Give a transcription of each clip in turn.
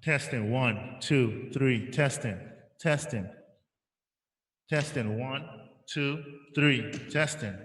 Testing 1, 2, 3. Testing. Testing. Testing 1, 2, 3. Testing.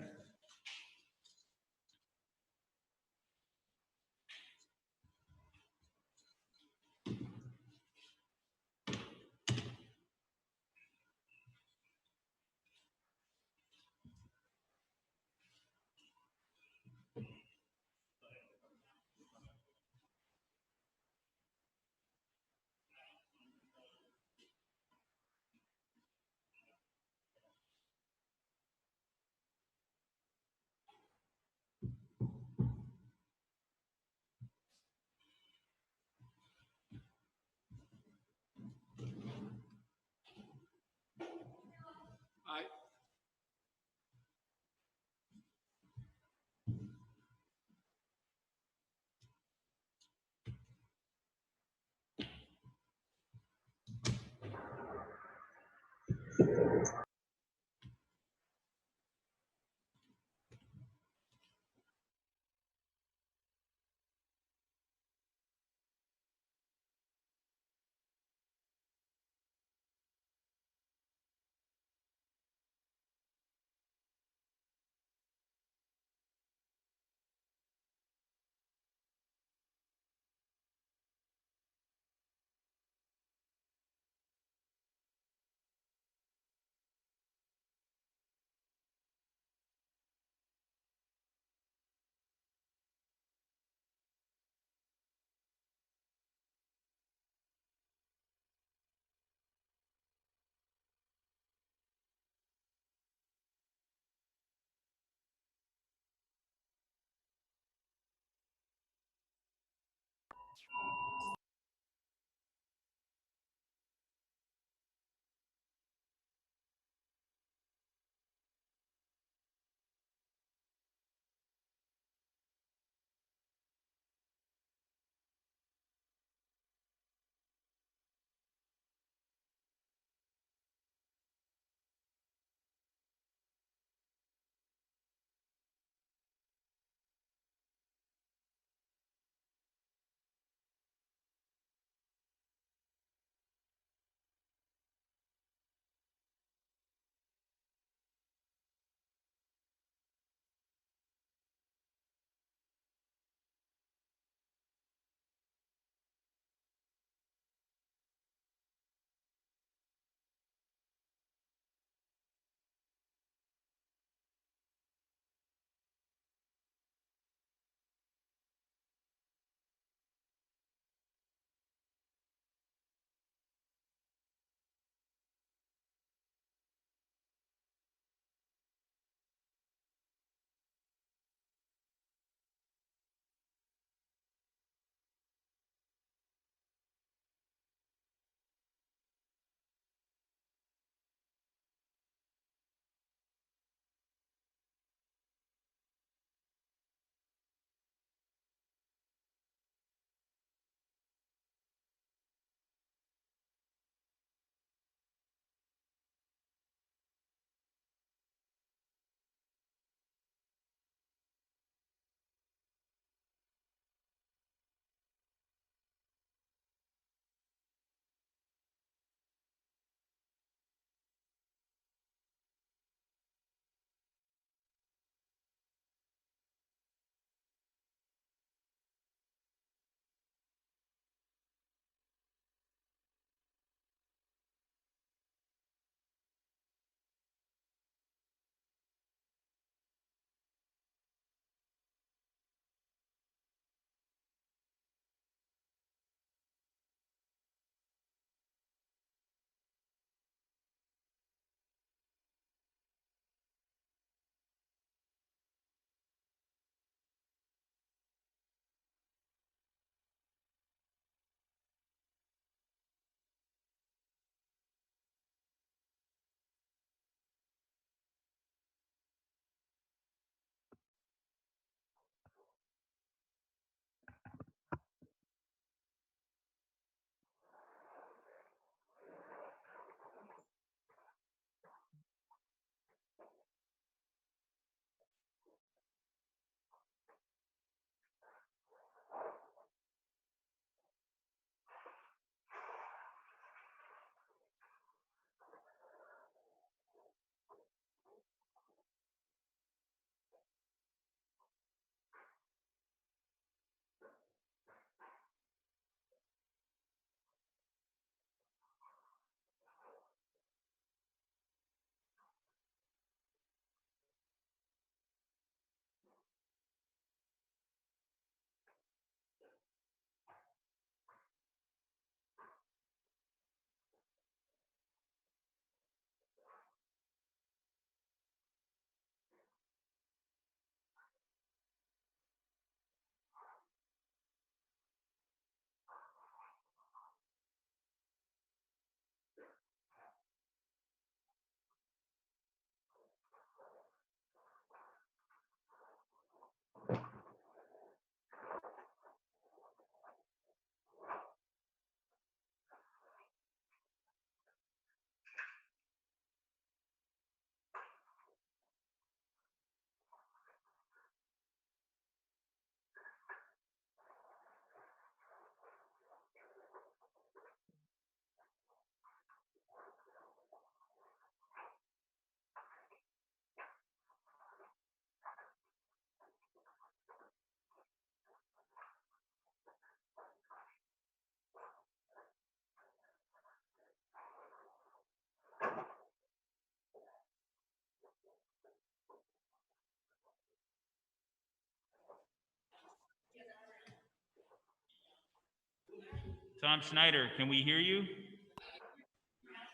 Tom Snyder, can we hear you?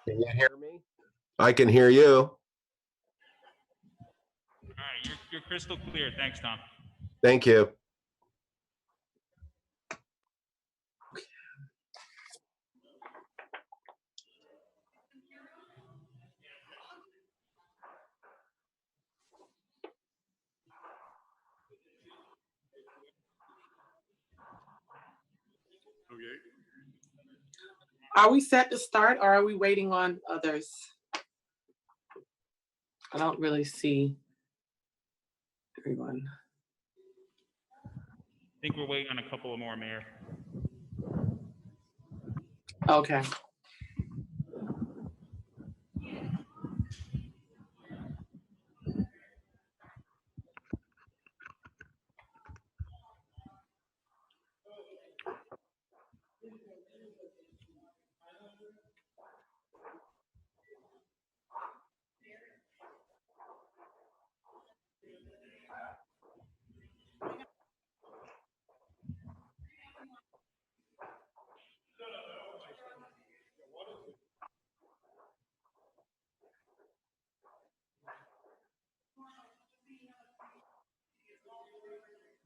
Can you hear me? I can hear you. All right, you're crystal clear. Thanks, Tom. Thank you. Are we set to start or are we waiting on others? I don't really see everyone. I think we're waiting on a couple of more, Mayor. Okay.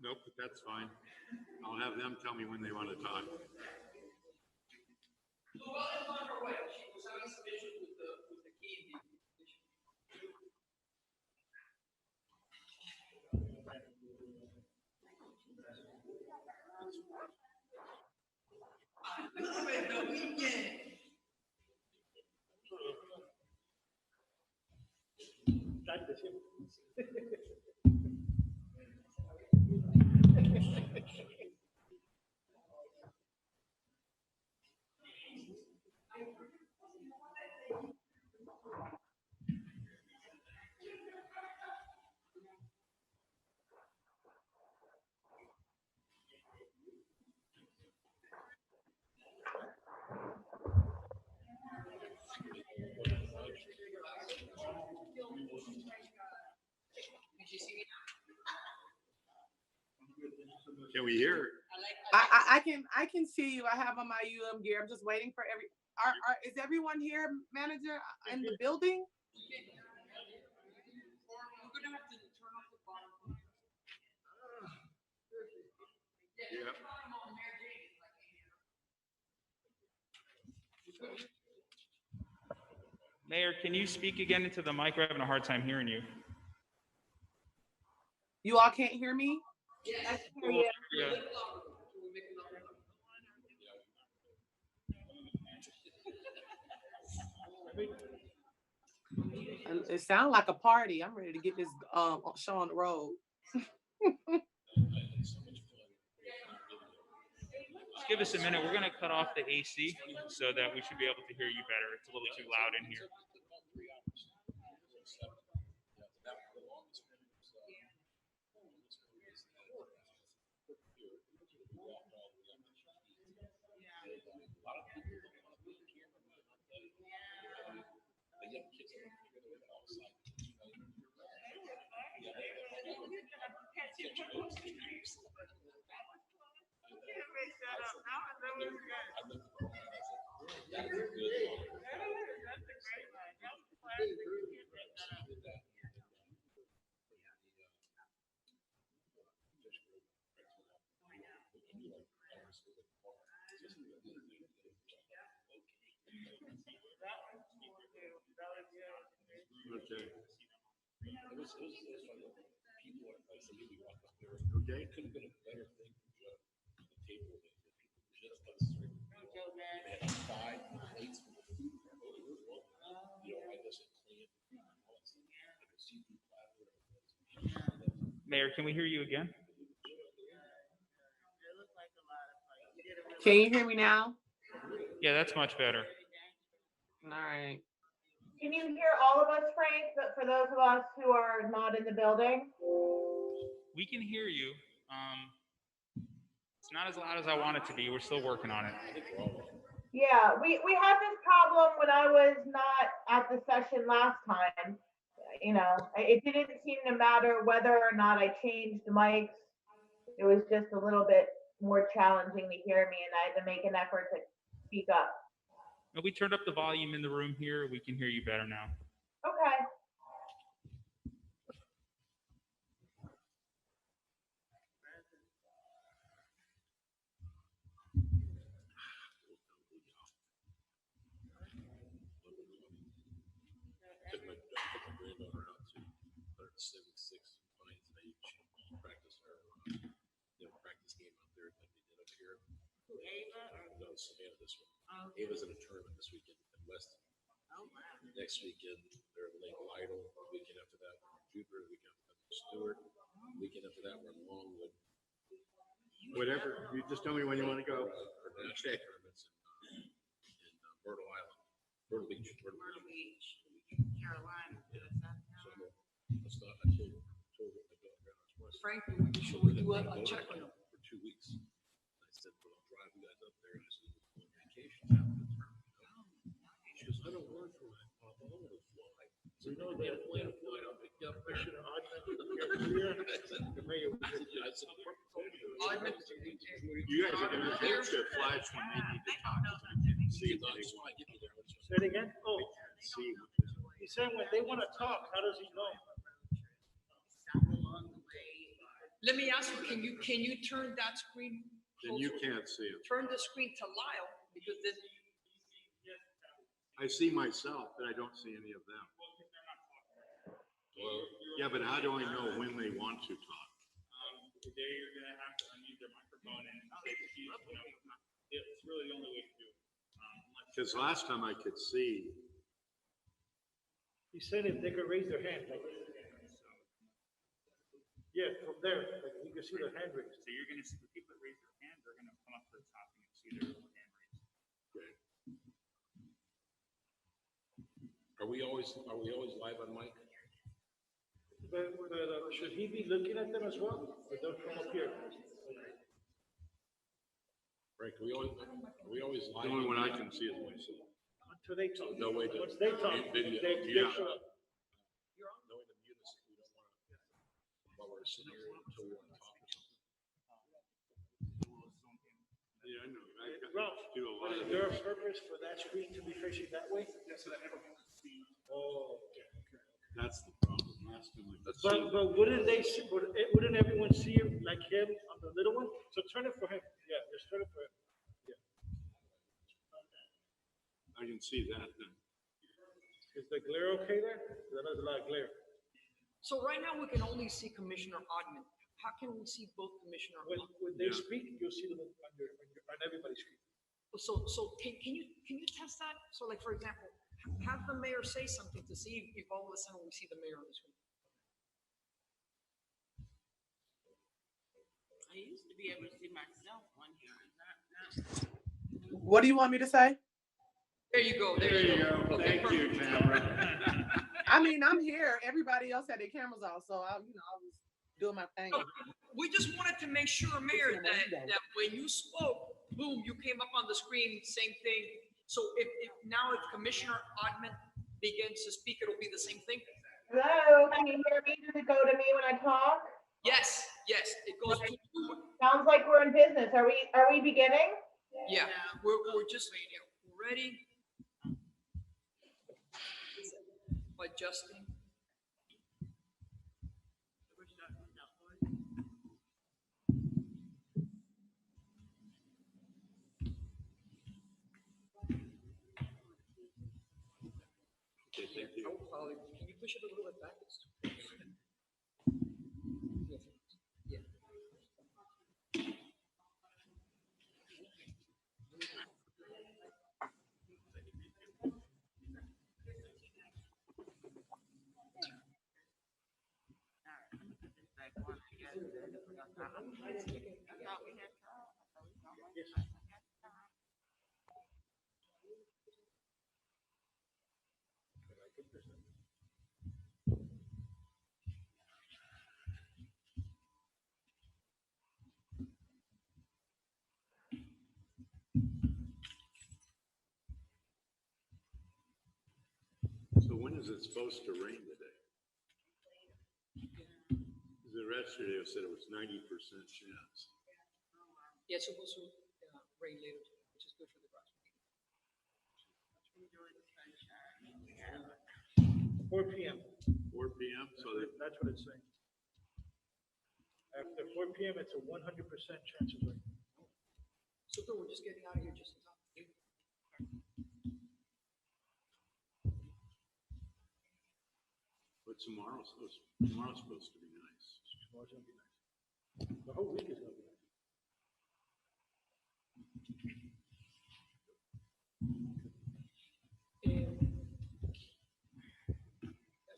Nope, but that's fine. I'll have them tell me when they want to talk. Can we hear? I can see you. I have on my gear. I'm just waiting for is everyone here, manager, in the building? Yeah. Mayor, can you speak again into the mic? We're having a hard time hearing you. You all can't hear me? I can hear you. Yeah. It sounds like a party. I'm ready to get this show on the road. Just give us a minute. We're going to cut off the AC so that we should be able to hear you better. It's a little too loud in here. Okay. Okay. Could have been a better thing for the table. Just got straight. They had 5 plates for the food. You know, I doesn't clean. Seafood platter. Mayor, can we hear you again? Can you hear me now? Yeah, that's much better. All right. Can you hear all of us, Frank, but for those of us who are not in the building? We can hear you. It's not as loud as I want it to be. We're still working on it. Yeah, we had this problem when I was not at the session last time. You know, it didn't seem to matter whether or not I changed the mics. It was just a little bit more challenging to hear me, and I had to make an effort to speak up. We turned up the volume in the room here. We can hear you better now. Okay. Took my granddaughter out to 176 Pines Beach practice her, practice game out there like they did up here. Who, Ava? No, Savannah this one. Oh, okay. Ava's in a tournament this weekend in Weston. Oh, wow. Next weekend, they're in Lake Lytle. Weekend after that, we're in Jupiter. Weekend after that, we're in Stewart. Weekend after that, we're in Longwood. Whatever, you just tell me when you want to go. For national tournaments in Myrtle Island, Myrtle Beach. Carolina. So that's not, I told my daughter, Frankie, we can show you a check on them. for 2 weeks. I said, well, I'll drive you guys up there. And I said, we're on vacation. She goes, I don't work for it. I want to fly. So, you know, they have plane flight. I'll pick you up. Commissioner Oddman. I said, You guys are gonna get their flags when they need to talk. See if they want to get me there. Say it again? Oh, See. he said when they want to talk, how does he know? Let me ask you, can you turn that screen? Then you closer? can't see it. Turn the screen to Lyle, because then, I see myself, but I don't see any of them. well, Yeah, but how do I know when they want to talk? They're gonna have to unmute their microphone and say, it's really the only way to do it. Because last time I could see, He said if they could raise their hand, like, yeah, from there, like you can see their hand raised. So you're gonna see the people that raise their hand, they're gonna come up to the top and you'll see their little hand raised. are we always live on mic? But should he be looking at them as well? Or they'll come up here? Frank, are we always the live? only on one I mic? can see is myself. Until they talk. No way to. Once they talk, Video, they yeah. show up. Knowing the mute us, we don't want to, while we're sitting here until we want to talk or something. Yeah, I know. I Ralph, do a lot but is of there a purpose for that screen to be facing that way? Oh, okay. That's the problem. Last time I could see. But wouldn't they, wouldn't everyone see him like him on the little one? So turn it for him. Yeah, just turn it for him. I can see that then. Is the glare okay there? That is a lot of glare. so right now we can only see Commissioner Oddman. How can we see both Commissioner? When they Yeah. speak, you'll see them on everybody's screen. So can you test that? So like, for example, have the mayor say something to see if all of a sudden we see the mayor on the screen. I used to be able to see myself on here, not. What do you want me to say? There you go, there you go. Okay, Thank you, perfect. Tamara. I mean, I'm here. Everybody else had their cameras off, so I was doing my thing. We just wanted to make sure, Mayor, that when you spoke, boom, you came up on the screen, same thing. So if Commissioner Oddman begins to speak, it'll be the same thing? Hello, can you hear me? Does it go to me when I talk? Yes, it goes to you. Sounds like we're in business. Are we beginning? Yeah, we're just ready. Adjusting. Okay, thank you. Can you push it a little bit back? Yeah. So when is it supposed to rain today? The yesterday said it was 90% chance. Yeah, it's supposed to rain later, which is good for the grass. Enjoy the sunshine. Yeah. 4 p.m. 4 p.m. So that That's what it's saying. After 4 p.m., it's a 100% chance of rain. So good, we're just getting out of here just in time. but tomorrow's supposed to be nice. Tomorrow's gonna be nice. The whole week is gonna be nice.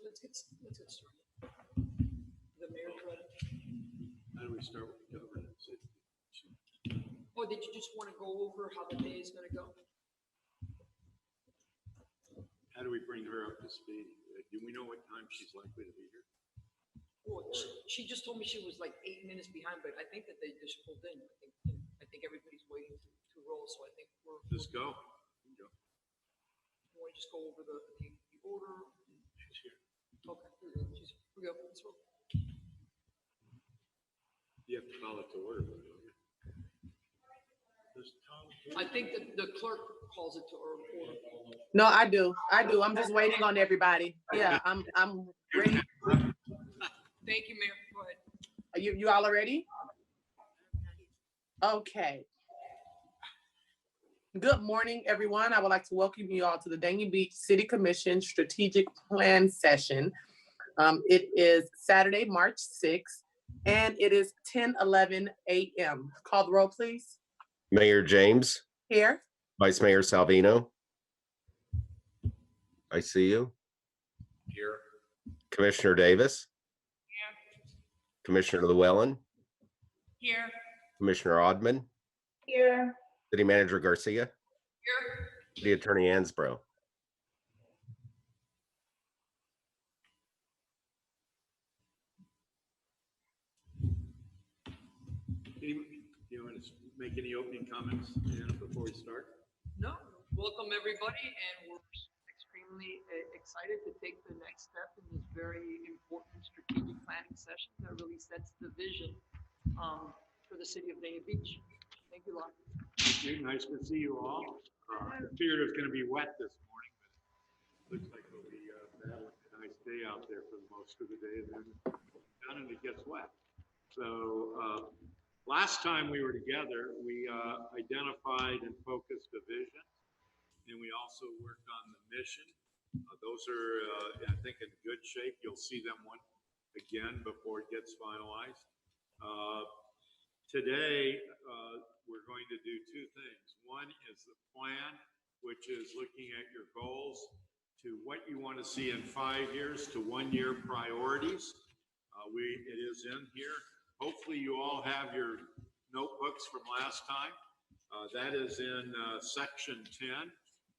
Let's get started. The mayor credit. How do we start with governance? Oh, did you just want to go over how the day is gonna go? How do we bring her up to speed? Do we know what time she's likely to be here? Well, she just told me she was like 8 minutes behind, but I think that they just pulled in. I think everybody's waiting to roll, so I think we're. Just go. Go. Want to just go over the order? She's here. Okay, here we go. Let's roll. You have to call it to order, don't you? Does Tom? I think that the clerk calls it to order. No, I do. I'm just waiting on everybody. Yeah, I'm ready. Thank you, Mayor. Go ahead. Are you all ready? Okay. Good morning, everyone. I would like to welcome you all to the Dania Beach City Commission Strategic Plan Session. It is Saturday, March 6th, and it is 10:11 a.m. Call the roll, please. Mayor James, Here. Vice Mayor Salvino. I see you. Here. Commissioner Davis, Commissioner Llewellyn, Here. Commissioner Odman, Here. City Manager Garcia, Here. City Attorney Ansbro. You want to make any opening comments, Anna, before we start? No, welcome everybody, and we're extremely excited to take the next step in this very important strategic planning session that really sets the vision for the city of Dania Beach. Thank you, Lon. Thank you. Nice to see you all. I figured it was going to be wet this morning, but looks like it'll be a nice day out there for most of the day. Then done and it gets wet. So last time we were together, we identified and focused a vision, and we also worked on the mission. Those are, I think, in good shape. You'll see them again before it gets finalized. Today, we're going to do two things. One is the plan, which is looking at your goals to what you want to see in 5 years to 1 year priorities. It is in here. Hopefully you all have your notebooks from last time. That is in section 10,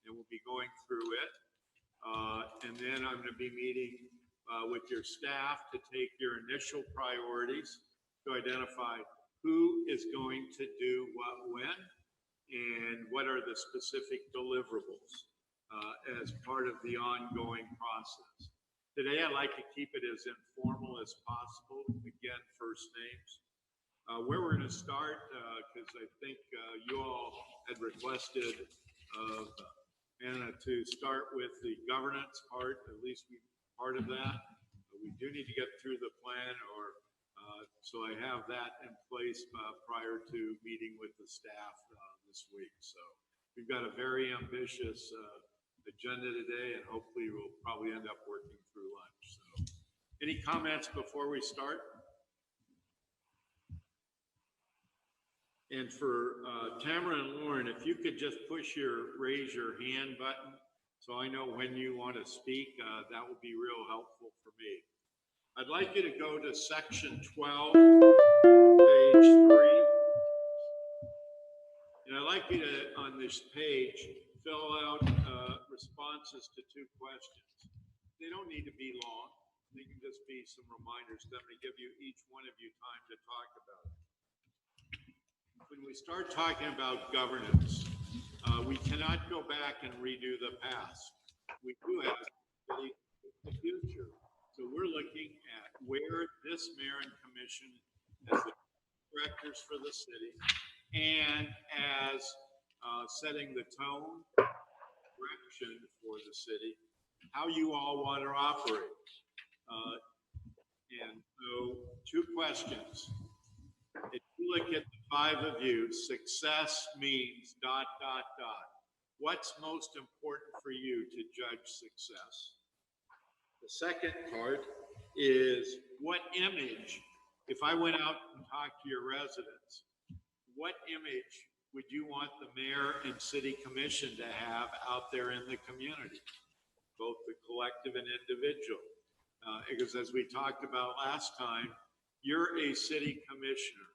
and we'll be going through it. And then I'm going to be meeting with your staff to take your initial priorities to identify who is going to do what when, and what are the specific deliverables as part of the ongoing process. Today, I'd like to keep it as informal as possible. Again, first names. Where we're going to start, because I think you all had requested of Anna to start with the governance part, at least part of that. We do need to get through the plan, so I have that in place prior to meeting with the staff this week. So we've got a very ambitious agenda today, and hopefully we'll probably end up working through lunch. So any comments before we start? And for Tamara and Lauren, if you could just raise your hand button so I know when you want to speak, that would be real helpful for me. I'd like you to go to section 12, page 3. And I'd like you to, on this page, fill out responses to 2 questions. They don't need to be long. They can just be some reminders. I'm going to give you, each one of you, time to talk about it. When we start talking about governance, we cannot go back and redo the past. We do have the future. So we're looking at where this mayor and commission, as the directors for the city, and as setting the tone, direction for the city, how you all want to operate. And so, two questions. If you look at the five of you, success means ... What's most important for you to judge success? The second part is what image, if I went out and talked to your residents, what image would you want the mayor and city commission to have out there in the community, both the collective and individual? Because as we talked about last time, you're a city commissioner.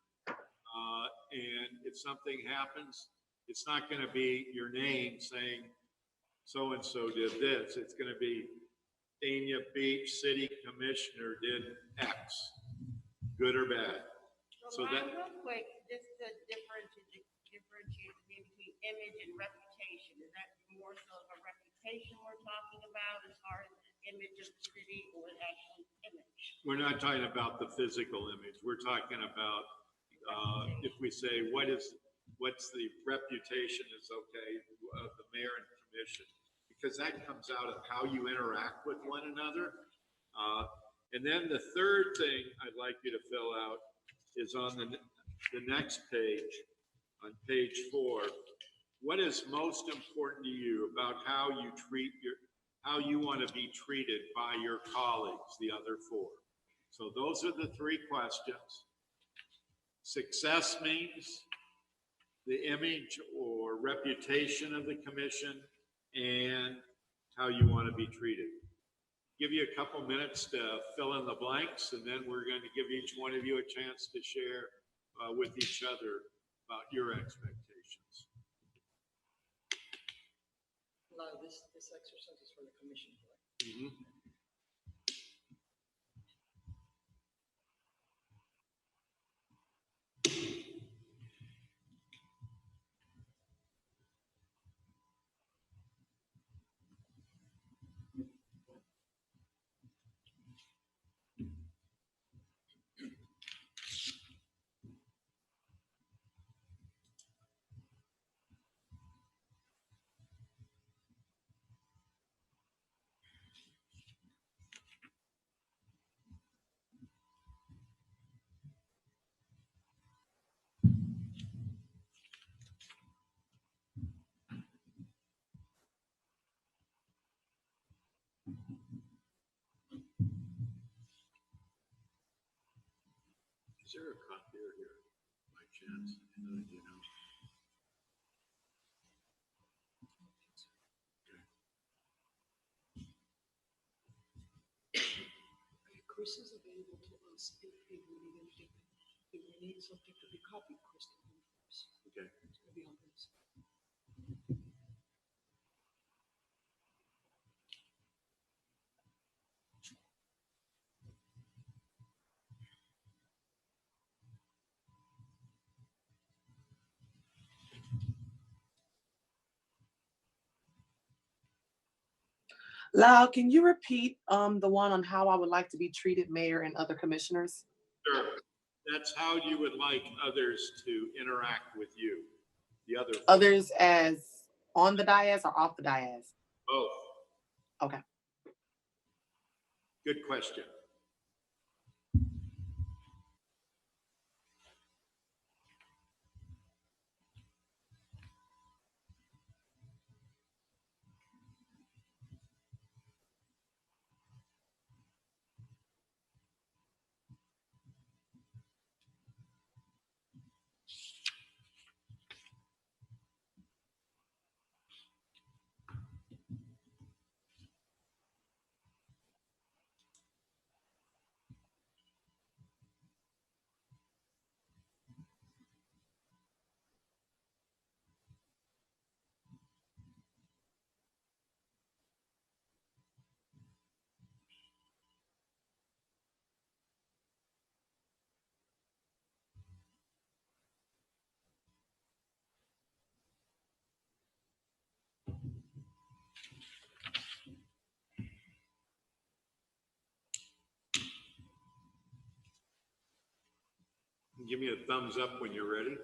And if something happens, it's not going to be your name saying so-and-so did this. It's going to be Dania Beach City Commissioner did X, good or bad. So that, real quick, just to differentiate between image and reputation. Is that more so of a reputation we're talking about as far as the image of the city or the actual image? we're not talking about the physical image. We're talking about if we say what's the reputation is okay of the mayor and commission, because that comes out of how you interact with one another. And then the third thing I'd like you to fill out is on the next page, on page 4. What is most important to you about how you want to be treated by your colleagues, the other 4? So those are the 3 questions. Success means the image or reputation of the commission and how you want to be treated. Give you a couple minutes to fill in the blanks, and then we're going to give each one of you a chance to share with each other about your expectations. No, this exercise is for the commission, correct? Mm-hmm. Is there a copier here by chance? You know? Chris is available to us if we need something to be copied, Chris. Okay. It's gonna be on this. Lau, can you repeat the one on how I would like to be treated, mayor and other commissioners? Sure. That's how you would like others to interact with you. The other Others as on the dais or off the dais? both. Okay. Good question. Give me a thumbs up when you're ready.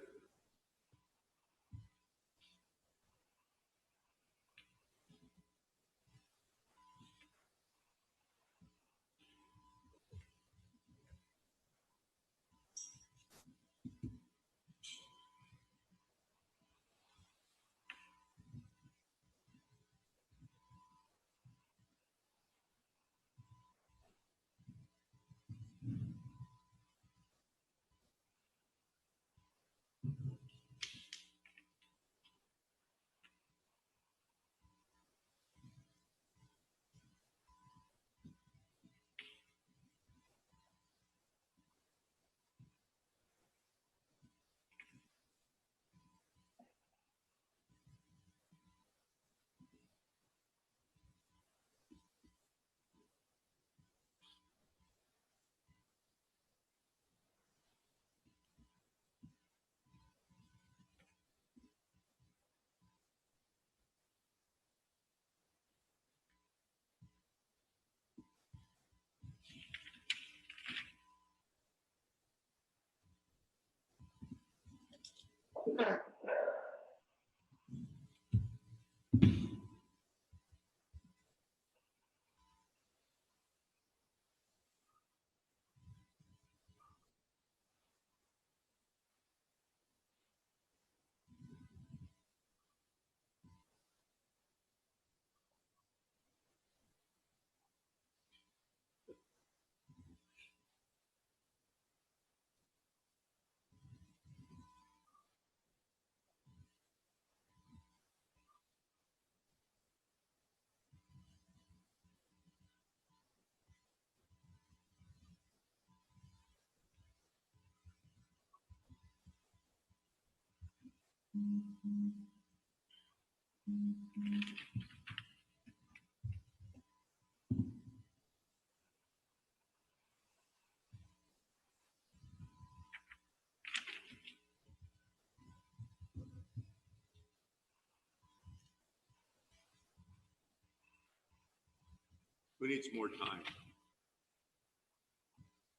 Who needs more time?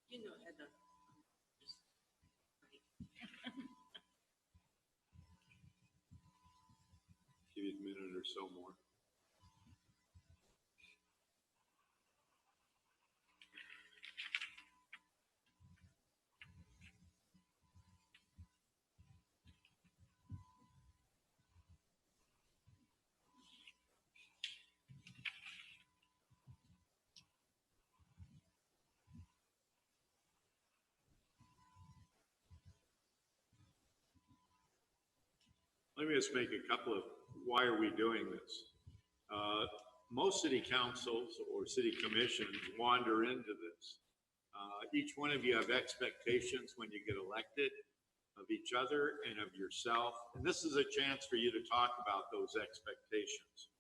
You know, Heather. Give you a minute or so more. Let me just make a couple of, why are we doing this? Most city councils or city commissions wander into this. Each one of you have expectations when you get elected of each other and of yourself. And this is a chance for you to talk about those expectations.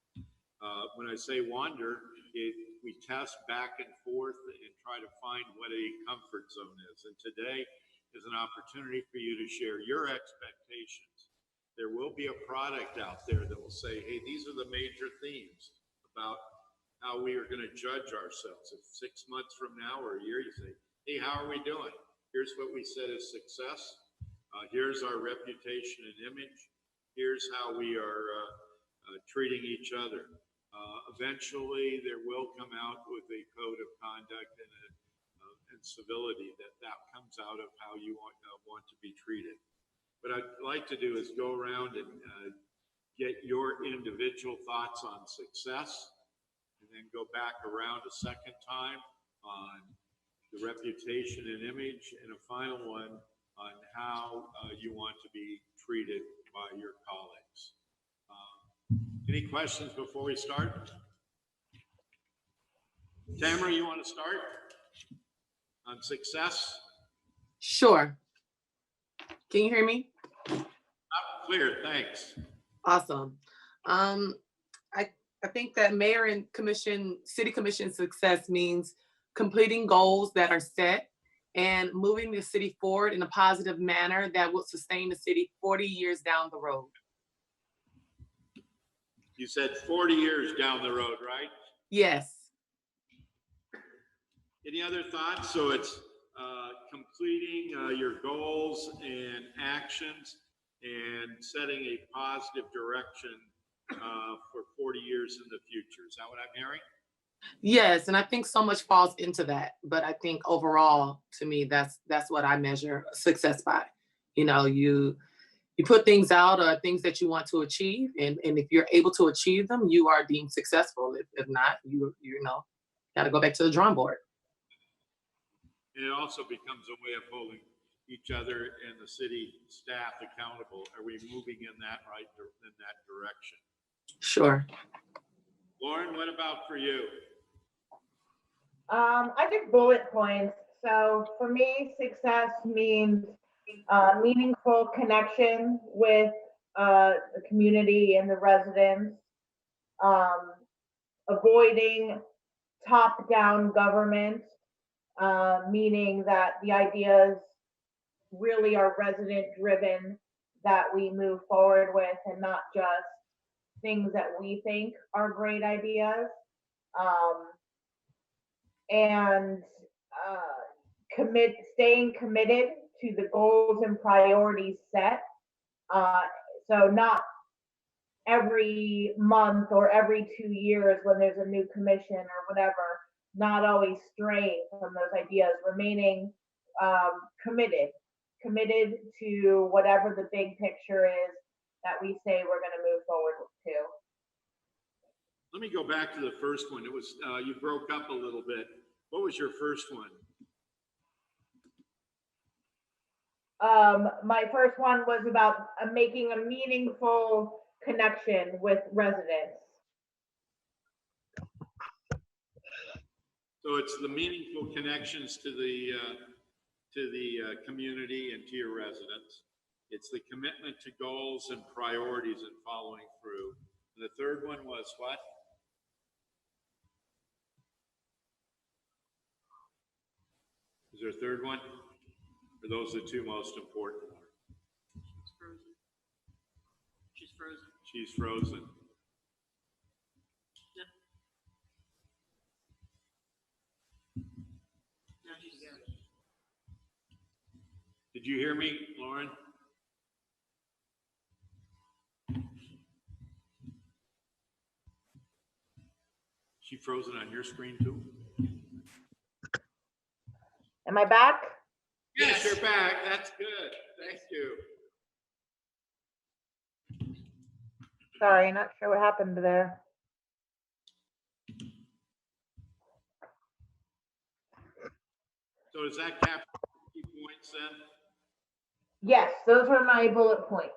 When I say wander, we test back and forth and try to find what a comfort zone is. And today is an opportunity for you to share your expectations. There will be a product out there that will say, hey, these are the major themes about how we are going to judge ourselves. If 6 months from now or a year, you say, hey, how are we doing? Here's what we said is success. Here's our reputation and image. Here's how we are treating each other. Eventually, there will come out with a code of conduct and civility that comes out of how you want to be treated. What I'd like to do is go around and get your individual thoughts on success, and then go back around a second time on the reputation and image, and a final one on how you want to be treated by your colleagues. Any questions before we start? Tamara, you want to start on success? Sure. Can you hear me? Clear, thanks. Awesome. I think that mayor and city commission success means completing goals that are set and moving the city forward in a positive manner that will sustain the city 40 years down the road. You said 40 years down the road, right? Yes. Any other thoughts? So it's completing your goals and actions and setting a positive direction for 40 years in the future. Is that what I'm hearing? Yes, and I think so much falls into that. But I think overall, to me, that's what I measure success by. You know, you put things out, things that you want to achieve, and if you're able to achieve them, you are deemed successful. If not, you got to go back to the drawing board. And it also becomes a way of holding each other and the city staff accountable. Are we moving in that direction? Sure. Lauren, what about for you? I did bullet points. So for me, success means meaningful connection with the community and the residents, avoiding top-down government, meaning that the ideas really are resident-driven that we move forward with, and not just things that we think are great ideas. And staying committed to the goals and priorities set, So not every month or every 2 years when there's a new commission or whatever, not always straying from those ideas, remaining committed to whatever the big picture is that we say we're going to move forward to. Let me go back to the first one. It was, you broke up a little bit. What was your first one? My first one was about making a meaningful connection with residents. So it's the meaningful connections to the community and to your residents. It's the commitment to goals and priorities and following through. And the third one was what? Is there a third one? Or those are the two most important ones? She's frozen. She's frozen. She's frozen. Yep. Now she's got it. Did you hear me, Lauren? She frozen on your screen too? Am I back? Yes, you're back. That's good. Thank you. Sorry, not sure what happened there. So does that capture key points then? Yes, those were my bullet points.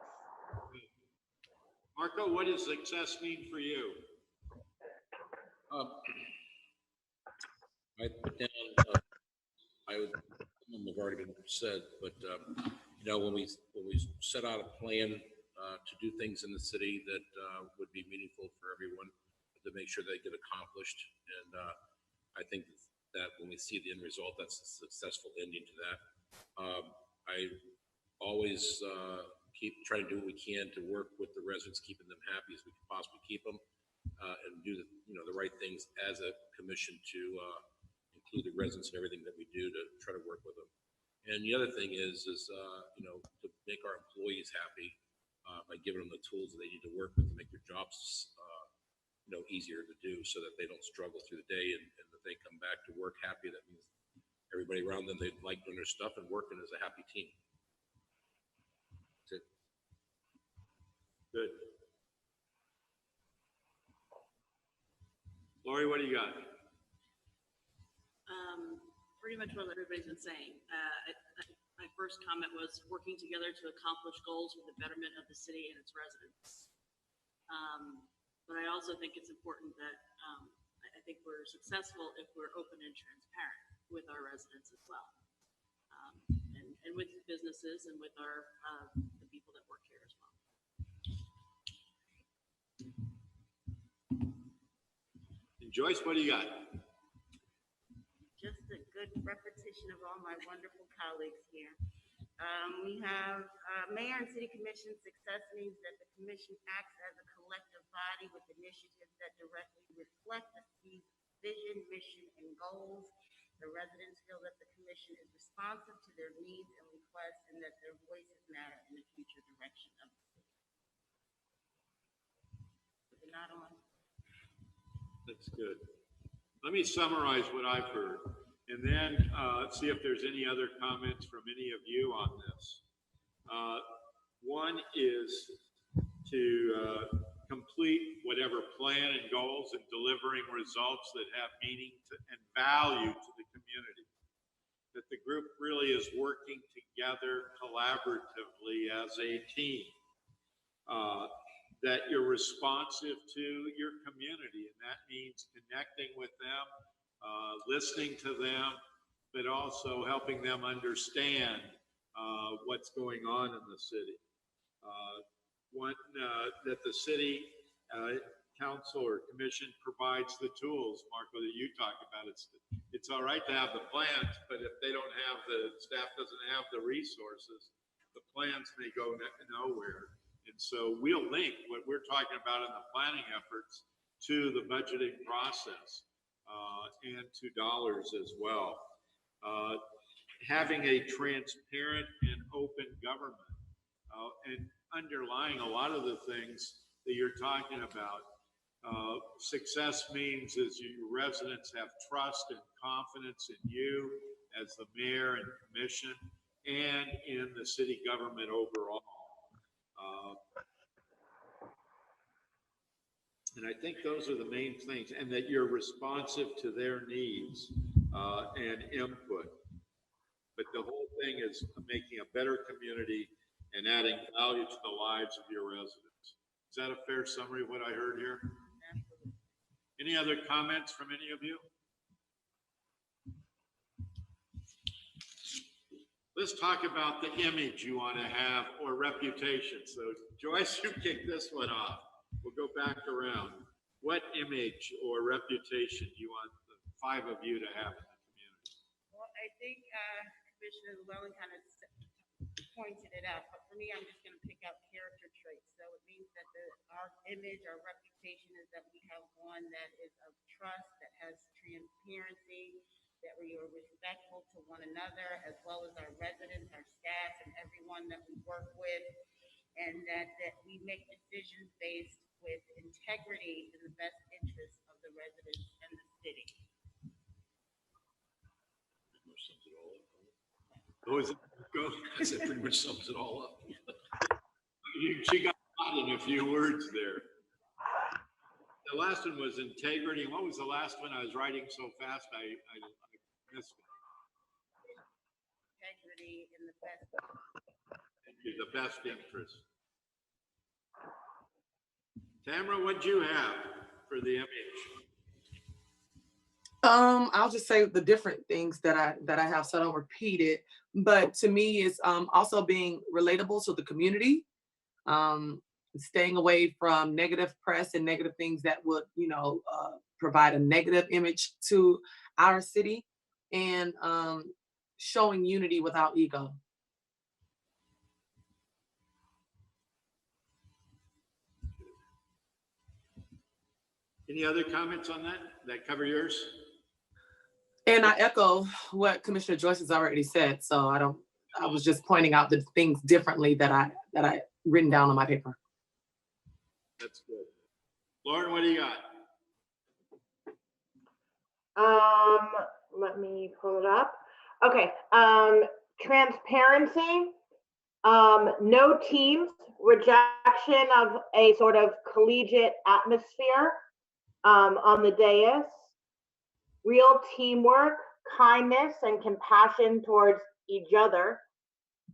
Marco, what does success mean for you? I put down, some of them have already been said, but, you know, when we set out a plan to do things in the city that would be meaningful for everyone, to make sure they get accomplished. And I think that when we see the end result, that's a successful ending to that. I always keep trying to do what we can to work with the residents, keeping them happy as we can possibly keep them, and do the right things as a commission to include the residents in everything that we do to try to work with them. And the other thing is to make our employees happy by giving them the tools that they need to work with to make their jobs easier to do, so that they don't struggle through the day, and that they come back to work happy. That means everybody around them, they like doing their stuff and working as a happy team. That's it. Good. Lori, what do you got? Pretty much what everybody's been saying. My first comment was working together to accomplish goals for the betterment of the city and its residents. But I also think it's important that I think we're successful if we're open and transparent with our residents as well, and with businesses and with our the people that work here as well. And Joyce, what do you got? Just a good repetition of all my wonderful colleagues here. We have Mayor and City Commission success means that the commission acts as a collective body with initiatives that directly reflect the city's vision, mission, and goals. The residents feel that the commission is responsive to their needs and requests, and that their voices matter in the future direction of the city. Is it not on? That's good. Let me summarize what I've heard, and then see if there's any other comments from any of you on this. One is to complete whatever plan and goals and delivering results that have meaning and value to the community. That the group really is working together collaboratively as a team. That you're responsive to your community, and that means connecting with them, listening to them, but also helping them understand what's going on in the city. That the city council or commission provides the tools, Marco, that you talked about. It's all right to have the plans, but if they don't have the staff doesn't have the resources, the plans may go nowhere. And so we'll link what we're talking about in the planning efforts to the budgeting process and to dollars as well. Having a transparent and open government. And underlying a lot of the things that you're talking about, success means is your residents have trust and confidence in you as the mayor and commission and in the city government overall. And I think those are the main things, and that you're responsive to their needs and input. But the whole thing is making a better community and adding value to the lives of your residents. Is that a fair summary of what I heard here? Any other comments from any of you? Let's talk about the image you want to have or reputation. So Joyce, you kick this one off. We'll go back around. What image or reputation do you want the five of you to have in the community? Well, I think Commissioner Llewellyn kind of pointed it out, but for me, I'm just going to pick out character traits. So it means that our image, our reputation is that we have one that is of trust, that has transparency, that we are respectful to one another, as well as our residents, our staff, and everyone that we work with, and that we make decisions based with integrity in the best interest of the residents and the city. That pretty much sums it all up. She got caught in a few words there. The last one was integrity. And what was the last one? I was writing so fast, I missed it. Integrity in the best. The best interest. Tamara, what'd you have for the image? I'll just say the different things that I have, so I don't repeat it. But to me, it's also being relatable to the community, staying away from negative press and negative things that would, provide a negative image to our city, and showing unity without ego. Any other comments on that? That cover yours? And I echo what Commissioner Joyce has already said. So I was just pointing out the things differently that I written down on my paper. That's good. Lauren, what do you got? Let me pull it up. Okay. Transparency, no teams, rejection of a sort of collegiate atmosphere on the dais, real teamwork, kindness, and compassion towards each other,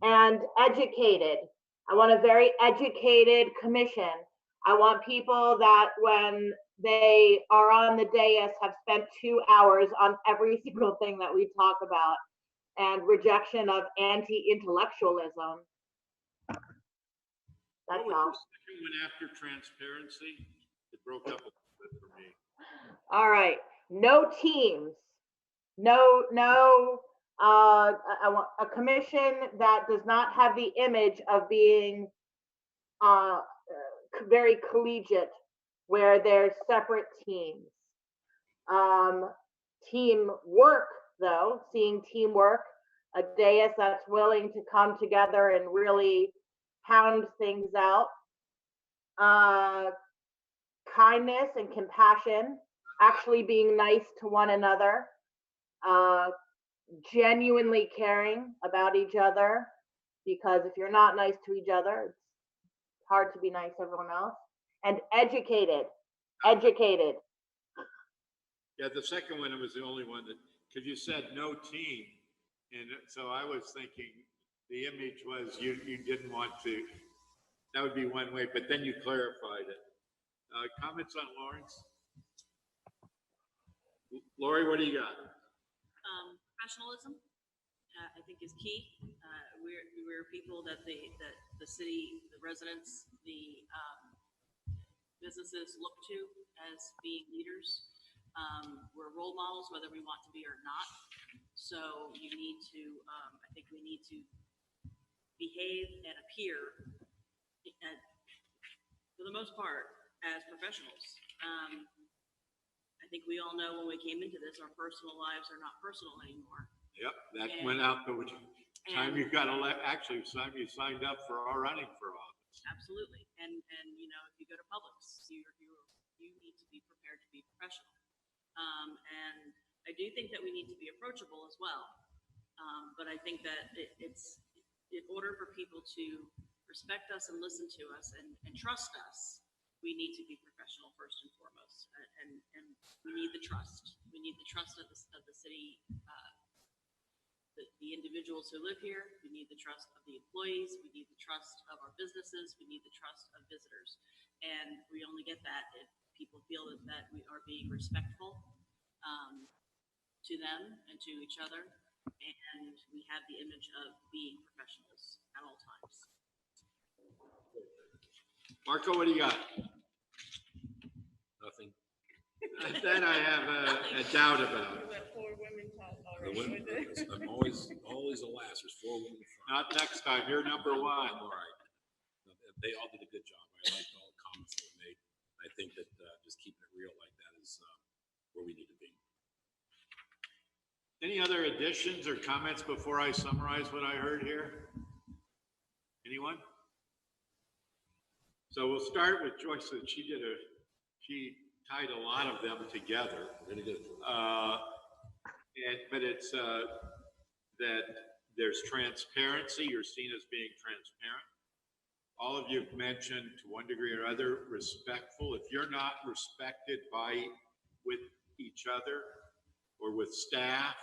and educated. I want a very educated commission. I want people that when they are on the dais have spent 2 hours on every single thing that we talk about, and rejection of anti-intellectualism. That's what was all. the second one after transparency? It broke up a little bit for me. All right, no teams, I want a commission that does not have the image of being very collegiate, where there's separate teams. Teamwork, though, seeing teamwork, a dais that's willing to come together and really pound things out. Kindness and compassion, actually being nice to one another, genuinely caring about each other, because if you're not nice to each other, it's hard to be nice to everyone else. And educated. Yeah, the second one was the only one that, because you said no team. And so I was thinking the image was you didn't want to, that would be one way, but then you clarified it. Comments on Lawrence? Lori, what do you got? Professionalism, I think, is key. We're people that the city, the residents, the businesses look to as being leaders. We're role models, whether we want to be or not. So you need to, I think we need to behave and appear, for the most part, as professionals. I think we all know when we came into this, our personal lives are not personal anymore. Yep, that went out the window. Time you got actually, it's time you signed up for our running for office. Absolutely. And, you know, if you go to Publix, you need to be prepared to be professional. And I do think that we need to be approachable as well. But I think that it's in order for people to respect us and listen to us and trust us, we need to be professional first and foremost. And we need the trust. We need the trust of the city, the individuals who live here. We need the trust of the employees. We need the trust of our businesses. We need the trust of visitors. And we only get that if people feel that we are being respectful to them and to each other. And we have the image of being professionals at all times. Marco, what do you got? Nothing. That I have a doubt about. The women, I'm always the last. There's 4 women. Not next time. You're number one. All right. They all did a good job. I liked all the comments that were made. I think that just keeping it real like that is where we need to be. Any other additions or comments before I summarize what I heard here? Anyone? So we'll start with Joyce. She tied a lot of them together. Really good. But it's that there's transparency. You're seen as being transparent. All of you have mentioned to one degree or other respectful. If you're not respected with each other or with staff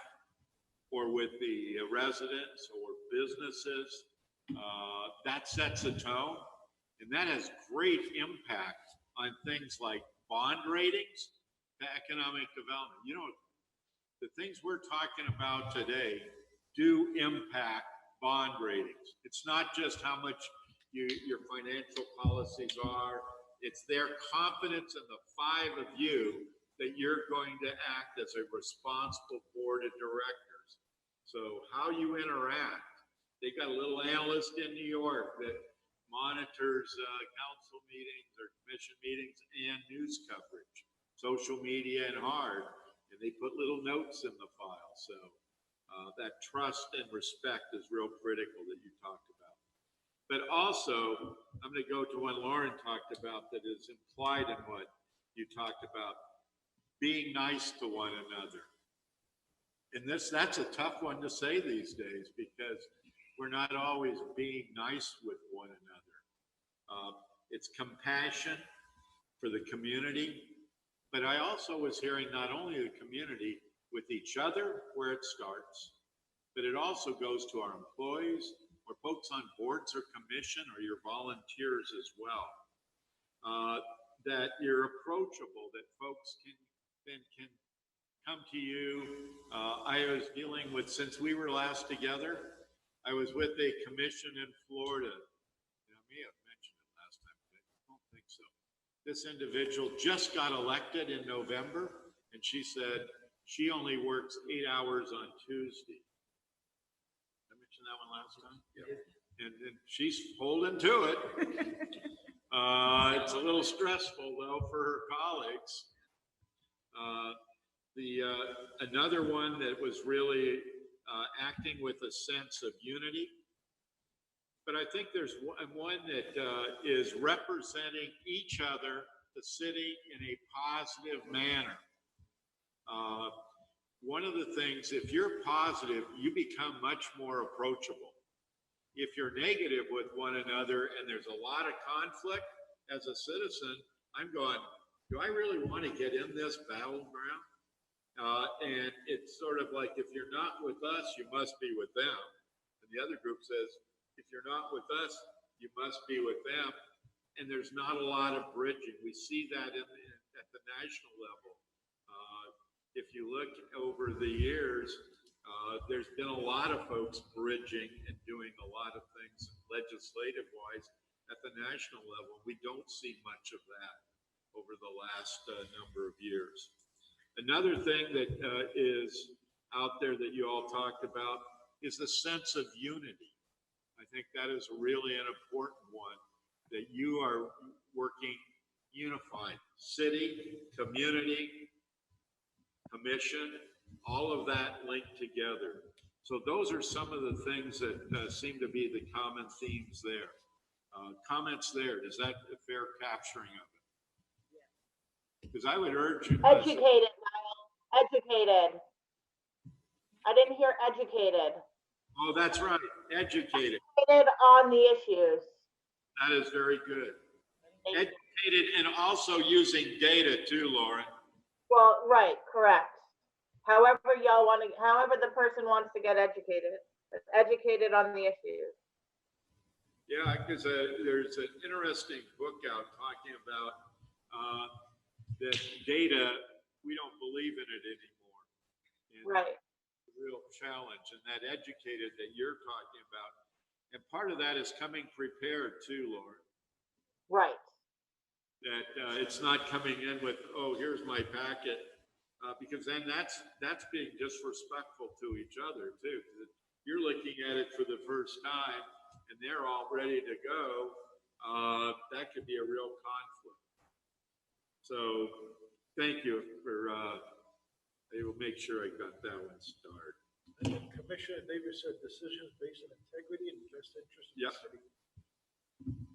or with the residents or businesses, that sets a tone, and that has great impact on things like bond ratings to economic development. You know, the things we're talking about today do impact bond ratings. It's not just how much your financial policies are, it's their confidence in the 5 of you that you're going to act as a responsible board of directors. So how you interact, they got a little analyst in New York that monitors council meetings or commission meetings and news coverage, social media and hard, and they put little notes in the file. So that trust and respect is real critical that you talked about. But also, I'm going to go to what Lauren talked about that is implied in what you talked about, being nice to one another. And that's a tough one to say these days because we're not always being nice with one another. It's compassion for the community, but I also was hearing not only the community with each other where it starts, but it also goes to our employees or folks on boards or commission or your volunteers as well. That you're approachable, that folks can come to you. I was dealing with, since we were last together, I was with a commission in Florida. I may have mentioned it last time, but I don't think so. This individual just got elected in November, and she said she only works 8 hours on Tuesday. Did I mention that one last time? Yeah. And she's holding to it. It's a little stressful though for her colleagues. Another one that was really acting with a sense of unity. But I think there's one that is representing each other, the city, in a positive manner. One of the things, if you're positive, you become much more approachable. If you're negative with one another and there's a lot of conflict, as a citizen, I'm going, do I really want to get in this battleground? And it's sort of like, if you're not with us, you must be with them. And the other group says, if you're not with us, you must be with them. And there's not a lot of bridging. We see that at the national level. If you look over the years, there's been a lot of folks bridging and doing a lot of things legislative-wise at the national level. We don't see much of that over the last number of years. Another thing that is out there that you all talked about is the sense of unity. I think that is really an important one, that you are working unified. City, community, commission, all of that linked together. So those are some of the things that seem to be the common themes there. Comments there, is that a fair capturing of it? Because I would urge you. Educated, Niall, educated. I didn't hear educated. Oh, that's right, educated. Educated on the issues. That is very good. Thank you. Educated and also using data too, Lauren. Well, right, correct. However y'all want to, however the person wants to get educated, educated on the issues. Yeah, because there's an interesting book out talking about that data, we don't believe in it anymore. And Right. that's a real challenge, and that educated that you're talking about. And part of that is coming prepared too, Lauren. Right. That it's not coming in with, oh, here's my packet. Because then that's being disrespectful to each other too. You're looking at it for the first time and they're all ready to go. That could be a real conflict. So thank you for, I will make sure I got that one started. And then Commissioner Davis said decisions based on integrity and best interest of Yep. the city.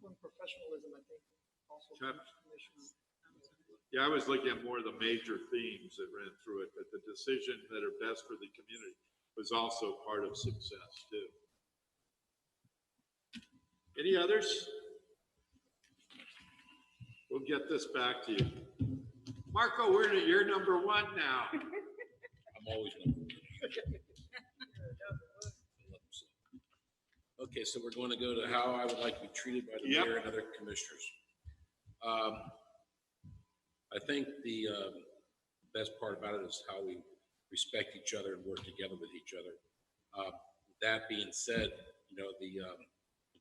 And professionalism, I think, also. Yep. Commissioner. Yeah, I was looking at more of the major themes that ran through it, but the decisions that are best for the community was also part of success too. Any others? We'll get this back to you. Marco, you're number one now. I'm always number one. Okay, so we're going to go to how I would like to be treated by the Yep. mayor and other commissioners. I think the best part about it is how we respect each other and work together with each other. That being said, you know, to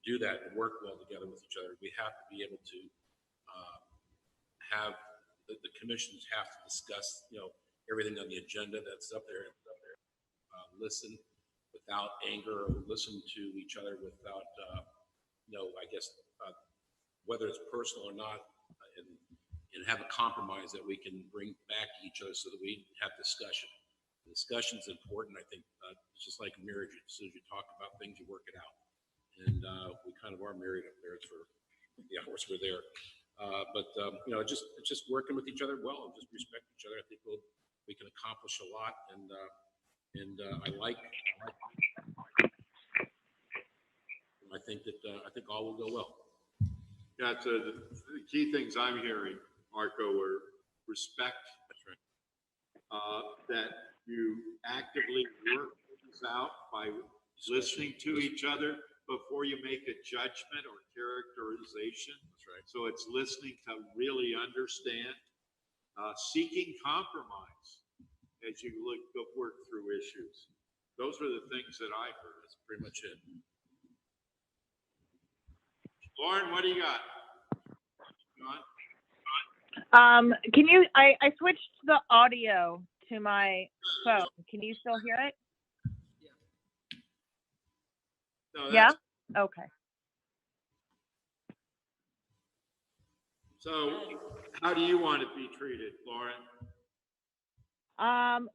do that and work well together with each other, we have to be able to have the commissions have to discuss, you know, everything on the agenda that's up there. Listen without anger, or listen to each other without, you know, I guess whether it's personal or not, and have a compromise that we can bring back to each other so that we have discussion. The discussion's important. I think it's just like marriage. As soon as you talk about things, you work it out. And we kind of are married up there for the hours we're there. But you know, it's just working with each other well and just respect each other. I think we can accomplish a lot. And I think that I think all will go well. Yeah, so the key things I'm hearing, Marco, were respect. That's right. That you actively work things out by listening to each other before you make a judgment or characterization. That's right. So it's listening to really understand, seeking compromise as you work through issues. Those are the things that I heard. That's pretty much it. Lauren, what do you got? John? Can you, I switched the audio to my phone. Can you still hear it? No, Yeah? that's- Okay. So how do you want to be treated, Lauren?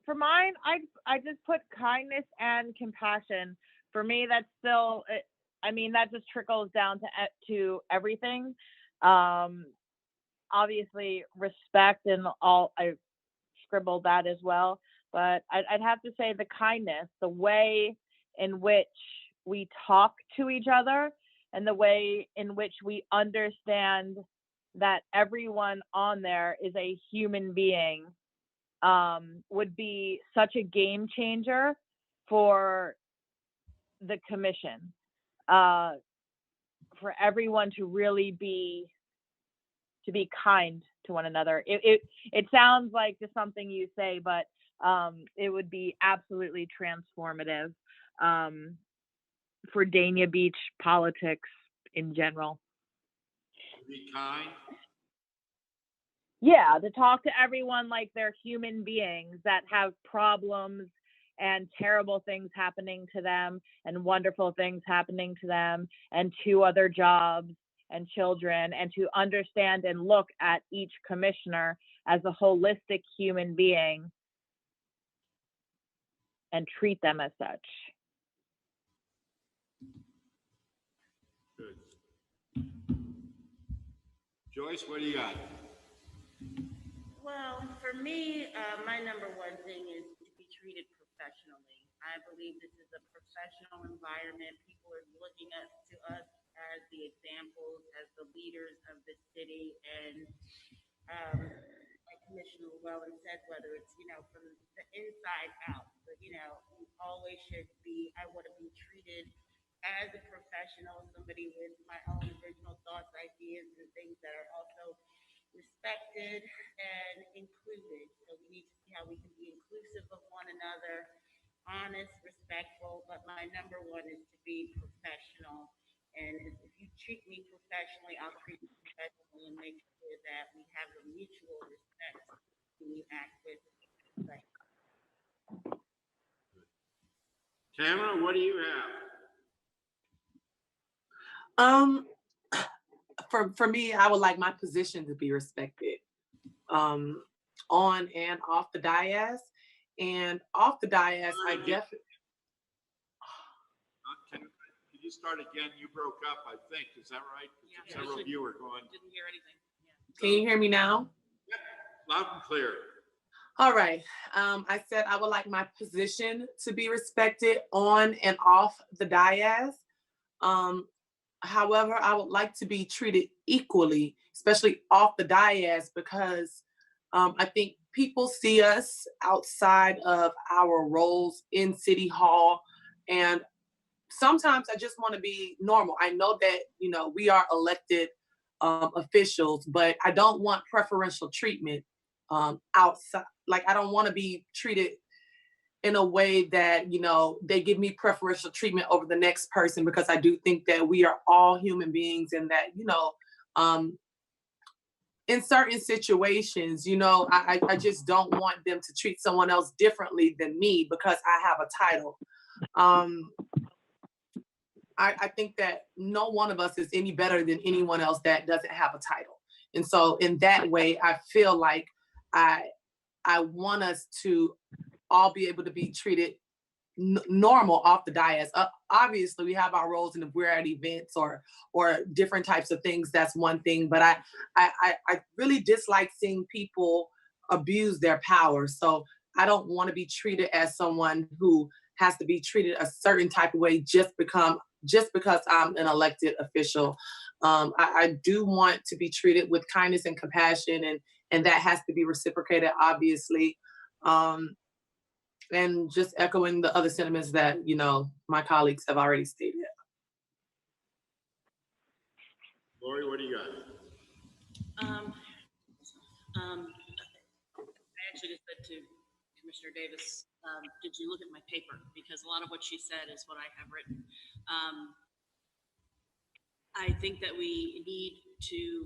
For mine, I just put kindness and compassion. For me, that's still, I mean, that just trickles down to everything. Obviously respect and all, I scribbled that as well, but I'd have to say the kindness, the way in which we talk to each other and the way in which we understand that everyone on there is a human being, would be such a game changer for the commission, for everyone to really be kind to one another. It sounds like just something you say, but it would be absolutely transformative for Dania Beach politics in general. Be kind. Yeah, to talk to everyone like they're human beings that have problems and terrible things happening to them and wonderful things happening to them and 2 other jobs and children, and to understand and look at each commissioner as a holistic human being and treat them as such. Joyce, what do you got? Well, for me, my number one thing is to be treated professionally. I believe this is a professional environment. People are looking up to us as the examples, as the leaders of the city. And like Commissioner Llewellyn said, whether it's, from the inside out, but, you always should be, I want to be treated as a professional, somebody with my own original thoughts, ideas, and things that are also respected and included. So we need to see how we can be inclusive of one another, honest, respectful, but my number one is to be professional. And if you treat me professionally, I'll treat you professionally and make sure that we have a mutual respect when we act with respect. Tamara, what do you have? For me, I would like my position to be respected, on and off the dais. And off the dais, I definitely. Can you start again? You broke up, I think. Is that right? Yeah, Several of you were going. Didn't hear anything. Yeah. Can you hear me now? Yep, loud and clear. All right. I said I would like my position to be respected on and off the dais. However, I would like to be treated equally, especially off the dais, because I think people see us outside of our roles in City Hall. And sometimes I just want to be normal. I know that, we are elected officials, but I don't want preferential treatment outside. Like, I don't want to be treated in a way that, they give me preferential treatment over the next person, because I do think that we are all human beings, and that, in certain situations, I just don't want them to treat someone else differently than me because I have a title. I think that no one of us is any better than anyone else that doesn't have a title. And so in that way, I feel like I want us to all be able to be treated normal off the dais. Obviously, we have our roles, and if we're at events or different types of things, that's one thing. But I really dislike seeing people abuse their power. So I don't want to be treated as someone who has to be treated a certain type of way just because I'm an elected official. I do want to be treated with kindness and compassion, and that has to be reciprocated, obviously. And just echoing the other sentiments that, my colleagues have already stated. Lori, what do you got? I actually just said to Commissioner Davis, did you look at my paper? Because a lot of what she said is what I have written. I think that we need to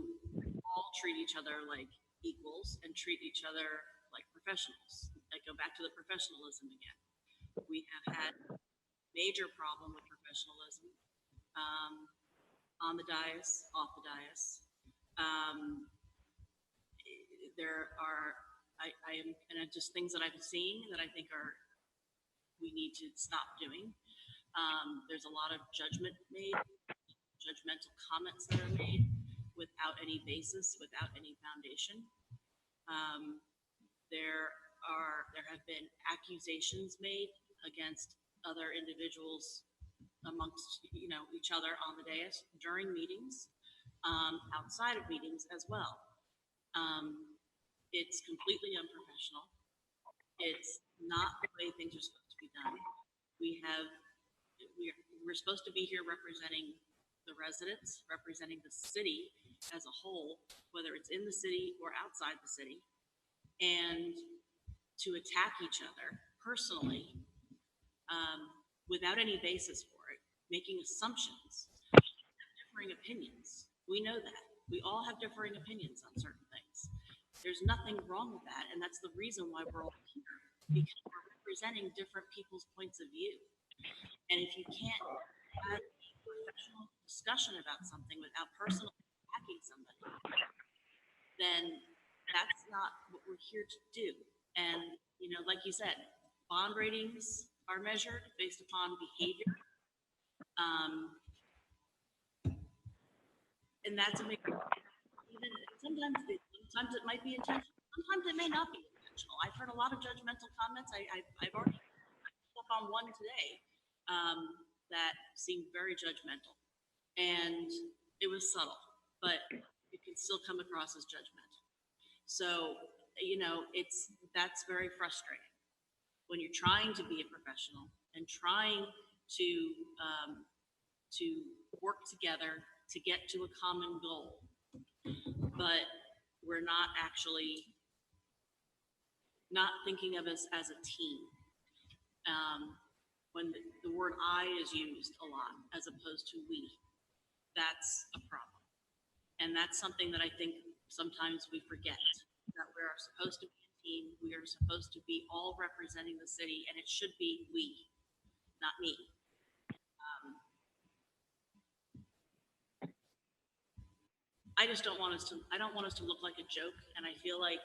all treat each other like equals and treat each other like professionals. I go back to the professionalism again. We have had a major problem with professionalism on the dais, off the dais. There are, just things that I've seen that I think we need to stop doing. There's a lot of judgmental comments that are made without any basis, without any foundation. There have been accusations made against other individuals amongst each other on the dais during meetings, outside of meetings as well. It's completely unprofessional. It's not the way things are supposed to be done. We're supposed to be here representing the residents, representing the city as a whole, whether it's in the city or outside the city. And to attack each other personally, without any basis for it, making assumptions, differing opinions. We know that. We all have differing opinions on certain things. There's nothing wrong with that, and that's the reason why we're all here, because we're representing different people's points of view. And if you can't have a professional discussion about something without personally attacking somebody, then that's not what we're here to do. And, like you said, bond ratings are measured based upon behavior. And that's a big, even sometimes it might be intentional. Sometimes it may not be intentional. I've heard a lot of judgmental comments. I've already picked up on one today that seemed very judgmental, and it was subtle, but it can still come across as judgmental. So, that's very frustrating when you're trying to be a professional and trying to work together to get to a common goal, but we're not thinking of us as a team. When the word I is used a lot as opposed to we, that's a problem. And that's something that I think sometimes we forget, that we are supposed to be a team. We are supposed to be all representing the city, and it should be we, not me. I don't want us to look like a joke, and I feel like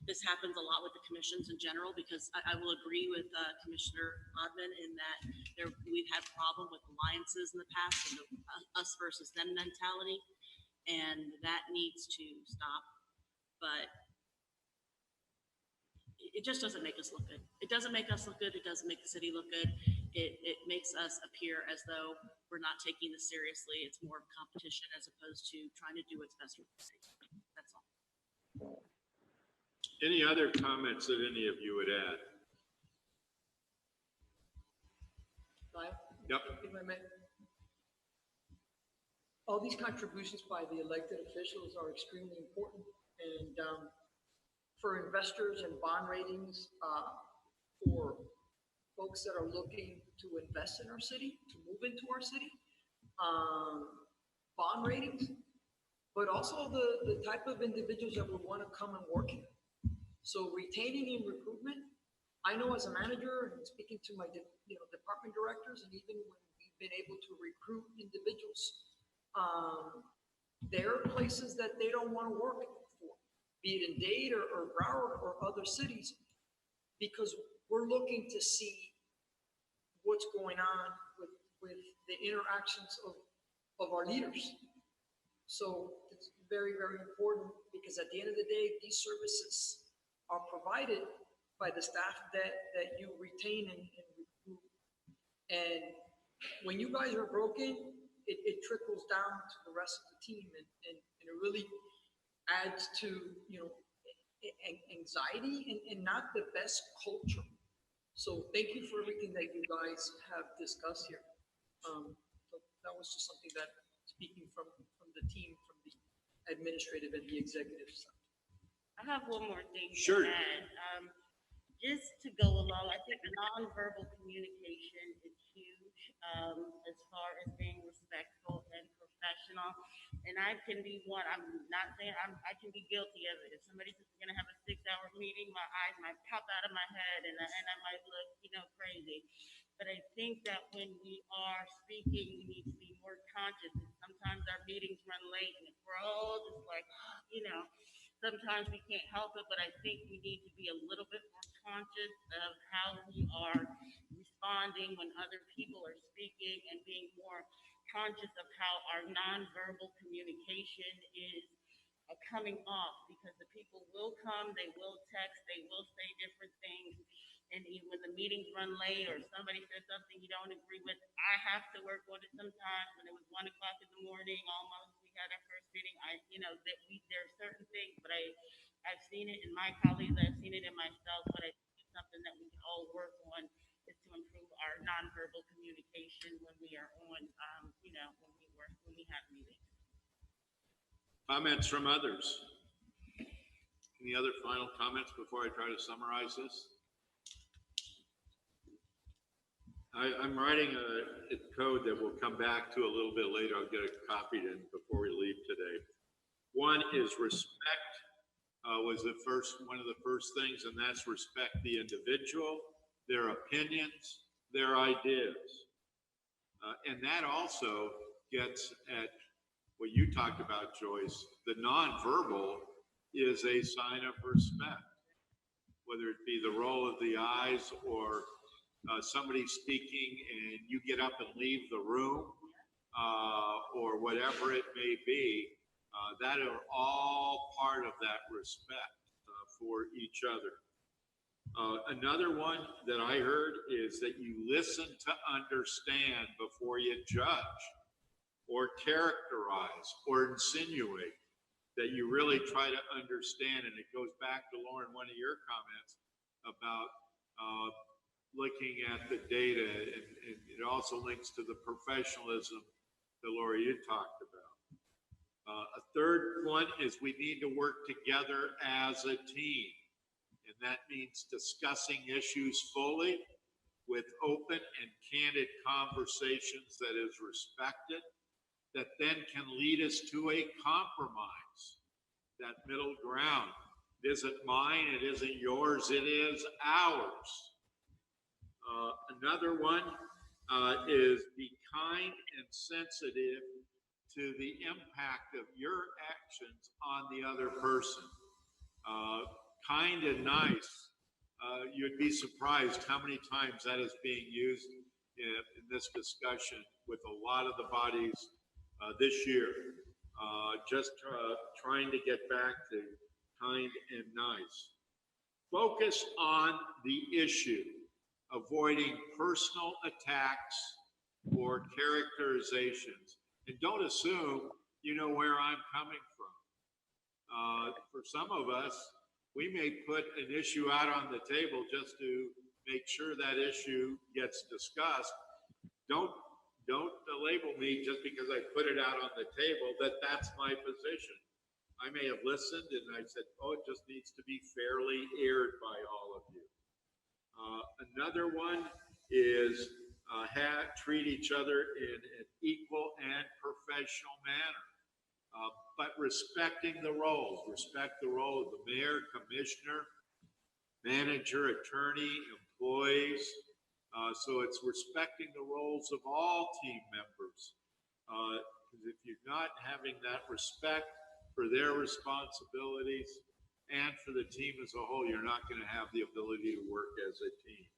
this happens a lot with the commissions in general, because I will agree with Commissioner Odman in that we've had problem with alliances in the past and the us versus them mentality, and that needs to stop. But it just doesn't make us look good. It doesn't make us look good. It doesn't make the city look good. It makes us appear as though we're not taking this seriously. It's more of competition as opposed to trying to do what's best for the city. That's all. Any other comments that any of you would add? Yep. If I may. All these contributions by the elected officials are extremely important, and for investors and bond ratings, for folks that are looking to invest in our city, to move into our city, bond ratings, but also the type of individuals that would want to come and work here. So retaining and recruitment, I know as a manager and speaking to my department directors, and even when we've been able to recruit individuals, there are places that they don't want to work for, be it in Dade or Broward or other cities, because we're looking to see what's going on with the interactions of our leaders. So it's very, very important, because at the end of the day, these services are provided by the staff that you retain and recruit. And when you guys are broken, it trickles down to the rest of the team, and it really adds to, anxiety and not the best culture. So thank you for everything that you guys have discussed here. So that was just something that, speaking from the team, from the administrative and the executive side. I have one more thing Sure. to add. Just to go along, I think nonverbal communication is huge as far as being respectful and professional. And I can be one, I'm not saying I can be guilty of it. If somebody's going to have a 6-hour meeting, my eyes might pop out of my head and I might look, crazy. But I think that when we are speaking, we need to be more conscious. And sometimes our meetings run late, and if we're all just like, sometimes we can't help it, but I think we need to be a little bit more conscious of how we are responding when other people are speaking, and being more conscious of how our nonverbal communication is coming off, because the people will come, they will text, they will say different things. And even when the meetings run late or somebody says something you don't agree with, I have to work on it sometimes. When it was 1 o'clock in the morning, almost, we had our first meeting. There are certain things, but I've seen it in my colleagues, I've seen it in myself, but I think it's something that we can all work on, is to improve our nonverbal communication when we are on, when we have meetings. Comments from others? Any other final comments before I try to summarize this? I'm writing a code that we'll come back to a little bit later. I'll get it copied in before we leave today. One is respect was one of the first things, and that's respect the individual, their opinions, their ideas. And that also gets at what you talked about, Joyce. The nonverbal is a sign of respect, whether it be the roll of the eyes or somebody speaking and you get up and leave the room, or whatever it may be. That are all part of that respect for each other. Another one that I heard is that you listen to understand before you judge or characterize or insinuate, that you really try to understand. And it goes back to Lauren, one of your comments about looking at the data, and it also links to the professionalism that Laura, you talked about. A third one is we need to work together as a team. And that means discussing issues fully with open and candid conversations that is respected, that then can lead us to a compromise, that middle ground. It isn't mine, it isn't yours, it is ours. Another one is be kind and sensitive to the impact of your actions on the other person. Kind and nice, you'd be surprised how many times that is being used in this discussion with a lot of the bodies this year. Just trying to get back to kind and nice. Focus on the issue, avoiding personal attacks or characterizations. And don't assume you know where I'm coming from. For some of us, we may put an issue out on the table just to make sure that issue gets discussed. Don't label me just because I put it out on the table that that's my position. I may have listened and I said, oh, it just needs to be fairly aired by all of you. Another one is treat each other in an equal and professional manner. But respecting the roles, respect the role of the mayor, commissioner, manager, attorney, employees. So it's respecting the roles of all team members. Because if you're not having that respect for their responsibilities and for the team as a whole, you're not going to have the ability to work as a team.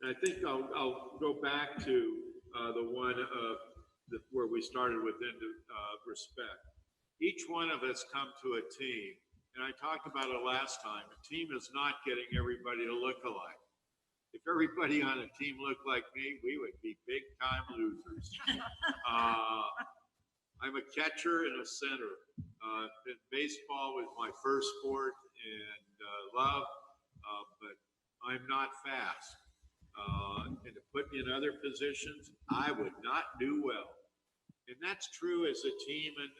I think I'll go back to the one where we started with respect. Each one of us come to a team, and I talked about it last time. A team is not getting everybody to look alike. If everybody on a team looked like me, we would be big time losers. I'm a catcher and a center. Baseball was my first sport and love, but I'm not fast. And to put me in other positions, I would not do well. And that's true as a team and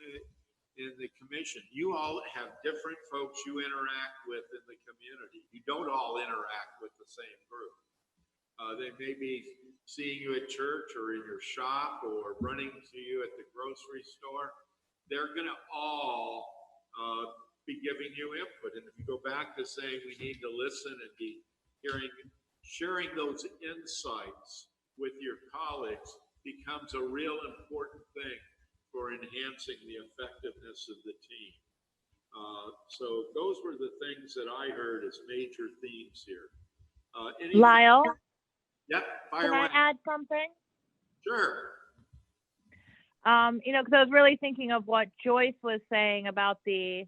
in the commission. You all have different folks you interact with in the community. You don't all interact with the same group. They may be seeing you at church or in your shop or running to you at the grocery store. They're going to all be giving you input. And if you go back to saying we need to listen and be sharing those insights with your colleagues becomes a real important thing for enhancing the effectiveness of the team. So those were the things that I heard as major themes here. Lyle? Yep, fire Can I away. add something? Sure. Because I was really thinking of what Joyce was saying about the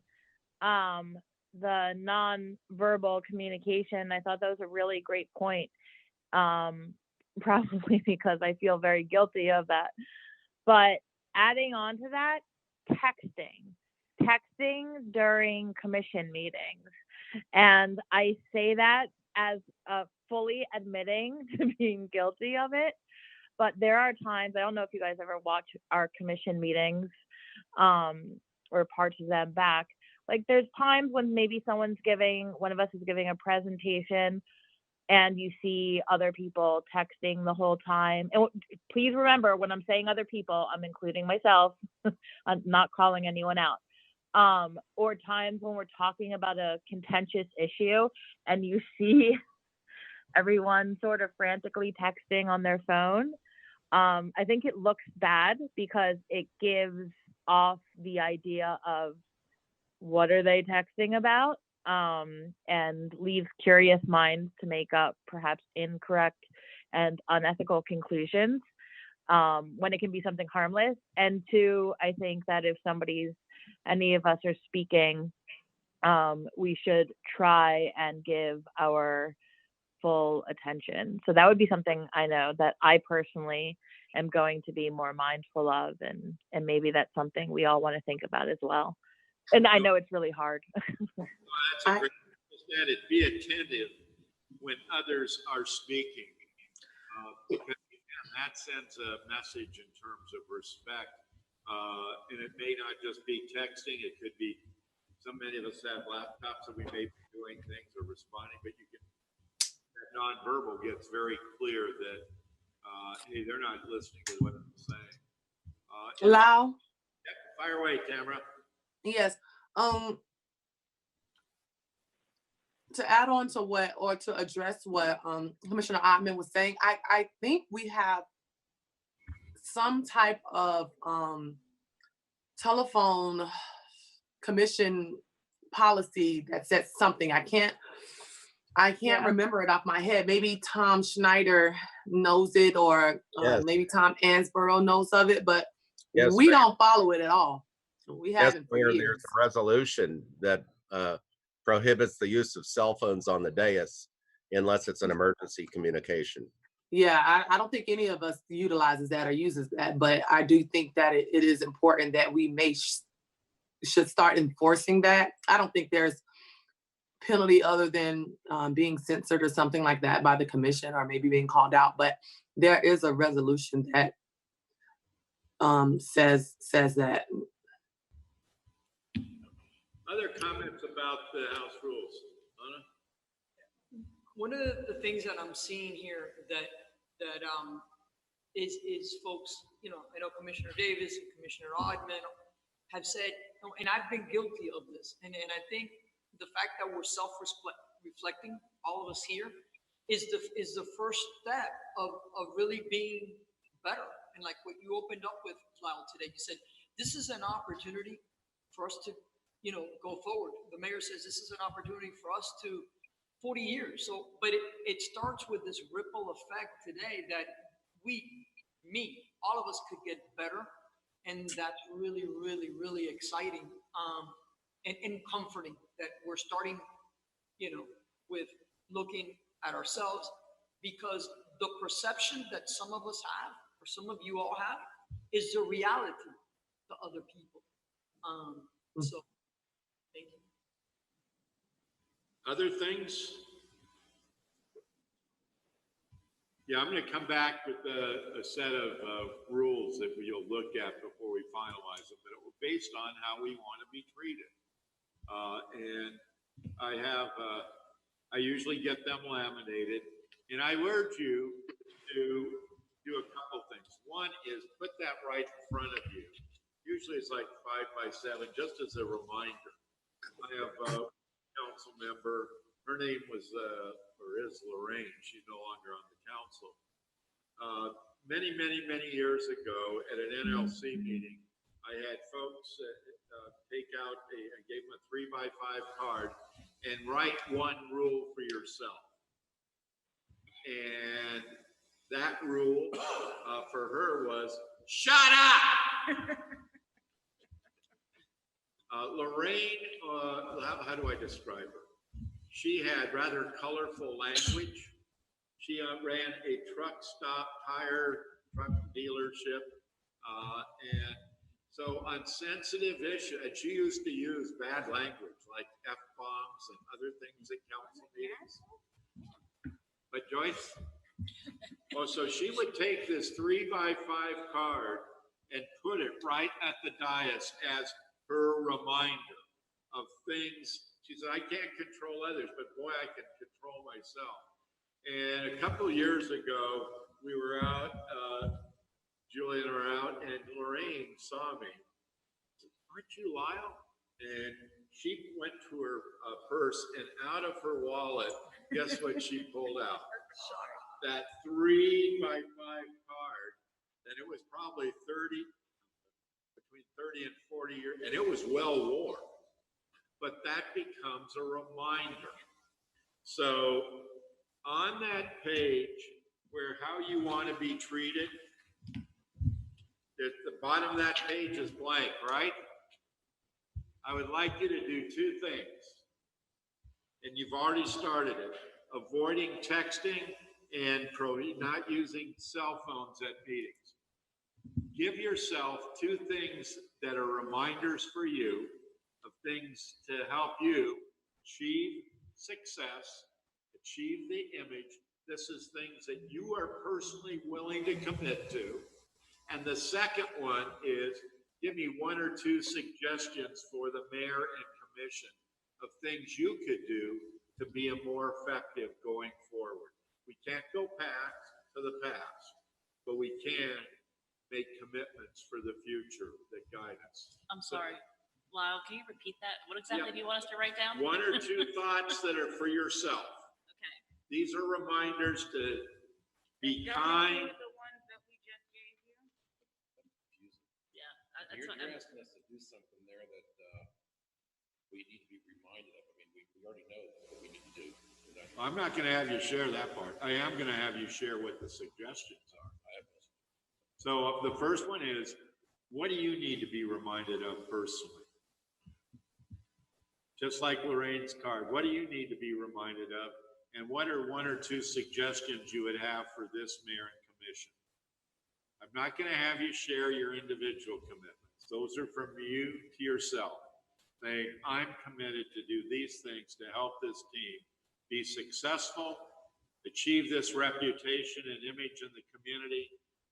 non-verbal communication. I thought that was a really great point. Probably because I feel very guilty of that. But adding on to that, texting during commission meetings. And I say that as fully admitting to being guilty of it. But there are times, I don't know if you guys ever watch our commission meetings or parts of them back. Like there's times when maybe one of us is giving a presentation and you see other people texting the whole time. And please remember, when I'm saying other people, I'm including myself. I'm not calling anyone out. Or times when we're talking about a contentious issue and you see everyone sort of frantically texting on their phone. I think it looks bad because it gives off the idea of what are they texting about, and leaves curious minds to make up perhaps incorrect and unethical conclusions. when it can be something harmless. And two, I think that if any of us are speaking, we should try and give our full attention. So that would be something I know that I personally am going to be more mindful of, and maybe that's something we all want to think about as well. And I know it's really hard. Well, that's a great said. Be attentive when others are speaking, because again, that sends a message in terms of respect. And it may not just be texting; it could be. So many of us have laptops, and we may be doing things or responding, but you can. That nonverbal gets very clear that hey, they're not listening to what I'm saying. Lau? Yep, fire away, Tamara. Yes. To add on to to address what Commissioner Ottman was saying, I think we have some type of telephone commission policy that says something. I can't remember it off my head. Maybe Tom Schneider knows it, or maybe Tom Ansborough knows of it, but we don't follow it at all. We haven't for years. There's a resolution that prohibits the use of cell phones on the dais unless it's an emergency communication. Yeah, I don't think any of us utilizes that or uses that, but I do think that it is important that we should start enforcing that. I don't think there's penalty other than being censored or something like that by the commission, or maybe being called out, but there is a resolution that says that. Other comments about the House rules? Anna? One of the things that I'm seeing here that is folks, I know Commissioner Davis and Commissioner Oddman have said, and I've been guilty of this, and I think the fact that we're self-reflecting, all of us here, is the first step of really being better. And like what you opened up with, Lyle, today, you said, this is an opportunity for us to go forward. The mayor says this is an opportunity for us to 40 years. So, but it starts with this ripple effect today that all of us could get better. And that's really, really, really exciting and comforting that we're starting, with looking at ourselves, because the perception that some of us have, or some of you all have, is the reality to other people. So, thank you. Other things? Yeah, I'm going to come back with a set of rules that you'll look at before we finalize them, but it was based on how we want to be treated. And I usually get them laminated, and I urge you to do a couple things. One is put that right in front of you. Usually it's like 5 by 7, just as a reminder. I have a council member, her name was, or is Lorraine, she's no longer on the council. Many, many, many years ago at an NLC meeting, I had folks take out I gave them a 3 by 5 card and write one rule for yourself. And that rule for her was, shut up! Lorraine, how do I describe her? She had rather colorful language. She ran a truck dealership. And so on sensitive issues, and she used to use bad language like F-bombs and other things at council meetings. But Joyce, so she would take this 3 by 5 card and put it right at the dais as her reminder of things. She said, I can't control others, but boy, I can control myself. And a couple of years ago, we were out, Julie and I were out, and Lorraine saw me. Said, aren't you Lyle? And she went to her purse, and out of her wallet, guess what she pulled out? That 3 by 5 card, and it was probably between 30 and 40 years, and it was well worn. But that becomes a reminder. So on that page where how you want to be treated, At the bottom of that page is blank, right? I would like you to do two things. And you've already started it. Avoiding texting and not using cell phones at meetings. Give yourself two things that are reminders for you of things to help you achieve success, achieve the image. This is things that you are personally willing to commit to. And the second one is give me one or two suggestions for the mayor and commission of things you could do to be a more effective going forward. We can't go back to the past, but we can make commitments for the future that guide us. I'm sorry. Lyle, can you repeat that? What exactly do you want us to write down? One or two thoughts that are for yourself. Okay. These are reminders to be Don't kind. include the ones that we just gave you. Yeah. That's You're what asking us to do something there that we need to be reminded of. I mean, we already know what we need to do. I'm not going to have you share that part. I am going to have you share what the suggestions are. So the first one is, what do you need to be reminded of personally? Just like Lorraine's card, what do you need to be reminded of? And what are one or two suggestions you would have for this mayor and commission? I'm not going to have you share your individual commitments. Those are from you to yourself. Saying, I'm committed to do these things to help this team be successful, achieve this reputation and image in the community,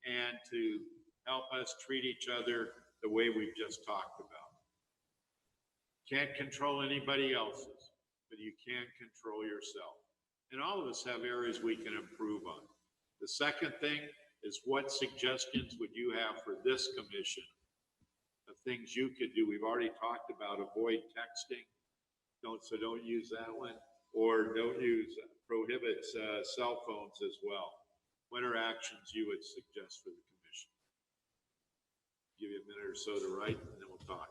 and to help us treat each other the way we've just talked about. Can't control anybody else's, but you can control yourself. And all of us have areas we can improve on. The second thing is, what suggestions would you have for this commission of things you could do? We've already talked about avoid texting. So don't use that one, or don't use, prohibit cell phones as well. What are actions you would suggest for the commission? Give you a minute or so to write, and then we'll talk.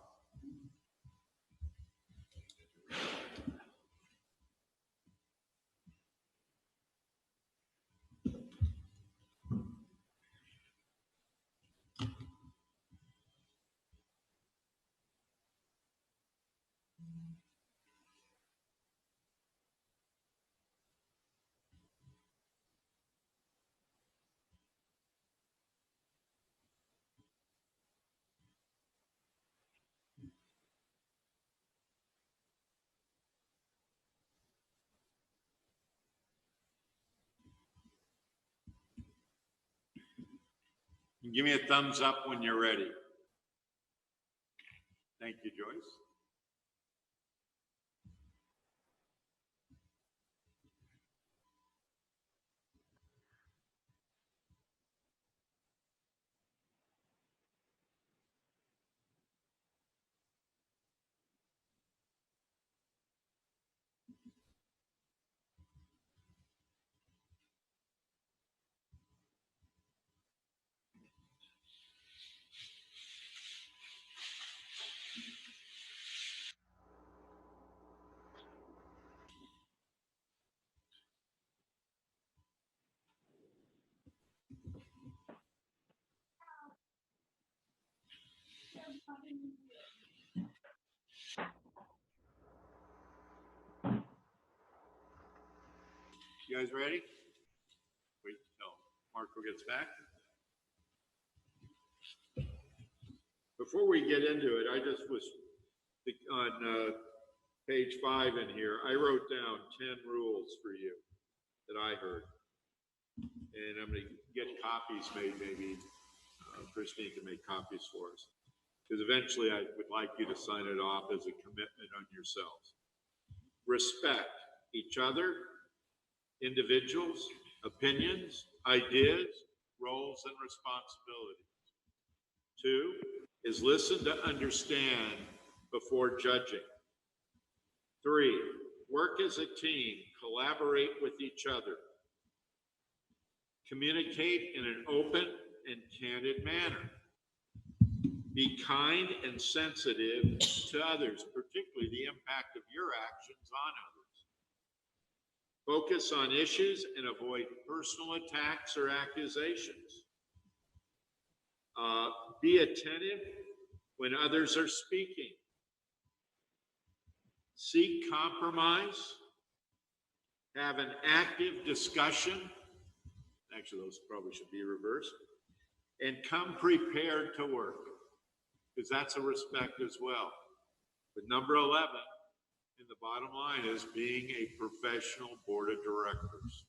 Give me a thumbs up when you're ready. Thank you, Joyce. You guys ready? Wait till Marco gets back. Before we get into it, I just was on page 5 in here. I wrote down 10 rules for you that I heard, and I'm going to get copies made. Maybe Christine can make copies for us, because eventually I would like you to sign it off as a commitment on yourselves. Respect each other, individuals, opinions, ideas, roles, and responsibilities. 2 is listen to understand before judging. 3, work as a team, collaborate with each other. Communicate in an open and candid manner. Be kind and sensitive to others, particularly the impact of your actions on others. Focus on issues and avoid personal attacks or accusations. Be attentive when others are speaking. Seek compromise. Have an active discussion. Actually, those probably should be reversed. And come prepared to work, because that's a respect as well. But number 11, in the bottom line, is being a professional board of directors.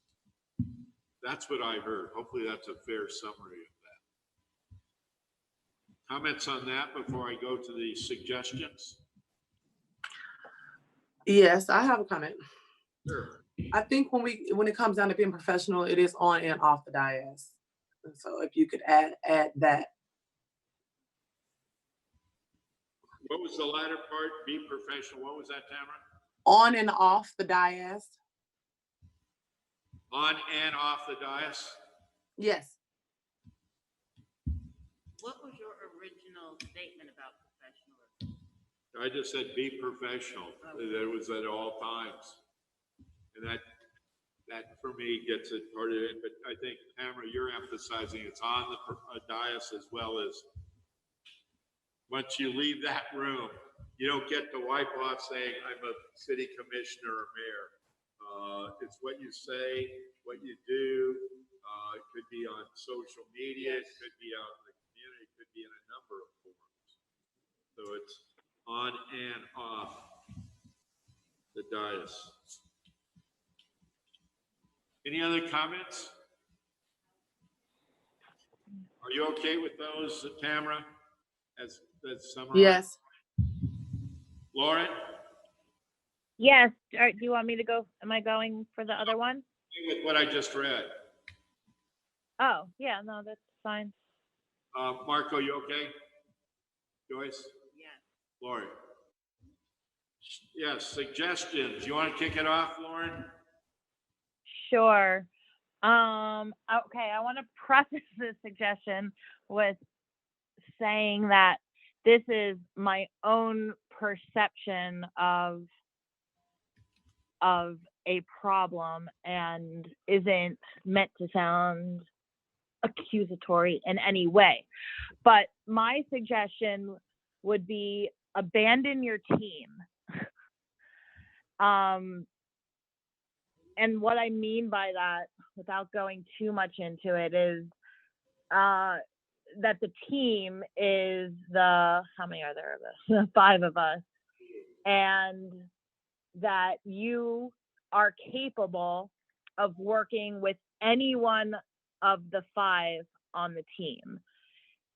That's what I heard. Hopefully that's a fair summary of that. Comments on that before I go to the suggestions? Yes, I have a comment. Sure. I think when it comes down to being professional, it is on and off the dais. And so if you could add that. What was the latter part? Be professional. What was that, Tamara? On and off the dais. On and off the dais? Yes. What was your original statement about professionalism? I just said be professional. That was at all times. And that for me gets it part of it. But I think, Tamara, you're emphasizing it's on the dais as well as once you leave that room, you don't get to wipe off saying, I'm a city commissioner or mayor. It's what you say, what you do. It could be on social media, it could be out in the community, it could be in a number of forums. So it's on and off the dais. Any other comments? Are you okay with those, Tamara? As summarized? Yes. Lauren? Yes. Do you want me to go? Am I going for the other one? With what I just read. Oh, yeah, no, that's fine. Marco, you okay? Joyce? Yes. Lauren? Yes, suggestions. You want to kick it off, Lauren? Sure. Okay, I want to preface this suggestion with saying that this is my own perception of a problem and isn't meant to sound accusatory in any way. But my suggestion would be abandon your team. And what I mean by that, without going too much into it, is that the team is how many are there of us? 5 of us. And that you are capable of working with any one of the 5 on the team.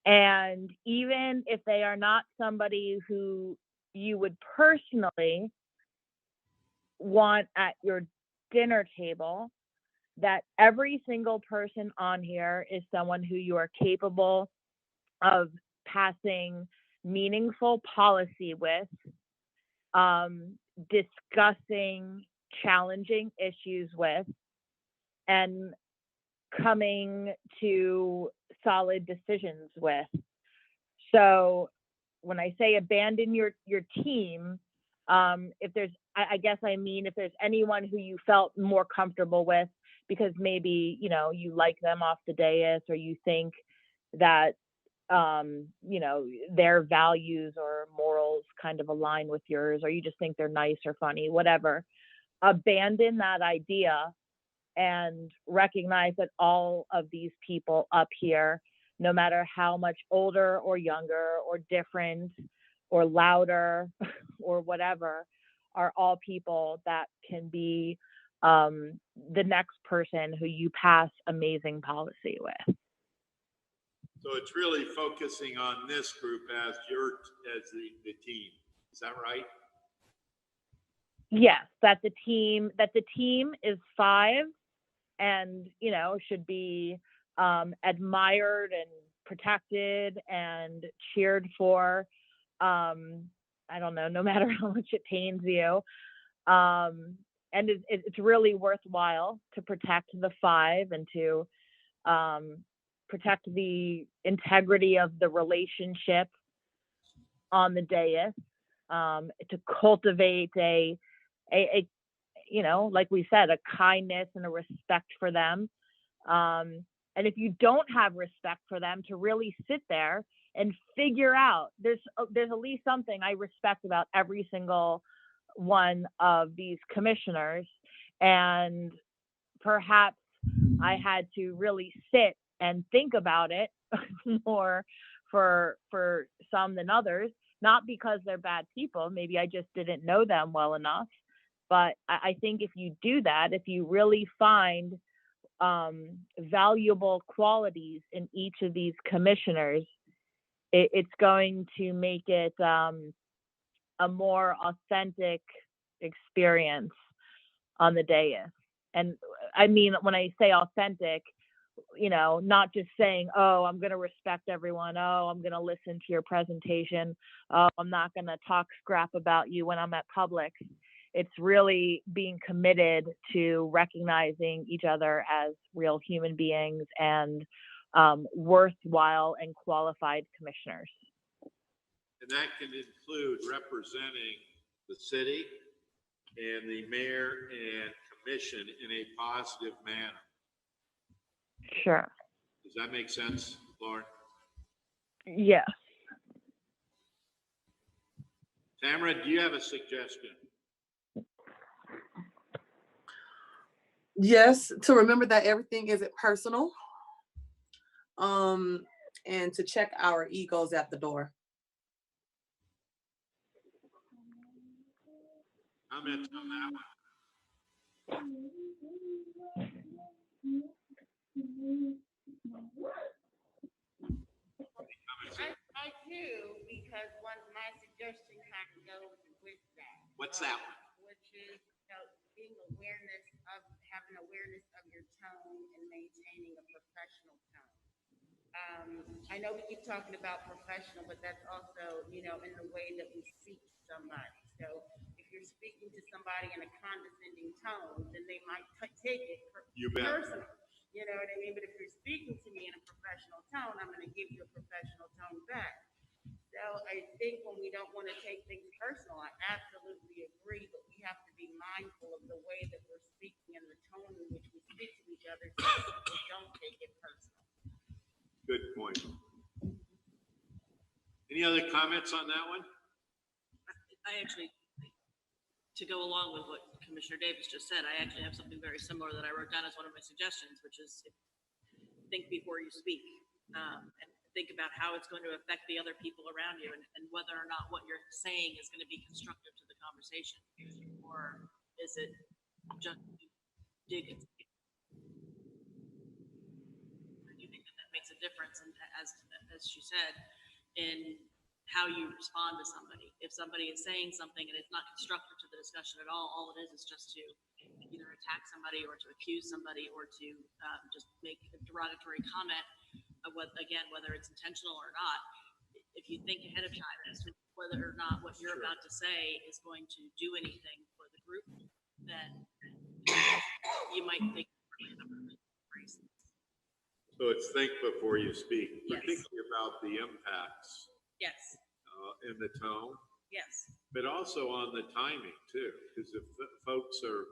And even if they are not somebody who you would personally want at your dinner table, that every single person on here is someone who you are capable of passing meaningful policy with, discussing challenging issues with, and coming to solid decisions with. So when I say abandon your team, if there's, I guess I mean, if there's anyone who you felt more comfortable with, because maybe, you like them off the dais, or you think that, their values or morals kind of align with yours, or you just think they're nice or funny, whatever, abandon that idea and recognize that all of these people up here, no matter how much older or younger or different or louder or whatever, are all people that can be the next person who you pass amazing policy with. So it's really focusing on this group as the team. Is that right? Yes, that the team is 5 and, should be admired and protected and cheered for. I don't know, no matter how much it pains you. And it's really worthwhile to protect the 5 and to protect the integrity of the relationship on the dais, to cultivate a like we said, a kindness and a respect for them, And if you don't have respect for them, to really sit there and figure out, there's at least something I respect about every single one of these commissioners. And perhaps I had to really sit and think about it more for some than others, not because they're bad people. Maybe I just didn't know them well enough. But I think if you do that, if you really find valuable qualities in each of these commissioners, it's going to make it a more authentic experience on the dais. And I mean, when I say authentic, not just saying, oh, I'm going to respect everyone. Oh, I'm going to listen to your presentation. Oh, I'm not going to talk scrap about you when I'm at Publix. It's really being committed to recognizing each other as real human beings and worthwhile and qualified commissioners. And that can include representing the city and the mayor and commission in a positive manner. Sure. Does that make sense, Lauren? Yes. Tamara, do you have a suggestion? Yes, to remember that everything isn't personal. And to check our egos at the door. Comments on that one? I do, because my suggestion kind of goes with that. What's that one? Which is, having awareness of your tone and maintaining a professional tone. I know we keep talking about professional, but that's also, in the way that we speak to somebody. So if you're speaking to somebody in a condescending tone, then they might take it personal. You know what I mean? But if you're speaking to me in a professional tone, I'm going to give you a professional tone back. So I think when we don't want to take things personal, I absolutely agree, but we have to be mindful of the way that we're speaking and the tone in which we speak to each other so people don't take it personal. Good point. Any other comments on that one? I actually, to go along with what Commissioner Davis just said, I actually have something very similar that I wrote down as one of my suggestions, which is think before you speak, and think about how it's going to affect the other people around you, and whether or not what you're saying is going to be constructive to the conversation, or is it just dig it? I do think that makes a difference, and as she said, in how you respond to somebody. If somebody is saying something and it's not constructive to the discussion at all it is just to either attack somebody or to accuse somebody or to just make a derogatory comment, whether it's intentional or not. If you think ahead of time as to whether or not what you're about to say is going to do anything for the group, then you might think differently about it. So it's think before you speak, Yes. particularly about the impacts. Yes. In the tone. Yes. But also on the timing too, because if folks are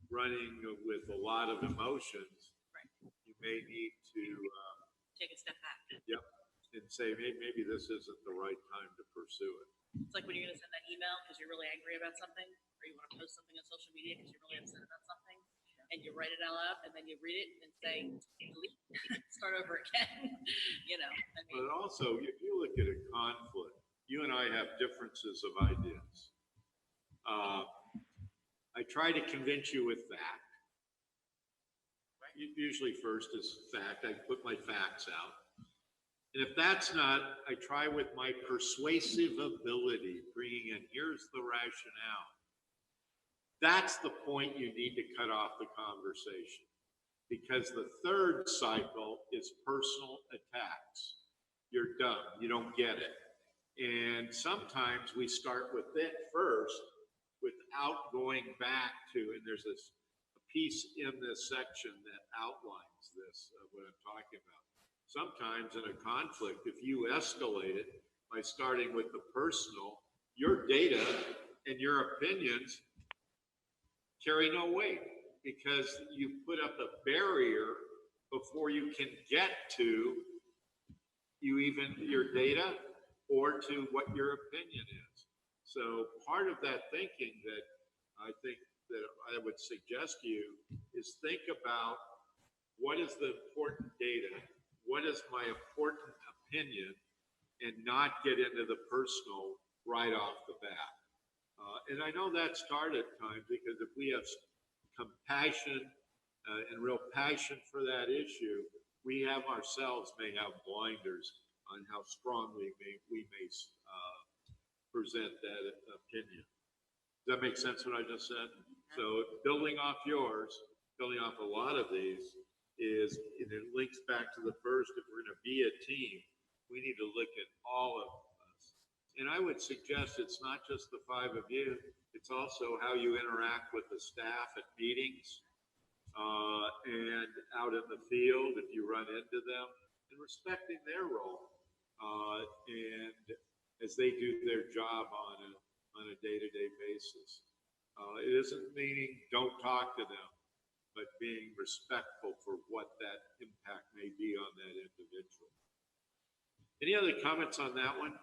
running with a lot of emotions, right, you may need to take a step back. Yep, and say maybe this isn't the right time to pursue it. It's like when you're going to send that email because you're really angry about something, or you want to post something on social media because you're really upset about something, and you write it out loud, and then you read it and say, delete, start over again. But also, if you look at a conflict, you and I have differences of ideas. I try to convince you with fact. Usually first is fact. I put my facts out. And if that's not, I try with my persuasive ability, bringing in, here's the rationale. That's the point you need to cut off the conversation. Because the third cycle is personal attacks. You're dumb, you don't get it. And sometimes we start with it first without going back to, and there's a piece in this section that outlines this, what I'm talking about. Sometimes in a conflict, if you escalate it by starting with the personal, your data and your opinions carry no weight because you put up a barrier before you can get to your data or to what your opinion is. So part of that thinking that I think that I would suggest to you is think about what is the important data, what is my important opinion, and not get into the personal right off the bat. And I know that's hard at times because if we have compassion and real passion for that issue, we have ourselves may have blinders on how strongly we may present that opinion. Does that make sense what I just said? So building off yours, building off a lot of these is, and it links back to the first, if we're going to be a team, we need to look at all of us. And I would suggest it's not just the 5 of you, it's also how you interact with the staff at meetings and out in the field if you run into them, and respecting their role and as they do their job on a day-to-day basis. It isn't meaning don't talk to them, but being respectful for what that impact may be on that individual. Any other comments on that one?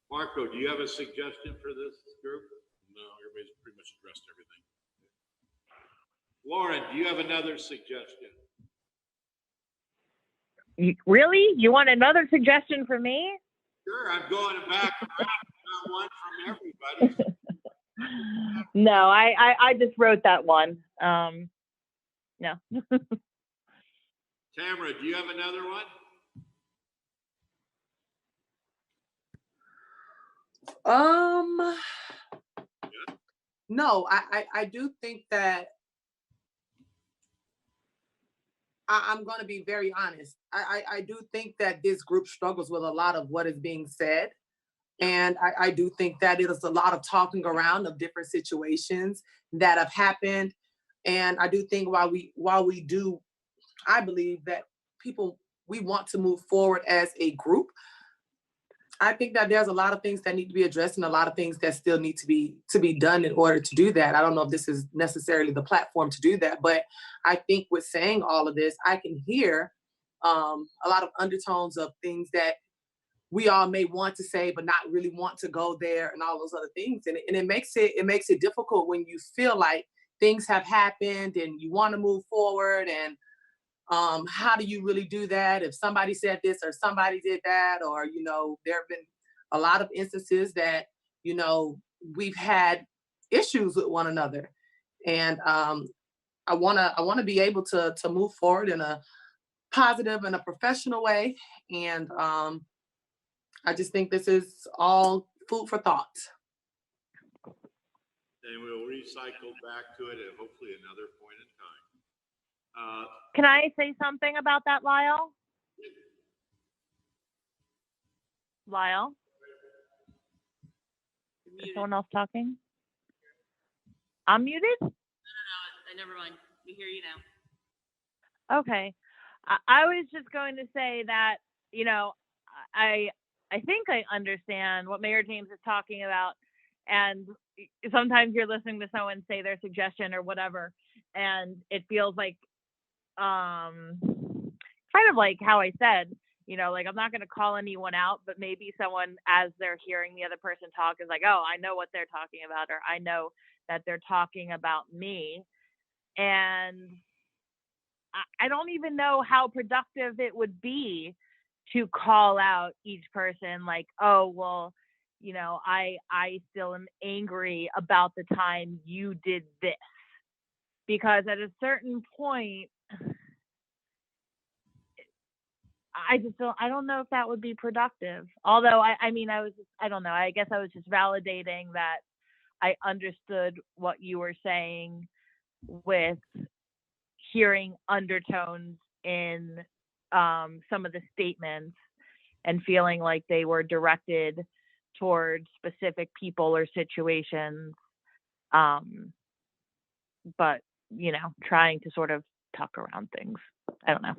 Marco, do you have a suggestion for this group? No, everybody's pretty much addressed everything. Lauren, do you have another suggestion? Really? You want another suggestion for me? Sure, I'm going back around. Got one from everybody. No, I just wrote that one. No. Tamara, do you have another one? No, I do think that I'm going to be very honest. I do think that this group struggles with a lot of what is being said. And I do think that it is a lot of talking around of different situations that have happened. And I do think while we do, I believe that we want to move forward as a group. I think that there's a lot of things that need to be addressed and a lot of things that still need to be done in order to do that. I don't know if this is necessarily the platform to do that, but I think with saying all of this, I can hear a lot of undertones of things that we all may want to say, but not really want to go there and all those other things. And it makes it difficult when you feel like things have happened and you want to move forward. And how do you really do that if somebody said this or somebody did that? Or, there have been a lot of instances that, we've had issues with one another. And I want to be able to move forward in a positive and a professional way. And I just think this is all food for thought. And we'll recycle back to it at hopefully another point in time. Can I say something about that, Lyle? Lyle? Is someone else talking? I'm muted? No, never mind. We hear you now. Okay. I was just going to say that, I think I understand what Mayor James is talking about. And sometimes you're listening to someone say their suggestion or whatever, and it feels like, kind of like how I said, like I'm not going to call anyone out, but maybe someone, as they're hearing the other person talk, is like, oh, I know what they're talking about, or I know that they're talking about me. And I don't even know how productive it would be to call out each person like, oh, well, I still am angry about the time you did this. Because at a certain point, I don't know if that would be productive. Although, I don't know. I guess I was just validating that I understood what you were saying with hearing undertones in some of the statements and feeling like they were directed towards specific people or situations. But, trying to sort of talk around things. I don't know.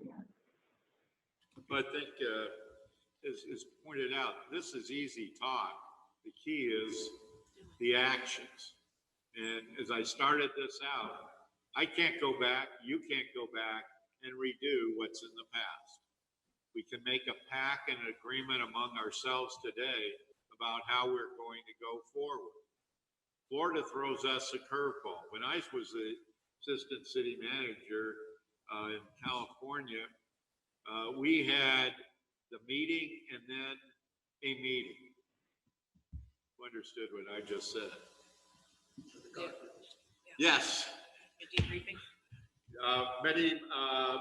But I think, as pointed out, this is easy talk. The key is the actions. And as I started this out, I can't go back, you can't go back and redo what's in the past. We can make a pact and an agreement among ourselves today about how we're going to go forward. Florida throws us a curveball. When I was the assistant city manager in California, we had the meeting and then a meeting. Who understood what I just said? Yes. A debriefing. Many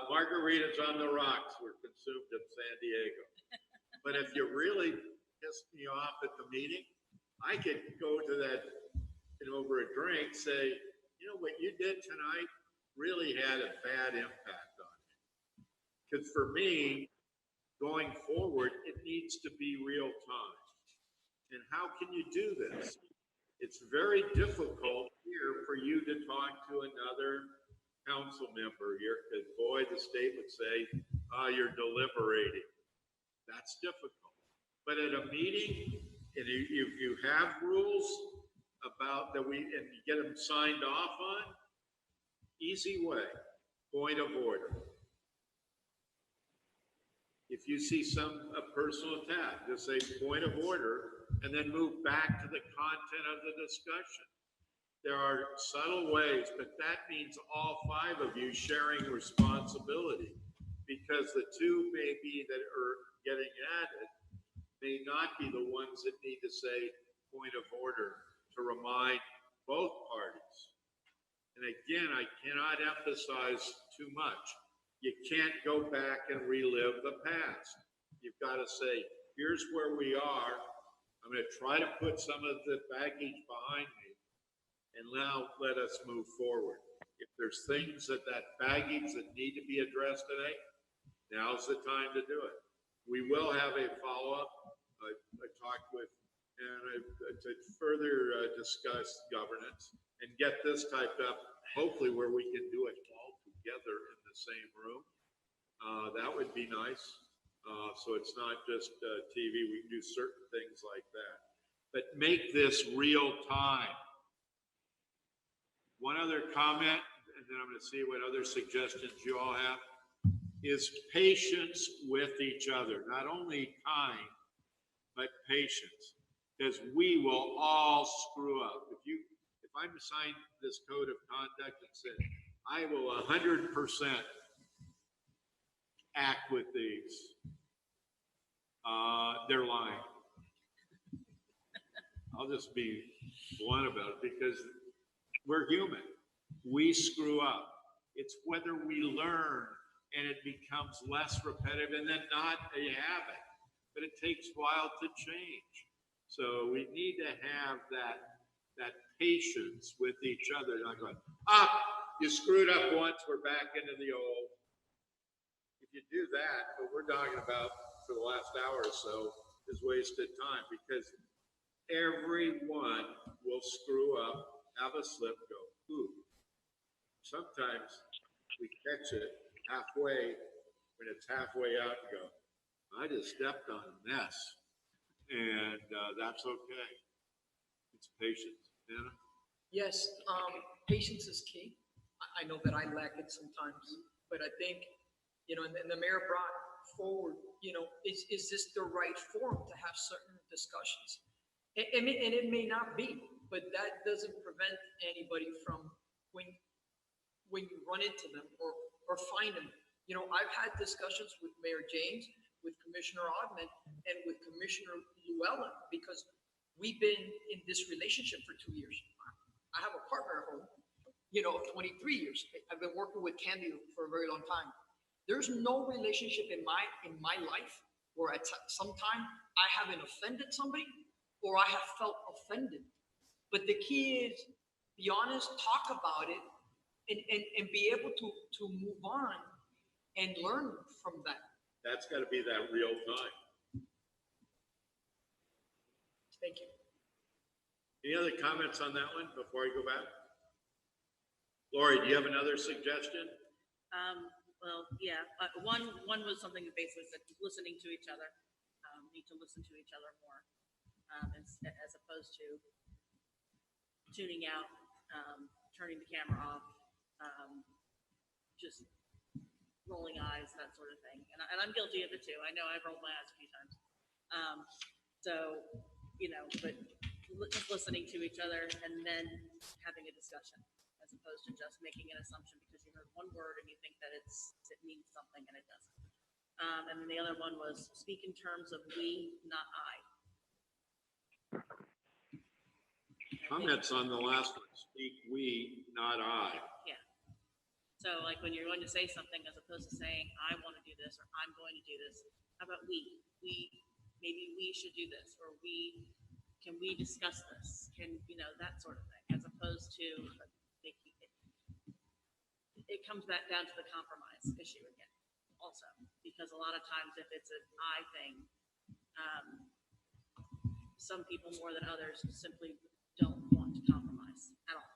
margaritas on the rocks were consumed in San Diego. But if you really pissed me off at the meeting, I could go to that and over a drink say, you know, what you did tonight really had a bad impact on me. Because for me, going forward, it needs to be real time. And how can you do this? It's very difficult here for you to talk to another council member here, because boy, the state would say, you're deliberating. That's difficult. But at a meeting, and you have rules about that and you get them signed off on, easy way, point of order. If you see a personal attack, just say point of order, and then move back to the content of the discussion. There are subtle ways, but that means all five of you sharing responsibility, because the two maybe that are getting at it may not be the ones that need to say point of order to remind both parties. And again, I cannot emphasize too much. You can't go back and relive the past. You've got to say, here's where we are. I'm going to try to put some of the baggage behind me, and now let us move forward. If there's things that baggage that need to be addressed today, now's the time to do it. We will have a follow-up. I talked with, and to further discuss governance and get this typed up, hopefully where we can do it all together in the same room. That would be nice. So it's not just TV. We can do certain things like that. But make this real time. One other comment, and then I'm going to see what other suggestions you all have, is patience with each other. Not only kind, but patience. Because we will all screw up. If I'm assigned this code of conduct and said, I will 100% act with these, they're lying. I'll just be blunt about it, because we're human. We screw up. It's whether we learn and it becomes less repetitive and then not a habit. But it takes a while to change. So we need to have that patience with each other. Not going, you screwed up once, we're back into the old. If you do that, what we're talking about for the last hour or so is wasted time, because everyone will screw up, have a slip, go, ooh. Sometimes we catch it halfway, when it's halfway out, and go, I just stepped on a mess. And that's okay. It's patience. Anna? Yes, patience is key. I know that I lack it sometimes, but I think, and the mayor brought forward, is this the right forum to have certain discussions? And it may not be, but that doesn't prevent anybody from when you run into them or find them. I've had discussions with Mayor James, with Commissioner Oddman, and with Commissioner Llewellyn, because we've been in this relationship for 2 years. I have a partner at home, of 23 years. I've been working with Candy for a very long time. There's no relationship in my life where at some time I haven't offended somebody or I have felt offended. But the key is be honest, talk about it, and be able to move on and learn from that. That's got to be that real time. Thank you. Any other comments on that one before I go back? Lori, do you have another suggestion? Well, yeah, one was something that basically said listening to each other, need to listen to each other more, as opposed to tuning out, turning the camera off, just rolling eyes, that sort of thing. And I'm guilty of it too. I know I've rolled my eyes a few times. So, but just listening to each other and then having a discussion as opposed to just making an assumption because you heard one word and you think that it means something and it doesn't. And then the other one was speak in terms of we, not I. Comments on the last one, speak we, not I. Yeah. So like when you're going to say something, as opposed to saying, I want to do this, or I'm going to do this, how about we, maybe we should do this, or can we discuss this? That sort of thing, as opposed to making it comes back down to the compromise issue again also, because a lot of times if it's an I thing, some people more than others simply don't want to compromise at all.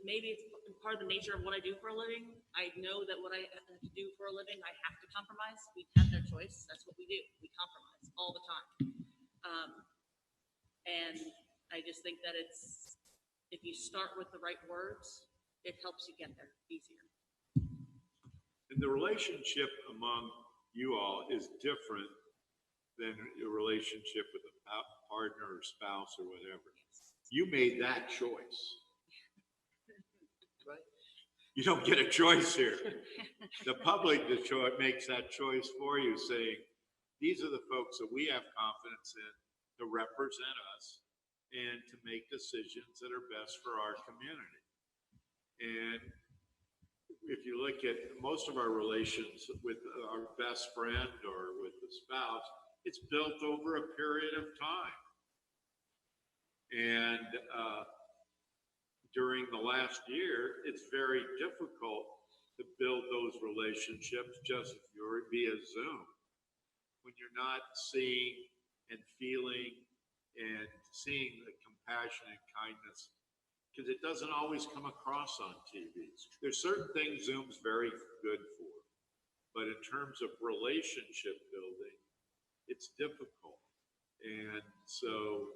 Maybe it's part of the nature of what I do for a living. I know that what I have to do for a living, I have to compromise. We have no choice. That's what we do. We compromise all the time. And I just think that if you start with the right words, it helps you get there easier. And the relationship among you all is different than a relationship with a partner or spouse or whatever. You made that choice. You don't get a choice here. The public makes that choice for you, saying, these are the folks that we have confidence in to represent us and to make decisions that are best for our community. And if you look at most of our relations with our best friend or with the spouse, it's built over a period of time. And during the last year, it's very difficult to build those relationships just via Zoom when you're not seeing and feeling and seeing the compassion and kindness, because it doesn't always come across on TV. There's certain things Zoom's very good for, but in terms of relationship building, it's difficult. And so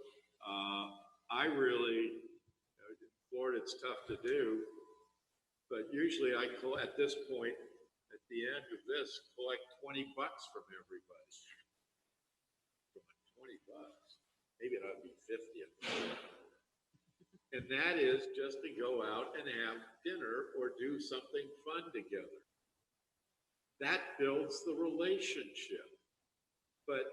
I really, in Florida, it's tough to do, but usually at this point, at the end of this, collect $20 from everybody. 20 bucks. Maybe it ought to be 50. And that is just to go out and have dinner or do something fun together. That builds the relationship. But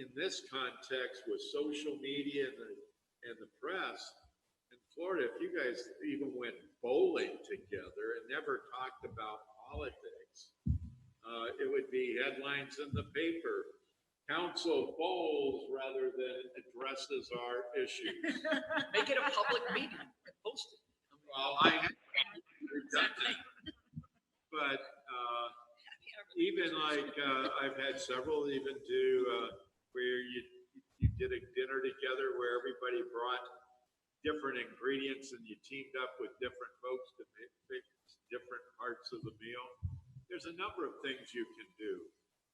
in this context with social media and the press, in Florida, if you guys even went bowling together and never talked about politics, it would be headlines in the paper. Council bowls rather than addresses our issues. Make it a public meeting and post it. Well, I have done that. But even like I've had several even do where you did a dinner together where everybody brought different ingredients and you teamed up with different folks to make different parts of the meal. There's a number of things you can do,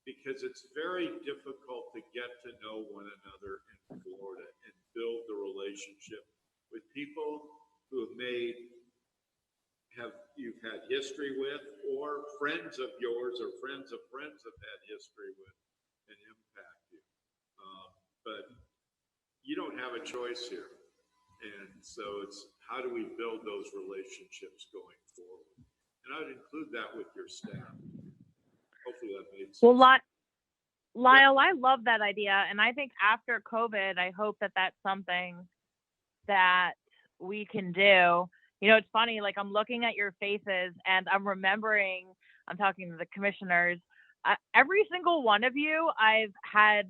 because it's very difficult to get to know one another in Florida and build the relationship with people who you've had history with, or friends of yours or friends of friends have had history with and impact you. But you don't have a choice here. And so it's how do we build those relationships going forward? And I would include that with your staff. Hopefully that made sense. Well, Lyle, I love that idea. And I think after COVID, I hope that that's something that we can do. It's funny, like I'm looking at your faces and I'm remembering, I'm talking to the commissioners, every single one of you I've had,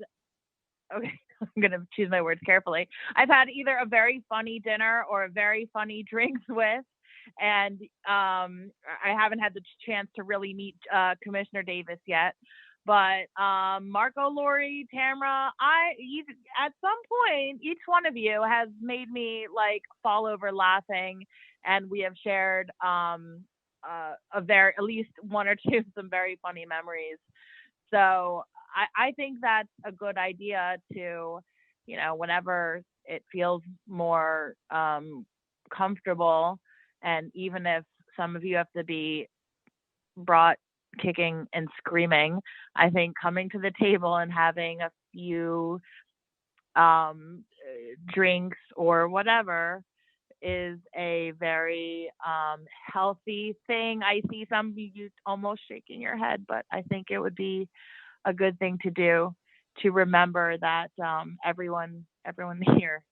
okay, I'm going to choose my words carefully. I've had either a very funny dinner or a very funny drinks with. And I haven't had the chance to really meet Commissioner Davis yet. But Marco, Lori, Tamara, at some point, each one of you has made me like fall over laughing, and we have shared at least one or two some very funny memories. So I think that's a good idea to, whenever it feels more comfortable, and even if some of you have to be brought kicking and screaming. I think coming to the table and having a few drinks or whatever is a very healthy thing. I see some of you almost shaking your head, but I think it would be a good thing to do, to remember that everyone here.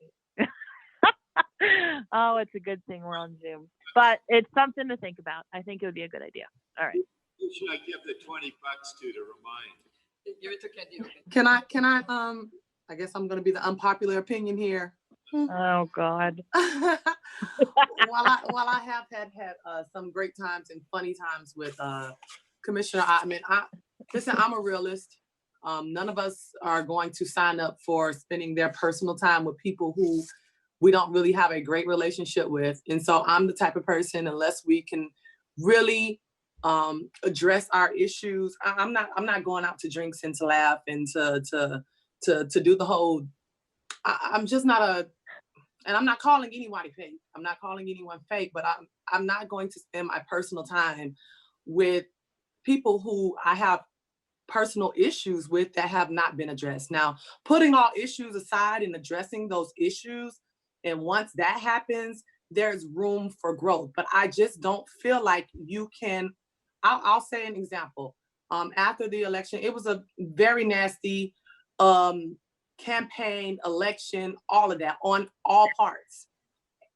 Oh, it's a good thing we're on Zoom, but it's something to think about. I think it would be a good idea. All right. Who should I give the $20 to remind? Give it to Candy. Can I guess I'm gonna be the unpopular opinion here. Oh God. while I have had some great times and funny times with Commissioner Ottman, listen, I'm a realist. None of us are going to sign up for spending their personal time with people who we don't really have a great relationship with. And so I'm the type of person, unless we can really address our issues, I'm not going out to drinks and to laugh and to do the whole. I'm just not and I'm not calling anybody fake. I'm not calling anyone fake, but I'm not going to spend my personal time with people who I have personal issues with that have not been addressed. Now, putting all issues aside and addressing those issues, and once that happens, there's room for growth. But I just don't feel like you can. I'll say an example. After the election, it was a very nasty campaign, election, all of that on all parts.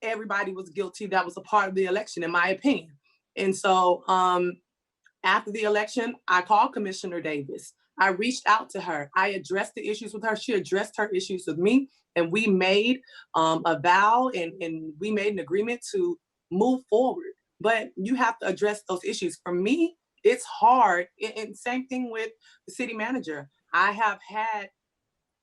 Everybody was guilty. That was a part of the election, in my opinion. And so after the election, I called Commissioner Davis. I reached out to her. I addressed the issues with her. She addressed her issues with me. And we made a vow and we made an agreement to move forward. But you have to address those issues. For me, it's hard. And same thing with the city manager. I have had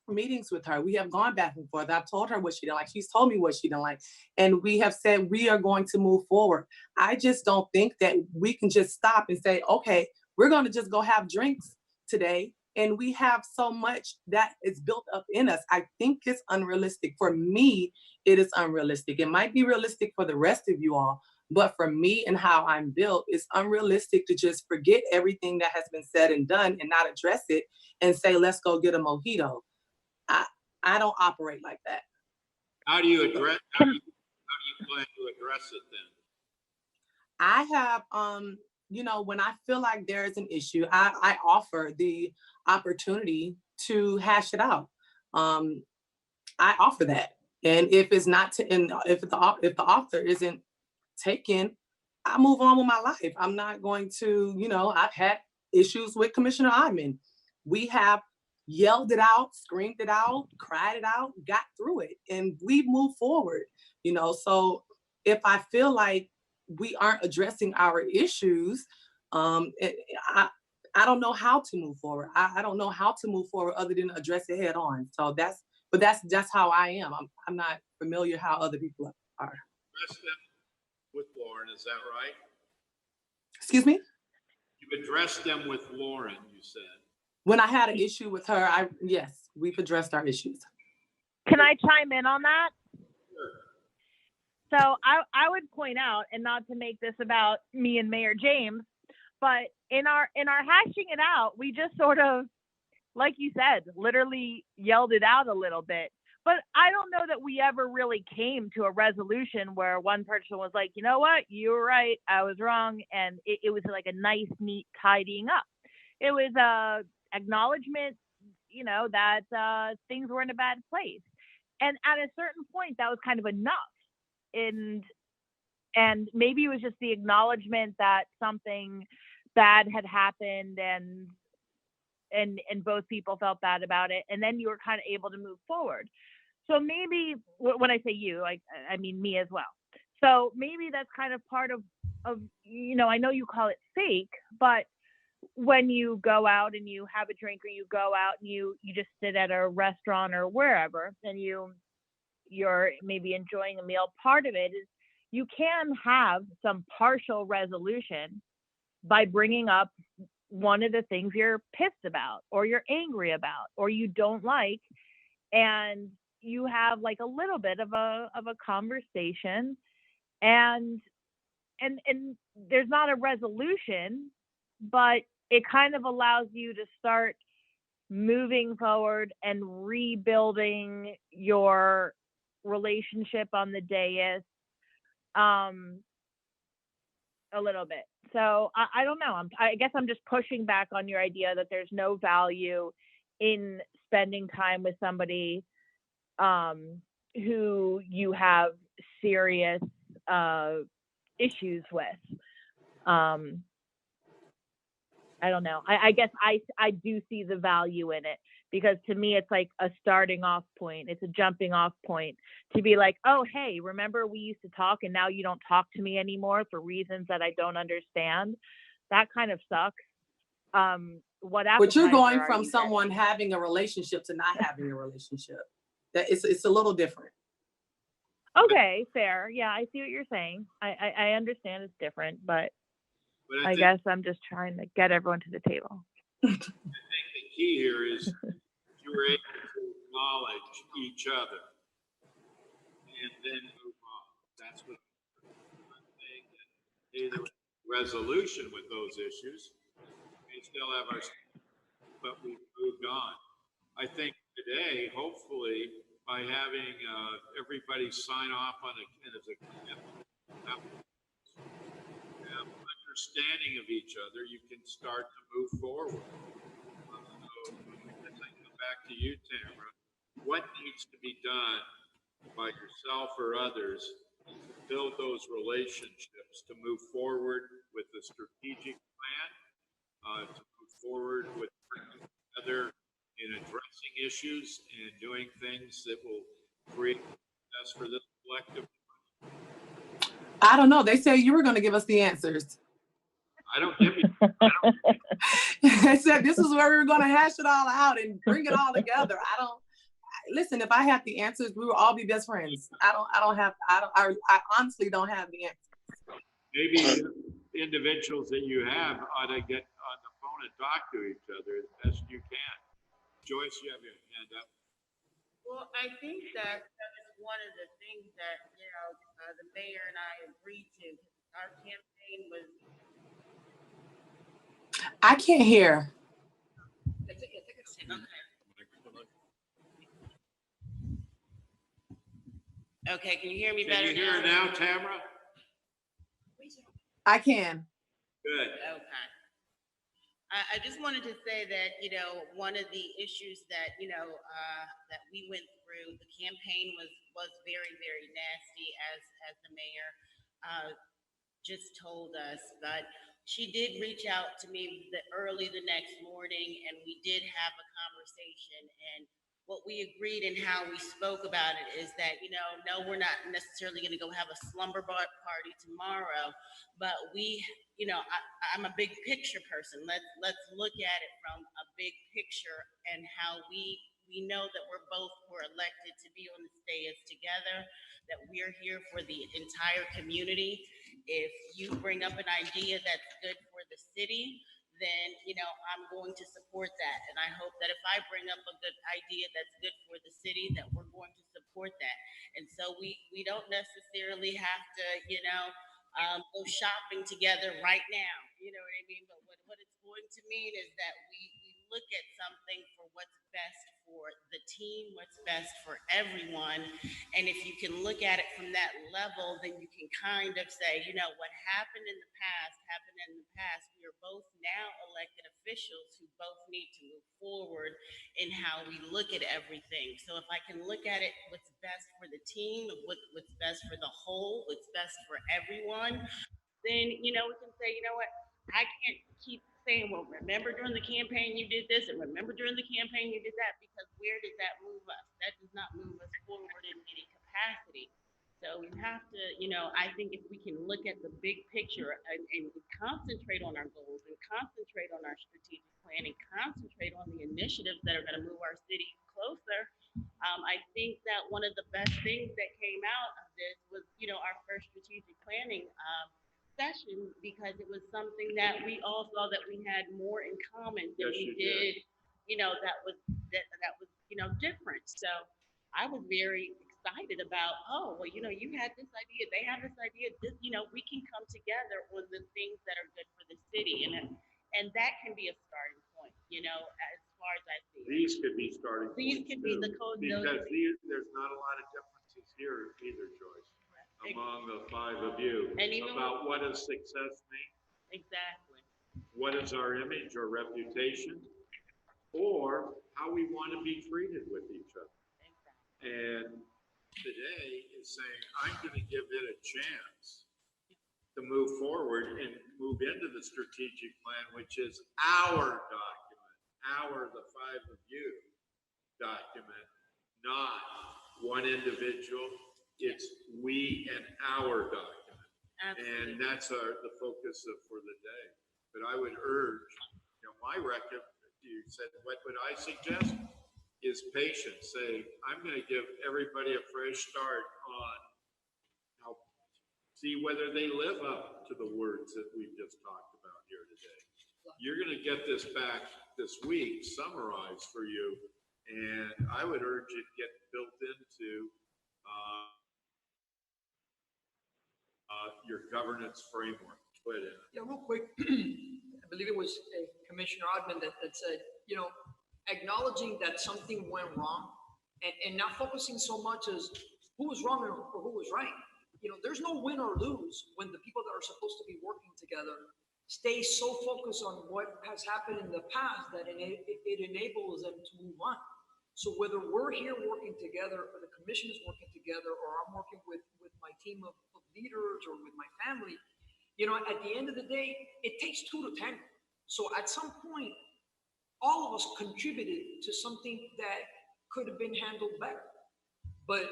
meetings with her. We have gone back and forth. I've told her what she didn't like. She's told me what she didn't like. And we have said we are going to move forward. I just don't think that we can just stop and say, okay, we're going to just go have drinks today. And we have so much that is built up in us. I think it's unrealistic. For me, it is unrealistic. It might be realistic for the rest of you all, but for me and how I'm built, it's unrealistic to just forget everything that has been said and done and not address it and say, let's go get a mojito. I don't operate like that. How do you plan to address it then? I have, when I feel like there is an issue, I offer the opportunity to hash it out. I offer that. And if it's not, if the author isn't taken, I move on with my life. I'm not going to, I've had issues with Commissioner Ottman. We have yelled it out, screamed it out, cried it out, got through it, and we move forward, So if I feel like we aren't addressing our issues, I don't know how to move forward. I don't know how to move forward other than address it head on. So that's how I am. I'm not familiar how other people are. Address them with Lauren, is that right? Excuse me? You've addressed them with Lauren, you said. When I had an issue with her, yes, we've addressed our issues. Can I chime in on that? Sure. So I would point out, and not to make this about me and Mayor James, but in our hashing it out, we just sort of, like you said, literally yelled it out a little bit. But I don't know that we ever really came to a resolution where one person was like, you know what, you were right, I was wrong. And it was like a nice, neat tidying up. It was a acknowledgement, that things were in a bad place. And at a certain point, that was kind of enough. And maybe it was just the acknowledgement that something bad had happened and both people felt bad about it. And then you were kind of able to move forward. So maybe when I say you, I mean me as well. So maybe that's kind of part of, I know you call it fake, but when you go out and you have a drink or you go out and you just sit at a restaurant or wherever and you're maybe enjoying a meal, part of it is you can have some partial resolution by bringing up one of the things you're pissed about or you're angry about or you don't like, and you have like a little bit of a conversation, and and there's not a resolution, but it kind of allows you to start moving forward and rebuilding your relationship on the dais a little bit. So I don't know. I guess I'm just pushing back on your idea that there's no value in spending time with somebody who you have serious issues with. I don't know. I guess I do see the value in it, because to me it's like a starting off point. It's a jumping off point to be like, oh, hey, remember we used to talk and now you don't talk to me anymore for reasons that I don't understand. That kind of sucks. What But you're appetizer going are from you someone getting? having a relationship to not having a relationship. That it's a little different. Okay, fair. Yeah, I see what you're saying. I understand it's different, but But I guess I'm just trying to get everyone to the table. I think the key here is you were able to acknowledge each other and then move on. That's what I'm saying, that either resolution with those issues, we still have our, but we've moved on. I think today, hopefully, by having everybody sign off on it as a commitment, have understanding of each other, you can start to move forward. So, as I come back to you, Tamara, what needs to be done by yourself or others to build those relationships, to move forward with the strategic plan, to move forward with working together in addressing issues and doing things that will create success for this collective? I don't know. They said you were going to give us the answers. I don't give you. They said this is where we were going to hash it all out and bring it all together. Listen, if I had the answers, we would all be best friends. I honestly don't have the answers. Maybe individuals that you have ought to get on the phone and talk to each other as best you can. Joyce, you have your hand up. Well, I think that is one of the things that, the mayor and I agreed to. Our campaign was. I can't hear. Okay, can you hear me Can better you hear now? now, Tamara? I can. Good. Okay. I just wanted to say that, one of the issues that, that we went through, the campaign was very, very nasty, as the mayor just told us. But she did reach out to me early the next morning, and we did have a conversation. And what we agreed and how we spoke about it is that, no, we're not necessarily going to go have a slumber party tomorrow, but I'm a big picture person. Let's look at it from a big picture and how we know that we're elected to be on this dais together, that we're here for the entire community. If you bring up an idea that's good for the city, then, I'm going to support that. And I hope that if I bring up a good idea that's good for the city, that we're going to support that. And so we don't necessarily have to, go shopping together right now. You know what I mean? But what it's going to mean is that we look at something for what's best for the team, what's best for everyone. And if you can look at it from that level, then you can kind of say, what happened in the past happened in the past. We are both now elected officials who both need to move forward in how we look at everything. So if I can look at it, what's best for the team, what's best for the whole, what's best for everyone, then, we can say, what, I can't keep saying, well, remember during the campaign you did this, and remember during the campaign you did that, because where does that move us? That does not move us forward in any capacity. So we have to, I think if we can look at the big picture and concentrate on our goals and concentrate on our strategic plan and concentrate on the initiatives that are going to move our city closer, I think that one of the best things that came out of this was, our first strategic planning session, because it was something that we all saw that we had more in common than we did, that was different. So I was very excited about, oh, well, you know, you had this idea, they have this idea, this, you know, we can come together on the things that are good for the city. And that can be a starting point, you know, as far as I see it. These could be starting These points could be too, the code. because there's not a lot of differences here either, Joyce, among the five of you And even about what does success mean? Exactly. What is our image or reputation, or how we want to be treated with each other. And today is saying, I'm going to give it a chance to move forward and move into the strategic plan, which is our document, the five of you document, not one individual. It's we and our document. Absolutely. And that's the focus for the day. But I would urge, you know, my you said, what would I suggest? Is patience. Say, I'm going to give everybody a fresh start on how, see whether they live up to the words that we've just talked about here today. You're going to get this back this week, summarized for you, and I would urge it get built into your governance framework. Go ahead, Anna. Yeah, real quick, I believe it was Commissioner Odman that said, you know, acknowledging that something went wrong and not focusing so much as who was wrong or who was right. You know, there's no win or lose when the people that are supposed to be working together stay so focused on what has happened in the past that it enables them to move on. So whether we're here working together or the commission is working together or I'm working with my team of leaders or with my family, you know, at the end of the day, it takes 2 to 10. So at some point, all of us contributed to something that could have been handled better. But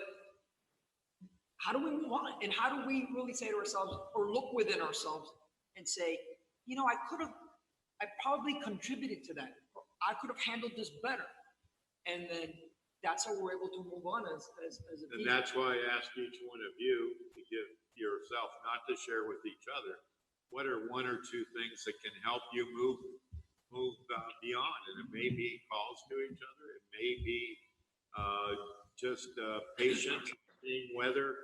how do we move on? And how do we really say to ourselves or look within ourselves and say, you know, I probably contributed to that. I could have handled this better. And then that's how we're able to move on as a team. And that's why I asked each one of you to give yourself, not to share with each other, what are 1 or 2 things that can help you move beyond? And it may be calls to each other. It may be just patience, seeing whether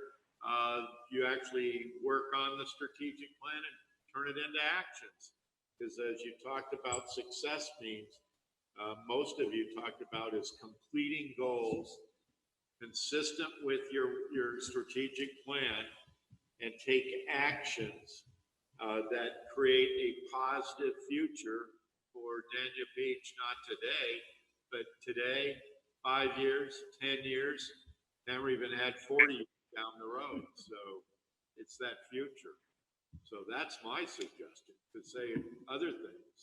you actually work on the strategic plan and turn it into actions. Because as you talked about, success means, most of you talked about is completing goals consistent with your strategic plan and take actions that create a positive future for Dania Beach, not today, but today, 5 years, 10 years, never even had 40 down the road. So it's that future. So that's my suggestion. To say other things,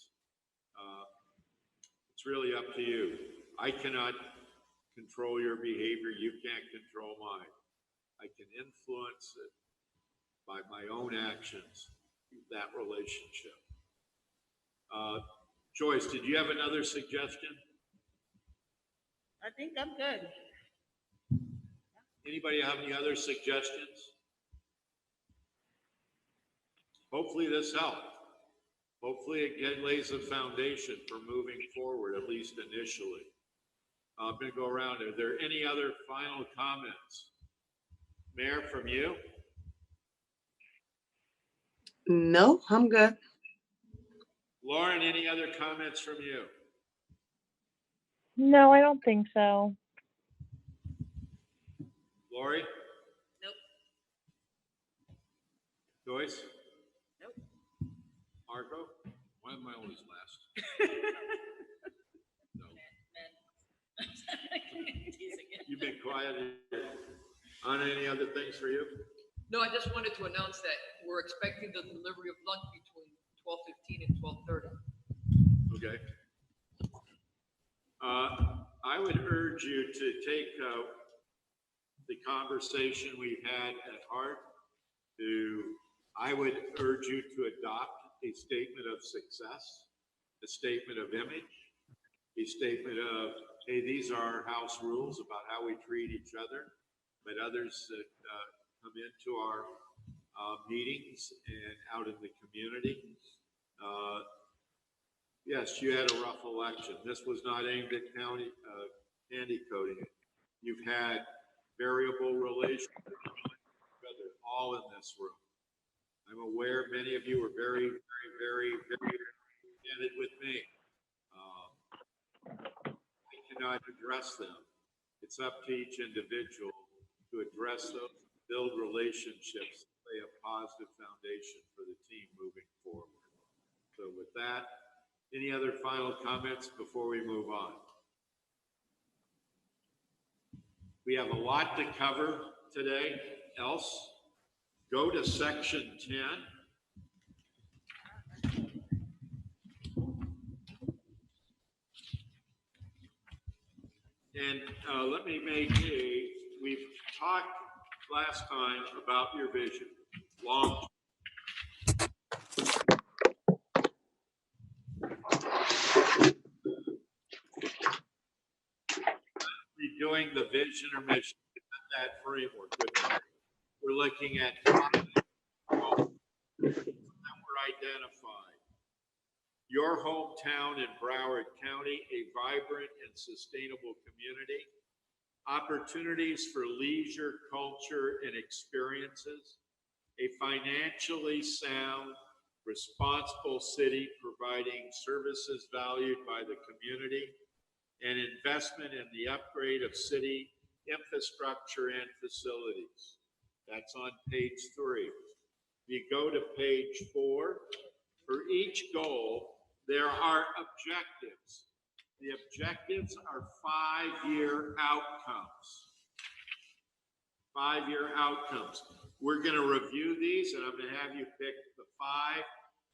it's really up to you. I cannot control your behavior. You can't control mine. I can influence it by my own actions, that relationship. Joyce, did you have another suggestion? I think I'm good. Anybody have any other suggestions? Hopefully this helped. Hopefully it lays a foundation for moving forward, at least initially. I'm going to go around. Are there any other final comments? Mayor, from you? No, I'm good. Lauren, any other comments from you? No, I don't think so. Lori? Nope. Joyce? Nope. Marco? Why am I always last? No. Teasing it. You've been quiet. On any other things for you? No, I just wanted to announce that we're expecting the delivery of lunch between 12:15 and 12:30. Okay. I would urge you to take the conversation we've had at heart. I would urge you to adopt a statement of success, a statement of image, a statement of, hey, these are our house rules about how we treat each other, but others that come into our meetings and out in the community. Yes, you had a rough election. This was not aimed at candy coating it. You've had variable relationship with each other, all in this room. I'm aware many of you are very candid with me. I cannot address them. It's up to each individual to address those, build relationships, lay a positive foundation for the team moving forward. So with that, any other final comments before we move on? We have a lot to cover today. Else, go to section 10. And let me we've talked last time about your vision, long. Redoing the vision or mission, that framework. We're looking at that were identified. Your hometown in Broward County, a vibrant and sustainable community, opportunities for leisure, culture, and experiences, a financially sound, responsible city providing services valued by the community, and investment in the upgrade of city infrastructure and facilities. That's on page 3. You go to page 4. For each goal, there are objectives. The objectives are 5-year outcomes. 5-year outcomes. We're going to review these, and I'm going to have you pick the 5,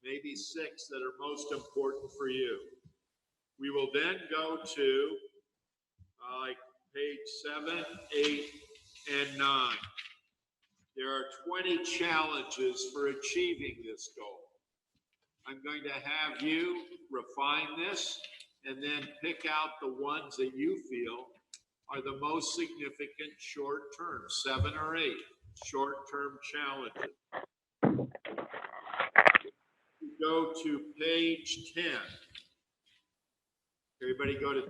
maybe 6 that are most important for you. We will then go to like page 7, 8, and 9. There are 20 challenges for achieving this goal. I'm going to have you refine this and then pick out the ones that you feel are the most significant short-term, 7 or 8 short-term challenges. Go to page 10. Everybody go to.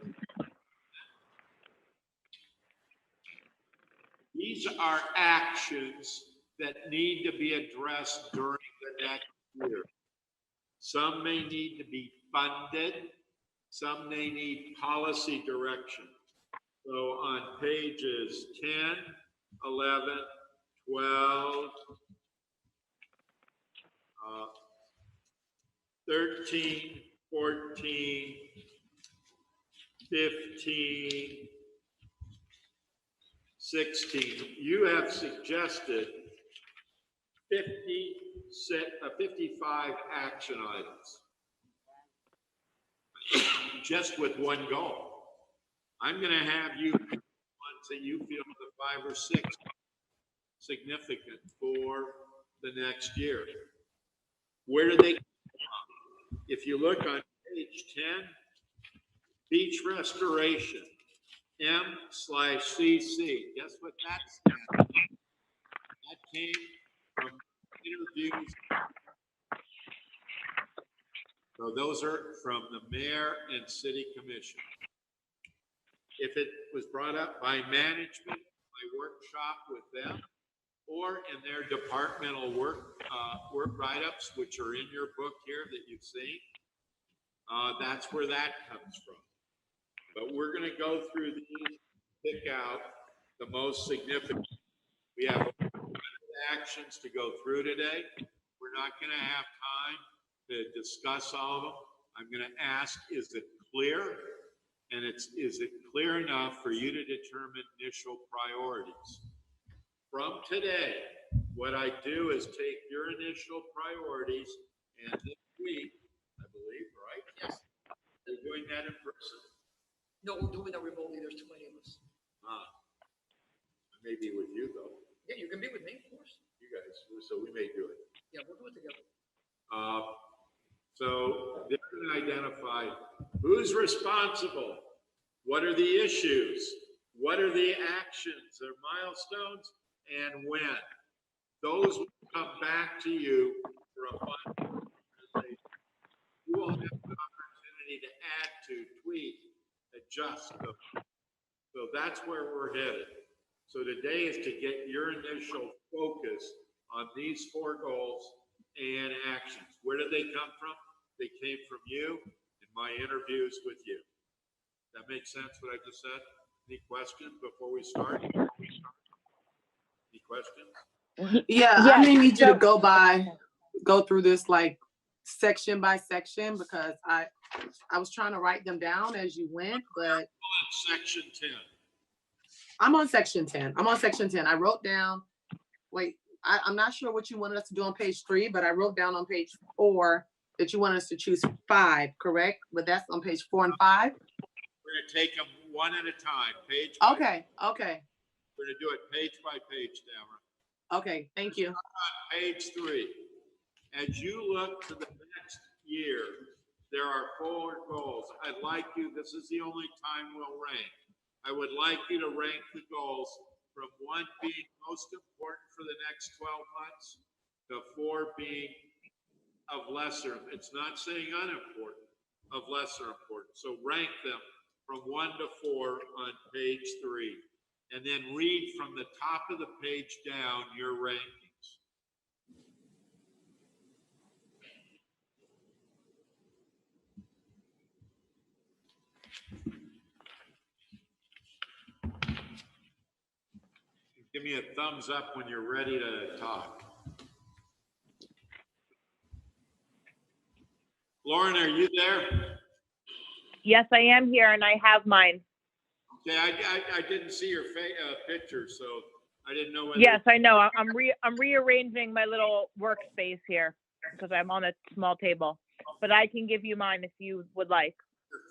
These are actions that need to be addressed during the next year. Some may need to be funded. Some may need policy direction. So on pages 10, 11, 12, 13, 14, 15, 16, you have suggested 55 action items, just with one goal. I'm going to have you pick ones that you feel are the 5 or 6 significant for the next year. Where do they come from? If you look on page 10, beach restoration, M/CC. Guess what that stands for? That came from interviews. So those are from the mayor and city commission. If it was brought up by management, my workshop with them, or in their departmental work write-ups, which are in your book here that you've seen, that's where that comes from. But we're going to go through these, pick out the most significant. We have actions to go through today. We're not going to have time to discuss all of them. I'm going to ask, is it clear? And is it clear enough for you to determine initial priorities? From today, what I do is take your initial priorities, and this week, I believe, right? Yes. They're doing that in person. No, we're doing that remotely. There's too many of us. I may be with you though. Yeah, you can be with me, of course. You guys, so we may do it. Yeah, we'll do it together. So they're going to identify who's responsible, what are the issues, what are the actions or milestones, and when. Those will come back to you for a final presentation. You will have an opportunity to add to, tweak, adjust them. So that's where we're headed. So today is to get your initial focus on these 4 goals and actions. Where did they come from? They came from you and my interviews with you. That makes sense what I just said? Any questions before we start? Any questions? Yeah, I may need you to go through this like section by section because I was trying to write them down as you went, but Section 10. I'm on section 10. I'm on section 10. I wrote down, wait, I'm not sure what you wanted us to do on page 3, but I wrote down on page 4 that you want us to choose 5, correct? But that's on page 4 and 5? We're gonna take them one at a time, page by Okay. We're gonna do it page by page, Tamara. Okay, thank you. Page 3. As you look to the next year, there are 4 goals. I'd like you, this is the only time we'll rank. I would like you to rank the goals from 1 being most important for the next 12 months to 4 being of lesser, it's not saying unimportant, of lesser importance. So rank them from 1 to 4 on page 3. And then read from the top of the page down your rankings. Give me a thumbs up when you're ready to talk. Lauren, are you there? Yes, I am here and I have mine. Okay, I didn't see your picture, so I didn't know whether. Yes, I know. I'm rearranging my little workspace here because I'm on a small table, but I can give you mine if you would like.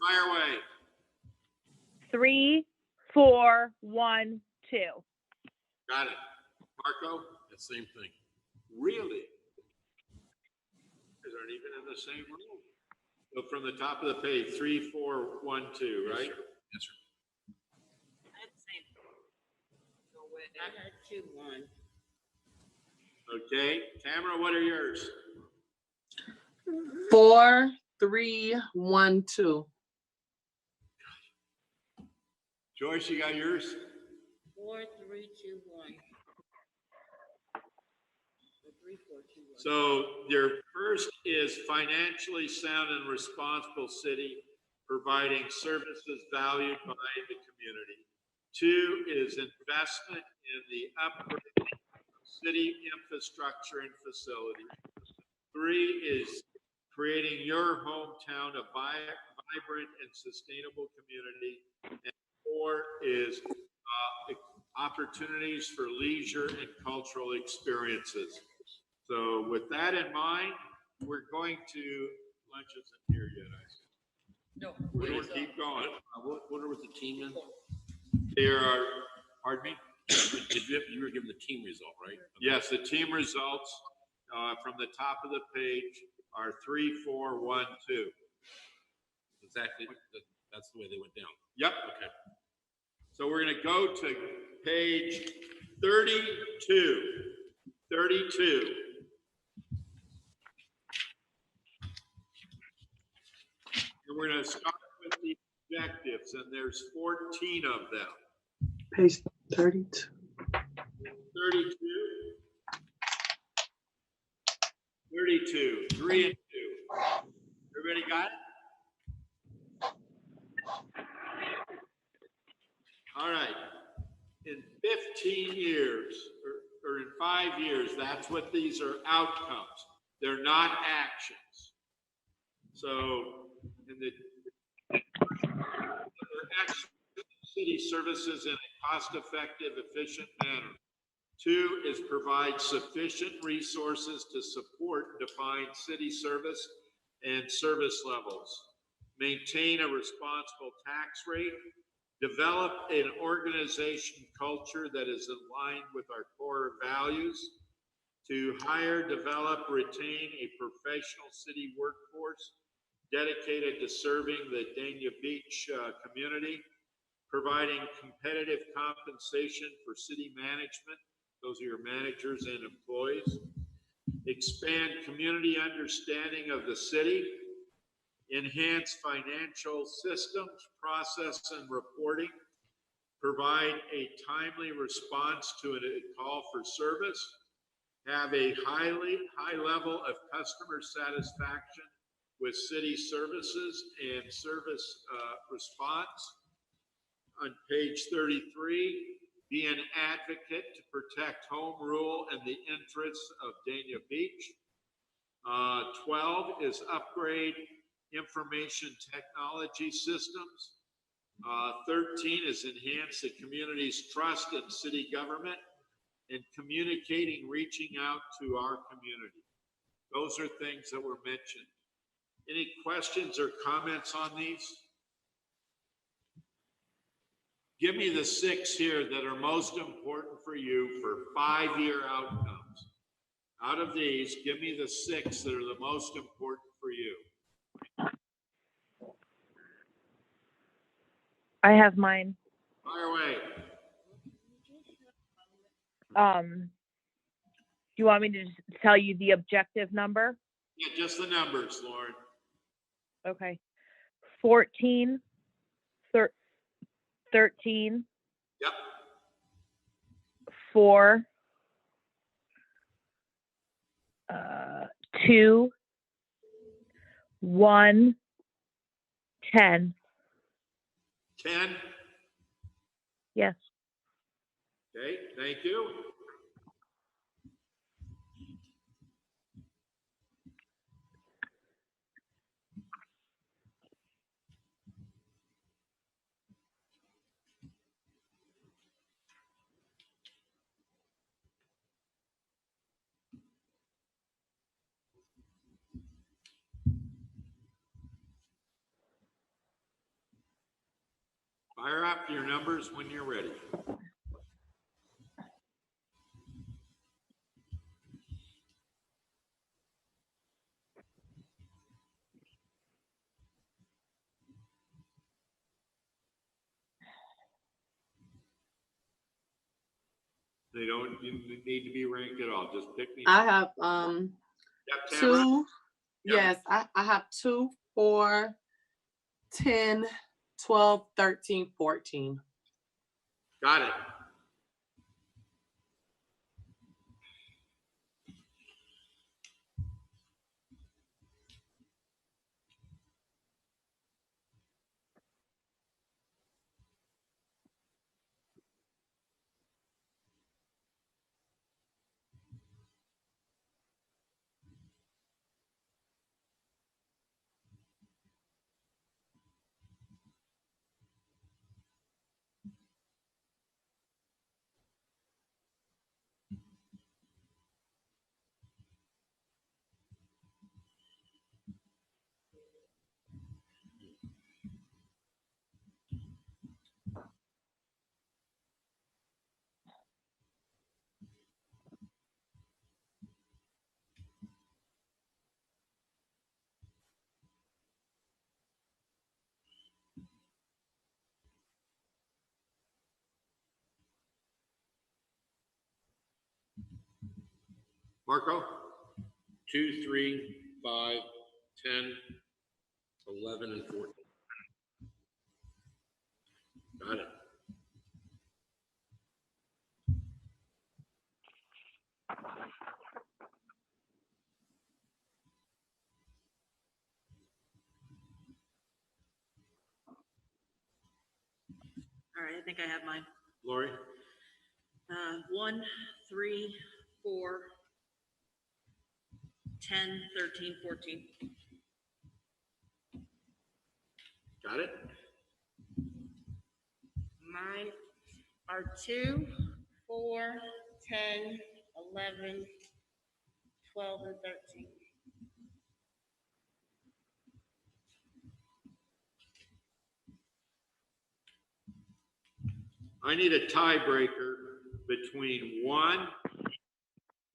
Fire away. 3, 4, 1, 2. Got it. Marco? The same thing. Really? Because aren't even in the same room. So from the top of the page, 3, 4, 1, 2, right? Yes, sir. I had the same. I had 2, 1. Okay, Tamara, what are yours? 4, 3, 1, 2. Joyce, you got yours? 4, 3, 2, 1. 3, 4, 2, 1. So your first is financially sound and responsible city, providing services valued by the community. 2 is investment in the upgrade of city infrastructure and facilities. 3 is creating your hometown a vibrant and sustainable community. And 4 is opportunities for leisure and cultural experiences. So with that in mind, we're going to, lunch isn't here yet, I see. No. We're going to keep going. What are with the team then? There are, pardon me? You were given the team result, right? Yes, the team results from the top of the page are 3, 4, 1, 2. Exactly. That's the way they went down. Yep. Okay. So we're going to go to page 32. 32. And we're going to start with the objectives, and there's 14 of them. Page 32. 32. 32, 3 and 2. Everybody got it? All right. In 15 years, or in 5 years, that's what these are outcomes. They're not actions. So, in the city services in a cost-effective, efficient manner. 2 is provide sufficient resources to support defined city service and service levels. Maintain a responsible tax rate. Develop an organization culture that is aligned with our core values. To hire, develop, retain a professional city workforce dedicated to serving the Dania Beach community. Providing competitive compensation for city management. Those are your managers and employees. Expand community understanding of the city. Enhance financial systems, process, and reporting. provide a timely response to a call for service, have a high level of customer satisfaction with city services and service response. On page 33, be an advocate to protect home rule and the interests of Dania Beach. 12 is upgrade information technology systems. 13 is enhance the community's trust in city government and communicating, reaching out to our community. Those are things that were mentioned. Any questions or comments on these? Give me the 6 here that are most important for you for 5-year outcomes. Out of these, give me the 6 that are the most important for you. I have mine. Fire away. Do you want me to just tell you the objective number? Yeah, just the numbers, Lauren. Okay. 14, 13. Yep. 4, 2, 1, 10. 10. Yes. Okay, thank you. Fire up your numbers when you're ready. They don't need to be ranked at all. Just pick me. I have Yep, Tamara? 2. Yep. Yes, I have 2, 4, 10, 12, 13, 14. Got it. Marco? 2, 3, 5, 10, 11, and 14. Got it. All right, I think I have mine. Lori? 1, 3, 4, 10, 13, 14. Got it? Mine are 2, 4, 10, 11, 12, and 13. I need a tiebreaker between 1,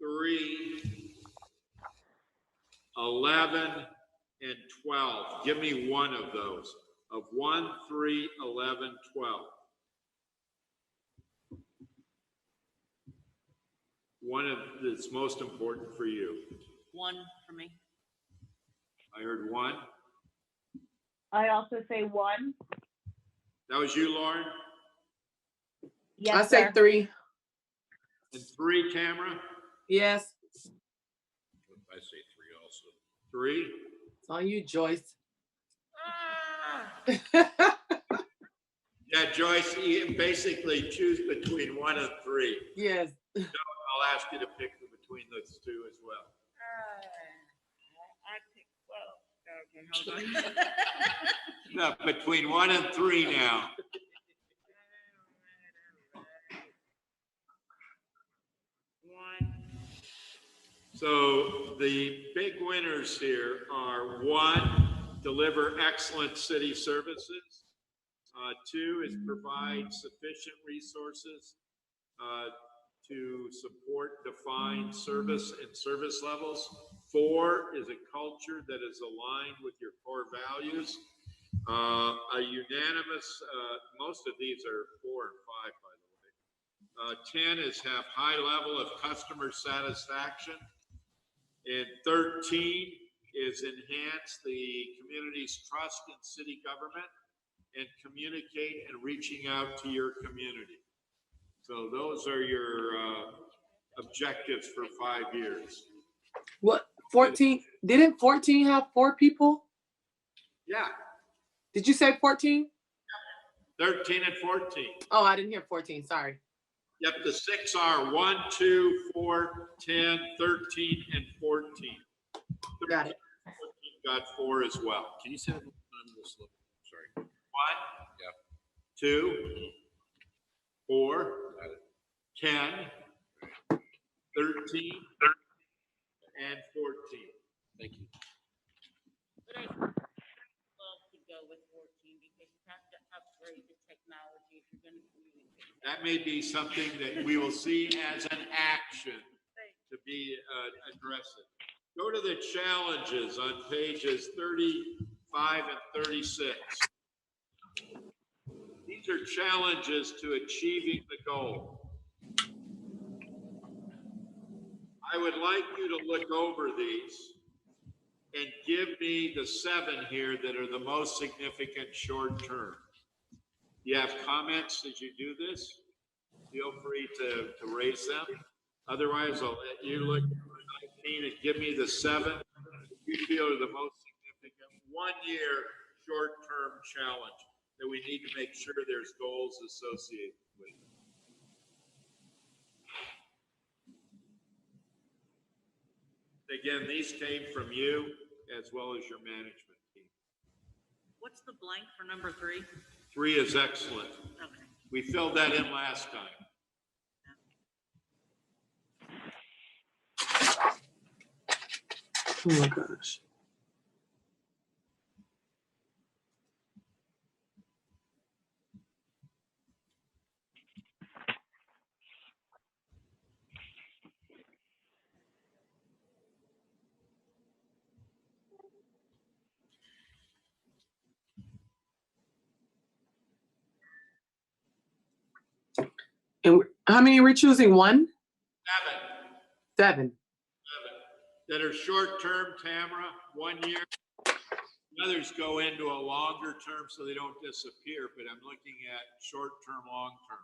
3, 11, and 12. Give me one of those. Of 1, 3, 11, 12. One of that's most important for you. 1 for me. I heard 1. I also say 1. That was you, Lauren? I say 3. And 3, Tamara? Yes, I say 3 also. 3? it's on you, Joyce. Yeah, Joyce, you basically choose between 1 and 3. Yes. I'll ask you to pick between those 2 as well. I picked 12. Okay, hold on. No, between 1 and 3 now. So the big winners here are 1, deliver excellent city services. 2 is provide sufficient resources to support defined service and service levels. 4 is a culture that is aligned with your core values. A unanimous, most of these are 4 and 5, by the way. 10 is have high level of customer satisfaction. And 13 is enhance the community's trust in city government and communicate and reaching out to your community. So those are your objectives for 5 years. What, 14? Didn't 14 have 4 people? Yeah, Did you say 14? 13 and 14. Oh, I didn't hear 14, sorry. Yep, the 6 are 1, 2, 4, 10, 13, and 14. Got it. 14 got 4 as well. Can you say that one more time? Real slow? Sorry. 1, Yeah. 2, 4, Got it. 10, 13, and 14. Thank you. But I love to go with 14 because you have to upgrade the technology if you're going to communicate. That may be something that we will see as an action to be addressed. Go to the challenges on pages 35 and 36. These are challenges to achieving the goal. I would like you to look over these and give me the 7 here that are the most significant short term. You have comments as you do this? Feel free to raise them. Otherwise, I'll let you look at 19 and give me the 7 you feel are the most significant 1-year short-term challenge that we need to make sure there's goals associated with. Again, these came from you as well as your management team. What's the blank for number 3? 3 is excellent. Okay. We filled that in last time. Oh my gosh. And how many are we choosing? 1? 7. That are short-term, Tamara, 1 year. Others go into a longer term so they don't disappear, but I'm looking at short-term, long-term.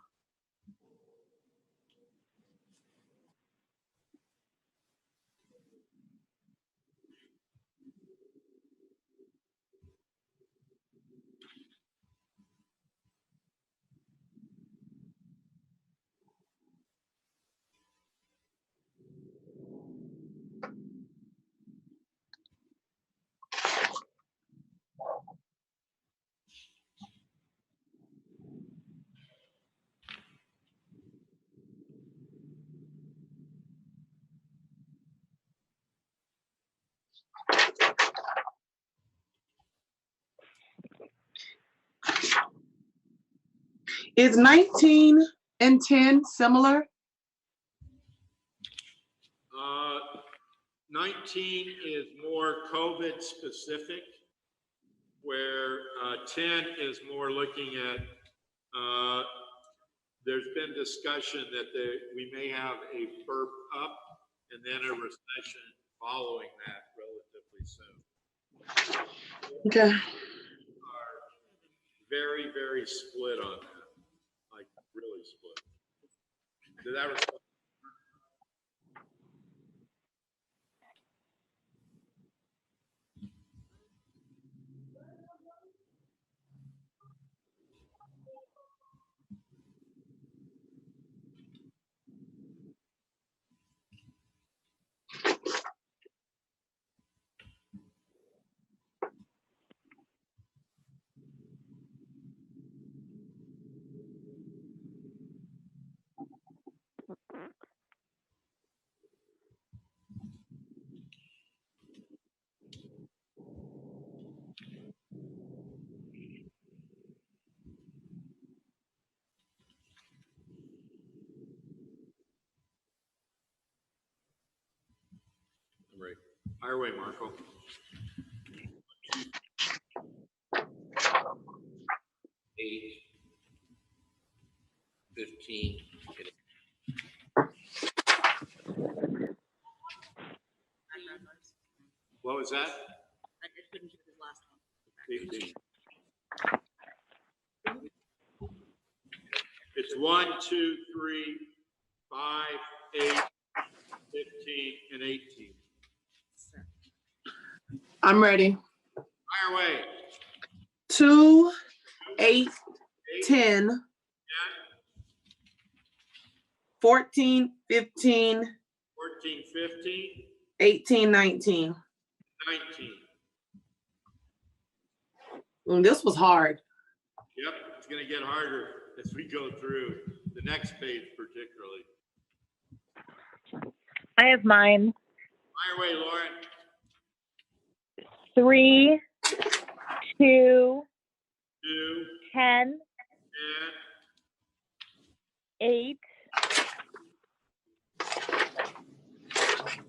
Is 19 and 10 similar? 19 is more COVID specific, where 10 is more looking at, there's been discussion that we may have a burp up and then a recession following that relatively soon. Okay. Are very, very split on that, like really split. Did that respond? Right. Fire away, Marco. 8, 15. What was that? I just couldn't hear his last one. 18. It's 1, 2, 3, 5, 8, 15, and 18. I'm ready. Fire away. 2, 8, 10, 14, 15, 14, 15, 18, 19. 19. This was hard. Yep, it's gonna get harder as we go through the next page particularly. I have mine. Fire away, Lauren. 3, 2, 2, 10, 10, 8,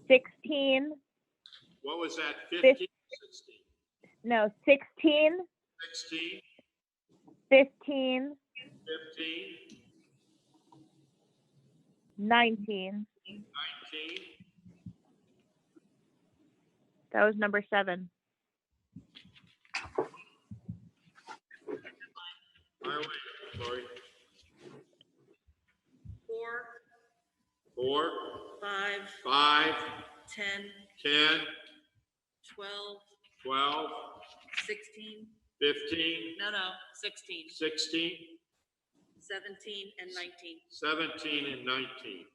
16, what was that, 15, 16, no, 16, 16, 15, 15, 19. 19, That was number 7. fire away, Lori. 4, 4, 5, 5, 10, 10, 12, 12, 16. 15, No, 16, 16, 17, and 19. 17, and 19.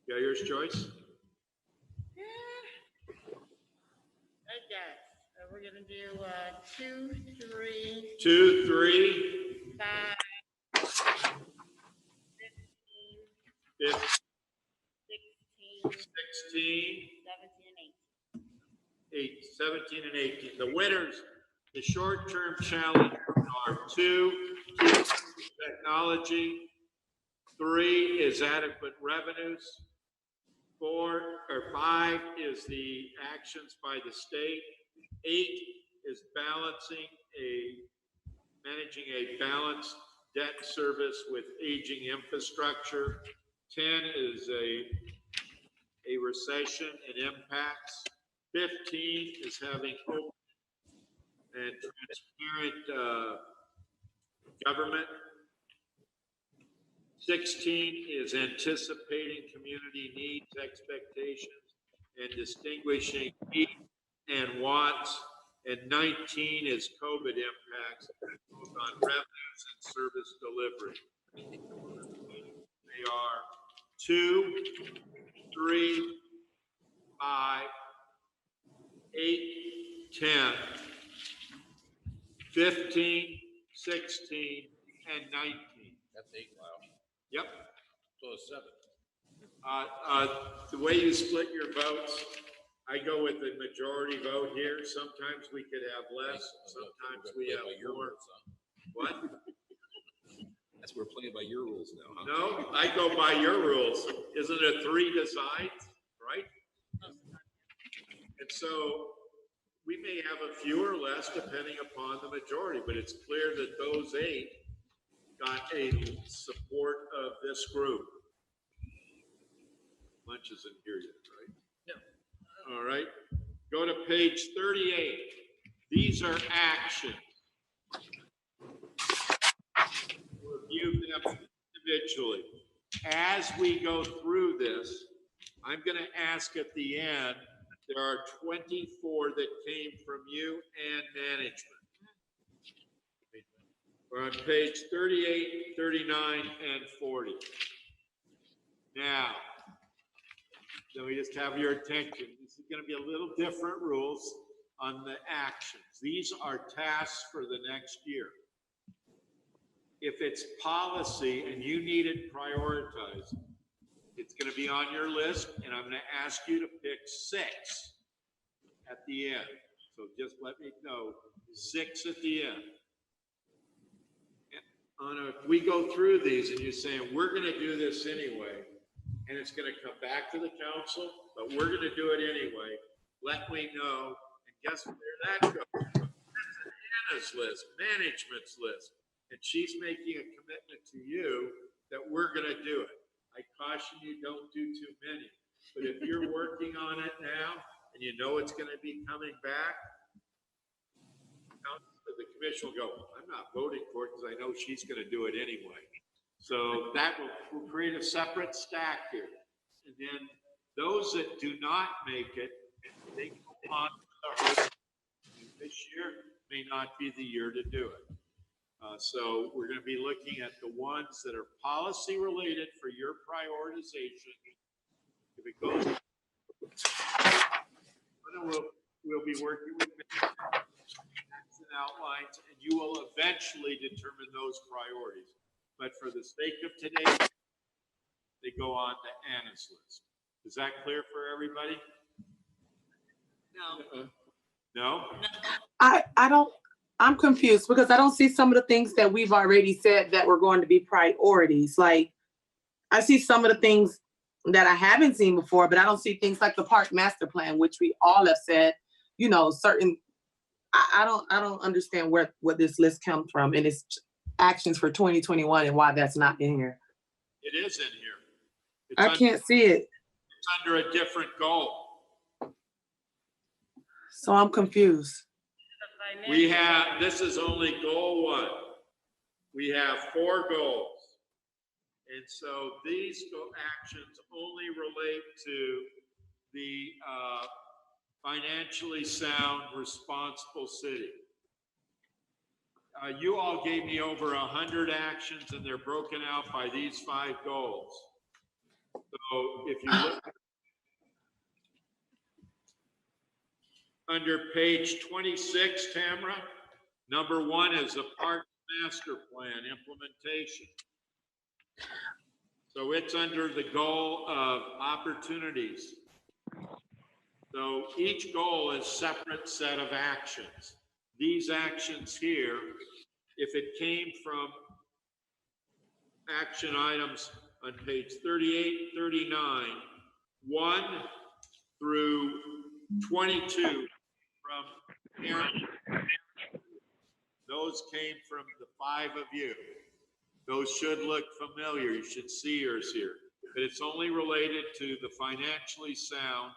Got yours, Joyce? Okay, so we're gonna do, 2, 3, 2, 3, 5, 15, 16, 16, 17, and 8, 17, and 18. The winners, the short-term challenge are 2, technology. 3 is adequate revenues. 4 or 5 is the actions by the state. 8 is managing a balanced debt service with aging infrastructure. 10 is a recession and impacts. 15 is having open and transparent government. 16 is anticipating community needs, expectations, and distinguishing needs and wants. And 19 is COVID impacts, both on revenues and service delivery. They are 2, 3, 5, 8, 10, 15, 16, and 19. That's 8, wow. Yep. So it's 7. The way you split your votes, I go with the majority vote here. Sometimes we could have less, sometimes we have more. What? That's we're playing by your rules now, huh? No, I go by your rules. Isn't it 3 decides, right? And so we may have a few or less depending upon the majority, but it's clear that those 8 got a support of this group. Lunch isn't here yet, right? All right, go to page 38. These are actions. Review them individually. As we go through this, I'm going to ask at the end, there are 24 that came from you and management. We're on page 38, 39, and 40. Now, let me just have your attention. This is going to be a little different rules on the actions. These are tasks for the next year. If it's policy and you need it prioritized, it's going to be on your list, and I'm going to ask you to pick 6 at the end. So just let me know, 6 at the end. If we go through these and you're saying, we're going to do this anyway, and it's going to come back to the council, but we're going to do it anyway, let me know. And guess where that goes? That's Anna's list, management's list. And she's making a commitment to you that we're going to do it. I caution you, don't do too many. But if you're working on it now and you know it's going to be coming back, the commission will go, I'm not voting for it because I know she's going to do it anyway. So that will create a separate stack here. And then those that do not make it, they go on to the host. This year may not be the year to do it. So we're going to be looking at the ones that are policy related for your prioritization. If it goes, we'll be working with action outlines, and you will eventually determine those priorities. But for the sake of today, they go on to Anna's list. Is that clear for everybody? No. No? I'm confused because I don't see some of the things that we've already said that were going to be priorities. Like, I see some of the things that I haven't seen before, but I don't see things like the park master plan, which we all have said, you know, certain, I don't understand where this list comes from, and it's actions for 2021 and why that's not in here. It is in here. I can't see it. It's under a different goal. So I'm confused. We have, this is only goal 1. We have 4 goals. And so these actions only relate to the financially sound, responsible city. You all gave me over 100 actions, and they're broken out by these 5 goals. So if you look under page 26, Tamara, number 1 is the park master plan implementation. So it's under the goal of opportunities. So each goal is a separate set of actions. These actions here, if it came from action items on page 38, 39, 1 through 22 from Aaron, those came from the 5 of you. Those should look familiar. You should see yours here. But it's only related to the financially sound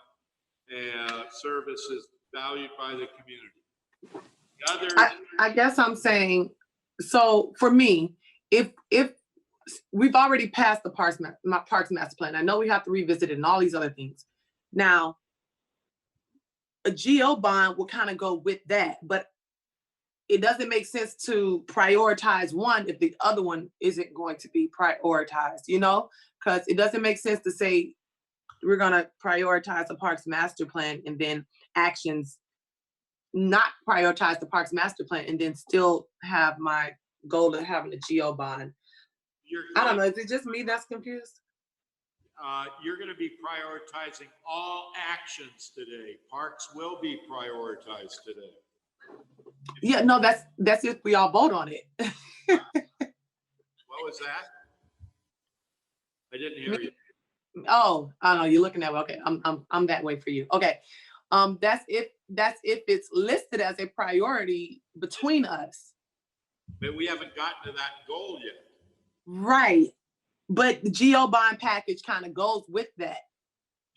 services valued by the community. The others, I guess I'm saying, so for me, if we've already passed the parks master plan, I know we have to revisit it and all these other things. Now, a GO bond will kind of go with that, but it doesn't make sense to prioritize one if the other one isn't going to be prioritized, you know? Because it doesn't make sense to say we're gonna prioritize the parks master plan and then actions not prioritize the parks master plan and then still have my goal of having a GO bond. I don't know, is it just me that's confused? you're going to be prioritizing all actions today. Parks will be prioritized today. Yeah, no, that's if we all vote on it. What was that? I didn't hear you. Oh, I know you're looking at me. Okay, I'm that way for you. Okay, that's if it's listed as a priority between us. But we haven't gotten to that goal yet. Right, but the GO bond package kind of goes with that.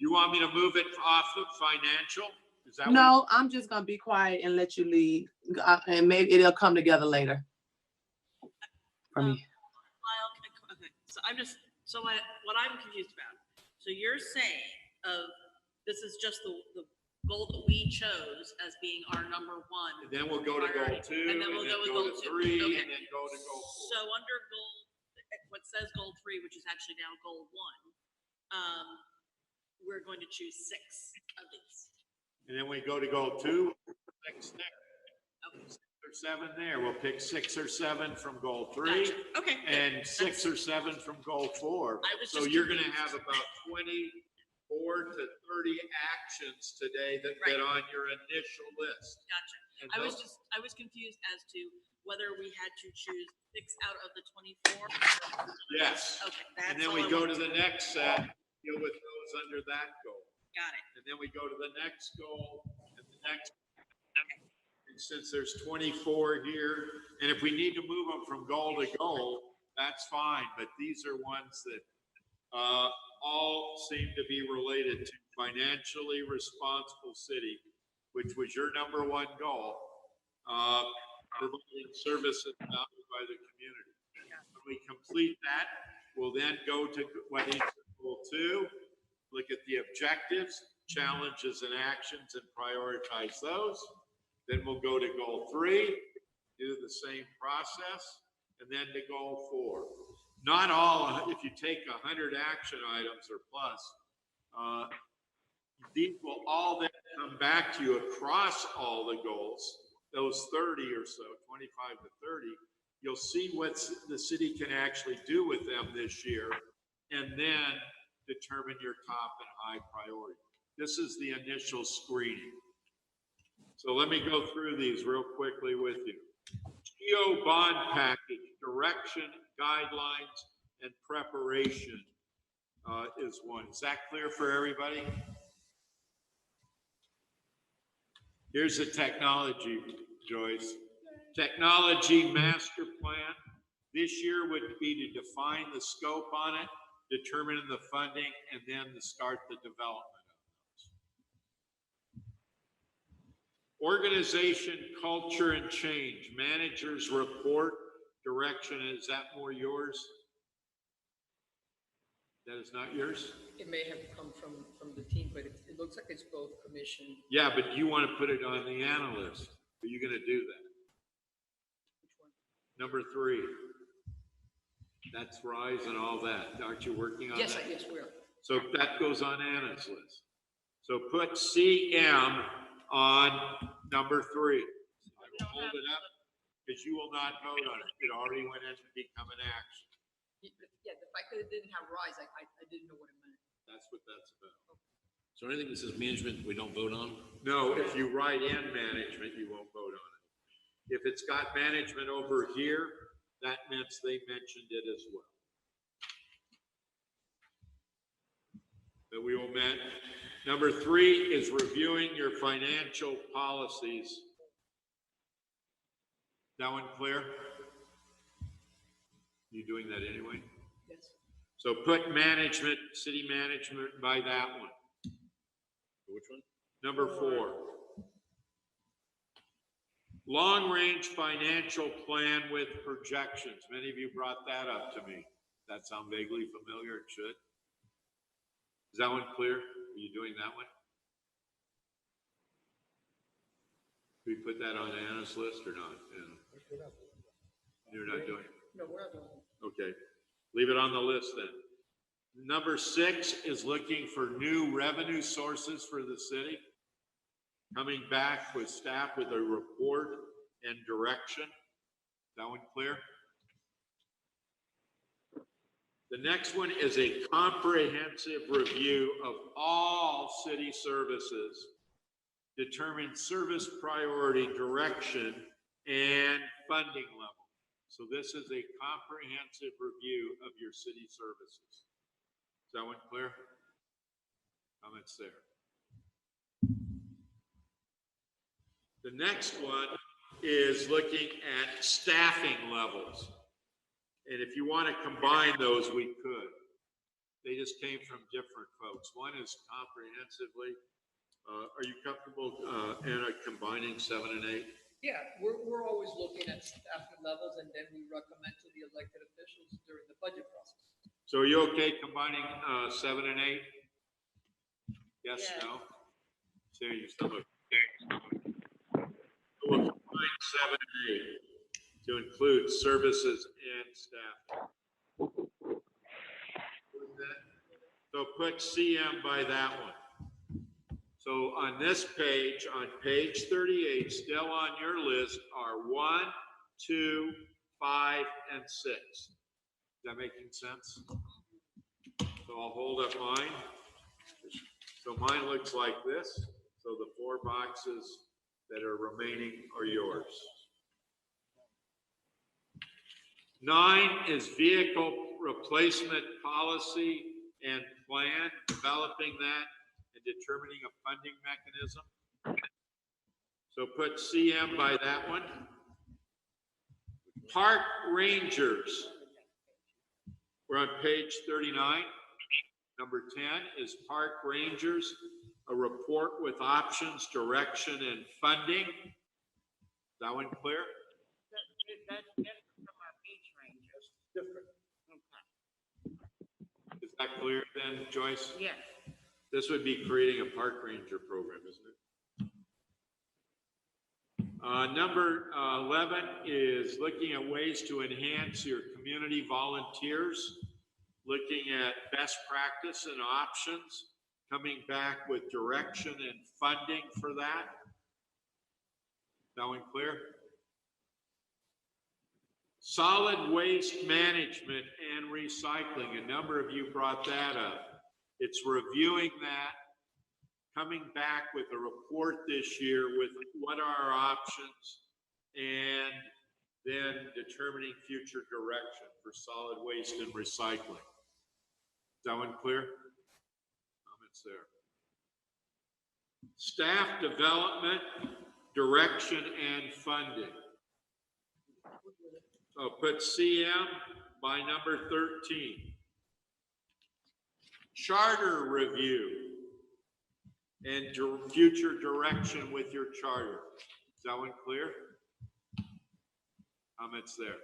You want me to move it off of financial? Is that what? No, I'm just gonna be quiet and let you lead, and maybe it'll come together later. For me. Lyle, okay, so what I'm confused about, so you're saying this is just the goal that we chose as being our number one. And then we'll go to goal priority, 2, and then we'll go with go goal to 2. 3, Okay. and then go to goal 4. So under what says goal 3, which is actually now goal 1, we're going to choose 6 of these. And then we go to goal 2, 6 there. Okay. 6 or 7 there. We'll pick 6 or 7 from goal 3. Gotcha. Okay. And 6 or 7 from goal 4. I was So just you're gonna confused. have about 24 to 30 actions today that Right. get on your initial list. Gotcha. And I those- was confused as to whether we had to choose 6 out of the 24. Yes. Okay, that's And then all we I go wanted to the next set, deal with those under that goal. Got it. And then we go to the next goal and the next. And since there's 24 here, and if we need to move them from goal to goal, that's fine, but these are ones that all seem to be related to financially responsible city, which was your number 1 goal, providing services valued by the community. When we complete that, we'll then go to what is goal 2, look at the objectives, challenges and actions and prioritize those. Then we'll go to goal 3, do the same process, and then to goal 4. Not all, if you take 100 action items or plus, these will all then come back to you across all the goals, those 30 or so, 25 to 30. You'll see what the city can actually do with them this year, and then determine your top and high priority. This is the initial screening. So let me go through these real quickly with you. GO bond package, direction, guidelines, and preparation is one. Is that clear for everybody? Here's the technology, Joyce. Technology master plan. This year would be to define the scope on it, determine the funding, and then to start the development. Organization, culture, and change. Managers report, direction. Is that more yours? That is not yours? It may have come from the team, but it looks like it's both commission. Yeah, but you want to put it on the analyst. Are you going to do that? Which one? Number 3. That's RISE and all that. Aren't you working on Yes, that? yes, we are. So that goes on Anna's list. So put CM on number 3. I will hold it up because you will not vote on it. It already went in to become an action. Yeah, the fact that it didn't have RISE, I didn't know what it meant. That's what that's about. So anything that says management, we don't vote on? No, if you write in management, you won't vote on it. If it's got management over here, that means they mentioned it as well. That we will met. Number 3 is reviewing your financial policies. That one clear? You doing that anyway? Yes. So put management, city management by that one. Which one? Number 4. Long-range financial plan with projections. Many of you brought that up to me. That sound vaguely familiar? It should. Is that one clear? Are you doing that one? We put that on Anna's list or not? Anna? You're not doing it? No, we're not doing it. Okay, leave it on the list then. Number 6 is looking for new revenue sources for the city. Coming back with staff with a report and direction. Is that one clear? The next one is a comprehensive review of all city services. Determine service priority, direction, and funding level. So this is a comprehensive review of your city services. Is that one clear? Comments there. The next one is looking at staffing levels. And if you want to combine those, we could. They just came from different folks. One is comprehensively. Are you comfortable, Anna, combining 7 and 8? Yeah, we're always looking at staffing levels and then we recommend to the elected officials during the budget process. So are you okay combining 7 and 8? Yes, Yes. no? Say you still look. We'll combine 7 and 8 to include services and staff. So put CM by that one. So on this page, on page 38, still on your list are 1, 2, 5, and 6. Is that making sense? So I'll hold up mine. So mine looks like this. So the 4 boxes that are remaining are yours. 9 is vehicle replacement policy and plan, developing that and determining a funding mechanism. So put CM by that one. Park rangers. We're on page 39. Number 10 is park rangers, a report with options, direction, and funding. Is that one clear? That's different from our beach rangers. Different. Okay. Is that clear then, Joyce? Yes. This would be creating a park ranger program, isn't it? Number 11 is looking at ways to enhance your community volunteers, looking at best practice and options, coming back with direction and funding for that. That one clear? Solid waste management and recycling. A number of you brought that up. It's reviewing that, coming back with a report this year with what are our options, and then determining future direction for solid waste and recycling. Is that one clear? Comments there. Staff development, direction, and funding. So put CM by number 13. Charter review and future direction with your charter. Is that one clear? Comments there.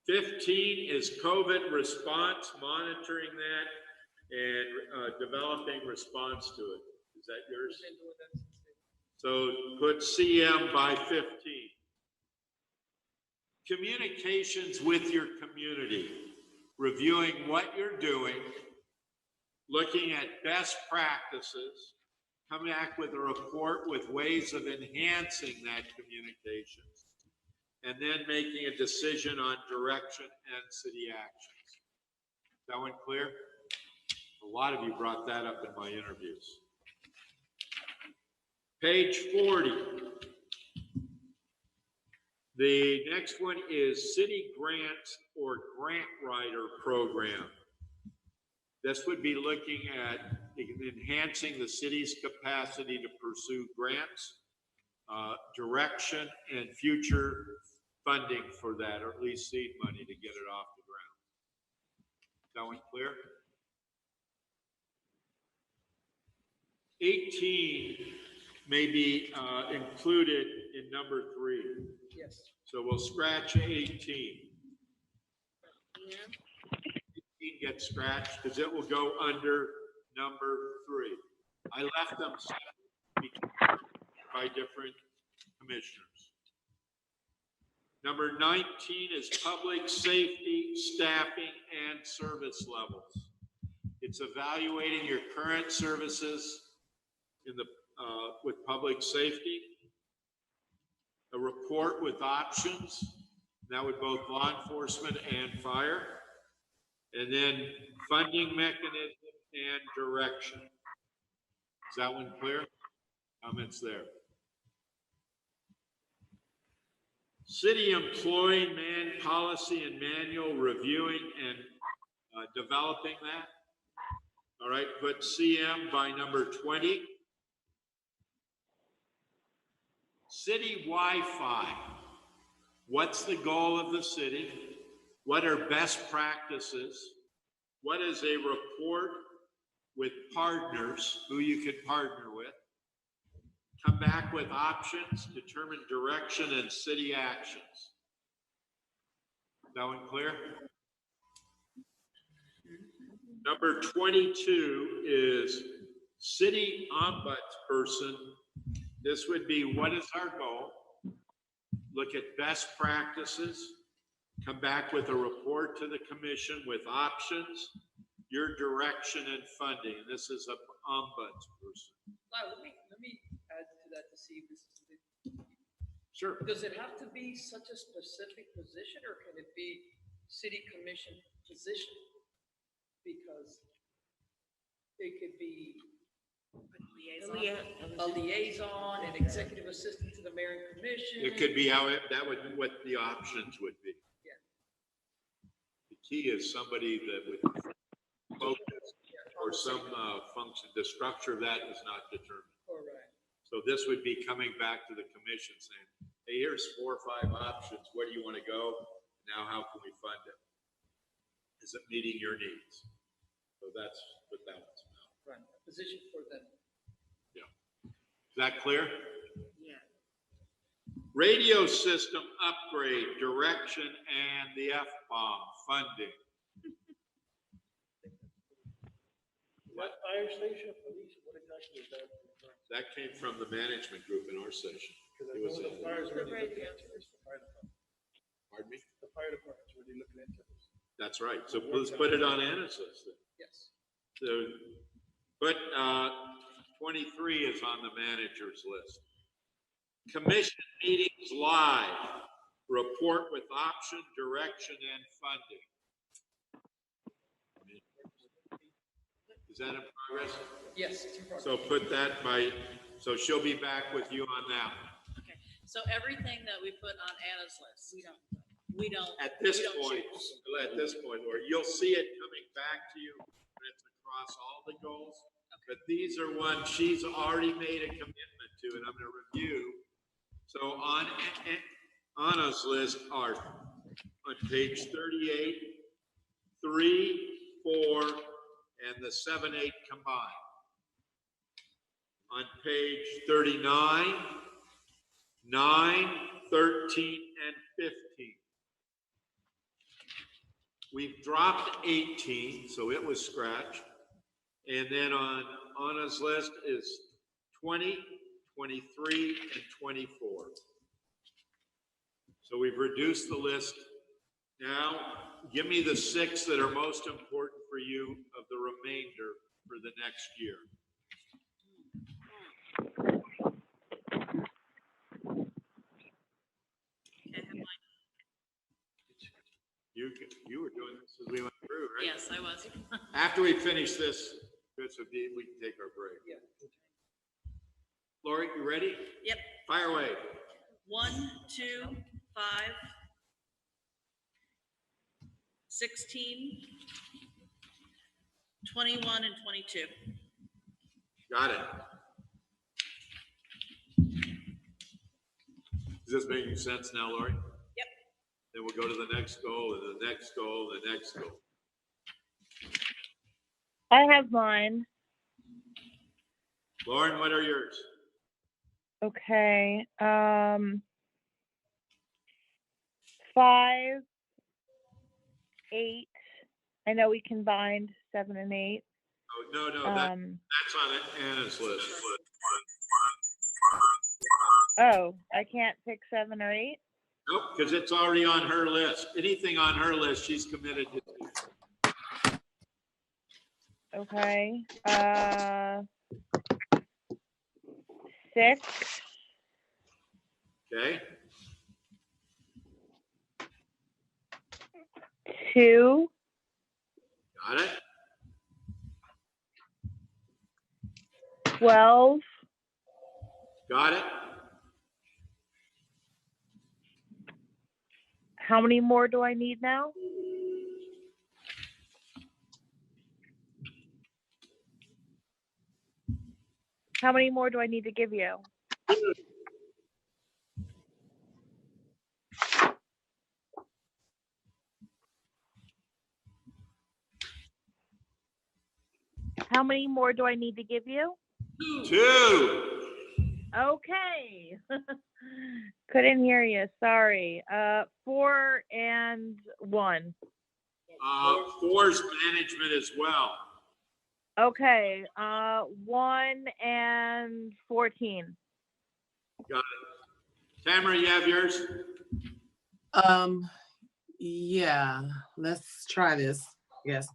15 is COVID response, monitoring that and developing response to it. Is that yours? So put CM by 15. Communications with your community. Reviewing what you're doing, looking at best practices, coming back with a report with ways of enhancing that communications, and then making a decision on direction and city actions. Is that one clear? A lot of you brought that up in my interviews. Page 40. The next one is city grants or grant writer program. This would be looking at enhancing the city's capacity to pursue grants, direction, and future funding for that, or at least seed money to get it off the ground. Is that one clear? 18 may be included in number 3. Yes. So we'll scratch 18. 18 gets scratched because it will go under number 3. I left them separate by different commissioners. Number 19 is public safety, staffing, and service levels. It's evaluating your current services in the with public safety. A report with options, that would both law enforcement and fire, and then funding mechanism and direction. Is that one clear? Comments there. City employee man policy and manual reviewing and developing that. All right, put CM by number 20. City Wi-Fi. What's the goal of the city? What are best practices? What is a report with partners, who you could partner with? Come back with options, determine direction and city actions. That one clear? Number 22 is city ombudsperson. This would be, what is our goal? Look at best practices, come back with a report to the commission with options, your direction and funding. This is an ombudsperson. Let me add to that to see if this is. Sure. Does it have to be such a specific position, or can it be city commission position? Because it could be a liaison, an executive assistant to the mayor and commission. It could be how that would, what the options would be. Yeah. The key is somebody that would focus or some function. The structure of that is not determined. Correct. So this would be coming back to the commission saying, hey, here's 4 or 5 options. Where do you want to go? Now, how can we fund it? Is it meeting your needs? So that's what that one's about. Right, a position for them. Yeah. Is that clear? Yeah. Radio system upgrade, direction, and the F-bomb funding. What fire station, police, what exactly is that? That came from the management group in our session. Because I It know was the a- fire's already looking into this, the fire department. Pardon me? The fire department's already looking into this. That's right. So let's put it on Anna's list then. Yes. So, but 23 is on the manager's list. Commission meetings live, report with option, direction, and funding. Is that in progress? Yes, it's in progress. So put that so she'll be back with you on that. Okay, so everything that we put on Anna's list, we don't. At this we don't point, choose. Laura, you'll see it coming back to you when it's across all the goals. But these are ones she's already made a commitment to, and I'm going to review. So on Anna's list are on page 38, 3, 4, and the 7, 8 combined. On page 39, 9, 13, and 15. We've dropped 18, so it was scratched. And then on Anna's list is 20, 23, and 24. So we've reduced the list. Now, give me the 6 that are most important for you of the remainder for the next year. You were doing this as we went through, right? Yes, I was. After we finish this, we can take our break. Yeah. Lori, you ready? Yep. Fire away. 1, 2, 5, 16, 21, and 22. Got it. Is this making sense now, Lori? Yep. Then we'll go to the next goal and the next goal, and the next goal. I have mine. Lauren, what are yours? Okay. 5, 8. I know we combined 7 and 8. Oh, no, that's on Anna's list. Oh, I can't pick 7 or 8? Nope, because it's already on her list. Anything on her list, she's committed to. Okay. 6. Okay, 2. got it. 12. Got it. How many more do I need now? How many more do I need to give you? how many more do I need to give you? 2. Okay. Couldn't hear you. Sorry. 4 and 1. 4's management as well. Okay. 1 and 14. Got it. Tamara, you have yours? Yeah, let's try this. Yes.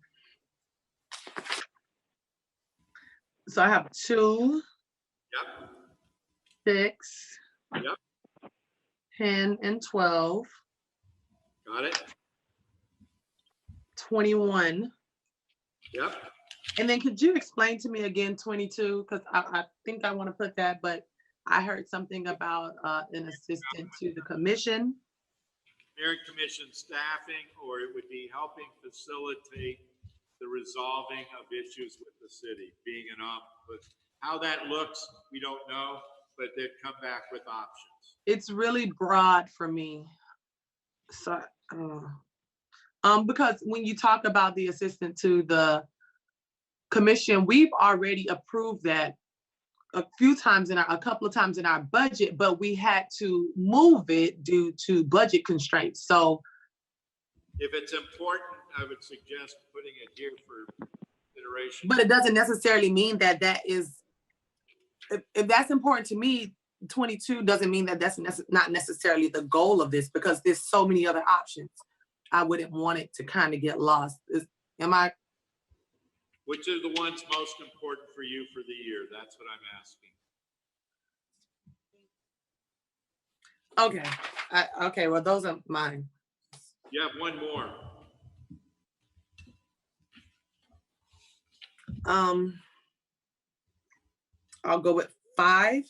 So I have 2, Yep. 6, Yep. 10, and 12, Got it. 21. Yep. And then could you explain to me again 22? Because I think I want to put that, but I heard something about an assistant to the commission. Mayor and Commission staffing, or it would be helping facilitate the resolving of issues with the city, being an but how that looks, we don't know, but they'd come back with options. It's really broad for me. So, because when you talk about the assistant to the commission, we've already approved that a couple of times in our budget, but we had to move it due to budget constraints. So If it's important, I would suggest putting it here for consideration. but it doesn't necessarily mean that is, if that's important to me, 22 doesn't mean that that's not necessarily the goal of this, because there's so many other options. I wouldn't want it to kind of get lost. Which are the ones most important for you for the year? That's what I'm asking. Okay. Okay, well, those are mine. You have one more. I'll go with 5.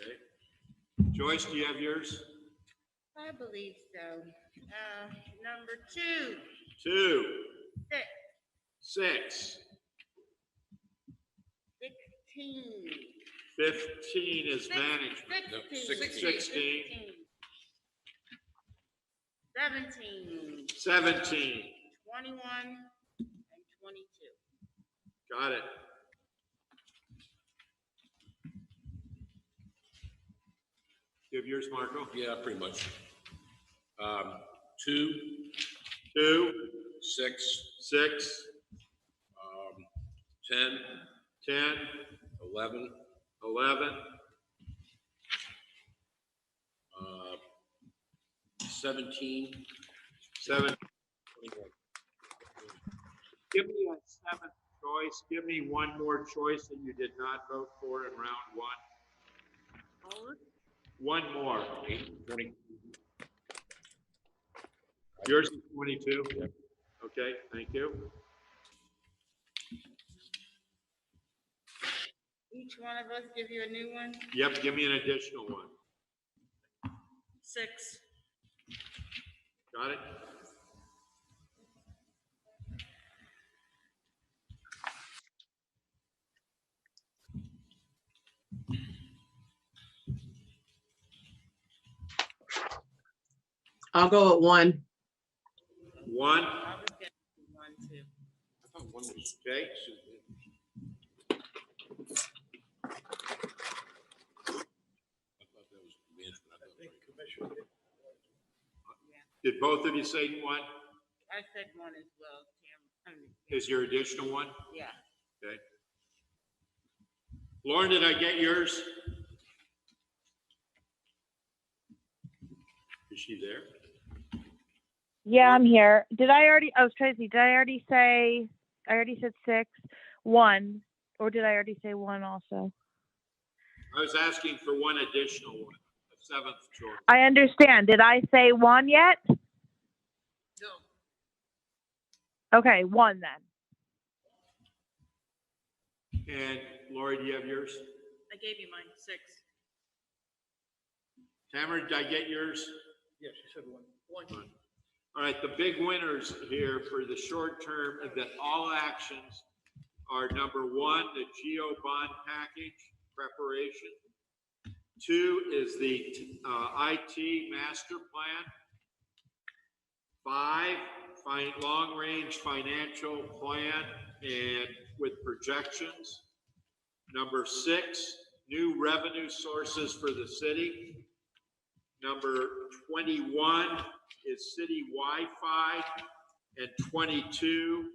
Okay. Joyce, do you have yours? I believe so. Number 2. 2. 6. 6. 16. 15 is management. 16. 17. 17. 21 and 22. Got it. You have yours, Marco? Yeah, pretty much. 2, 2, 6, 6, 10, 10, 11, 11, 17, 7. Give me a 7th choice. Give me one more choice that you did not vote for in round 1. One more. 20. Yours is 22? Okay, thank you. Each one of us give you a new one? Yep, give me an additional one. 6. Got it? I'll go with 1. 1. I was getting 1 too. I thought 1 was Okay. Did both of you say 1? I said 1 as well, Tim. Is your additional one? Yeah. Okay. Lauren, did I get yours? Is she there? Yeah, I'm here. Tracy, did I already say, I already said 6, 1, or did I already say 1 also? I was asking for one additional one, a 7th choice. I understand. Did I say 1 yet? No. Okay, 1 then. And Lori, do you have yours? I gave you mine, 6. Tamara, did I get yours? Yeah, she said 1. All right, the big winners here for the short term is that all actions are number 1, the GEO bond package preparation. 2 is the IT master plan. 5, long-range financial plan and with projections. Number 6, new revenue sources for the city. Number 21 is city Wi-Fi, and 22,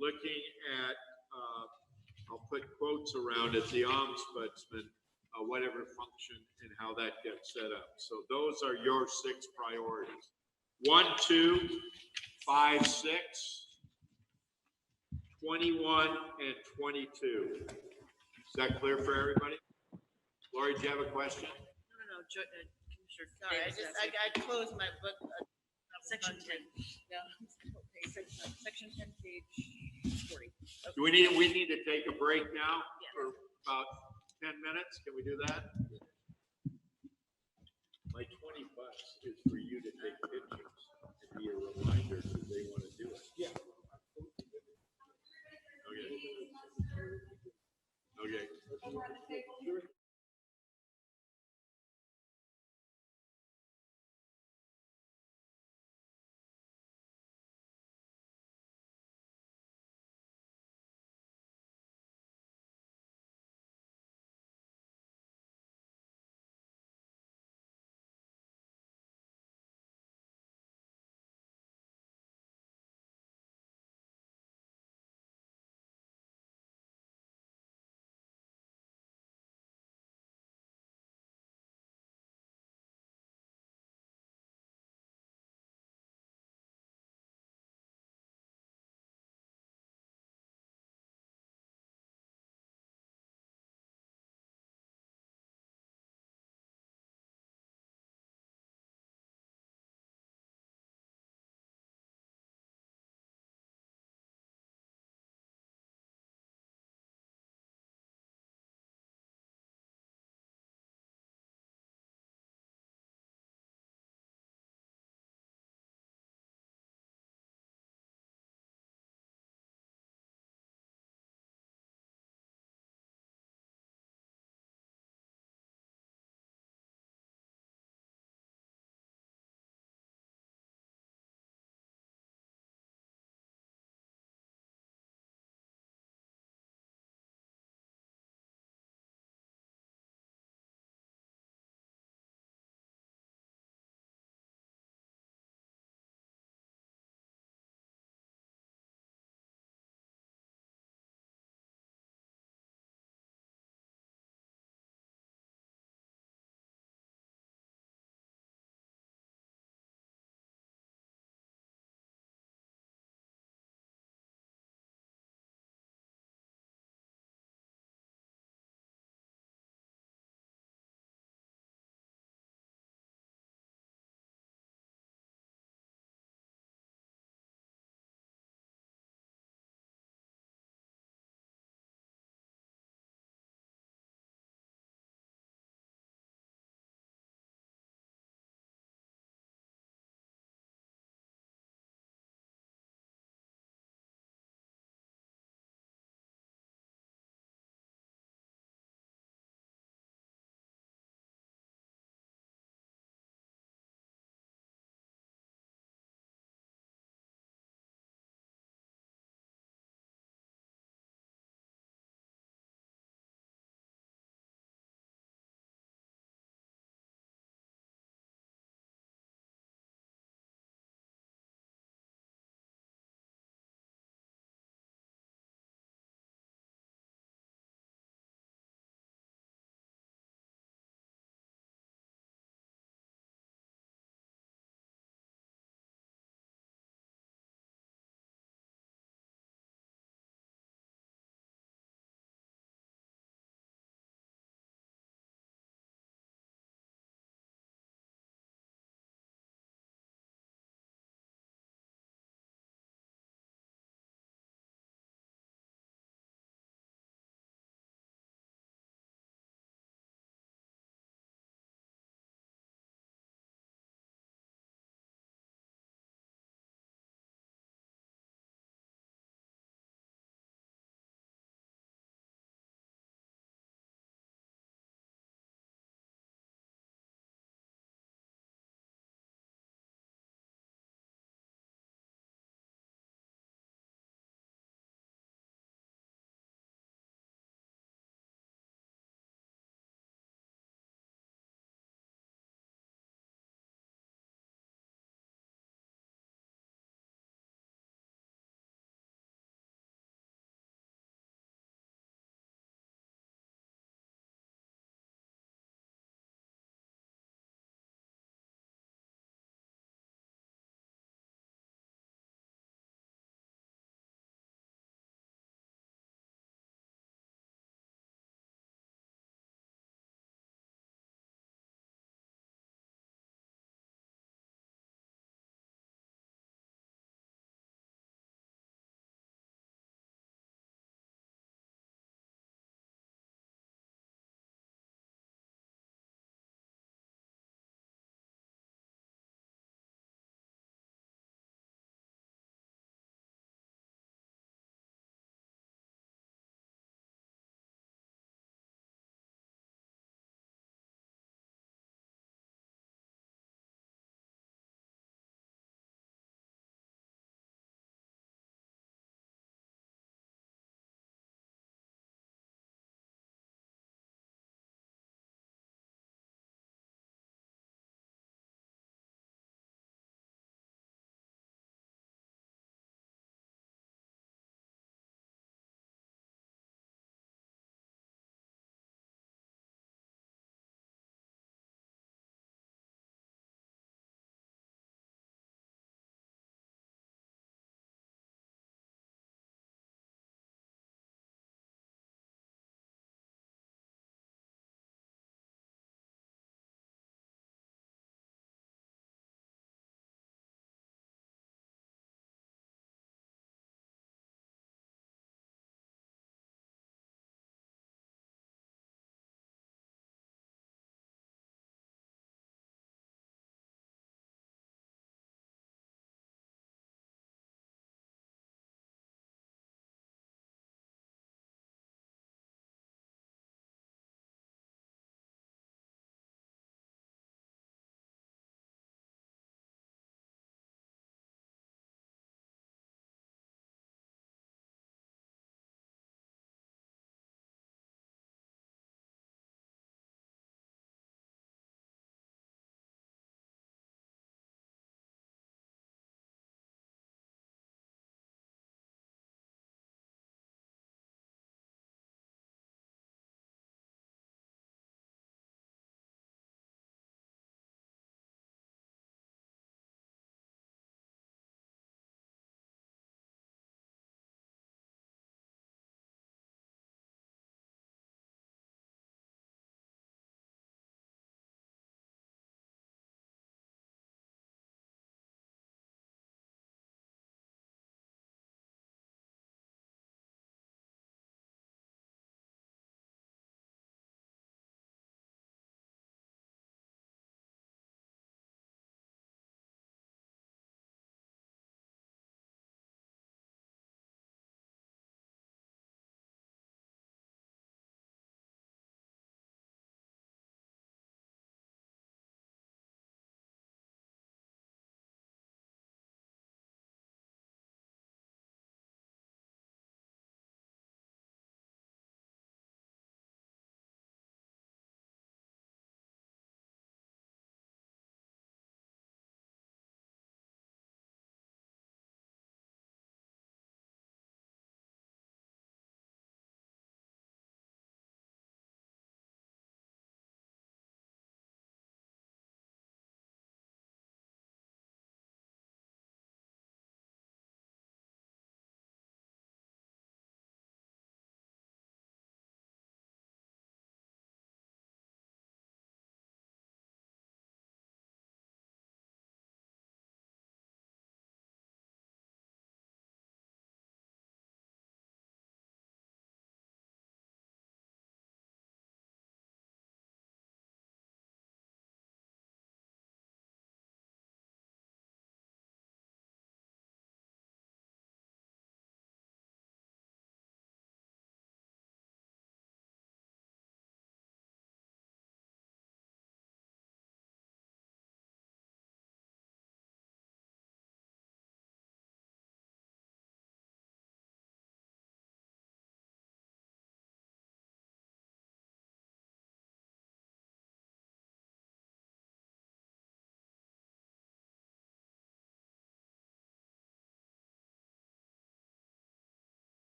looking at, I'll put quotes around it, the ombudsman, whatever function and how that gets set up. So those are your 6 priorities. 1, 2, 5, 6, 21, and 22. Is that clear for everybody? Lori, do you have a question? No, Commissioner. Sorry, Davis has it. I closed my book. Section 10. Yeah. Section 10, page 40. Do we need to take a break now for about 10 minutes? Can we do that? My $20 is for you to take pictures and be a reminder that they want to do it. Yeah. Okay. Okay.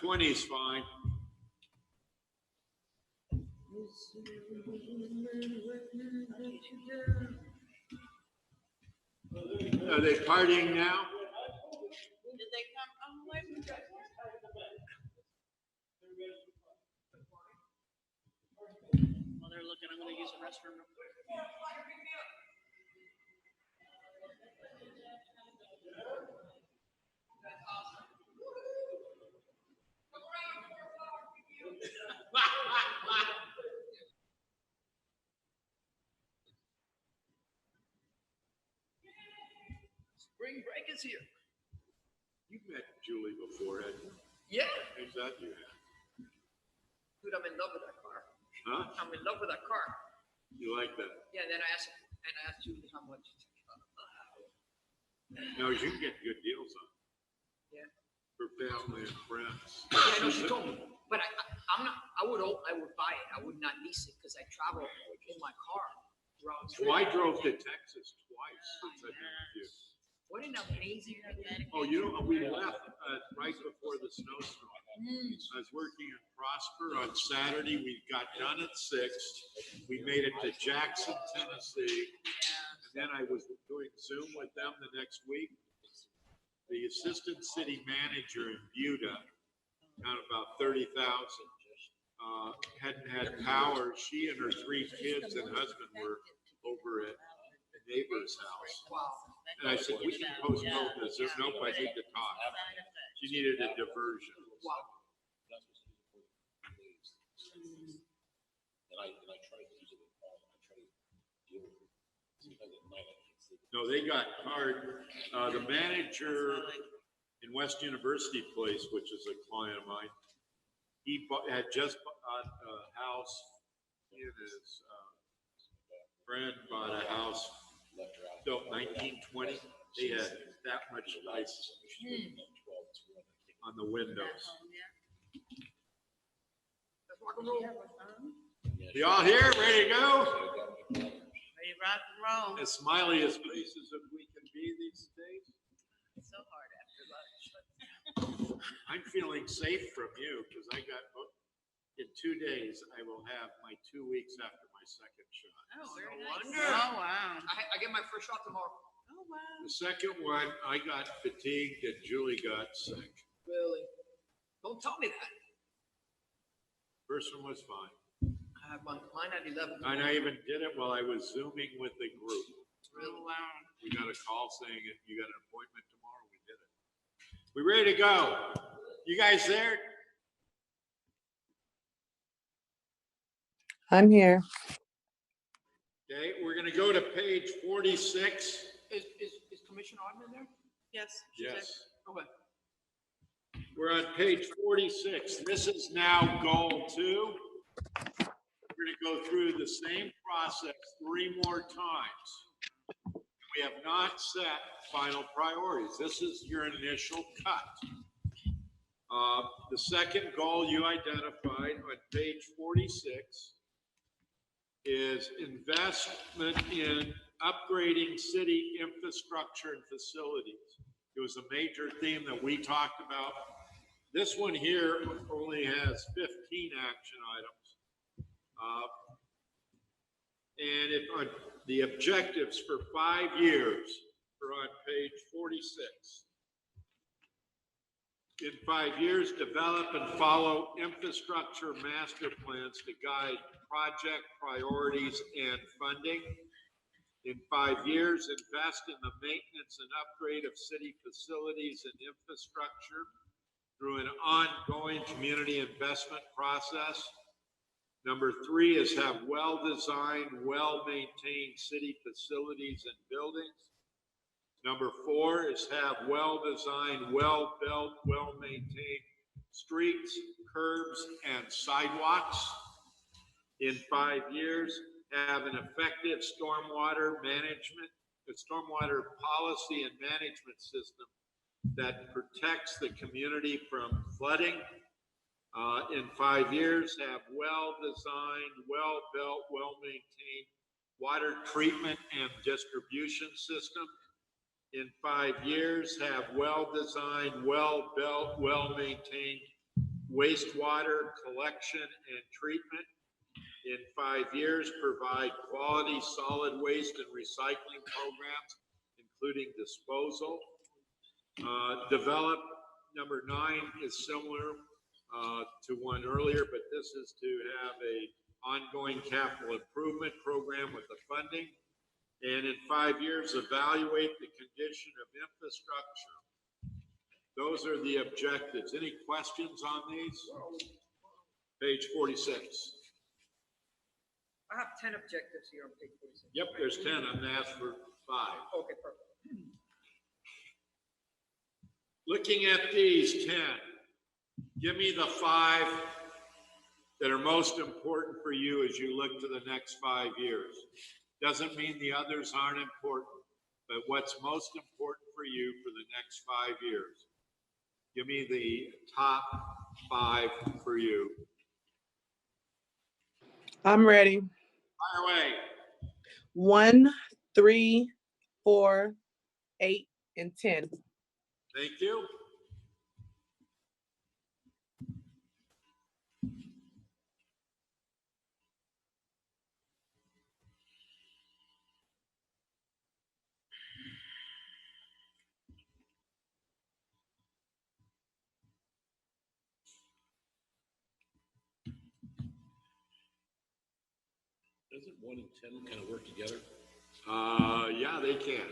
20 is fine. Are they partying now? Did they come? Oh, wait. While they're looking, I'm gonna use the restroom. Spring break is here. You've met Julie before, hadn't you? Yeah, Who's that you have? dude, I'm in love with that car. Huh? I'm in love with that car. You like that? Yeah, then I asked Julie how much. No, you can get good deals on it. Yeah. For family and friends. Yeah, I know, she told me, but I'm not, I would buy it. I would not lease it because I travel in my car. around Well, I drove to Texas twice since I've been with you. What an amazing. Oh, you know, we left right before the snowstorm. I was working in Prosper on Saturday. We got done at 6. We made it to Jackson, Tennessee. And then I was doing Zoom with them the next week. The assistant city manager in Buda, down about 30,000, hadn't had power. She and her 3 kids and husband were over at a neighbor's house. And I said, we can postpone this. There's no, I need to talk. She needed a diversion. And I try to use it. I try to deal with it. Sometimes at night I can't sleep. No, they got hard. The manager in West University Place, which is a client of mine, he had just bought a house. He and his friend bought a house built 1920. They had that much ice on the windows. You all here? Ready to go? Ready to rock and roll. As smiley as faces as we can be these days. It's so hard after lunch. I'm feeling safe from you because I got booked. In 2 days, I will have my 2 weeks after my second shot. Oh, very No nice. wonder. Oh, wow. I get my first shot tomorrow. Oh, wow. The second one, I got fatigued and Julie got sick. Really? Don't tell me that. First one was fine. I have mine at 11. And I even did it while I was Zooming with the group. Oh, wow. We got a call saying if you got an appointment tomorrow, we did it. We ready to go? You guys there? I'm here. Okay, we're gonna go to page 46. Is Commissioner Oddman there? Yes. Yes. Okay. We're on page 46. This is now goal 2. We're gonna go through the same process 3 more times. We have not set final priorities. This is your initial cut. The second goal you identified on page 46 is investment in upgrading city infrastructure and facilities. It was a major theme that we talked about. This one here only has 15 action items. And if on the objectives for 5 years are on page 46. In 5 years, develop and follow infrastructure master plans to guide project priorities and funding. In 5 years, invest in the maintenance and upgrade of city facilities and infrastructure through an ongoing community investment process. Number 3 is have well-designed, well-maintained city facilities and buildings. Number 4 is have well-designed, well-built, well-maintained streets, curbs, and sidewalks. In 5 years, have an effective stormwater management, a stormwater policy and management system that protects the community from flooding. In 5 years, have well-designed, well-built, well-maintained water treatment and distribution system. In 5 years, have well-designed, well-built, well-maintained wastewater collection and treatment. In 5 years, provide quality solid waste and recycling programs, including disposal. Develop, number 9 is similar to one earlier, but this is to have a ongoing capital improvement program with the funding. And in 5 years, evaluate the condition of infrastructure. Those are the objectives. Any questions on these? Page 46. I have 10 objectives here on page 46. Yep, there's 10. I'm gonna ask for 5. Okay, perfect. Looking at these 10, give me the 5 that are most important for you as you look to the next 5 years. Doesn't mean the others aren't important, but what's most important for you for the next 5 years? Give me the top 5 for you. I'm ready. Fire away. 1, 3, 4, 8, and 10. Thank you. Doesn't 1 and 10 kind of work together? Yeah, they can.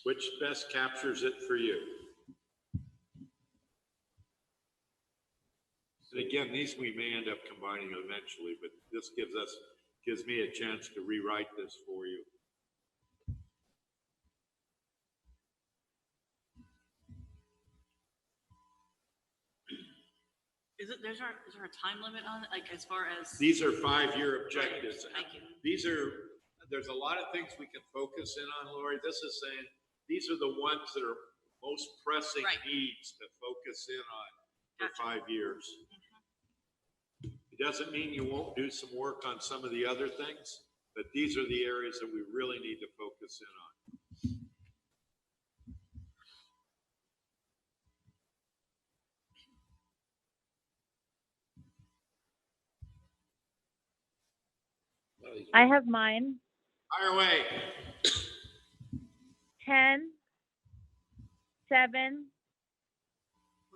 Which best captures it for you? And again, these we may end up combining eventually, but this gives me a chance to rewrite this for you. Is there a time limit on it, like as far as? These are 5-year objectives. Thank you. There's a lot of things we can focus in on, Lori. This is saying, these are the ones that are most pressing Right. needs to focus in on for Gotcha. 5 years. It doesn't mean you won't do some work on some of the other things, but these are the areas that we really need to focus in on. I have mine. Fire away. 10, 7,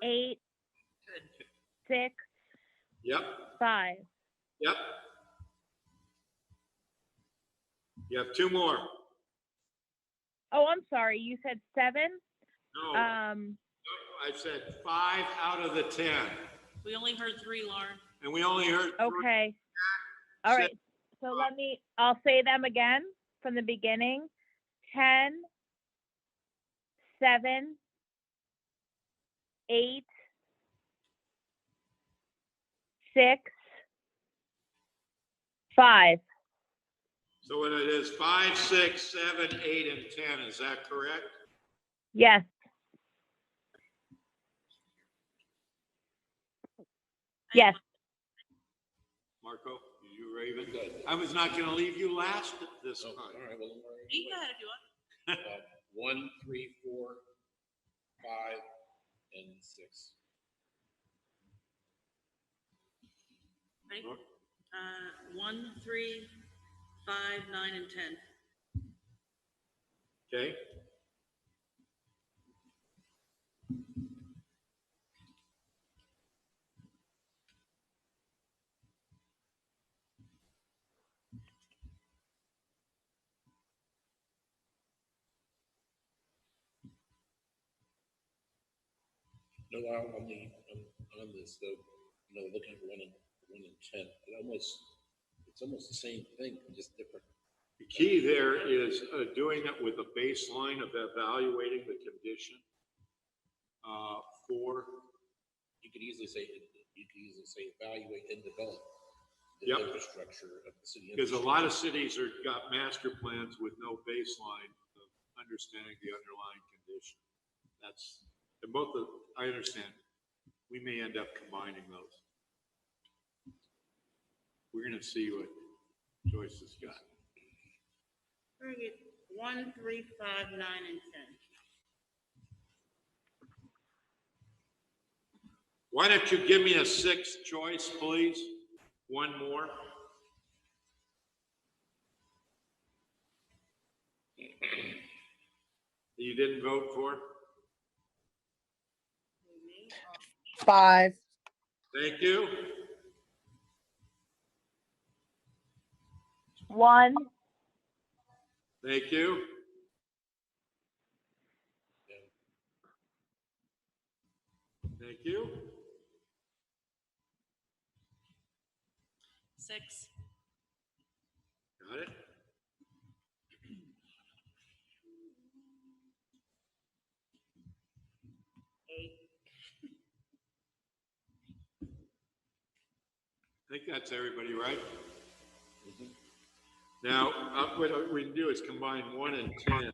8, 6, Yep, 5. yep. You have 2 more. Oh, I'm sorry. You said 7? No, I said 5 out of the 10, We only heard 3, Lauren. and we only heard 3. Okay. All right. So I'll say them again from the beginning. 10, 7, 8, 6, 5. So when it is 5, 6, 7, 8, and 10, is that correct? Yes. Yes. Marco, you Raven? I was not going to leave you last this time. All right, well, You can go ahead if you want. 1, 3, 4, 5, and 6. Ready? 1, 3, 5, 9, and 10. Okay. No, on this though, looking at 1 and 10, it's almost the same thing, just different. The key there is doing it with a baseline of evaluating the condition for. You could easily say evaluate and develop the Yep. infrastructure of the city. Because a lot of cities got master plans with no baseline of understanding the underlying condition. And I understand, we may end up combining those. We're gonna see what Joyce has got. Very good. 1, 3, 5, 9, and 10. Why don't you give me a sixth choice, please? One more. You didn't vote for? 5. Thank you. 1. Thank you. Thank you. 6. Got it. I think that's everybody, right? Now, what we can do is combine 1 and 10.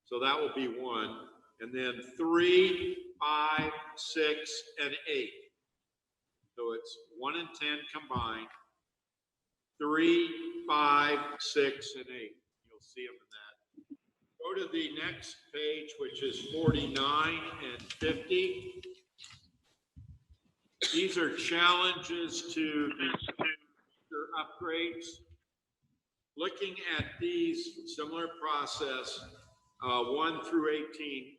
So that will be 1. And then 3, 5, 6, and 8. So it's 1 and 10 combined. 3, 5, 6, and 8. You'll see them in that. Go to the next page, which is 49 and 50. These are challenges to the upgrades. Looking at these, similar process, 1 through 18,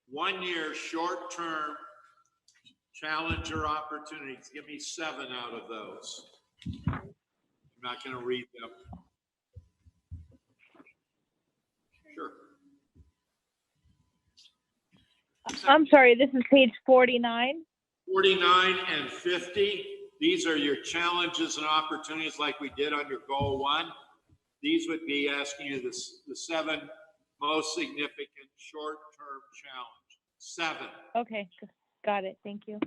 1 year short-term challenger opportunities. Give me 7 out of those. I'm not going to read them. Sure. I'm sorry, this is page 49. 49 and 50. These are your challenges and opportunities like we did on your goal 1. These would be asking you the 7 most significant short-term challenge. 7. Okay, got it. Thank you.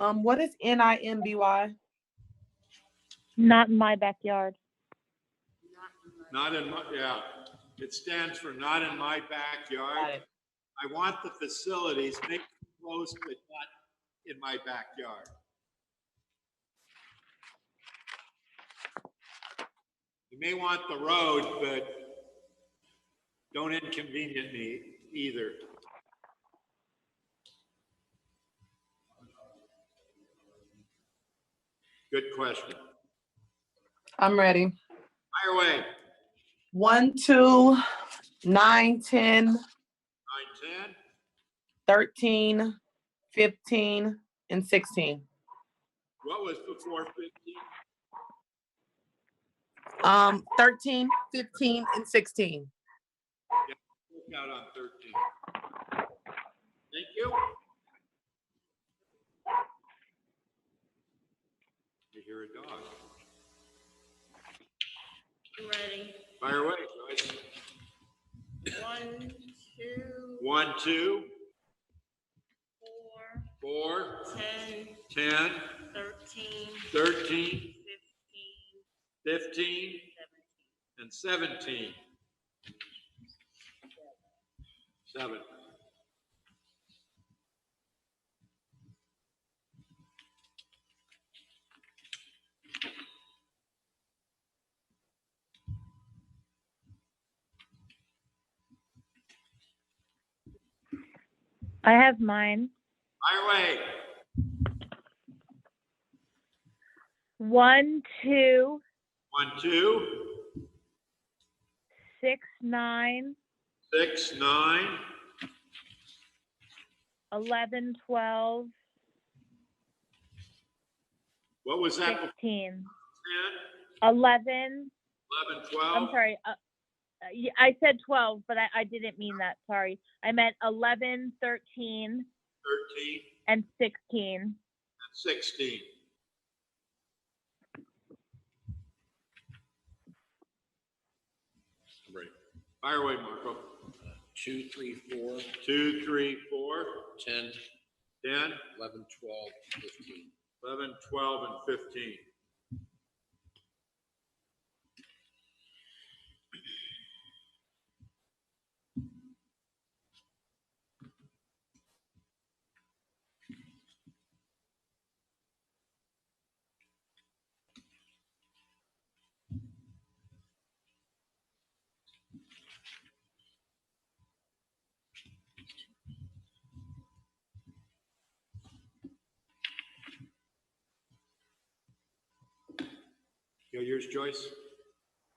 What is NIMBY? Not in my backyard. Not in my, yeah. It stands for not in my backyard. I want the facilities, make them close, but not in my backyard. You may want the road, but don't inconvenience me either. Good question. I'm ready. Fire away. 1, 2, 9, 10, 9, 10, 13, 15, and 16. what was before 15? 13, 15, and 16. Yeah, look out on 13. Thank you. You hear a dog. Ready? Fire away, guys. 1, 2, 1, 2, 4, 4, 10, 10, 13, 13, 15, 15, and 17. 7. I have mine. Fire away. 1, 2, 1, 2, 6, 9, 6, 9, 11, 12, what was that? 16, 10, 11, 11, 12? I'm sorry. Yeah, I said 12, but I didn't mean that. Sorry. I meant 11, 13, 13, and 16. and 16. I'm ready. Fire away, Marco. 2, 3, 4, 2, 3, 4, 10, 10, 11, 12, 15. 11, 12, and 15. You got yours, Joyce?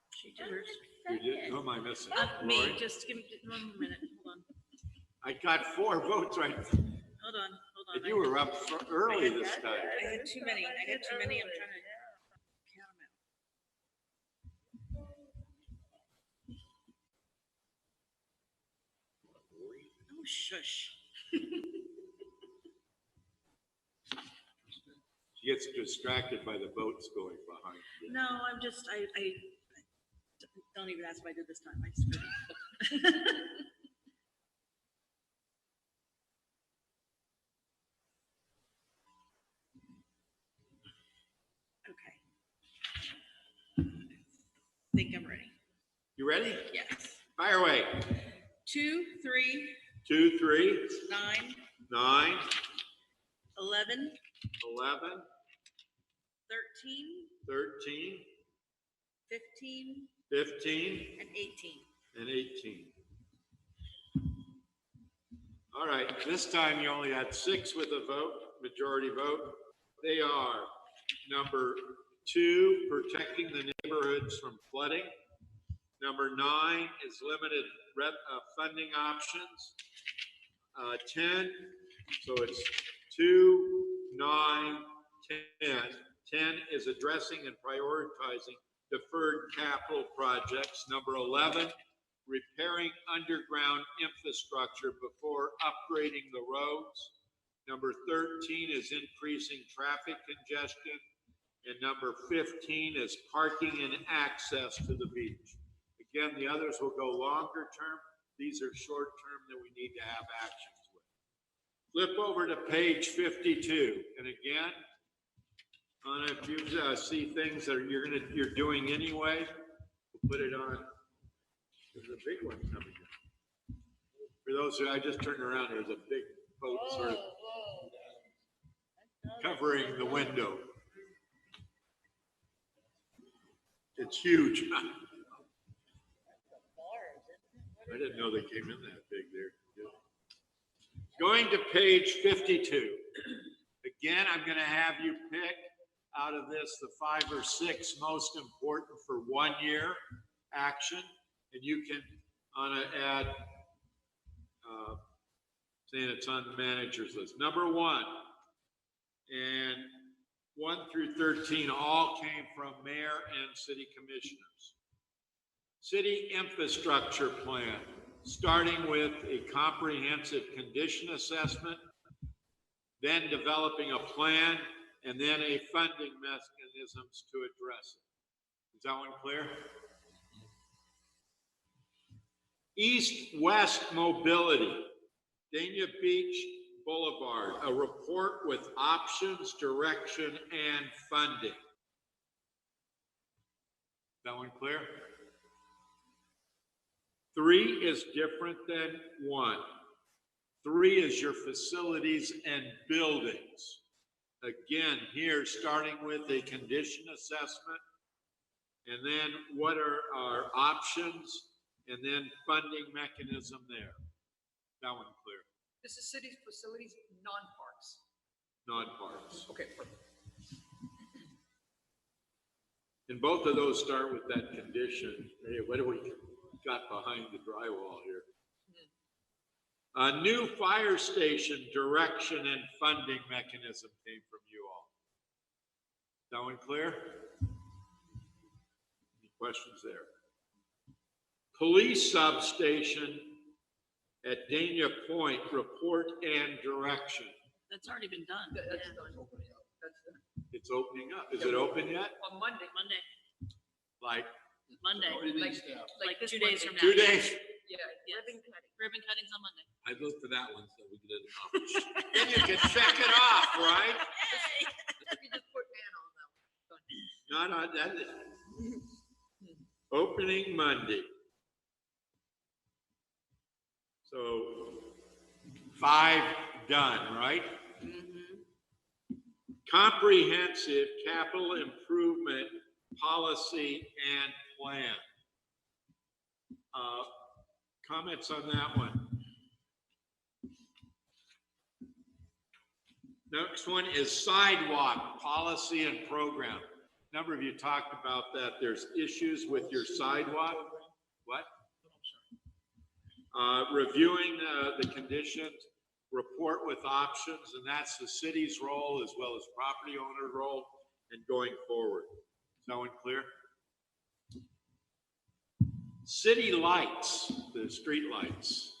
She did hers. You did? Who am I missing? Me, Lori? just give me 1 minute, hold on, I got 4 votes right. hold on. And you were up early this time. I had too many, I'm trying to count them out. Oh, shush. She gets distracted by the boats going behind you. No, I'm just, I don't even ask what I did this time, I screwed it. Okay. Think I'm ready. You ready? Yes. Fire away. 2, 3, 2, 3, 9, 9, 11, 11, 13, 13, 15, 15, and 18. and 18. All right, this time you only had 6 with a vote, majority vote. They are number 2, protecting the neighborhoods from flooding. Number 9 is limited funding options. 10, so it's 2, 9, 10. 10 is addressing and prioritizing deferred capital projects. Number 11, repairing underground infrastructure before upgrading the roads. Number 13 is increasing traffic congestion. And number 15 is parking and access to the beach. Again, the others will go longer term. These are short term that we need to have actions with. Flip over to page 52. And again, if you see things that you're doing anyway, we'll put it on. There's a big one coming in. For those who, I just turned around, there's a big boat sort of covering the window. It's huge. I didn't know they came in that big there. Going to page 52. Again, I'm going to have you pick out of this the 5 or 6 most important for 1 year action. And you can add, saying it's on the manager's list. Number 1, and 1 through 13 all came from mayor and city commissioners. City infrastructure plan, starting with a comprehensive condition assessment, then developing a plan, and then a funding mechanisms to address it. Is that one clear? East-west mobility, Dania Beach Boulevard, a report with options, direction, and funding. That one clear? 3 is different than 1. 3 is your facilities and buildings. Again, here, starting with a condition assessment, and then what are our options, and then funding mechanism there. That one clear? This is city facilities, non-parks. Non-parks. Okay, perfect. And both of those start with that condition. Hey, what do we got behind the drywall here? A new fire station direction and funding mechanism came from you all. That one clear? Questions there? Police substation at Dania Point, report and direction. That's already been done. That's Yeah. done. That's done. It's opening up. Is it open yet? On Monday. Monday, Like Monday, like this 2 days from now. 2 days? Yeah. Yes. Ribbon cutting's on Monday. I vote for that one, so we get it accomplished. Then you can check it off, right? You just put Ann on that. Not on that. Opening Monday. So 5 done, right? Comprehensive capital improvement policy and plan. Comments on that one? Next one is sidewalk policy and program. A number of you talked about that. There's issues with your sidewalk. What? Reviewing the conditions, report with options, and that's the city's role as well as property owner role and going forward. Is that one clear? City lights, the street lights.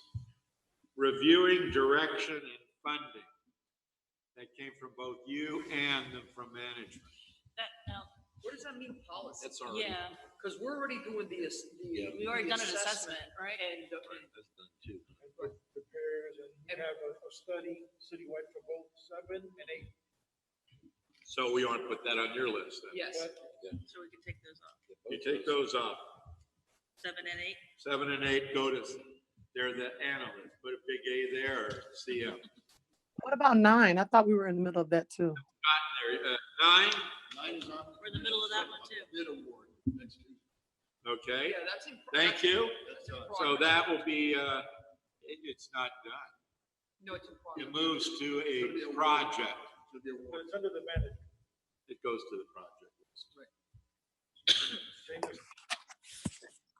Reviewing direction and funding. That came from both you and from management. That, now, What does that mean, policy? That's already. yeah, Because we're already doing the. we've already done an assessment, right? And That's done too. Prepares and have a study citywide for both 7 and 8. So we want to put that on your list then. yes, So we can take those off. You take those off. 7 and 8. 7 and 8 go to, they're the analysts. Put a big A there or CM. What about 9? I thought we were in the middle of that too. There, 9, 9 is on. We're in the middle of that one too. Bid award next Tuesday. okay? yeah, that's in. Thank you. That's in So progress. that will be, it's not done. No, it's in progress. It moves to a project. To the But award. it's under the manager. It goes to the project. Same as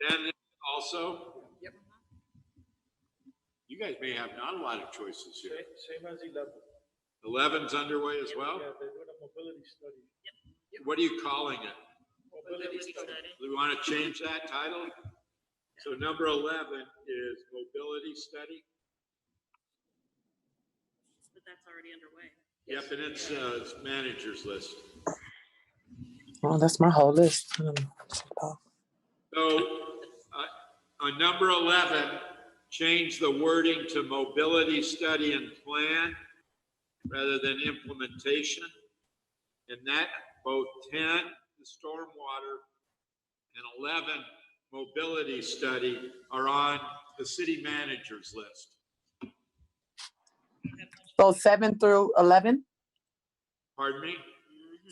Then also, Yep. you guys may have not a lot of choices here. same as 11. 11's underway as well? Yeah, they're doing a mobility study. What are you calling it? Mobility study. Do we want to change that title? So number 11 is mobility study. But that's already underway. Yep, and it's manager's list. Oh, that's my whole list. So on number 11, change the wording to mobility study and plan rather than implementation. And that both 10, the stormwater, and 11, mobility study are on the city manager's list. So 7 through 11? Pardon me?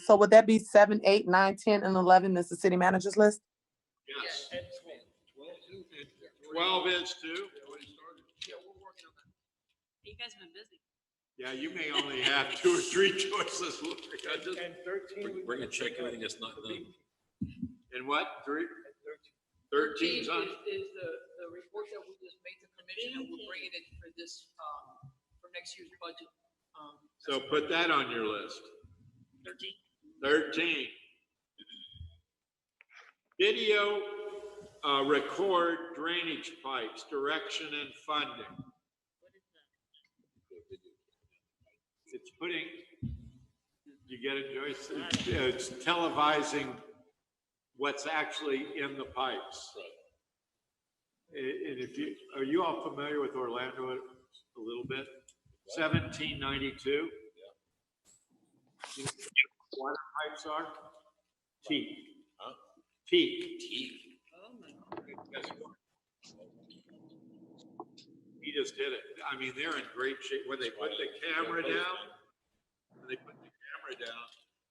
So would that be 7, 8, 9, 10, and 11 is the city manager's list? Yes. And 12 is too? Yeah, we're working on that. You guys have been busy. Yeah, you may only have 2 or 3 choices. And 13. Bring a check, everything that's not done. And what, 3? 13's on? Is the report that we just made to commission, and we're bringing it for this, for next year's budget. So put that on your list. 13. 13. Video record drainage pipes, direction and funding. What is that? It's putting, you get it, Joyce? It's televising what's actually in the pipes. And if you, are you all familiar with Orlando a little bit? 1792. You know what water pipes are? Teeth. Huh? Teeth. Teeth. Oh my God. He just did it. I mean, they're in great shape. When they put the camera down,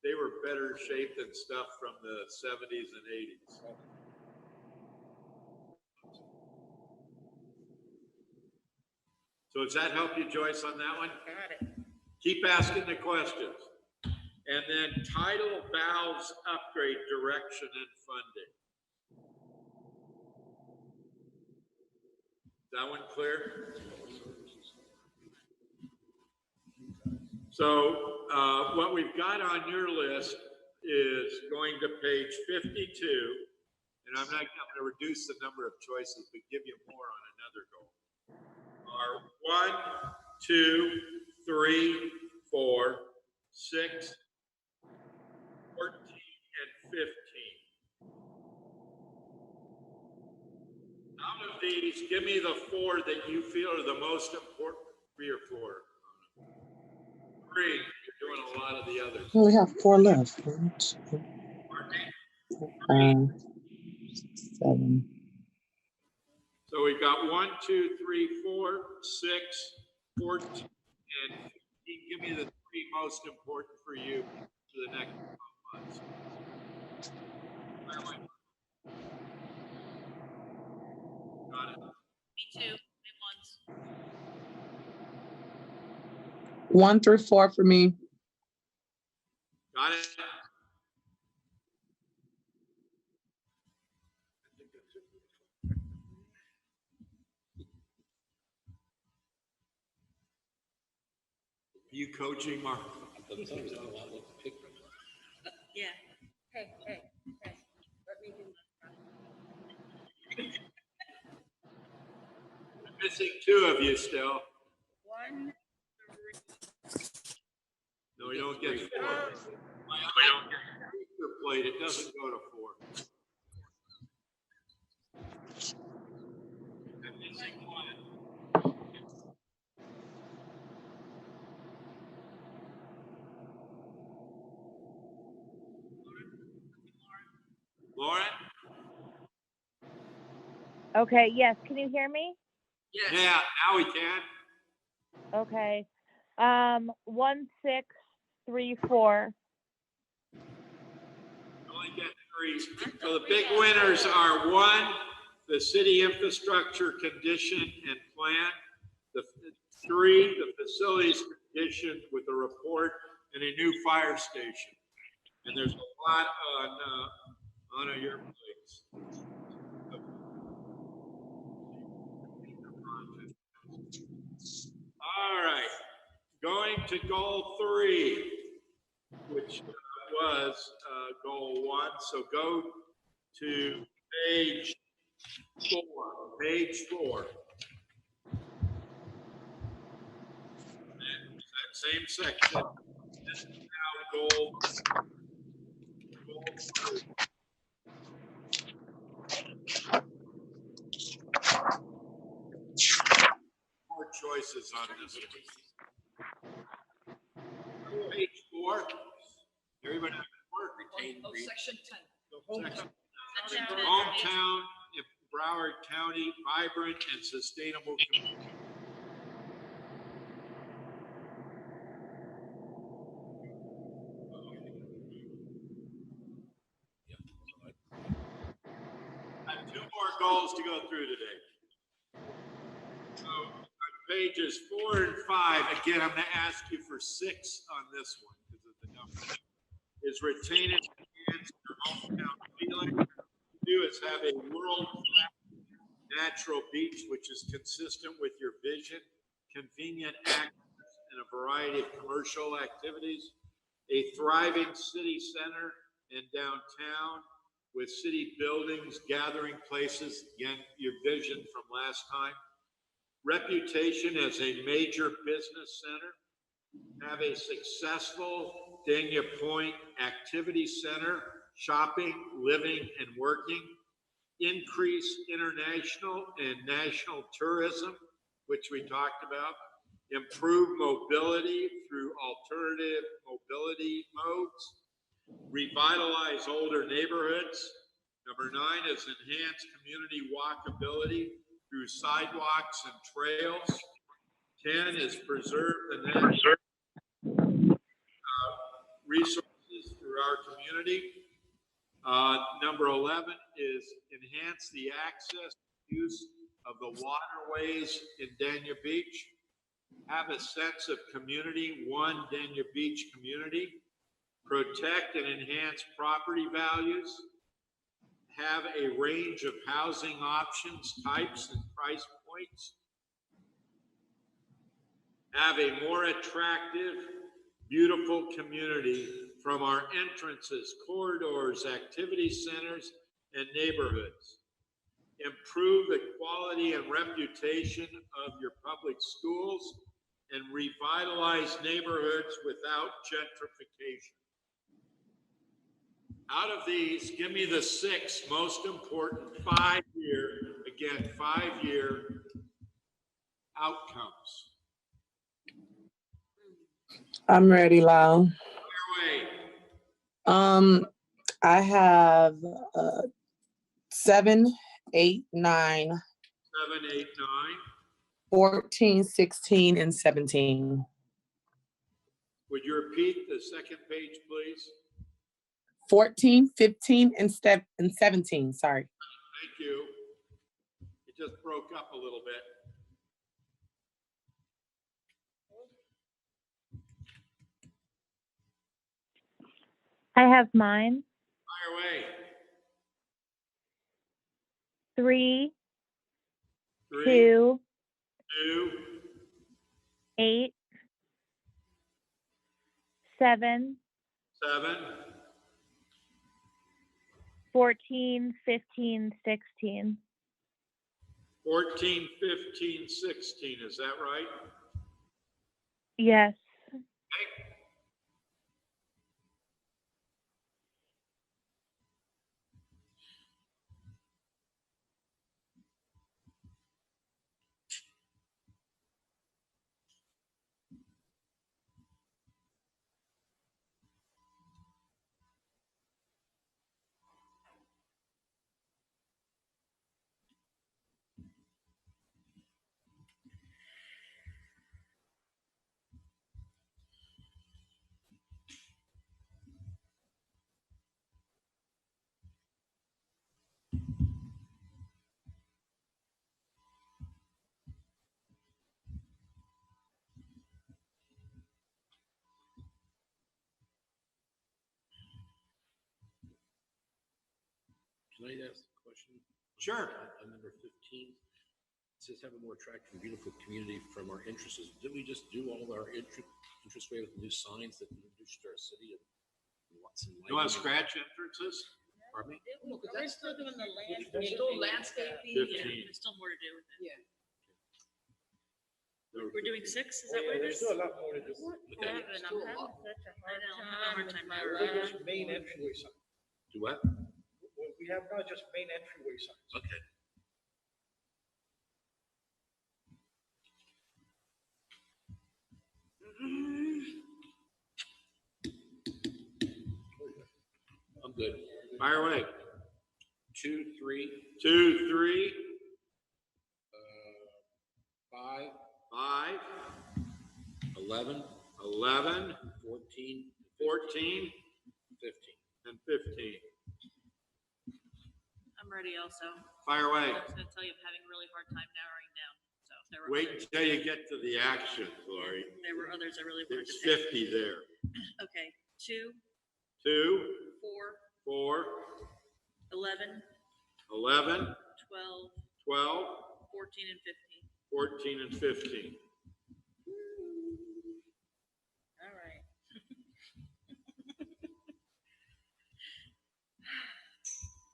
they were better shape than stuff from the 70s and 80s. So does that help you, Joyce, on that one? Got it. Keep asking the questions. And then tidal valves upgrade direction and funding. That one clear? So what we've got on your list is going to page 52, and I'm going to reduce the number of choices, but give you more on another goal, are 1, 2, 3, 4, 6, 14, and 15. Out of these, give me the 4 that you feel are the most important. 3 or 4. 3, you're doing a lot of the others. Well, we have 4 left. 1, 2, 5, 7. So we've got 1, 2, 3, 4, 6, 14, and 15. Give me the 3 most important for you for the next 12 months. Got it. Me too, at once. 1 through 4 for me. Got it. Are you coaching, Mark? Yeah. Hey, hey, hey, let me do I'm missing 2 of you still. 1, 3. No, you don't get 4. Plate, it doesn't go to 4. I'm missing 1. Lauren? Okay, yes, can you hear me? Yes. Yeah, now we can. Okay. 1, 6, 3, 4. Only get 3. So the big winners are 1, the city infrastructure condition and plan. The 3, the facilities condition with a report and a new fire station. And there's a lot on your plates. All right, going to goal 3, which was goal 1. So go to page 4. Page 4. And that same section. This is now goal 3. More choices on this one. Page 4. Everybody have work. Section 10. Hometown in Broward County, vibrant and sustainable community. I have 2 more goals to go through today. So on pages 4 and 5, again, I'm going to ask you for 6 on this one because of the number. Is retain and enhance your hometown feeling. What you do is have a world-class natural beach, which is consistent with your vision, convenient access, and a variety of commercial activities. A thriving city center and downtown with city buildings, gathering places, again, your vision from last time. Reputation as a major business center. Have a successful Dania Point activity center, shopping, living, and working. Increase international and national tourism, which we talked about. Improve mobility through alternative mobility modes. Revitalize older neighborhoods. Number 9 is enhance community walkability through sidewalks and trails. 10 is preserve the natural resources through our community. Number 11 is enhance the access use of the waterways in Dania Beach. Have a sense of community, one Dania Beach community. Protect and enhance property values. Have a range of housing options, types, and price points. Have a more attractive, beautiful community from our entrances, corridors, activity centers, and neighborhoods. Improve the quality and reputation of your public schools and revitalize neighborhoods without gentrification. Out of these, give me the 6 most important 5-year outcomes. I'm ready, Lau. Fire I have 7, 8, 9, 7, 8, 9. 14, 16, and 17. Would you repeat the second page, please? 14, 15, and 17, sorry. Thank you. It just broke up a little bit. I have mine. Fire away. 3, 3, 2, 2, 8, 7, 7, 14, 15, 16. 14, 15, 16. Is that right? Yes. Okay. Can I ask a question? Sure. On number 15, it says have a more attractive and beautiful community from our interests. Didn't we just do all of our interest way with new signs that we introduced to our city? And lots of You want to lighting? scratch entrances? Pardon me? We're still doing the landscaping. There's still landscaping. 15. There's still more to do with it. Yeah. We're doing 6, is that what it is? There's still a lot more to do. I'm having such a hard time. Just main entryway signs. Do what? What we have now is just main entryway signs. Okay. I'm good. Fire away. 2, 3, 2, 3, 5, 5, 11, 11, 14, 14, 15. and 15. I'm ready also. Fire away. I was gonna tell you, I'm having a really hard time narrowing down, so there were Wait others. until you get to the action, Lori. There were others I really wanted There's to pick. 50 there. Okay, 2, 2, 4, 4, 11, 11, 12, 12, 14, and 15. 14, and 15. All right.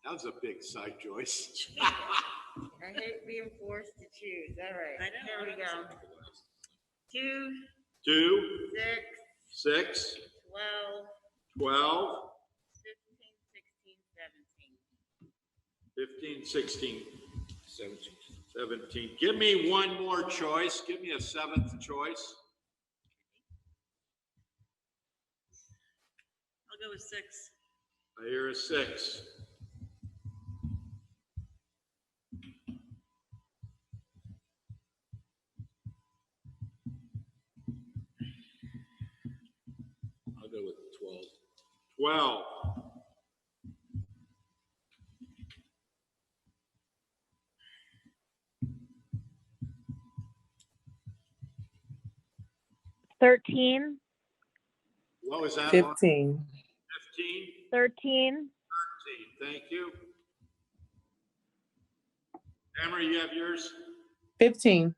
That was a big sigh, Joyce. I hate being forced to choose. All right. I know. Here we go. 2, 2, 6, 6, 12, 12, 15, 16, 17. 15, 16, 17. 17. Give me one more choice. Give me a 7th choice. I'll go with 6. I hear a 6. I'll go with 12. 12. Thirteen, What was that? 15. 15, 13, 13. Thank you. Tamara, you have yours? 15.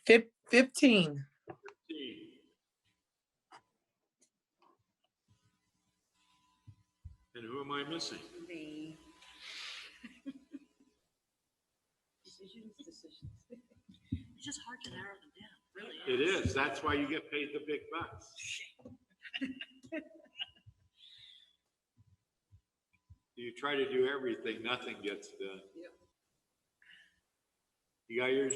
15. 15. And who am I missing? The decisions. It's just hard to narrow them down, really. It is. That's why you get paid the big bucks. You try to do everything, nothing gets done. Yep. You got yours?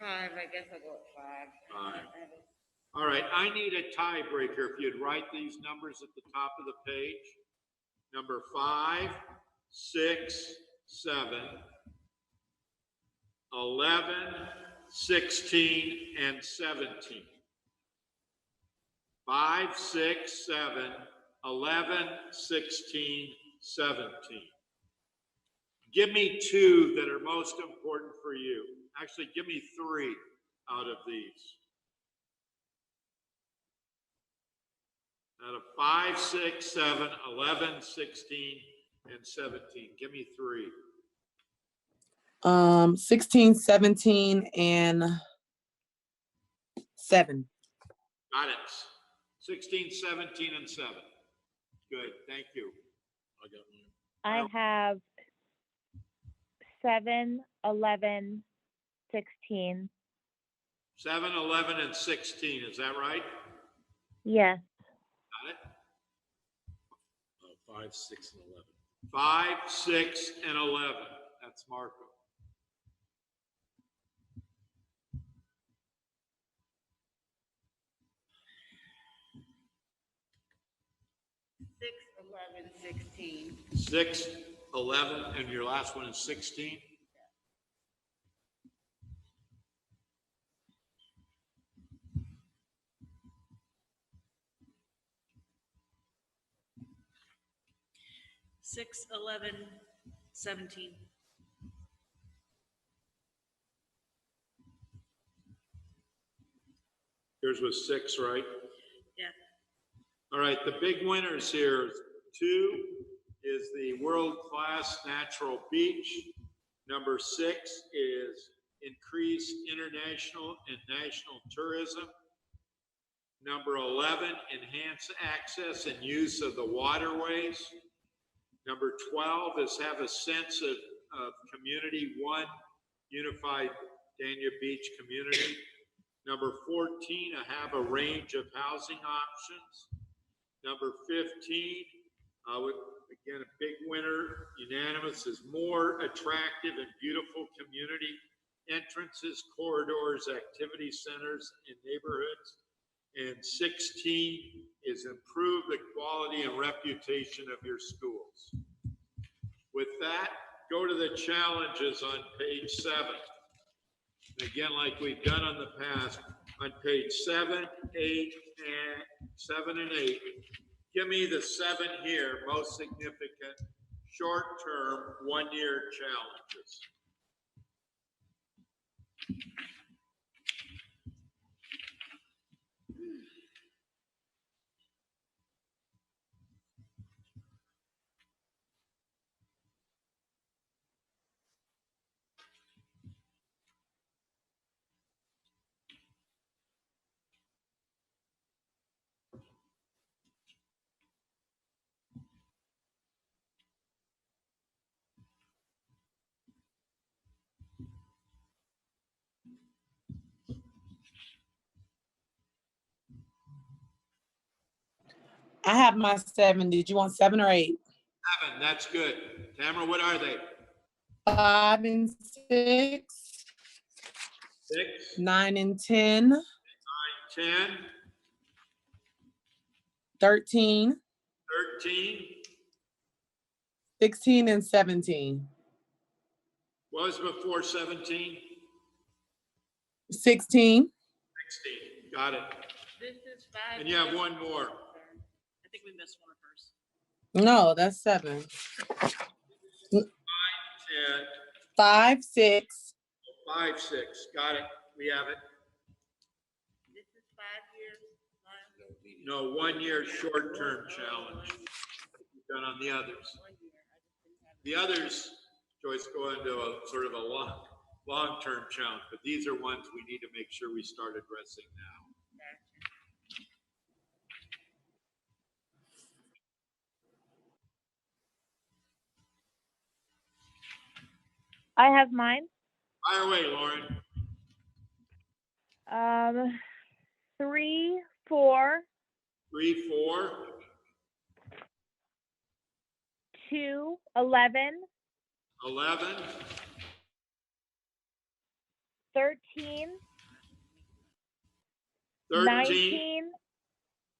5, I guess I'll go with 5. Five. All right, I need a tiebreaker. If you'd write these numbers at the top of the page. Number 5, 6, 7, 11, 16, and 17. 5, 6, 7, 11, 16, 17. Give me 2 that are most important for you. Actually, give me 3 out of these. Out of 5, 6, 7, 11, 16, and 17. Give me 3. 16, 17, and 7. Got it. 16, 17, and 7. Good, thank you. I got mine. I have 7, 11, 16. 7, 11, and 16, is that right? Yes. Got it. 5, 6, and 11. 5, 6, and 11. That's Marco. 6, 11, 16. 6, 11, and your last one is 16? Six, 11, 17. Yours was 6, right? Yeah. All right, the big winners here. 2 is the world-class natural beach. Number 6 is increase international and national tourism. Number 11, enhance access and use of the waterways. Number 12 is have a sense of community, one unified Dania Beach community. Number 14, have a range of housing options. Number 15, again, a big winner, unanimous, is more attractive and beautiful community entrances, corridors, activity centers, and neighborhoods. And 16 is improve the quality and reputation of your schools. With that, go to the challenges on page 7. Again, like we've done on the past, on page 7, 8, and 7 and 8, give me the 7 here, most significant, short-term, one-year challenges. I have my 7. Did you want 7 or 8? 7, that's good. Tamara, what are they? 5 and 6. 6, 9 and 10. 9, 10, 13. 13. 16 and 17. What was before 17? 16. 16, got it. This is 5. And you have one more. I think we missed one first. No, that's 7. 10, 5, 6. 5, 6, got it. We have it. This is 5 years. No, 1 year short-term challenge. Done on the others. The others, Joyce, go into a sort of a long-term challenge, but these are ones we need to make sure we start addressing now. I have mine. Fire away, Lauren. 3, 4, 3, 4, 2, 11, 11, 13, 13, 19,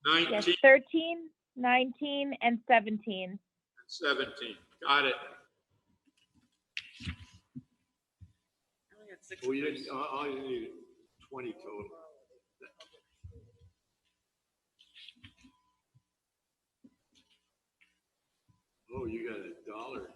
19, yes, 13, 19, and 17. and 17. Got it. I only had 6 Oh, you first. didn't, oh, you need 20 total. Oh, you got $1.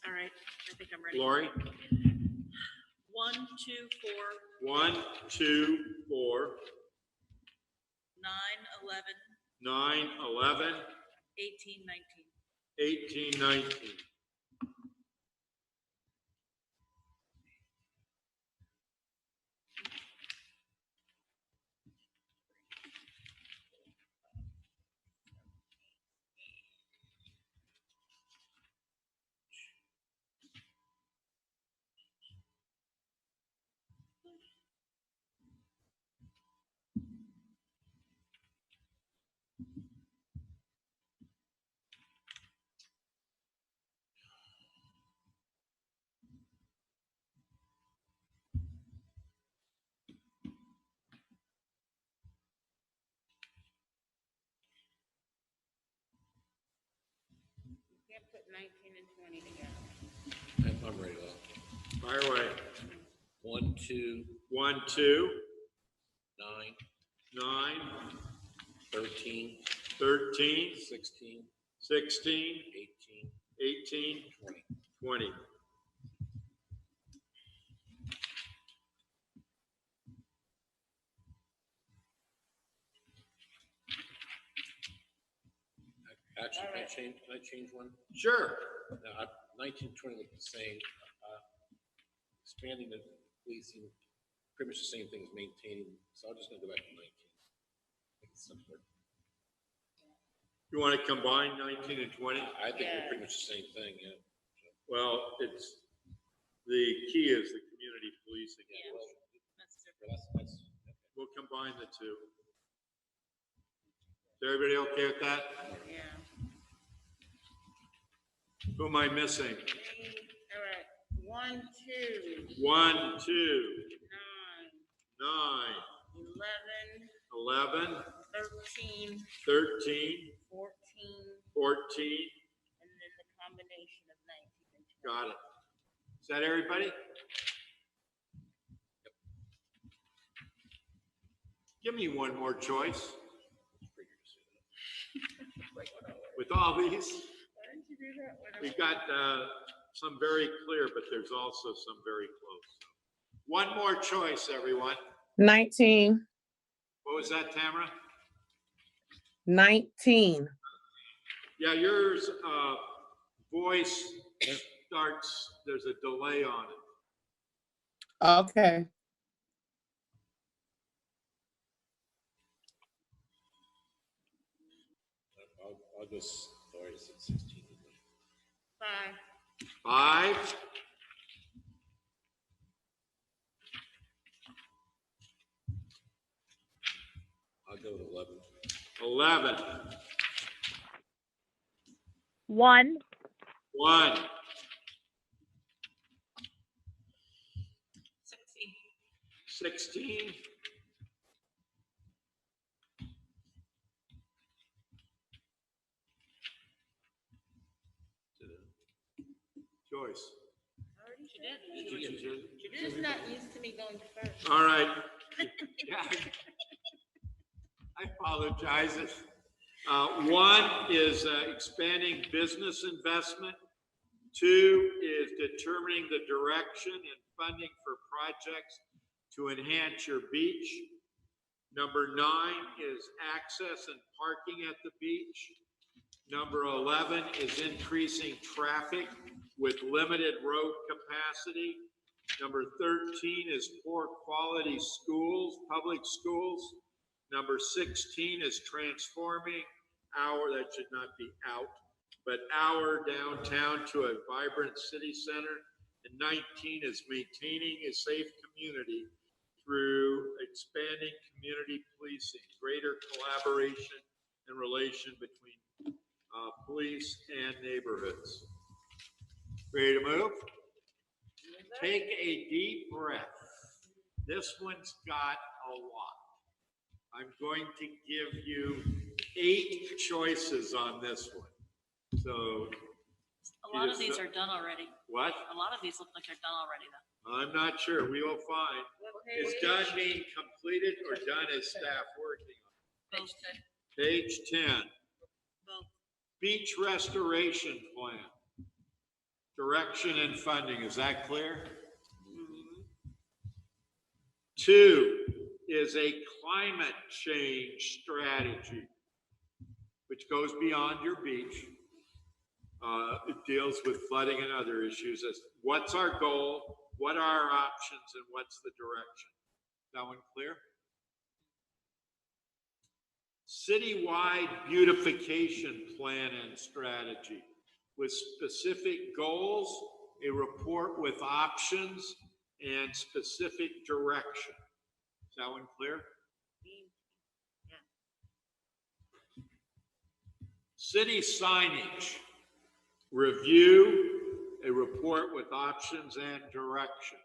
All right, I think I'm ready. Lori? 1, 2, 4, 1, 2, 4, 9, 11, 9, 11, 18, 19. 18, 19. Can't put 19 and 20 together. I'm ready, Lou. Fire away. 1, 2, 1, 2, 9, 9, 13, 13, 16, 16, 18, 18, 20. 20. Actually, can I change one? Sure. Now, 19, 20 look the same. Expanding the policing, pretty much the same thing as maintaining, so I'm just gonna go back to 19. Make it simpler. You want to combine 19 and 20? I think they're pretty much the same thing, yeah. Well, it's, the key is the community policing. Yeah. Well, That's different. that's, We'll combine the two. Is everybody okay with that? Yeah. Who am I missing? All right. 1, 2, 1, 2, 9, 9, 11, 11, 13, 13, 14, 14. and then the combination of 19 and 20. Got it. Is that everybody? Give me one more choice. With all these, Why didn't you do that when I we've got some very clear, but there's also some very close. One more choice, everyone. 19, What was that, Tamara? 19. Yeah, yours, voice starts, there's a delay on it. Okay. I'll just, sorry, it's at 16. 5, 5, I'll go with 11. 11, 1, 1, 16. 16, You're just not used to me going first. All right. Yeah. I apologize. One is expanding business investment. Two is determining the direction and funding for projects to enhance your beach. Number 9 is access and parking at the beach. Number 11 is increasing traffic with limited road capacity. Number 13 is poor quality schools, public schools. Number 16 is transforming that should not be out, but our downtown to a vibrant city center. And 19 is maintaining a safe community through expanding community policing, greater collaboration and relation between police and neighborhoods. Ready to move? Take a deep breath. This one's got a lot. I'm going to give you 8 choices on this one. So A lot of these are done already. what? A lot of these look like they're done already though. I'm not sure. We will find. Is done mean completed or done as staff working on? Both. Page 10. Both. Beach restoration plan. Direction and funding. Is that clear? 2 is a climate change strategy, which goes beyond your beach. It deals with flooding and other issues. As what's our goal? What are our options and what's the direction? That one clear? Citywide beautification plan and strategy with specific goals, a report with options, and specific direction. Is that one clear? City signage, review, a report with options and direction.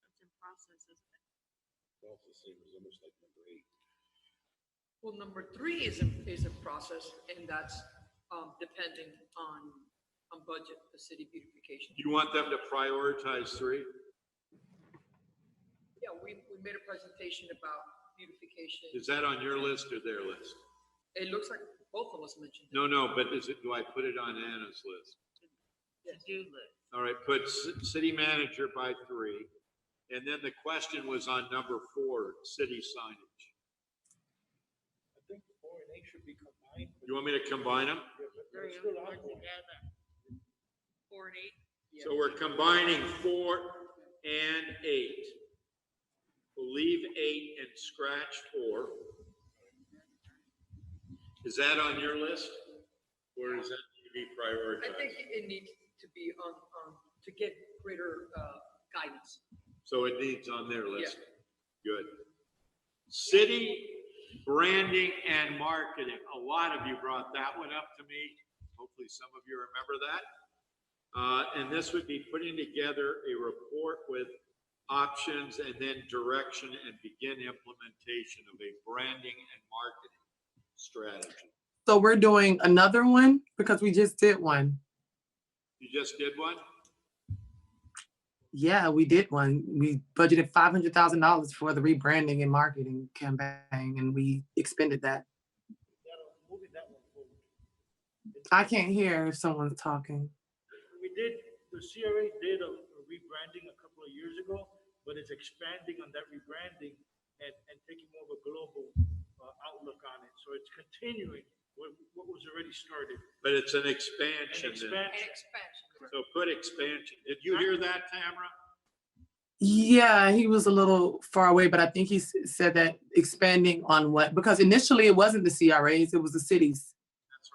It's in process, isn't it? Also same as almost like number 8. Well, number 3 is a process, and that's depending on budget, the city beautification. You want them to prioritize 3? Yeah, we made a presentation about beautification. Is that on your list or their list? It looks like both of us mentioned it. No, but do I put it on Anna's list? To-do list. All right, put city manager by 3. And then the question was on number 4, city signage. I think 4 and 8 should be combined. You want me to combine them? They're still on board. Together. 4 and 8. So we're combining 4 and 8. We'll leave 8 and scratch 4. Is that on your list? Or does that need to be I prioritized? think it needs to be on, to get greater guidance. So it needs on their list. Good. City branding and marketing. A lot of you brought that one up to me. Hopefully some of you remember that. And this would be putting together a report with options and then direction and begin implementation of a branding and marketing strategy. So we're doing another one because we just did one. You just did one? Yeah, we did one. We budgeted $500,000 for the rebranding and marketing campaign, and we expended that. Moving that one forward. I can't hear if someone's talking. We did, the CRA did a rebranding a couple of years ago, but it's expanding on that rebranding and taking more of a global outlook on it. So it's continuing what was already started. But it's an expansion. then. Expansion. So put expansion. Did you hear that, Tamara? Yeah, he was a little far away, but I think he said that expanding on what, because initially it wasn't the CRAs, it was the cities.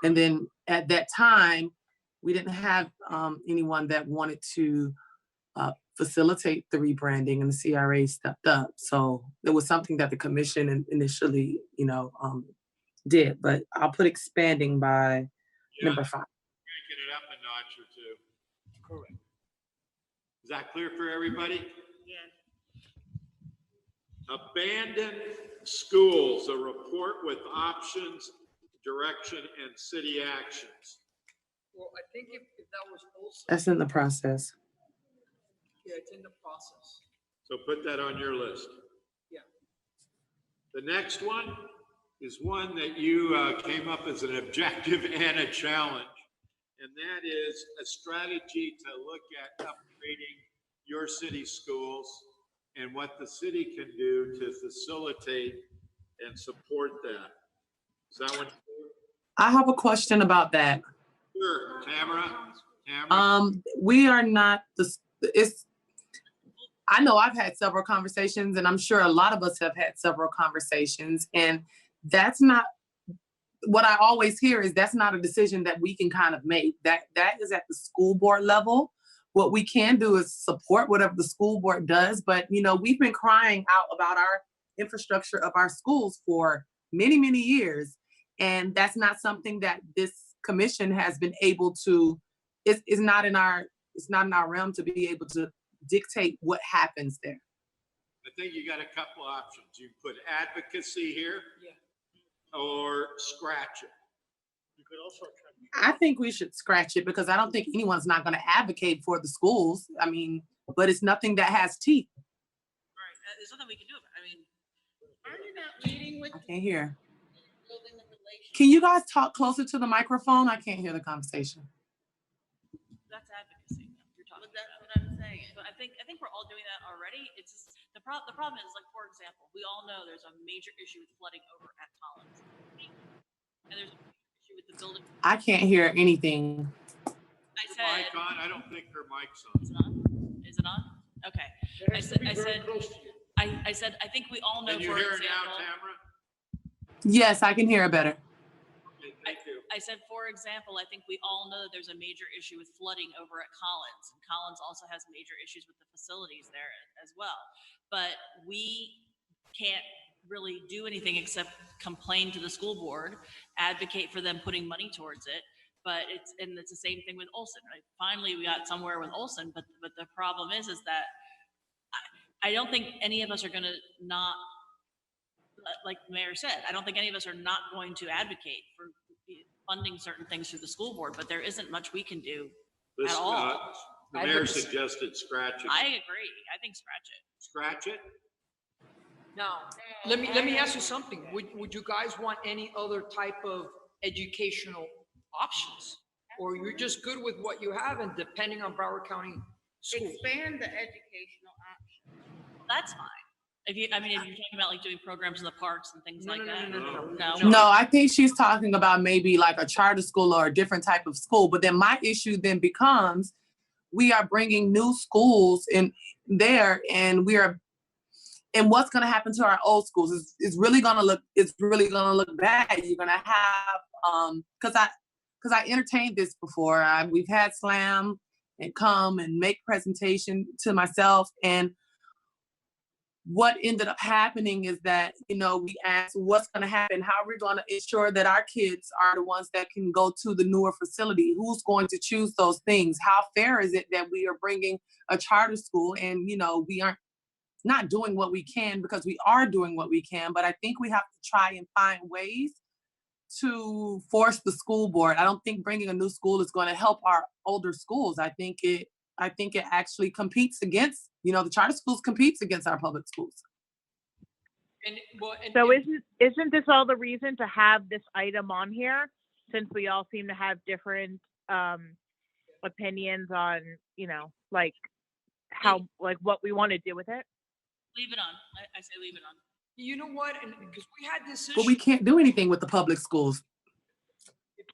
And then at that time, we didn't have anyone that wanted to facilitate the rebranding, and the CRA stepped up. So it was something that the commission initially, did, but I'll put expanding by number 5. Cranking it up a notch or 2. Correct. Is that clear for everybody? Yes. Abandoned schools, a report with options, direction, and city actions. Well, I think if that was also. That's in the process. Yeah, it's in the process. So put that on your list. Yeah. The next one is one that you came up as an objective and a challenge. And that is a strategy to look at upgrading your city schools and what the city can do to facilitate and support that. Is that one? I have a question about that. Sure, Tamara. Tamara. We are not I know I've had several conversations, and I'm sure a lot of us have had several conversations, and that's not what I always hear is that's not a decision that we can kind of make. That is at the school board level. What we can do is support whatever the school board does, but we've been crying out about our infrastructure of our schools for many, many years, and that's not something that this commission has been able to. It's not in our realm to be able to dictate what happens there. I think you got a couple options. You put advocacy here, or scratch it. You could also I think we should scratch it because I don't think anyone's not going to advocate for the schools. I mean, but it's nothing that has teeth. Right, there's nothing we can do about it. I mean, Are you not meeting with I can't hear. building the relationship? Can you guys talk closer to the microphone? I can't hear the conversation. that's advocacy you're talking But that's about. what I'm saying. So I think we're all doing that already. It's just, the problem is, like, for example, we all know there's a major issue with flooding over at Collins. And there's a major issue with the building. I can't hear anything. I Her said, mic on? I don't think her mic's is on. it on? Is it on? Okay. It has to be very close to you. I said, I think we all know, Can you for hear it now, example. Tamara? Yes, I can hear it better. Okay, thank you. I said, for example, I think we all know that there's a major issue with flooding over at Collins. And Collins also has major issues with the facilities there as well. But we can't really do anything except complain to the school board, advocate for them putting money towards it. But it's the same thing with Olson, right? Finally, we got somewhere with Olson, but the problem is that I don't think any of us are gonna not, like the mayor said, I don't think any of us are not going to advocate for funding certain things through the school board, but there isn't much we can do This, at all. the mayor suggested scratch it. I agree. I think scratch it. Scratch it? Now, let me ask you something. Would you guys want any other type of educational options? Or you're just good with what you have and depending on Broward County schools? Expand the educational option. That's fine. If you're talking about like doing programs in the parks and things like that. No. No, I think she's talking about maybe like a charter school or a different type of school. But then my issue then becomes we are bringing new schools in there and what's going to happen to our old schools it's really going to look bad. You're going to have because I entertained this before. We've had SLAM and come and make presentation to myself, and what ended up happening is that we asked what's going to happen, how are we going to ensure that our kids are the ones that can go to the newer facility, who's going to choose those things, how fair is it that we are bringing a charter school and we aren't not doing what we can, because we are doing what we can, but I think we have to try and find ways to force the school board. I don't think bringing a new school is going to help our older schools. I think it actually competes against, the charter schools competes against our public schools. So isn't this all the reason to have this item on here, since we all seem to have different opinions on, like what we want to do with it? Leave it on. I say leave it on. You know what? And because we had this issue. But we can't do anything with the public schools.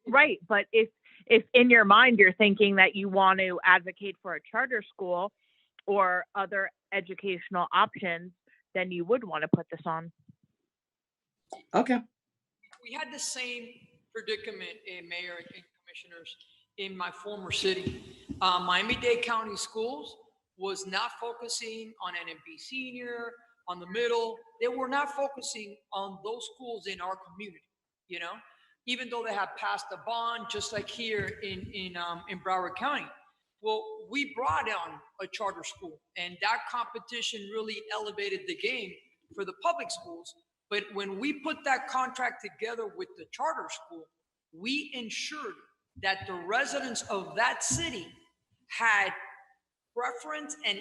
Right, but if in your mind you're thinking that you want to advocate for a charter school or other educational options, then you would want to put this on. Okay. We had the same predicament, Mayor and Commissioners, in my former city. Miami-Dade County Schools was not focusing on NMB Senior, on the middle. They were not focusing on those schools in our community, even though they have passed a bond, just like here in Broward County. Well, we brought on a charter school, and that competition really elevated the game for the public schools. But when we put that contract together with the charter school, we ensured that the residents of that city had preference and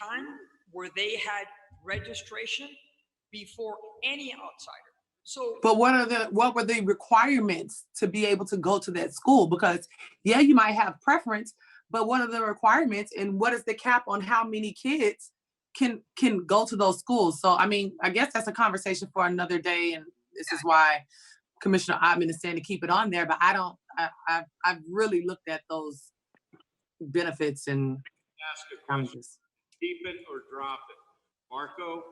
time where they had registration before any outsider. So, But what were the requirements to be able to go to that school? Because yeah, you might have preference, but what are the requirements and what is the cap on how many kids can go to those schools? So I mean, I guess that's a conversation for another day, and this is why Commissioner Ottman is saying to keep it on there. But I've really looked at those benefits and Ask a question. challenges. Keep it or drop it. Marco,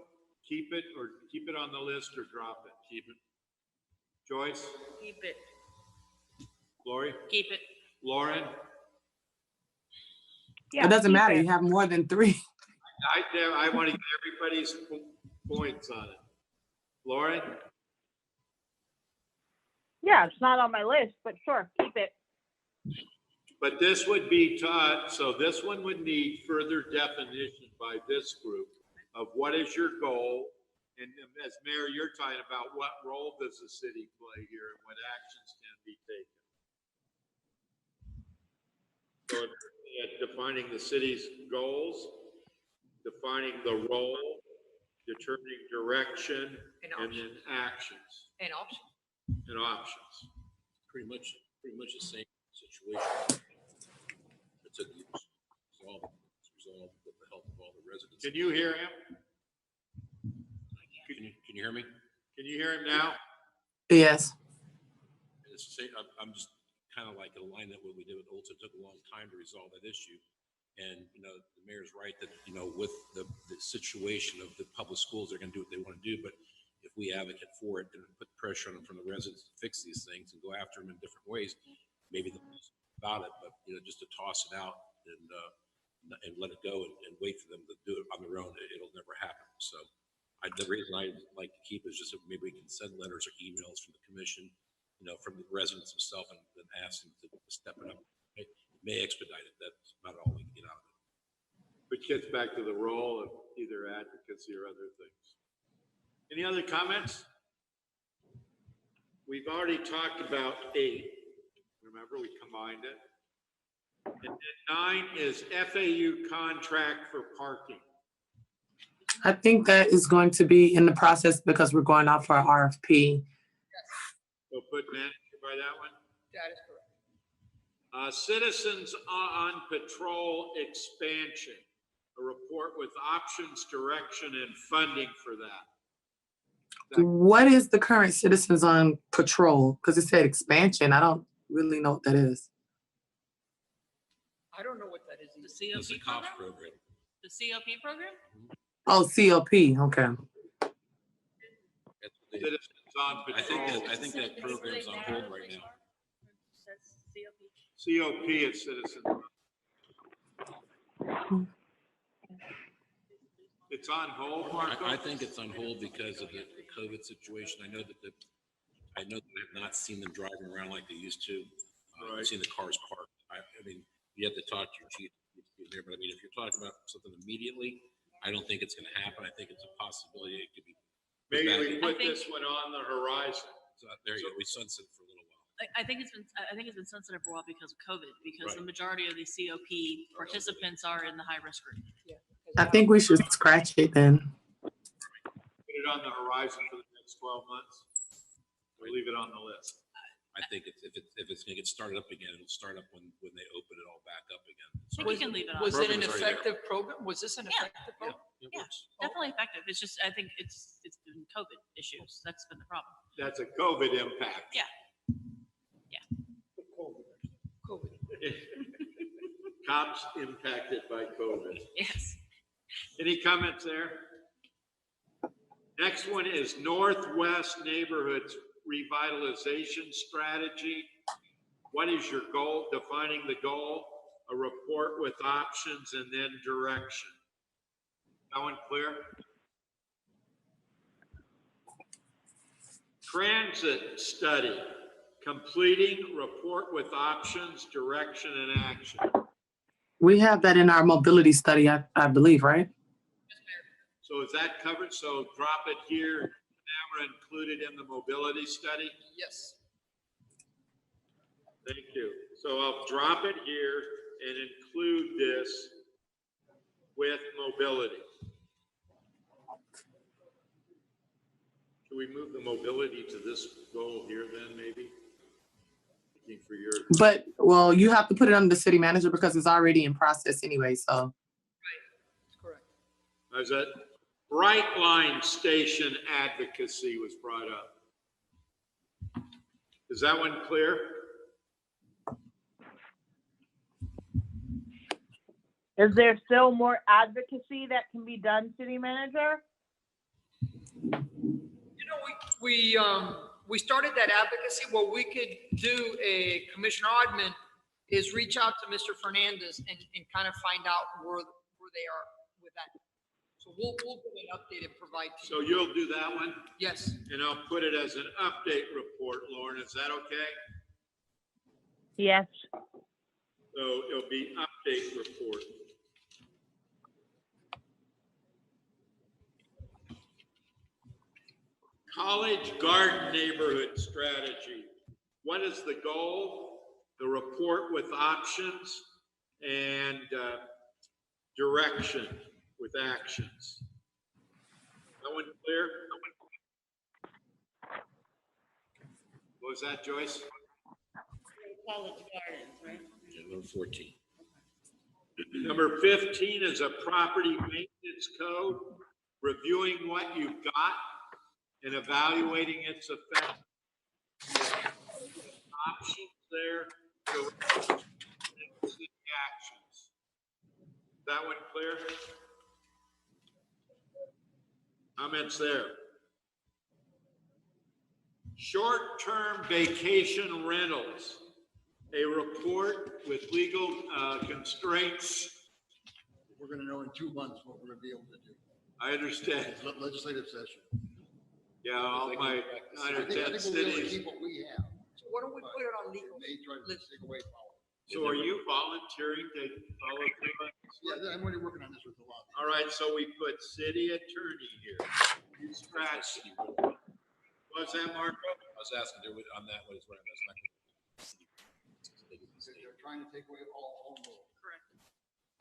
keep it on the list or drop it. Keep it. Joyce, Keep it, Lori, keep it. Lauren, Yeah, It doesn't keep matter. it. You have more than 3. I want to get everybody's points on it. Lauren, Yeah, it's not on my list, but sure, keep it. but this would be taught, so this one would need further definition by this group of what is your goal? And as mayor, you're talking about what role does the city play here and what actions can be taken. So defining the city's goals, defining the role, determining direction, and then actions and option. and options. Pretty much the same situation. It's resolved with the help of all the residents. Can you hear him? Can you hear me? Can you hear him now? Yes. It's the same, I'm just kind of like in line that what we did with Olson, took a long time to resolve that issue. And, you know, the mayor's right that, you know, with the situation of the public schools, they're going to do what they want to do. But if we advocate for it and put pressure on them from the residents to fix these things and go after them in different ways, maybe they'll do something about it. But, you know, just to toss it out and let it go and wait for them to do it on their own, it'll never happen. So the reason I like to keep is just that maybe we can send letters or emails from the commission, you know, from the residents themselves and ask them to step it up. It may expedite it. That's about all we can get out of it. Which gets back to the role of either advocacy or other things. Any other comments? We've already talked about 8. Remember, we combined it. And then 9 is FAU contract for parking. I think that is going to be in the process because we're going out for an RFP. So put manager by that one. That is correct. Citizens on patrol expansion, a report with options, direction, and funding for that. What is the current Citizens on Patrol? Because it said expansion. I don't really know what that is. I don't know what that is. The either. It's a COP COPS program? program. The COP program? Oh, COP. Okay. Citizens on patrol. I think that program's on hold right now. Says COP. COP is citizens. It's on hold, Marco? I think it's on hold because of the COVID situation. I know that I have not seen them driving around like they used to. Right. I've seen the cars parked. I mean, you have to talk to your chief there, but I mean, if you're talking about something immediately, I don't think it's going to happen. I think it's a possibility it could be. Maybe back we in. put this one on the horizon. So there you go. We sunset for a little while. I think it's been sensitive for a while because of COVID, because the Right. majority of the COP participants are in the high-risk group. I think we should scratch it then. Put it on the horizon for the next 12 months. Or leave it on the list. I think if it's going to get started up again, it'll start up when they open it all back up again. I think you can leave it on. Was it an Program's already there. effective program? Was this an Yeah. effective program? It Yeah. works. Definitely effective. It's just, I think it's been COVID issues. That's been the problem. That's a COVID impact. Yeah. COVID. Cops impacted by COVID. Yes. Any comments there? Next one is Northwest Neighborhoods Revitalization Strategy. What is your goal? Defining the goal, a report with options, and then direction. That one clear? Transit study, completing report with options, direction, and action. We have that in our mobility study, I believe, right? So is that covered? So drop it here. Now we're included in the mobility study. Yes. Thank you. So I'll drop it here and include this with mobility. Should we move the mobility to this goal here then, maybe? Looking for your, But, well, you have to put it under the city manager because it's already in process anyway, so. Correct. how's that? Bright line station advocacy was brought up. Is that one clear? Is there still more advocacy that can be done, city manager? You know, we started that advocacy. What we could do, Commissioner Oddman, is reach out to Mr. Fernandez and kind of find out where they are with that. So we'll get an update and provide to So you. you'll do that one? Yes. And I'll put it as an update report, Lauren. Is that okay? Yes. So it'll be update report. College Garden neighborhood strategy. What is the goal? The report with options and direction with actions. That one clear? What was that, Joyce? College Gardens, right? Number 14. Number 15 is a property maintenance code, reviewing what you've got and evaluating its effect. Options there, direction, and city actions. That one clear? Comments there? Short-term vacation rentals, a report with legal constraints. We're going to know in 2 months what we're going to be able to do. I understand. It's legislative session. Yeah, all my I 9 or 10 think we'll be able to cities. keep what we have. So why don't we put it on legal? They try to take away power. So are you volunteering to follow through on this? Yeah, I'm already working on this with a lot. All right, so we put city attorney here. You scratch. What's that, Marco? I was asking, on that one is what I'm asking. They're trying to take away all rules. Correct.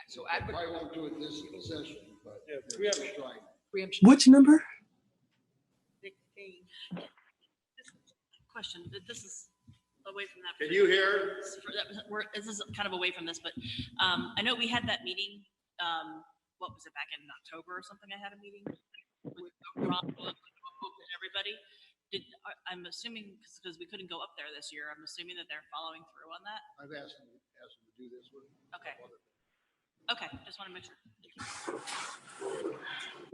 So I probably won't do it this session, but we have they're trying. preemption. Which number? 16. Question, this is away from that. Can you hear? This is kind of away from this, but I know we had that meeting, what was it, back in October or something? I had a meeting with Ron, everybody. I'm assuming, because we couldn't go up there this year, I'm assuming that they're following through on that? I've asked them to do this with. Okay. Okay, just want to make sure. Thank you.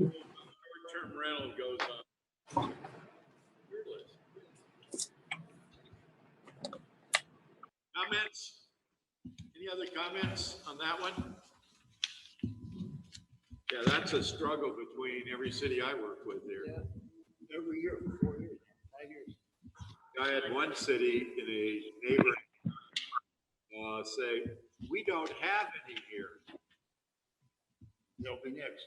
Short-term rental goes on. Your list. Comments? Any other comments on that one? Yeah, that's a struggle between every city I work with here. Every year, for 4 years, 5 years. I had one city in a neighborhood say, we don't have any here. They'll be next.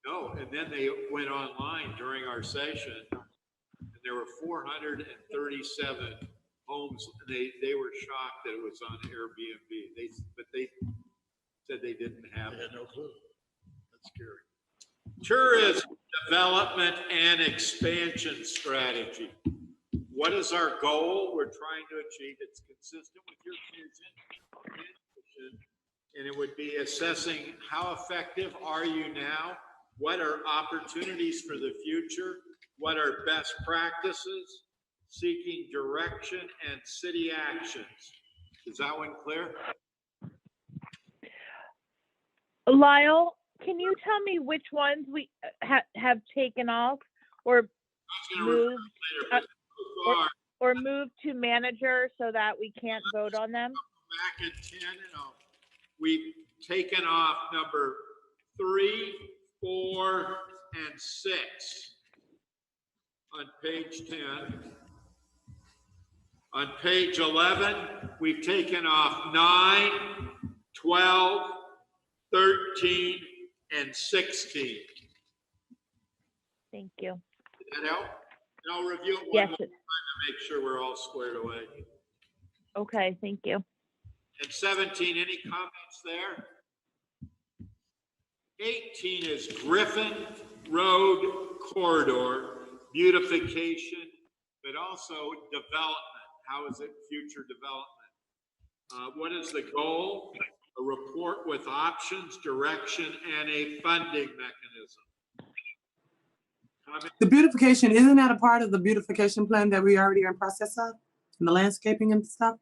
No, and then they went online during our session, and there were 437 homes. They were shocked that it was on Airbnb. But they said they didn't have They it. had no clue. That's scary. Tourism development and expansion strategy. What is our goal we're trying to achieve? It's consistent with your vision. And it would be assessing how effective are you now? What are opportunities for the future? What are best practices? Seeking direction and city actions. Is that one clear? Lyle, can you tell me which ones we have taken off or moved or moved to manager so that we can't vote on them? Back at 10, we've taken off number 3, 4, and 6 on page 10. On page 11, we've taken off 9, 12, 13, and 16. Thank you. Did that help? And I'll review it one Yes. more time to make sure we're all squared away. Okay, thank you. And 17, any comments there? 18 is Griffin Road Corridor beautification, but also development. How is it future development? What is the goal? A report with options, direction, and a funding mechanism. The beautification, isn't that a part of the beautification plan that we already are in process of? And the landscaping and stuff?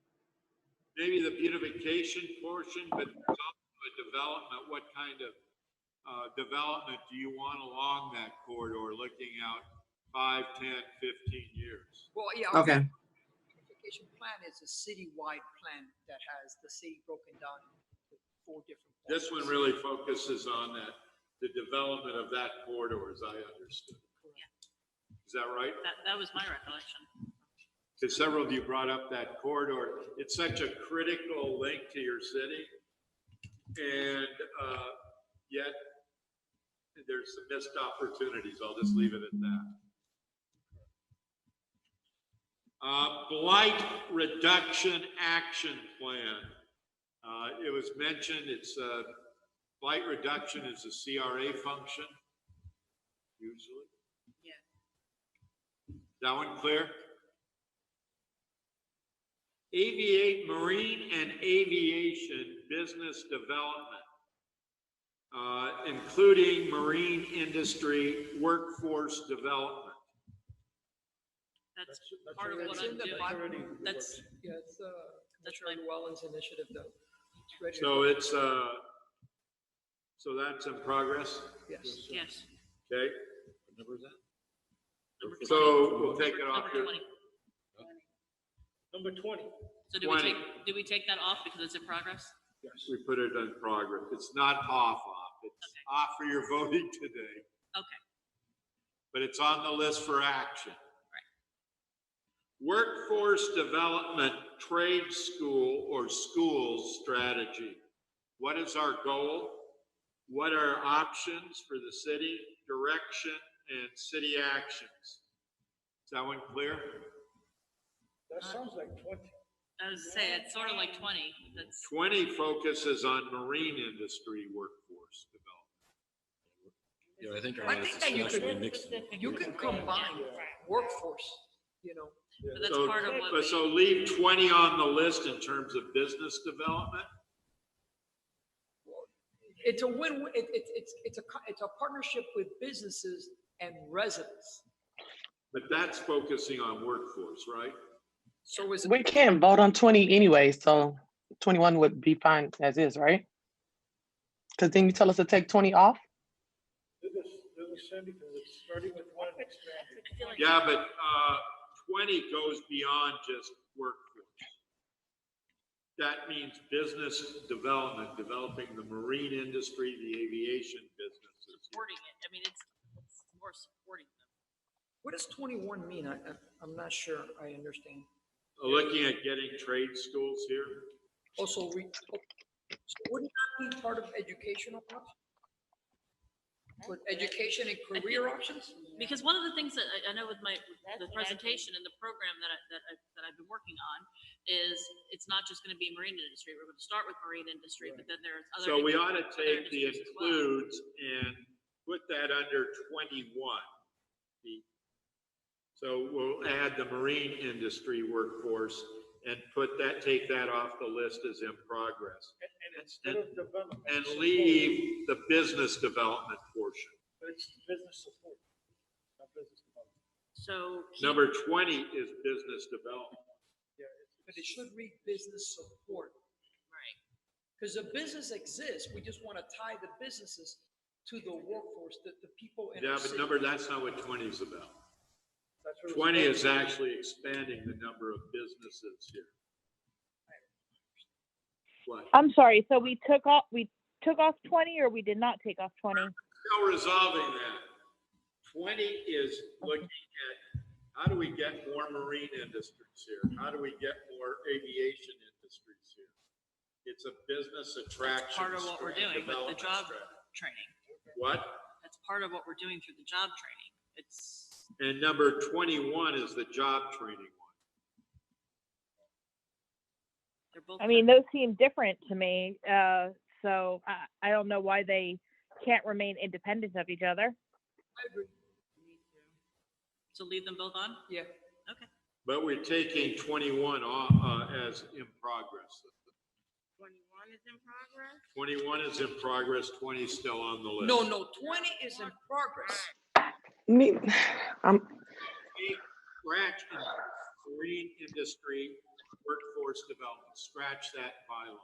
Maybe the beautification portion, but there's also a development. What kind of development do you want along that corridor, looking out 5, 10, 15 years? Well, yeah. Okay. Beautification plan is a citywide plan that has the city broken down into 4 different. This one really focuses on that, the development of that corridor, as I understood. Is that right? That was my recollection. Because several of you brought up that corridor. It's such a critical link to your city. And yet there's some missed opportunities. I'll just leave it at that. Blight Reduction Action Plan. It was mentioned, it's blight reduction is a CRA function, usually. Yeah. That one clear? Marine and aviation business development, including marine industry workforce development. That's part of what It's I'm in the doing. pipeline. That's, Yeah, it's that's Metro Wetlands Initiative though. It's ready to So go. it's, so that's in progress, Yes. yes. okay? What number is that? Number 20. So we'll take it Number off here. 20. Number 20. So do 20. we take that off because it's in progress? Yes. We put it in progress. It's not off. It's Okay. off for your voting today, Okay. but it's on the list for action. Workforce development trade school or schools strategy. What is our goal? What are options for the city, direction, and city actions? Is that one clear? That sounds like 20. I was say, it's sort of like 20. That's, 20 focuses on marine industry workforce development. Yeah, I think I think that you actually could, mixed. you can combine workforce, you know. but that's So, part of what but so leave 20 on the list in terms of business development. It's a win-win, it's a partnership with businesses and residents. But that's focusing on workforce, right? So is We can't vote on 20 anyway, so 21 would be fine as is, right? Because then you tell us to take 20 off? Do this, Sandy, because it's starting with 1 and expanding. I feel like Yeah, but 20 goes beyond just workforce. That means business development, developing the marine industry, the aviation businesses. supporting it. I mean, it's more supporting them. what does 21 mean? I'm not sure I understand. Looking at getting trade schools here. Also, so wouldn't that be part of educational options? With education and career options? Because one of the things that I know with the what I think. presentation and the program that I've been working on is it's not just going to be marine industry. We're going to start with marine industry, but then there's other. So we ought to other take the industries as well. includes and put that under 21. So we'll add the marine industry workforce and take that off the list as in progress. And instead of development. And support, leave the business development portion. but it's business support, not business development. So. Number 20 is business development. But it should read business support. Right. Because the business exists, we just want to tie the businesses to the workforce, the people in Yeah, our but city. that's not what 20 is about. That's what it's 20 about. is actually expanding the number of businesses here. What? I'm sorry, so we took off 20 or we did not take off 20? Still resolving that. 20 is looking at how do we get more marine industries here? How do we get more aviation industries here? It's a business attraction. Part of what we're doing with the development job strategy. training. What? That's part of what we're doing through the job training. It's, And number 21 is the job training one. they're both. I mean, those seem different to me. So I don't know why they can't remain independent of each other. I agree. So leave them both on? Yeah. Okay. But we're taking 21 off, as in progress. 21 is in progress? 21 is in progress, 20 is still on the list. No, 20 is in progress. Me, I'm, Scratch in marine industry, workforce development, scratch that byline.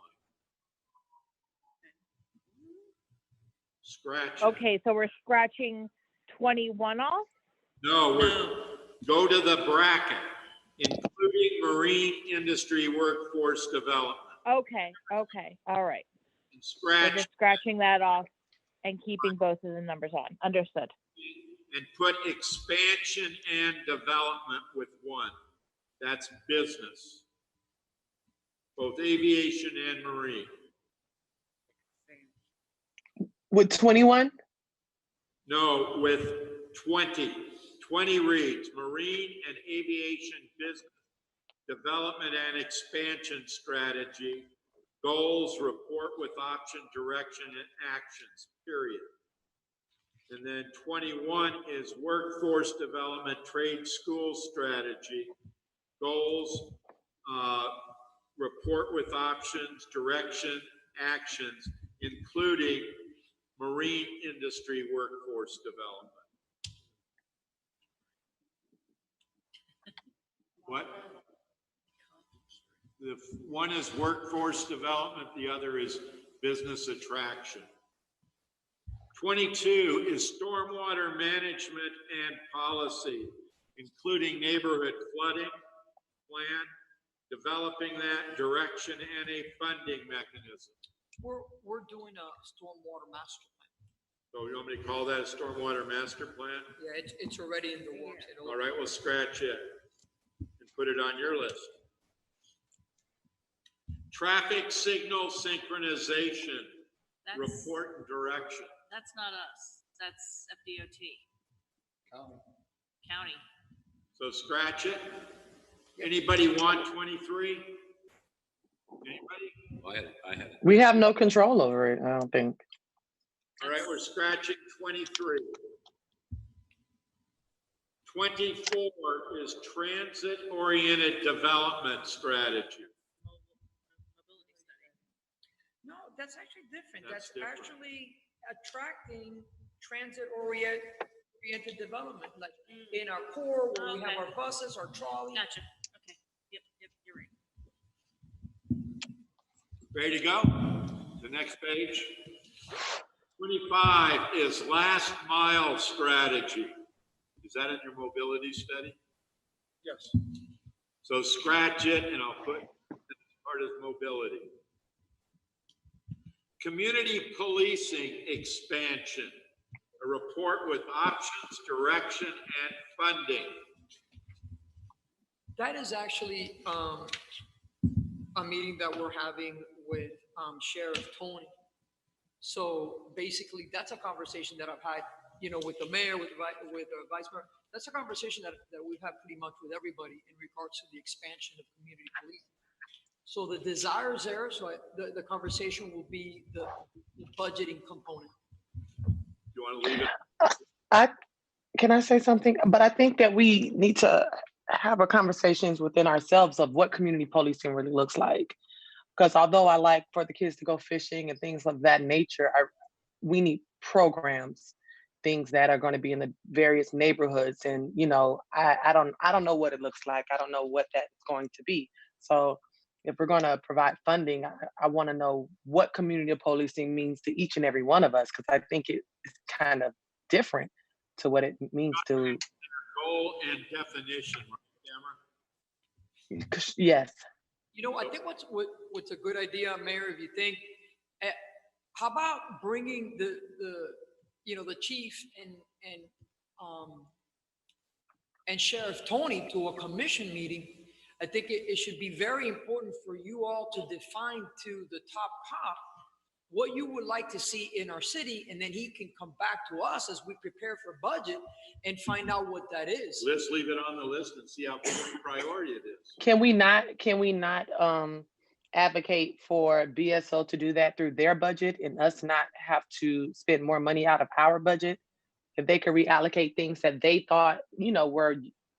Scratch. it. Okay, so we're scratching 21 off? No, go to the bracket, including marine industry workforce development. Okay, all right. And So scratch just scratching that off and keeping both of the numbers on. Understood. and put expansion and development with one. That's business. Both aviation and marine. with 21? No, with 20. 20 reads marine and aviation business development and expansion strategy, goals, report with option, direction, and actions, period. And then 21 is workforce development, trade school strategy, goals, report with options, direction, actions, including marine industry workforce development. What? The one is workforce development, the other is business attraction. 22 is stormwater management and policy, including neighborhood flooding plan, developing that direction and a funding mechanism. We're doing a stormwater master plan. So you want me to call that a stormwater master plan? Yeah, it's already in the works. All right, we'll scratch it and put it on your list. Traffic signal synchronization, report and direction. That's not us. That's FDOT. County. So scratch it. Anybody want 23? Anybody? I had it. We have no control over it, I don't think. All right, we're scratching 23. 24 is transit-oriented development strategy. No, that's actually different. That's That's different. actually attracting transit-oriented development, like in our core, where we have our buses, our trolleys. Gotcha. Okay. Yep, you're right. Ready to go? The next page. 25 is last mile strategy. Is that in your mobility study? Yes. So scratch it and I'll put it as part of mobility. Community policing expansion, a report with options, direction, and funding. That is actually a meeting that we're having with Sheriff Tony. So basically, that's a conversation that I've had, with the mayor, with the vice mayor. That's a conversation that we've had pretty much with everybody in regards to the expansion of community policing. So the desire is there, so the conversation will be the budgeting component. You want to leave it? Can I say something? But I think that we need to have a conversations within ourselves of what community policing really looks like. Because although I like for the kids to go fishing and things of that nature, we need programs, things that are going to be in the various neighborhoods. And I don't know what it looks like. I don't know what that's going to be. So if we're going to provide funding, I want to know what community policing means to each and every one of us, because I think it's kind of different to what it means to. Goal and definition, right, Cameron? Yes. I think what's a good idea, Mayor, if you think, how about bringing the chief and Sheriff Tony to a commission meeting? I think it should be very important for you all to define to the top cop what you would like to see in our city, and then he can come back to us as we prepare for budget and find out what that is. Let's leave it on the list and see how big a priority it is. Can we not advocate for BSO to do that through their budget and us not have to spend more money out of our budget. If they could reallocate things that they thought, were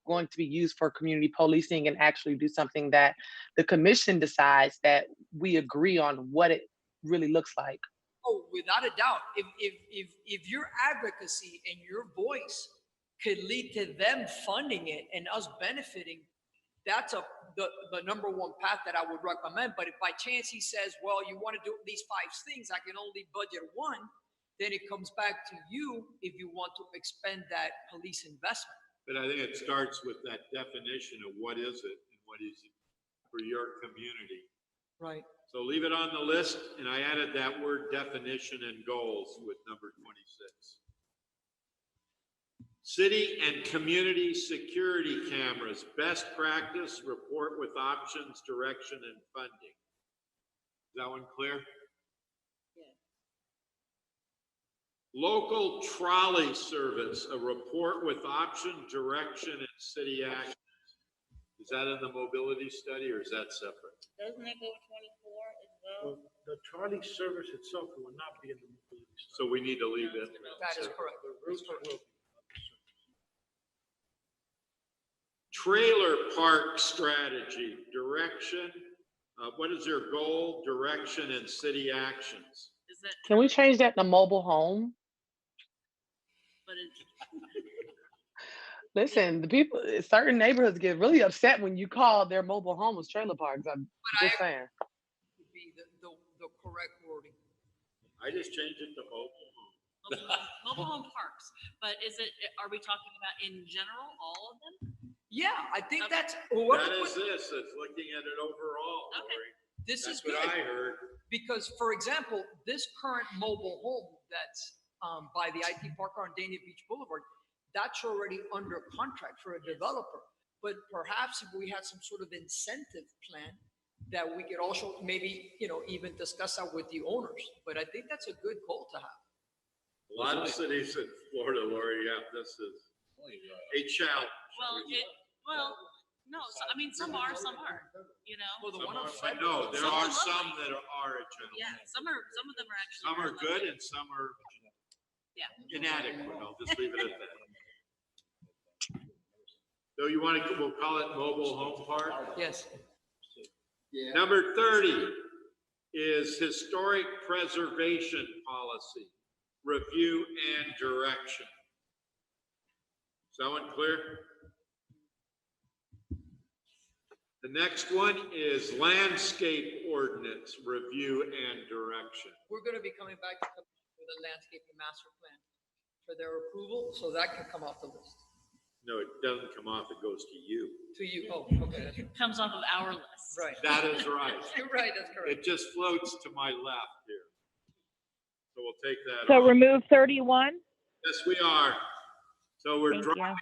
going to be used for community policing and actually do something that the commission decides that we agree on what it really looks like. Oh, without a doubt, if your advocacy and your voice could lead to them funding it and us benefiting, that's the number one path that I would recommend. But if by chance he says, well, you want to do these 5 things, I can only budget 1, then it comes back to you if you want to expend that police investment. But I think it starts with that definition of what is it and what is it for your community. Right. So leave it on the list, and I added that word definition and goals with number 26. City and community security cameras, best practice, report with options, direction, and funding. Is that one clear? Local trolley service, a report with option, direction, and city actions. Is that in the mobility study or is that separate? Doesn't it go 24 as well? The trolley service itself will not be in the mobility study. So we need to leave it. That is correct. The routes will be. Trailer park strategy, direction. What is their goal, direction, and city actions? Is that, Can we change that to mobile home? but it's, Listen, the people, certain neighborhoods get really upset when you call their mobile homes trailer parks. I'm just saying. Would be the correct wording. I just changed it to mobile home. mobile home parks, but are we talking about in general, all of them? Yeah, I think Okay. that's. That is this, it's looking at it overall, Okay. Lori. This is That's what good. I heard. Because, for example, this current mobile home that's by the IT Park on Dania Beach Boulevard, that's already under contract for a developer. But perhaps if we had some sort of incentive plan that we could also maybe, even discuss that with the owners. But I think that's a good goal to have. A lot of cities in Florida, Lori, yeah, this is a challenge. Well, no, I mean, some are, some aren't, Well, the one on I know, there are some that are a challenge. Yeah, some of them are actually. Some are really good lovely. and some are Yeah. inadequate. I'll just leave it at that. So you want to, we'll call it mobile home park? Yes. Number 30 is historic preservation policy, review and direction. Is that one clear? The next one is landscape ordinance, review and direction. We're going to be coming back to with a landscaping master plan for their approval, so that can come off the list. No, it doesn't come off, it goes to you. To you, oh, okay, that's right. Comes off of our list. Right. That is right. You're right, that's correct. It just floats to my left here. So we'll take that So off. remove 31? Yes, we are. So we're Thank dropping you.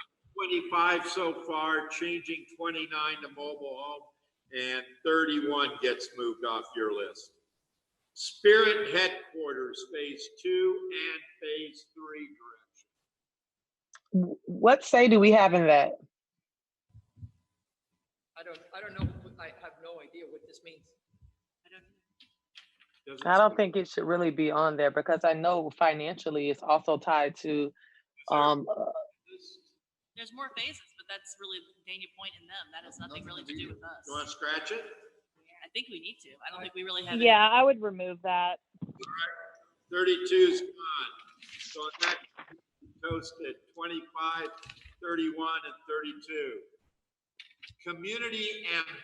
25 so far, changing 29 to mobile home, and 31 gets moved off your list. Spirit headquarters, phase 2 and phase 3 direction. What say do we have in that? I don't know, I have no idea what this means. I don't think it should really be on there because I know financially it's also tied to, There's more phases, but that's really Dania Point and them. That has nothing really to do with us. You want to scratch it? I think we need to. I don't think we really have. Yeah, I would remove that. 32's gone. So that toasted 25, 31, and 32. Community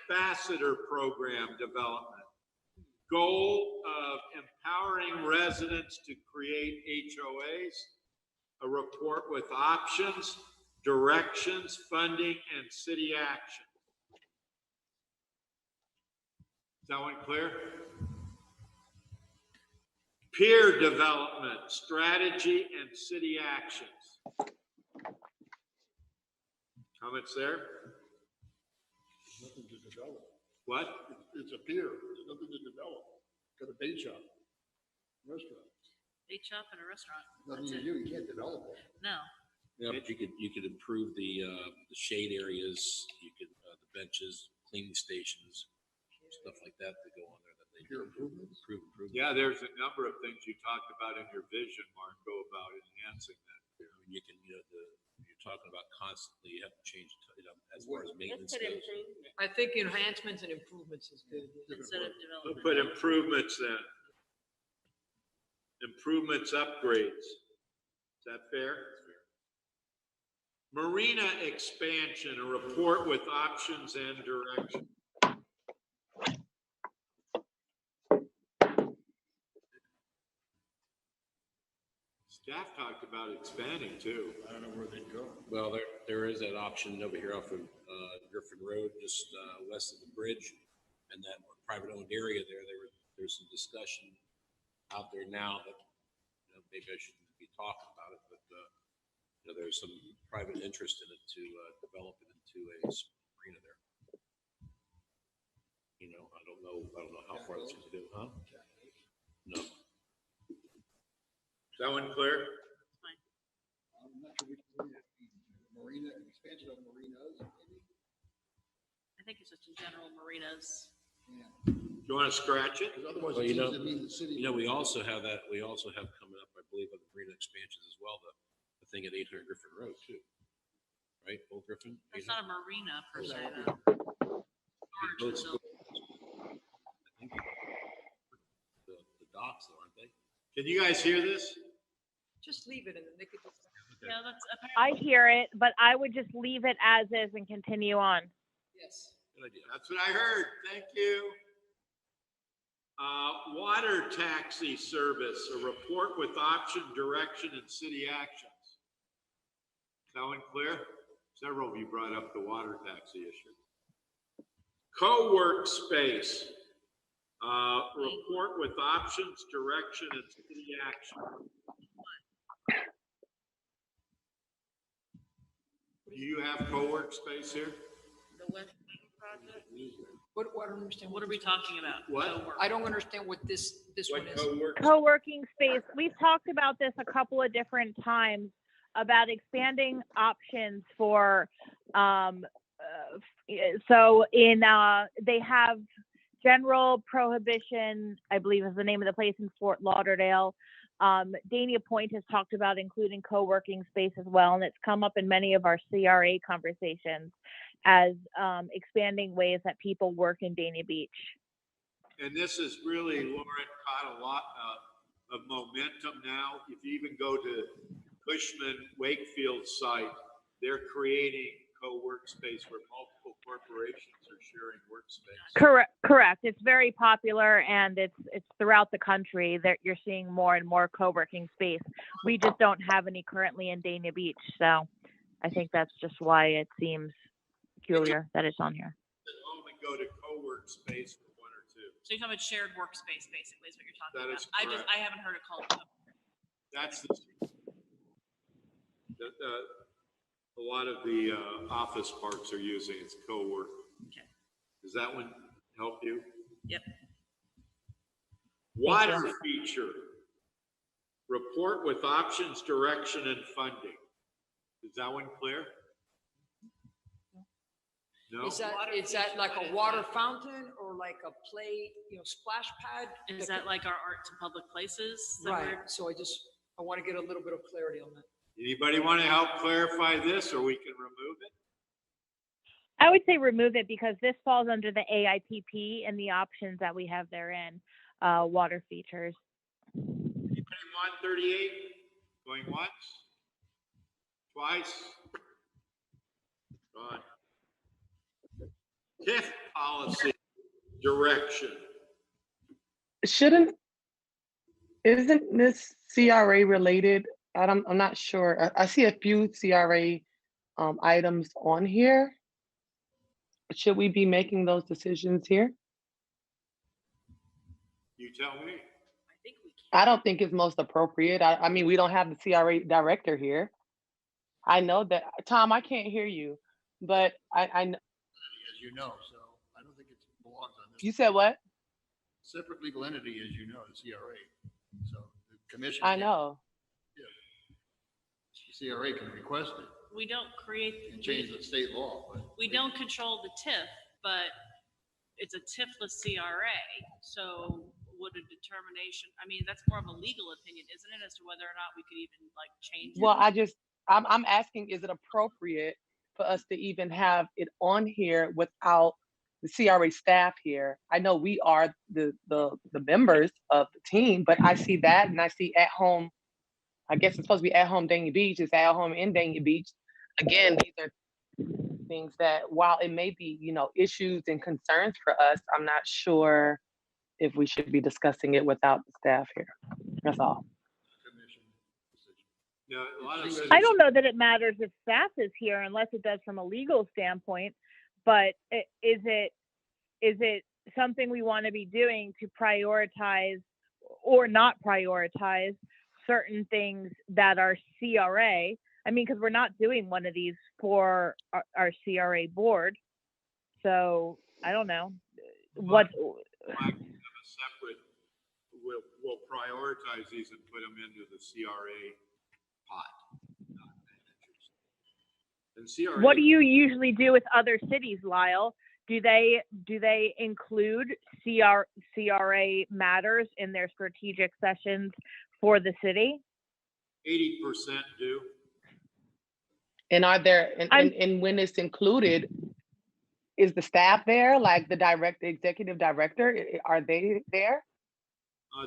ambassador program development. Goal of empowering residents to create HOAs, a report with options, directions, funding, and city action. Is that one clear? Peer development, strategy, and city actions. Comments there? Nothing to develop. What? It's a pier, there's nothing to develop. Got a bait shop, restaurant, Bait shop and a restaurant. nothing That's to it. do, you can't develop it. No. Yeah, but you could improve the shade areas, you could, the benches, cleaning stations. stuff like that to go on there that they do. Improve. Yeah, there's a number of things you talked about in your vision, Marco, about enhancing that. I mean, you can, you're talking about constantly, you have to change, as far as maintenance Let's put goes. improvement. I think enhancements and improvements is good. Instead of We'll development. put improvements then. Improvements, upgrades. Is that fair? Marina expansion, a report with options and direction. Staff talked about expanding too. I don't know where they'd go. Well, there is that option over here off of Griffin Road, just west of the bridge, and that private owned area there's some discussion out there now that, maybe I shouldn't be talking about it, but there's some private interest in it to develop it into a marina there. I don't know how far that's gonna do, huh? No. Is that one clear? I'm not sure which one it is. Marina, expansion of marinas. I think it's just in general marinas. Do you want to scratch it? Because otherwise Well, it seems to mean the city. we also have coming up, I believe, on the marina expansions as well, the thing at 800 Griffin Road too. Right, Old Griffin? It's not a marina per se, Boats- though. Storage boats- facility. I think the docks, though, aren't they? Can you guys hear this? Just leave it and then they could just. Yeah, that's I hear it, but I would just leave it as is and continue on. Yes. Good idea. That's what I heard. Thank you. Water taxi service, a report with option, direction, and city actions. Is that one clear? Several of you brought up the water taxi issue. Co-work space, report with options, direction, and city action. Do you have co-work space here? The West Wing project. What, I don't understand. What are we talking about? What? Co-work. I don't understand what this What one is. co-work? Co-working space, we've talked about this a couple of different times about expanding options for, they have General Prohibition, I believe is the name of the place in Fort Lauderdale. Dania Point has talked about including co-working space as well, and it's come up in many of our CRA conversations as expanding ways that people work in Dania Beach. And this is really, Lauren, caught a lot of momentum now. If you even go to Cushman Wakefield site, they're creating co-work space where multiple corporations are sharing workspace. Correct. It's very popular, and it's throughout the country that you're seeing more and more co-working space. We just don't have any currently in Dania Beach, so I think that's just why it seems peculiar that it's on here. Only go to co-work space for one or two. So you're talking about shared workspace, basically, is what you're talking That about. is correct. I haven't heard it called that. That's a lot of the office parks are using, it's co-work. Okay. Does that one help you? Yep. Water feature. Report with options, direction, and funding. Is that one clear? No? Is that like a water fountain or like a play, splash pad? Is that like our art to public places? that Right, we're- so I want to get a little bit of clarity on that. Anybody want to help clarify this, or we can remove it? I would say remove it because this falls under the AIPP and the options that we have therein, water features. Anybody want 38? Going once? Twice? Gone. TIF policy direction. Isn't this CRA related? I'm not sure. I see a few CRA items on here. Should we be making those decisions here? You tell me. I don't think it's most appropriate. I mean, we don't have the CRA director here. I know that, Tom, I can't hear you, but I know. As you know, so I don't think it belongs on this. You said what? Separate legal entity, as you know, the CRA. So the commission. I know. The CRA can request it We don't create. and change the state law, but We don't control the TIF, but it's a TIFLess CRA. So would a determination, I mean, that's more of a legal opinion, isn't it, as to whether or not we could even like change it? Well, I'm asking, is it appropriate for us to even have it on here without the CRA staff here? I know we are the members of the team, but I see that and I see at home, I guess it's supposed to be at home Dania Beach, it's at home in Dania Beach. Again, these are things that while it may be, issues and concerns for us, I'm not sure if we should be discussing it without the staff here. That's all. Now, a lot of cities, I don't know that it matters if staff is here unless it does from a legal standpoint, but is it something we want to be doing to prioritize or not prioritize certain things that are CRA? I mean, because we're not doing one of these for our CRA board. So I don't know what. have a separate, we'll prioritize these and put them into the CRA pot. Not managers. And CRA. What do you usually do with other cities, Lyle? Do they include CRA matters in their strategic sessions for the city? 80% do. And are there, and when it's included, is the staff there, like the executive director, are they there?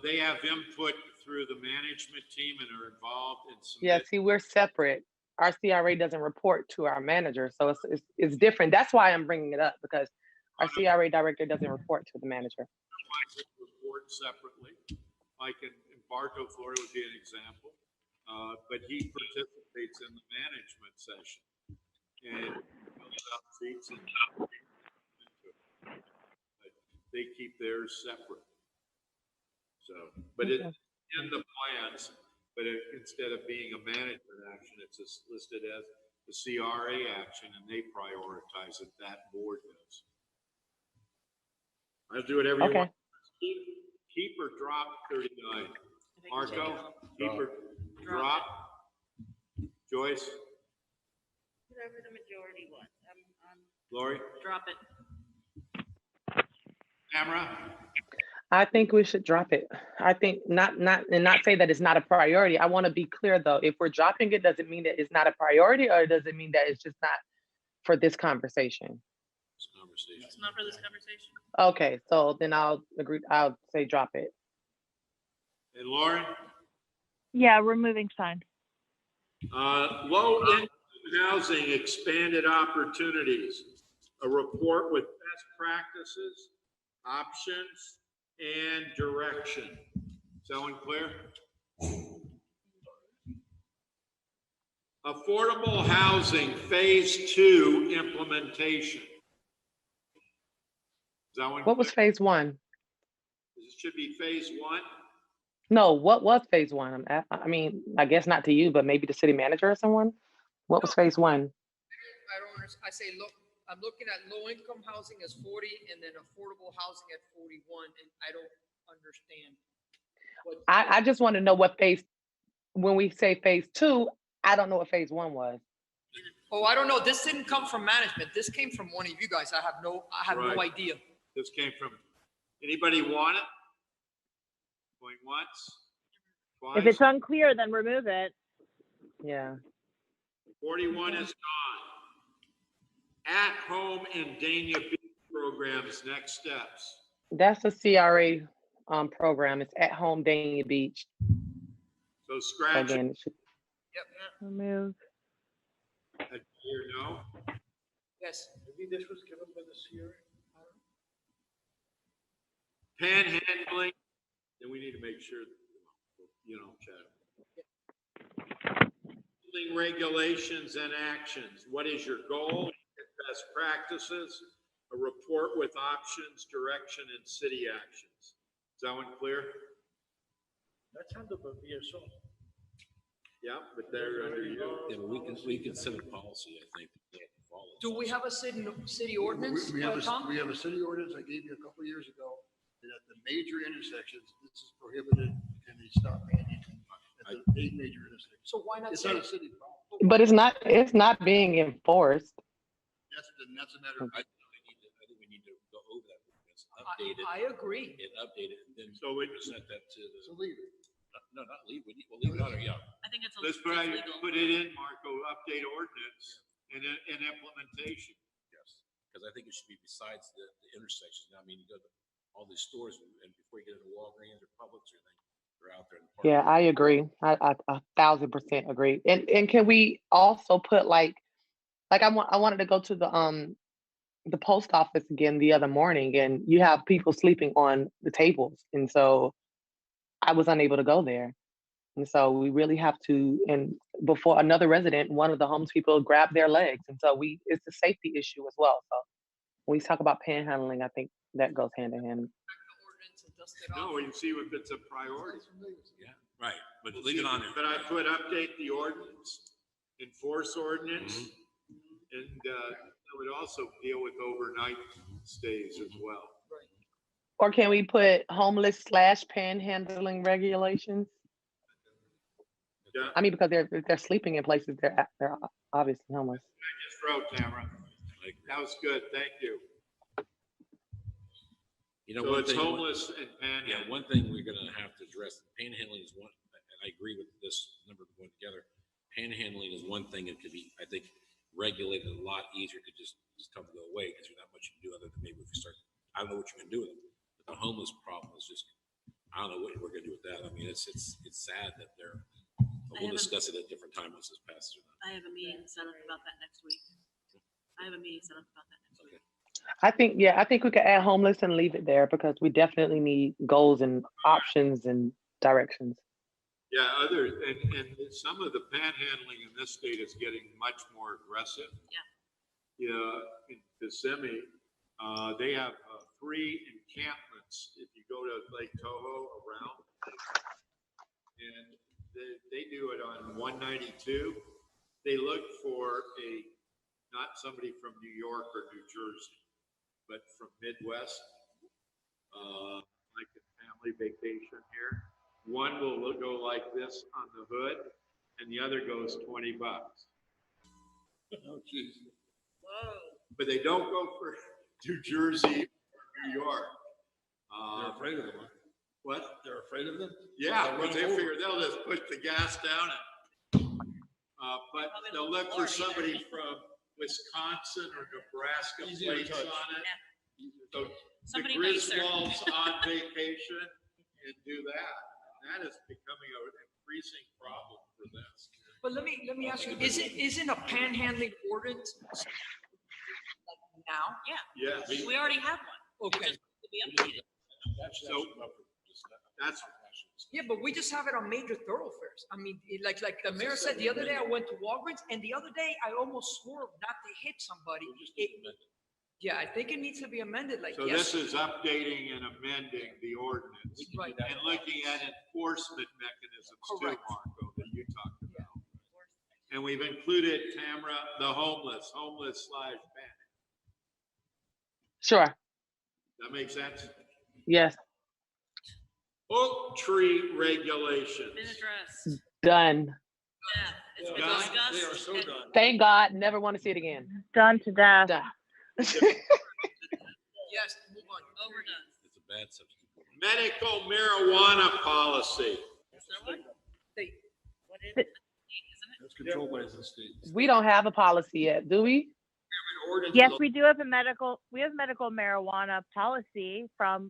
They have input through the management team and are involved in some. Yeah, see, we're separate. Our CRA doesn't report to our manager, so it's different. That's why I'm bringing it up, because our CRA director doesn't report to the manager. Report separately, like in Bartow, Florida would be an example, but he participates in the management session and fills out sheets and they keep theirs separate. So, but it's in the plans, but instead of being a management action, it's just listed as the CRA action, and they prioritize it. That board does. I'll do whatever you want. Keep or drop 39. Marco, keep or drop. Joyce, Whatever the majority wants. Lori, Drop it. Tamara. I think we should drop it. I think not say that it's not a priority. I want to be clear though. If we're dropping it, does it mean that it's not a priority, or does it mean that it's just not for this conversation? It's not for this conversation. Okay, so then I'll agree. I'll say drop it. And Lauren? Yeah, removing sign. Low income housing expanded opportunities. A report with best practices, options, and direction. Is that one clear? Affordable housing phase 2 implementation. Is that one? What was phase 1? It should be phase 1. No, what was phase 1? I mean, I guess not to you, but maybe the city manager or someone. What was phase 1? I don't understand. I say, look, I'm looking at low income housing as 40 and then affordable housing at 41, and I don't understand. I just want to know what phase, when we say phase 2, I don't know what phase 1 was. Oh, I don't know. This didn't come from management. This came from one of you guys. I have no Right. idea. This came from, anybody want it? Going once? Twice? If it's unclear, then remove it. Yeah. 41 is gone. At home and Dania Beach programs, next steps. That's a CRA program. It's at home Dania Beach. So scratch it. Again, it should, Remove. Here, no. Yes. Maybe this was given by the CRA. Panhandling, then we need to make sure, Chad. Regulations and actions. What is your goal? Best practices, a report with options, direction, and city actions. Is that one clear? That's handled by VSO. Yeah, but they're under you. Yeah, but we can set a policy, I think. That they have to follow. Do we have a city ordinance? We have Tom? a city ordinance I gave you a couple of years ago, that at the major intersections, this is prohibited, and they stop mandating at the 8 major intersections. So why not It's say not a it? city problem. but it's not being enforced. That's a matter of. I think we need to go over that with update it. I agree. And update it, and then So we- present that to the. So leave it. No, not leave, we'll leave it on there, yeah. I think it's. Let's put it in, Marco, update ordinance and implementation. Yes, because I think it should be besides the intersections. Now, I mean, you go to all these stores and before you get into Walgreens or Publix or anything, they're out there in the park. Yeah, I agree. I 1,000% agree. And can we also put like I wanted to go to the post office again the other morning, and you have people sleeping on the tables, and so I was unable to go there. And so we really have to, and before another resident, one of the homeless people grabbed their legs. And so it's a safety issue as well. So when we talk about panhandling, I think that goes hand in hand. No, we can see if it's a priority. Yeah, right, but leave it on there. But I put update the ordinance, enforce ordinance, and it would also deal with overnight stays as well. Or can we put homeless / panhandling regulations? Yeah. I mean, because they're sleeping in places, they're obviously homeless. Just throw, Tamara. That was good, thank you. You know, So one it's thing- homeless and panhandling. Yeah, one thing we're gonna have to address, panhandling is one, and I agree with this number going together. Panhandling is one thing that could be, I think, regulated a lot easier, could just tell them to go away, because there's not much you can do other than maybe if you start, I don't know what you can do with it. But the homeless problem is just, I don't know what we're gonna do with that. I mean, it's sad that we'll discuss it at a different time once this passes. I have a meeting set up about that next week. I have a meeting set up about that next week. I think we could add homeless and leave it there because we definitely need goals and options and directions. Yeah, and some of the panhandling in this state is getting much more aggressive. Yeah. Yeah, in Kissimmee, they have 3 encampments if you go to Lake Toho around. And they do it on 192. They look for not somebody from New York or New Jersey, but from Midwest, like a family vacation here. One will go like this on the hood, and the other goes $20. Oh, geez. Whoa. But they don't go for New Jersey or New York. They're afraid of them, huh? What? They're afraid of them? Yeah, They'll but run they over. figure they'll just push the gas down and, but they'll look for somebody from Wisconsin or Nebraska Easier to plates touch. on it. So the Somebody nicer. Griswolds on vacation and do that. And that is becoming an increasing problem for them. But let me ask you, isn't a panhandling ordinance like now? Yeah, Yes. we already have one. It Okay. just needs to be updated. So that's, Yeah, but we just have it on major thoroughfares. I mean, like the mayor said the other day, I went to Walgreens, and the other day I almost swore not to hit somebody. Yeah, I think it needs to be amended like, so yes. this is updating and amending the ordinance Right. and looking at enforcement mechanisms too, Correct. Marco, that you talked about. And we've included, Tamara, the homeless / pan. Sure. That makes sense? Yes. Oak tree regulations. Been addressed. Done. Yeah, it's been Done. discussed. They are so and- done. Thank God. Never want to see it again. Done to death. Done. Yes, move on. Overdone. It's a bad substitute. Medical marijuana policy. Is there one? They- What is it? Isn't it? It's controlled by the state. We don't have a policy yet, do we? Yes, we do have medical marijuana policy from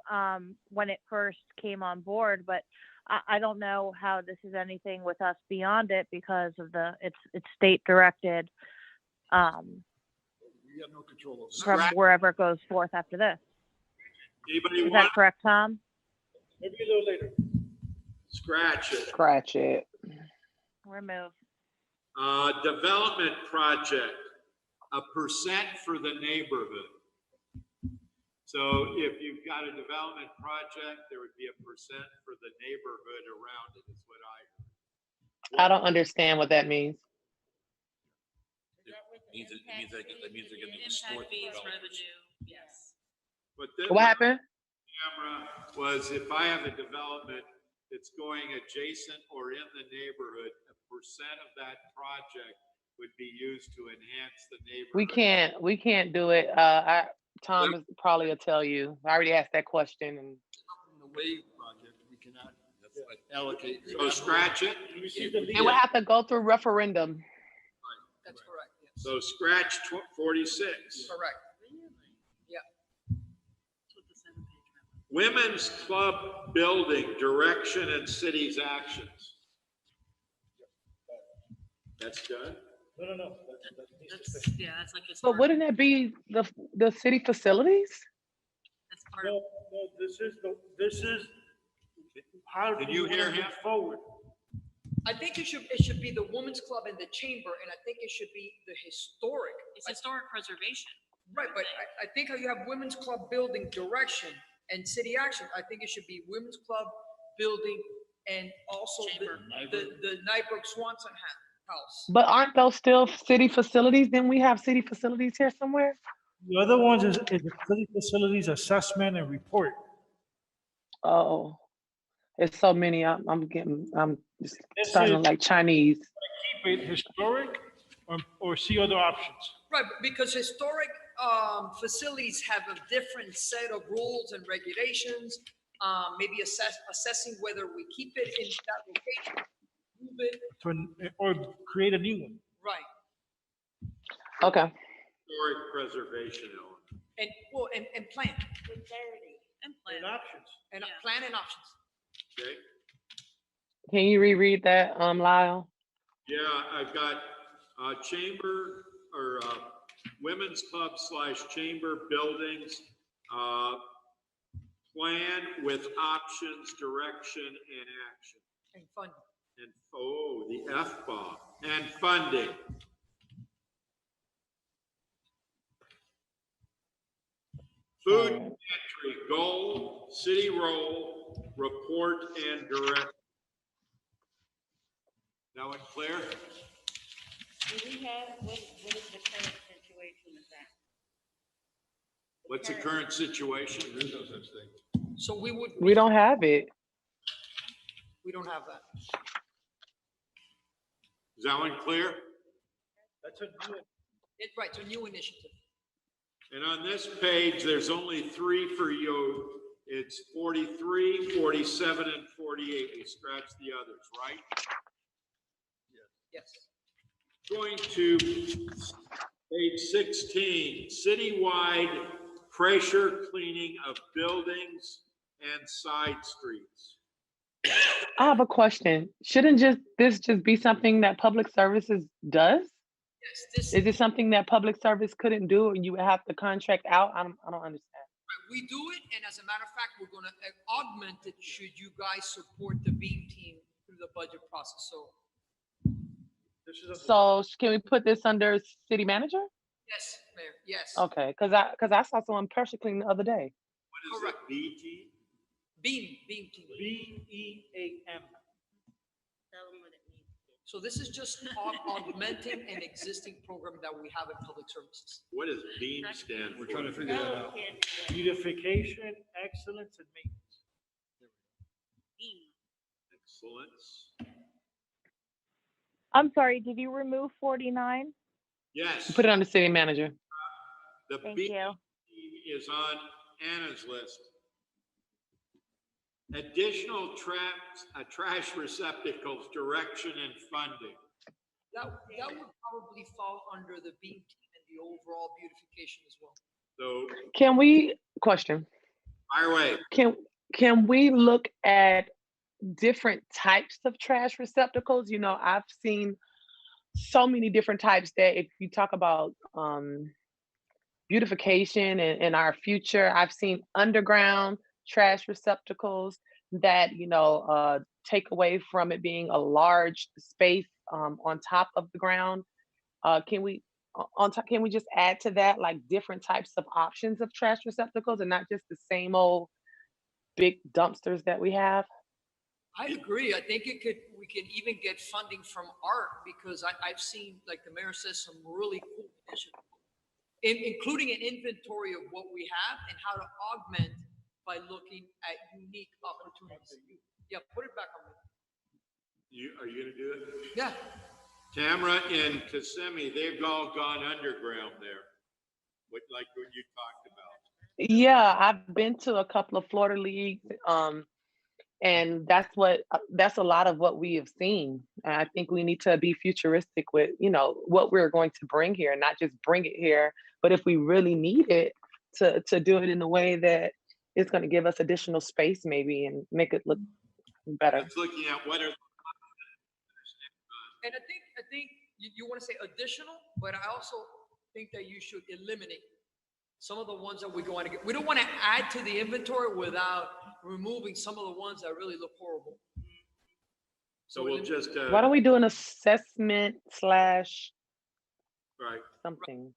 when it first came on board, but I don't know how this is anything with us beyond it because of it's state directed We have no control over from that. wherever it goes forth after this. Anybody Is want that correct, Tom? Maybe a little later. scratch it? Scratch it. Remove. Development project, 1% for the neighborhood. So if you've got a development project, there would be 1% for the neighborhood around it, is what I heard. I don't understand what that means. Means they're gonna distort Impact the fees, developers. revenue, yes. But this What happened? camera was if I have a development that's going adjacent or in the neighborhood, 1% of that project would be used to enhance the neighborhood. We can't do it. Tom is probably will tell you. I already asked that question and The wave project, we cannot allocate. So it would have to go through referendum. That's correct, yes. So scratch 46. Correct. Yeah. Women's Club building, direction and city's actions. That's done? No. Yeah, that's like. But wouldn't that be the city facilities? That's part No, this is how. Can do you we hear wanna him? move Forward. I think it should be the women's club and the chamber, and I think it should be the historic. It's historic preservation. Right, but I think how you have women's club building direction and city action, I think it should be women's club building and also the Nybrook Swanson house. But aren't those still city facilities? Then we have city facilities here somewhere? The other ones is the city facilities assessment and report. Oh, it's so many. I'm just This starting to is- like Chinese. Keep it historic or see other options. Right, because historic facilities have a different set of rules and regulations. Maybe assessing whether we keep it in that location, move it. Or create a new one. Right, Okay. Historic preservation element. and plan, And plan. And options. and Yeah. plan and options. Okay? Can you reread that, Lyle? Yeah, I've got chamber or women's club / chamber buildings, plan with options, direction and action. And funding. And, the F-bomb, and funding. Food pantry, goal, city role, report and direct. That one clear? Do we have, what is the current situation with that? What's the current situation? There's no such thing. So We don't have it. we don't have that. Is that one clear? That's a new. Right, it's a new initiative. And on this page, there's only 3 for you. It's 43, 47, and 48. We scratch the others, right? Yes. Going to page 16, citywide pressure cleaning of buildings and side streets. I have a question. Shouldn't this just be something that public services does? Yes, Is it something that public service couldn't do or you would have to contract out? I don't understand. we do it, and as a matter of fact, we're gonna augment it should you guys support the BEAM team through the budget process, so. So can we put this under city manager? Yes, Mayor, yes. Okay, because I saw someone pressure clean the other day. What is it, BT? BEAM team. BEAM. Tell them what it means. So this is just augmenting an existing program that we have in public services. What does BEAM stand for? We're trying to figure No, we can't do that. Beautification, excellence, and maintenance. Excellence. I'm sorry, did you remove 49? Yes. Put it on the city manager. The Thank BEAM you. is on Anna's list. Additional trash receptacles, direction and funding. That would probably fall under the BEAM team and the overall beautification as well. So, Can we, question, fire away. can we look at different types of trash receptacles? You know, I've seen so many different types that if you talk about beautification and our future, I've seen underground trash receptacles that, you know, take away from it being a large space on top of the ground. Can we just add to that like different types of options of trash receptacles and not just the same old big dumpsters that we have? I agree. I think we can even get funding from art because I've seen, like the mayor says, some really cool initiatives, including an inventory of what we have and how to augment by looking at unique opportunities. Yeah, put it back on me. Are you gonna do it? Yeah. Tamara and Kissimmee, they've all gone underground there. like what you talked about. Yeah, I've been to a couple of Florida leagues, and that's a lot of what we have seen. And I think we need to be futuristic with, what we're going to bring here, not just bring it here, but if we really need it to do it in a way that is going to give us additional space maybe and make it look better. It's looking at what are. And I think you want to say additional, but I also think that you should eliminate some of the ones that we're going to get. We don't want to add to the inventory without removing some of the ones that really look horrible. So we'll just. Why don't we do an assessment / Right. something?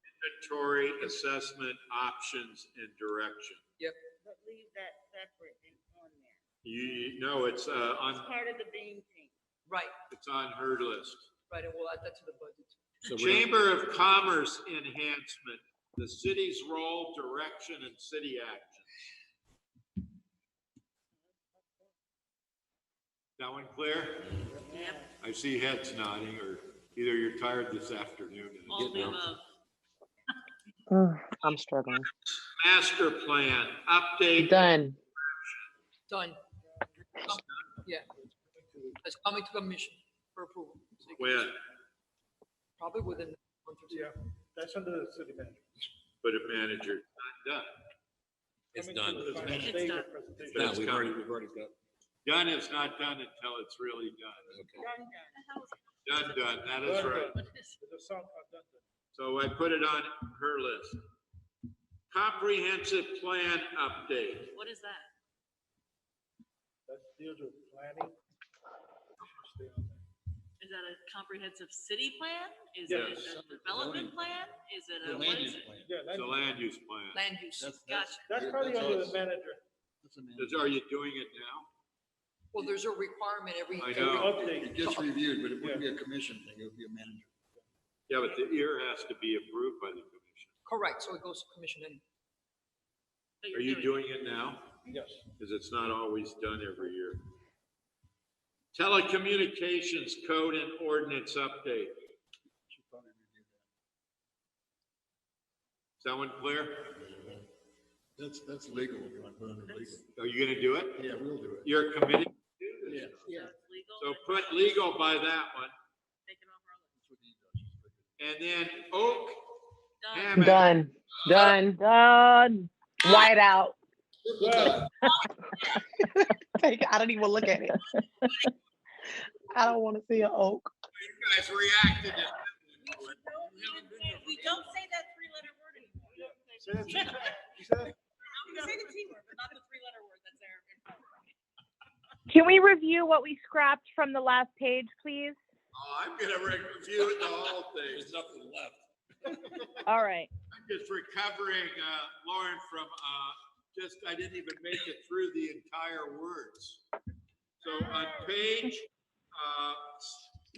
Inventory, assessment, options, and direction. Yep. But leave that separate and on there. You know, it's on. It's part of the Bain thing. Right, It's on her list. right, and we'll add that to the budget. So we're not- Chamber of Commerce enhancement, the city's role, direction, and city actions. That one clear? Yep, I see heads nodding, or either you're tired this afternoon. and all of the getting up. above. I'm struggling. Master plan, update. Done. Done. Yeah. It's coming to commission for approval. So you can- When? Probably within a month or two. Yeah, that's under the city manager. But a manager, not done. It's Coming to done. the final It's stage done. of presentation. But No, it's we've coming. already got, Done is not done until it's really done. okay. Done, that is right. There's a song called Dun Dun. So I put it on her list. Comprehensive plan update. What is that? That deals with planning. Stay on that. Is that a comprehensive city plan? Is Yes. it a development plan? Is it a, The what land is use it? plan. Yeah, It's a land use plan. Land use. Gotcha. that's probably That's under us. the manager. Are you doing it now? Well, there's a requirement every. I every- know. Update. It gets reviewed, but it wouldn't be a commission thing, it would be a manager. Yeah, but the ear has to be approved by the commission. Correct, so it goes to commission anyway. But Are you're you doing it now? Yes. Because it's not always done every year. Telecommunications code and ordinance update. Should probably review Is that one clear? that. That's legal, if you want to put under legal. Are you gonna do it? Yeah, we'll do it. You're committed? Yeah. Yeah. Legal. So put legal by that one. Take it off our list. And then Oak Done. Hammond. Done. Done. White out. Well, I don't even look at it. I don't want to see an oak. You guys reacted. We don't say that three-letter word anymore. say that, you said that? We say the T word, but not the three-letter word that's there. Can we review what we scrapped from the last page, please? Oh, I'm gonna review the whole thing. There's nothing left. All right. I'm just recovering, Lauren, from, I didn't even make it through the entire words. So on page,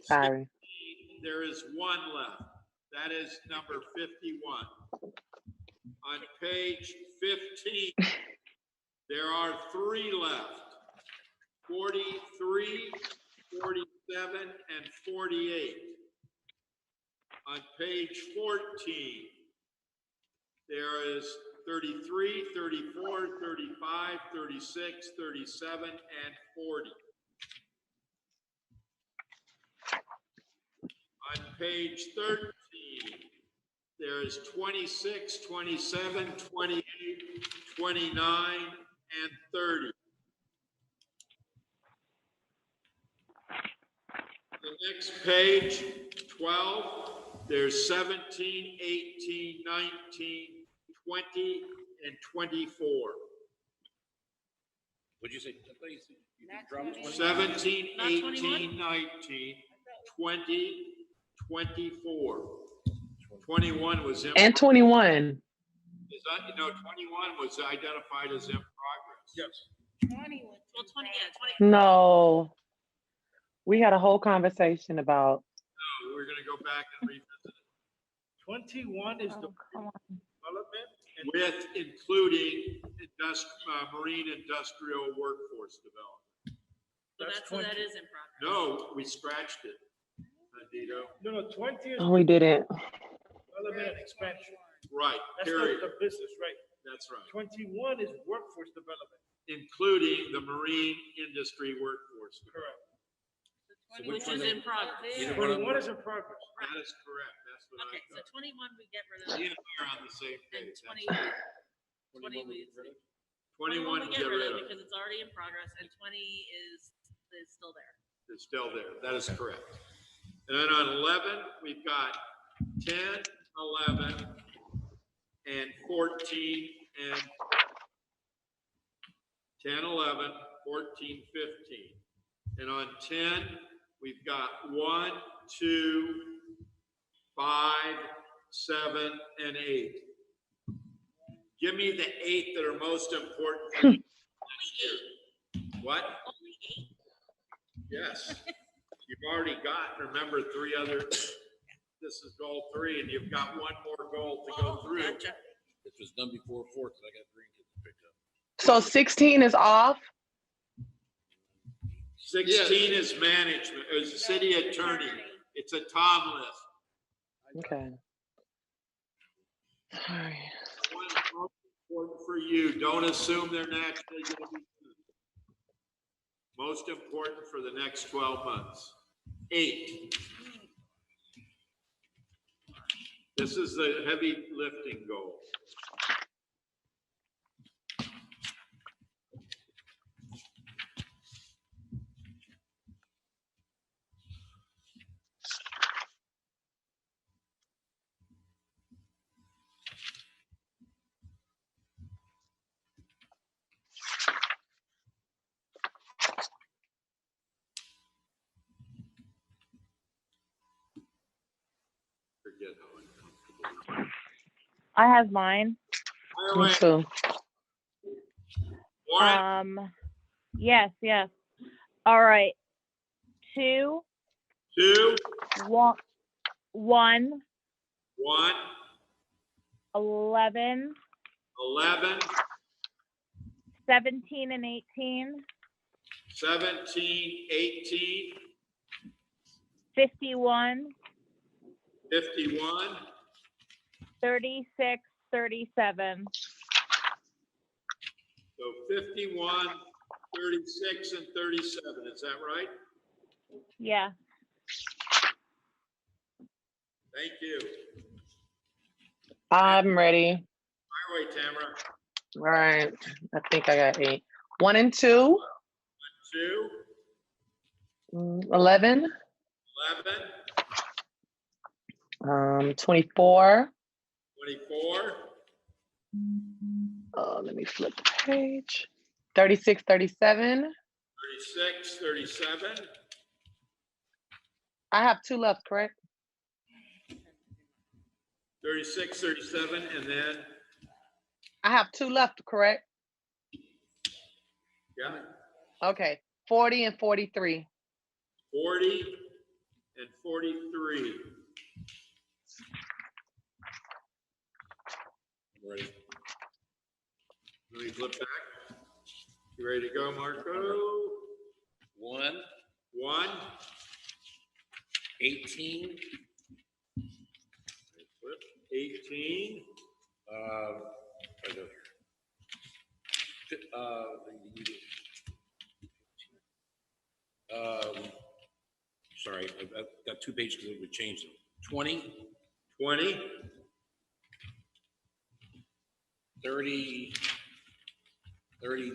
Sorry. 16, there is one left. That is number 51. On page 15, there are 3 left. 43, 47, and 48. On page 14, there is 33, 34, 35, 36, 37, and 40. On page 13, there is 26, 27, 28, 29, and 30. The next page, 12, there's 17, 18, 19, 20, and 24. What'd you say? I thought you said you Not dropped 20. 20. 17, Not 18, 19, 20, 24. 21 was in. And 21. Is that, 21 was identified as in progress. Yes. 20 was. Well, 20, yeah, 20. No. We had a whole conversation about, So we're gonna go back and revisit it 21 is the Oh, come on. development. And with including marine industrial workforce development. So that's, so that is in progress. No, we scratched it, Andito. No, 20 is. oh, we didn't. development and expansion. Right, That's period. the business, right? That's right. 21 is workforce development. Including the marine industry workforce. Correct. Which is in progress. 21 is in progress. That is correct. That's what I Okay, so thought. 21 we get rid of. We and I are on the same And page. 20, That's- 20 we. 21 we we get rid of. because it's already in progress, and 20 is still there. It's still there. That is correct. And then on 11, we've got 10, 11, and 14, and 10, 11, 14, 15. And on 10, we've got 1, 2, 5, 7, and 8. Give me the 8 that are most important for you next year. What? Yes. You've already got, remember, 3 other, this is goal 3, and you've got 1 more goal to go through. This was done before 4, because I got grandkids to pick up. So 16 is off. 16 is management, is city attorney. It's a Tom list. Okay. All right. What's most important for you? Don't assume they're naturally going to be good. Most important for the next 12 months. 8. This is the heavy lifting goal. Forget how uncomfortable. I have mine. Me too. Warren, Yes, yes. All right. 2, 2, 1, 1, 1, 11, 11, 17 and 18, 17, 18, 51, 51, 36, 37. so 51, 36, and 37, is that right? Yeah. Thank you. I'm ready. Fire away, Tamara. All right. I think I got 8. 1 and 2. 2, 11. 11, 24. 24, Let me flip the page. 36, 37. 36, 37, I have 2 left, correct? 36, 37, and then, I have 2 left, correct? yeah, Okay. 40 and 43. 40 and 43. I'm ready. Let me flip back. You ready to go, Marco? 1, 1, 18, flip, 18, I know here. Sorry, I've got 2 pages that would change them. 20, 20, 30, 30,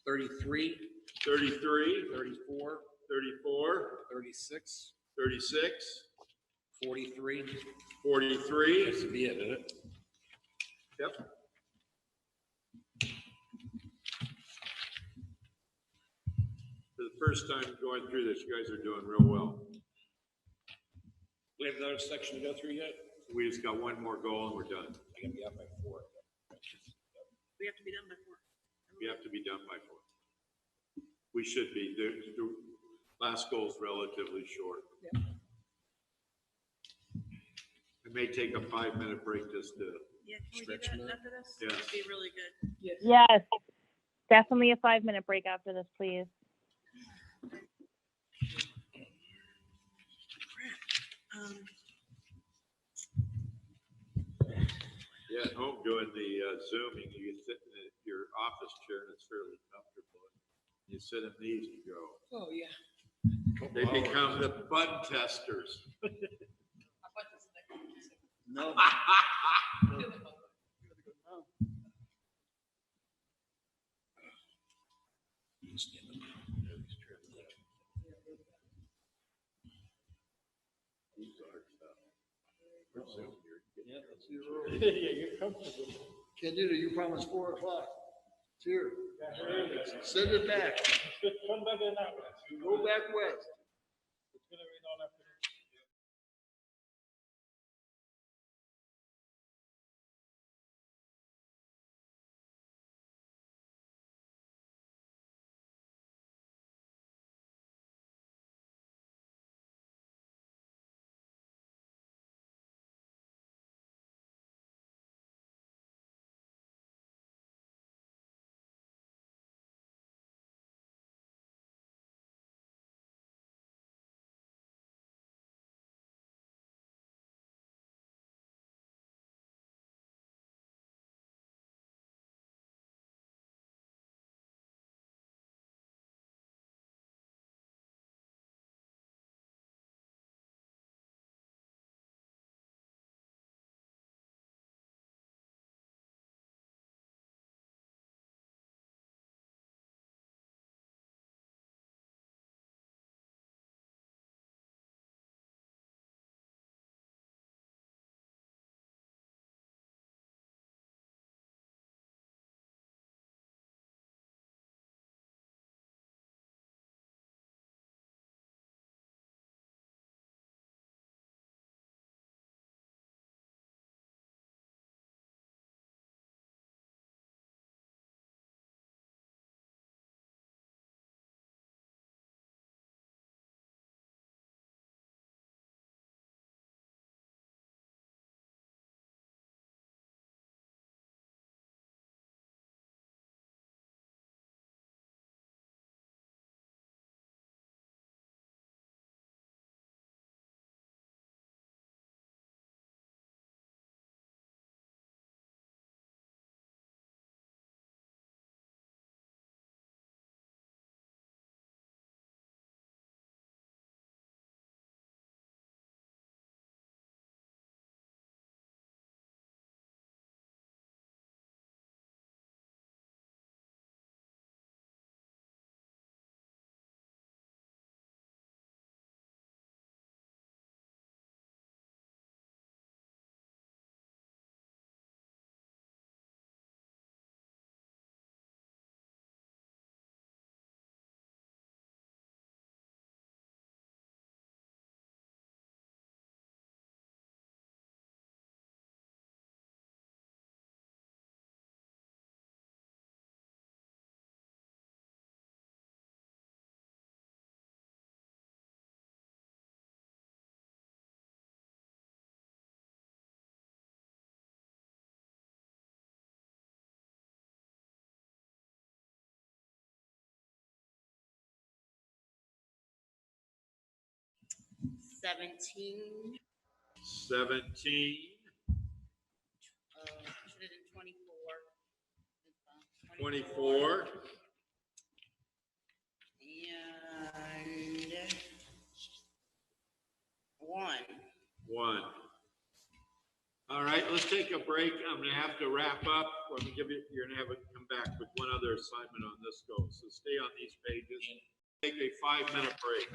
33, 33, 34, 34, 36, 36, 43. 43. That should be it, isn't it? Yep. For the first time going through this, you guys are doing real well. We have another section to go through yet? We just got 1 more goal and we're done. I gotta be out by 4. We have to be done by 4. We have to be done by 4. We should be. The last goal is relatively short. It may take a 5-minute break just to. Yeah, can we do Stretch that them out. after this? Yeah. That'd be really good. Yes. Definitely a 5-minute break after this, please. Yeah, at home doing the Zooming, you sit in your office chair and it's fairly comfortable. You sit in these, you go. Oh, yeah. They become the bud testers. No. Yeah, you're comfortable. Candida, you promised 4 o'clock. It's here. Send it back. Come back in that way. Go back west. It's gonna rain all afternoon. Seventeen. 17, Should have done 24. 24, And one. 1. All right, let's take a break. I'm gonna have to wrap up. Let me give you, you're gonna have to come back with one other assignment on this goal. So stay on these pages. Take a 5-minute break.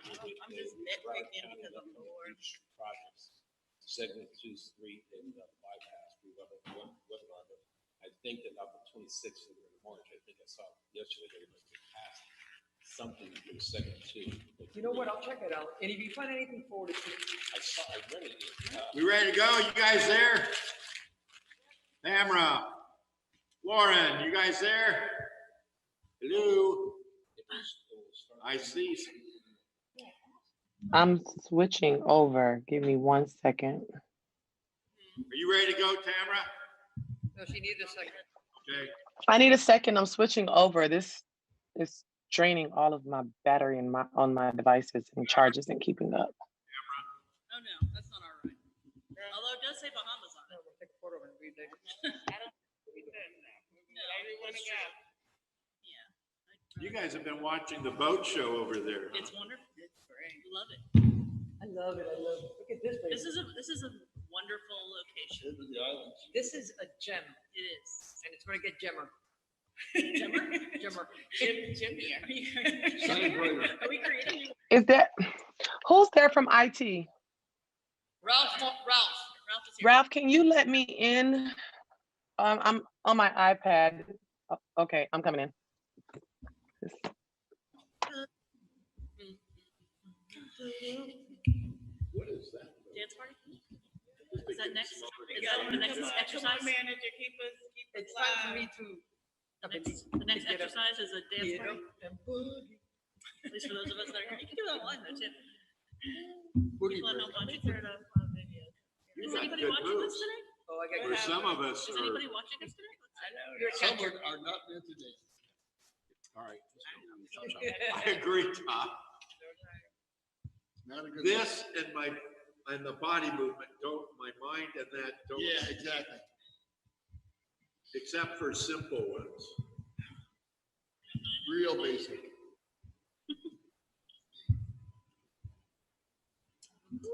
I'm just nitpicking because I'm bored. Projects, segment 2, 3, and bypass. Webinar. I think that up to 26th of March, I think I saw yesterday, they're going to pass something for segment 2. You know what? I'll check it out. And if you find anything forward to me. I read it. We ready to go? You guys there? Tamara, Lauren, you guys there? Hello? I see. I'm switching over. Give me 1 second. Are you ready to go, Tamara? No, she needs a second. Okay. I need a second. I'm switching over. This is draining all of my battery on my devices, and charges and keeping up. Oh, no, that's not all right. Although it does say Bahamas on it. We'll take a photo and read later. You guys have been watching the boat show over there. It's wonderful. It's great. Love it. I love it. Look at this. This is a wonderful location. This is a gem. It is. And it's gonna get gemmer. Gemmer? Jimmy, are we creating? Is that who's there from IT? Ralph is here. Ralph, can you let me in? I'm on my iPad. Okay, I'm coming in. What is that? Dance party? Is that next? Is that the next exercise? Manager, keep us. It's time for me to. The next Get up. exercise is a dance Get party. up and boogie. At least for those of us that are here. You can do that online though too. Boogie People at home break. watching. You Is got anybody good watching moves. this today? Oh, I got. For some of us Is are. anybody watching us today? I know. Some are not meant today. All right. I agree, Tom. Not a good. This and the body movement don't, my mind and that don't. Yeah, exactly. Except for simple ones. Real basic.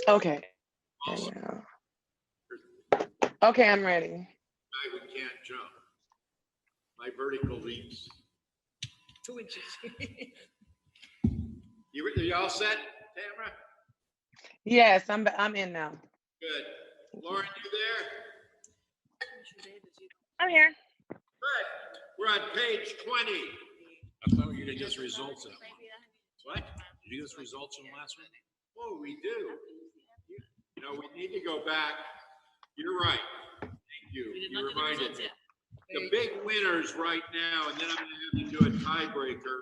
Okay. Also, Okay, I'm ready. I who can't jump. My vertical leaps. 2 inches. You all set, Tamara? Yes, I'm in now. Good. Lauren, you there? I'm here. Good. We're on page 20. I thought you did just results of. What? Did you just results from last week? Oh, we do. You know, we need to go back. You're right. Thank you. We did You not do the reminded results me. yet. The big winners right now, and then I'm gonna have to do a tiebreaker.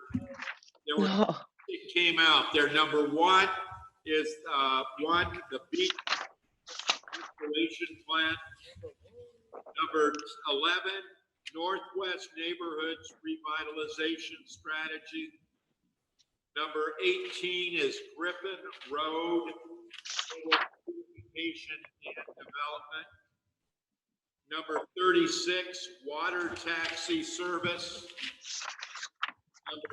There were, it came out. Their number one is, the beach installation plan. Number 11, Northwest Neighborhoods Revitalization Strategy. Number 18 is Griffin Road Beautification and Development. Number 36, Water Taxi Service. Number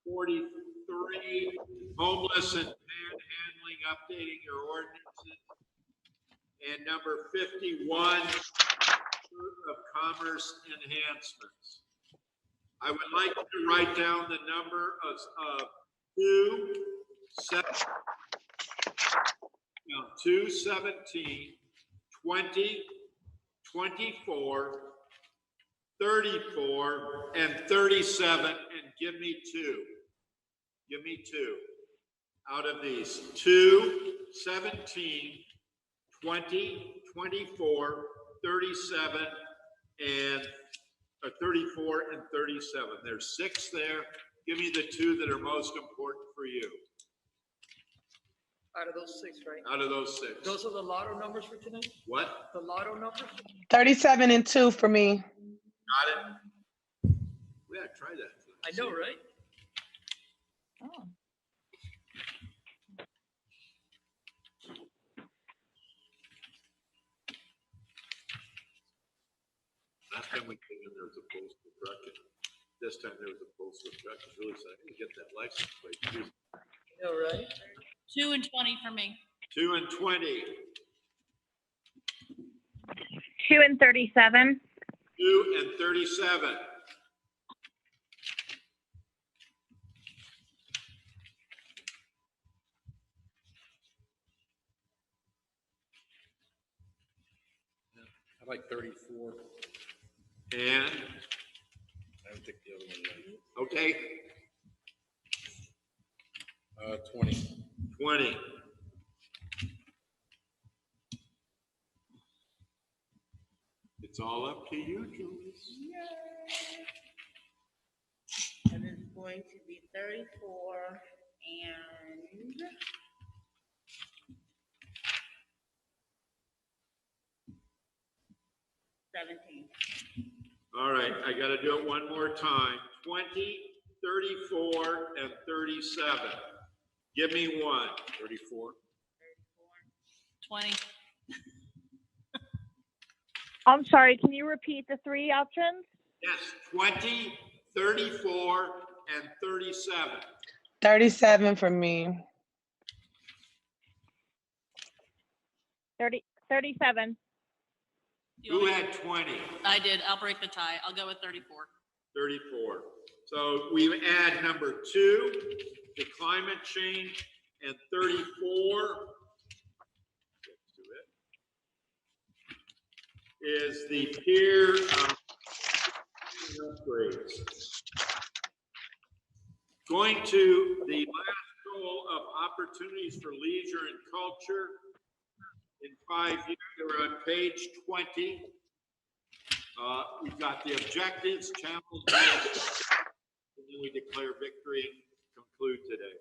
43, Homeless and Panhandling, Updating Your Ordinances. And number 51, of Commerce Enhancements. I would like to write down the number of 17, 20, 24, 34, and 37, and give me two. Give me two out of these. 2, 17, 20, 24, 37, and 34 and 37. There's 6 there. Give me the 2 that are most important for you. Out of those 6, right? Out of those 6. Those are the lotto numbers for tonight? What? The lotto numbers? 37 and 2 for me. Got it? We gotta try that. I know, right? Oh. Last time we came in, there was a postal truck. And this time there was a postal truck. It's really sad. I didn't get that license plate. Too. All right. 2 and 20 for me. 2 and 20. 2 and 37. 2 and 37. I like 34. And, I don't think the other one. okay, 20. 20. It's all up to you, Julius. And it's going to be 34 and 17. All right, I gotta do it one more time. 20, 34, and 37. Give me one. 34. 20. I'm sorry, can you repeat the three options? Yes, 20, 34, and 37. 37 for me. 37. Who had 20? I did. I'll break the tie. I'll go with 34. 34. So we add number 2, the climate change, and 34 is the peer upgrades. Going to the last goal of opportunities for leisure and culture. In 5 years, we're on page 20. We've got the objectives, challenges, and then we declare victory and conclude today.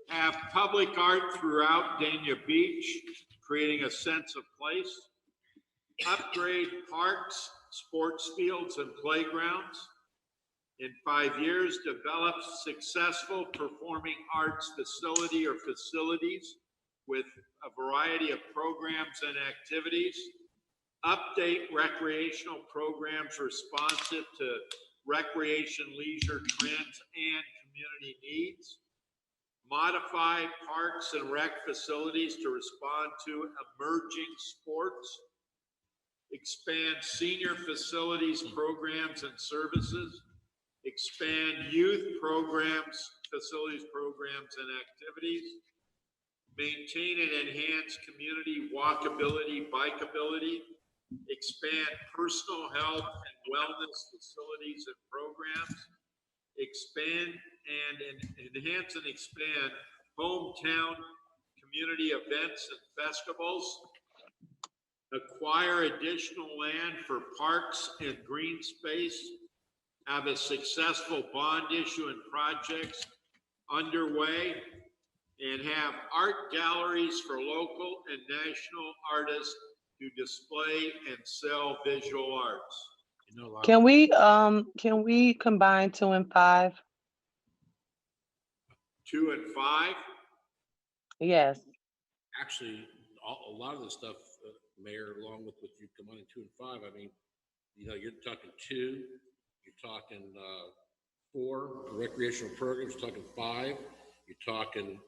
Have public art throughout Dania Beach, creating a sense of place. Upgrade parks, sports fields, and playgrounds. In 5 years, develop successful performing arts facility or facilities with a variety of programs and activities. Update recreational programs responsive to recreation, leisure trends, and community needs. Modify parks and rec facilities to respond to emerging sports. Expand senior facilities, programs, and services. Expand youth programs, facilities, programs, and activities. Maintain and enhance community walkability, bikeability. Expand personal health and wellness facilities and programs. Expand and enhance and expand hometown community events and festivals. Acquire additional land for parks and green space. Have a successful bond issue and projects underway. And have art galleries for local and national artists to display and sell visual arts. You know, Can we combine 2 and 5? 2 and 5. Yes. actually, a lot of the stuff, Mayor, along with what you combined 2 and 5, I mean, you know, you're talking 2, you're talking 4 recreational programs, you're talking 5, you're talking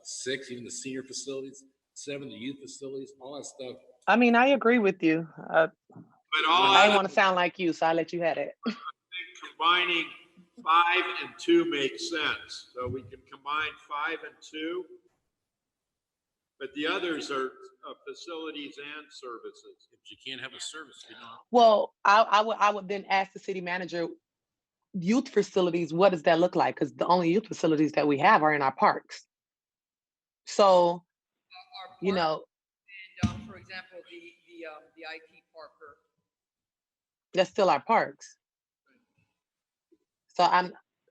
6, even the senior facilities, 7, the youth facilities, all that stuff. I mean, I agree with you. But all I want to sound like you, so I let you have it. combining 5 and 2 makes sense. So we can combine 5 and 2. But the others are facilities and services. But you can't have a service, you know. Well, I would then ask the city manager, youth facilities, what does that look like? Because the only youth facilities that we have are in our parks. So, you know, And for example, the IT Parker. that's still our parks.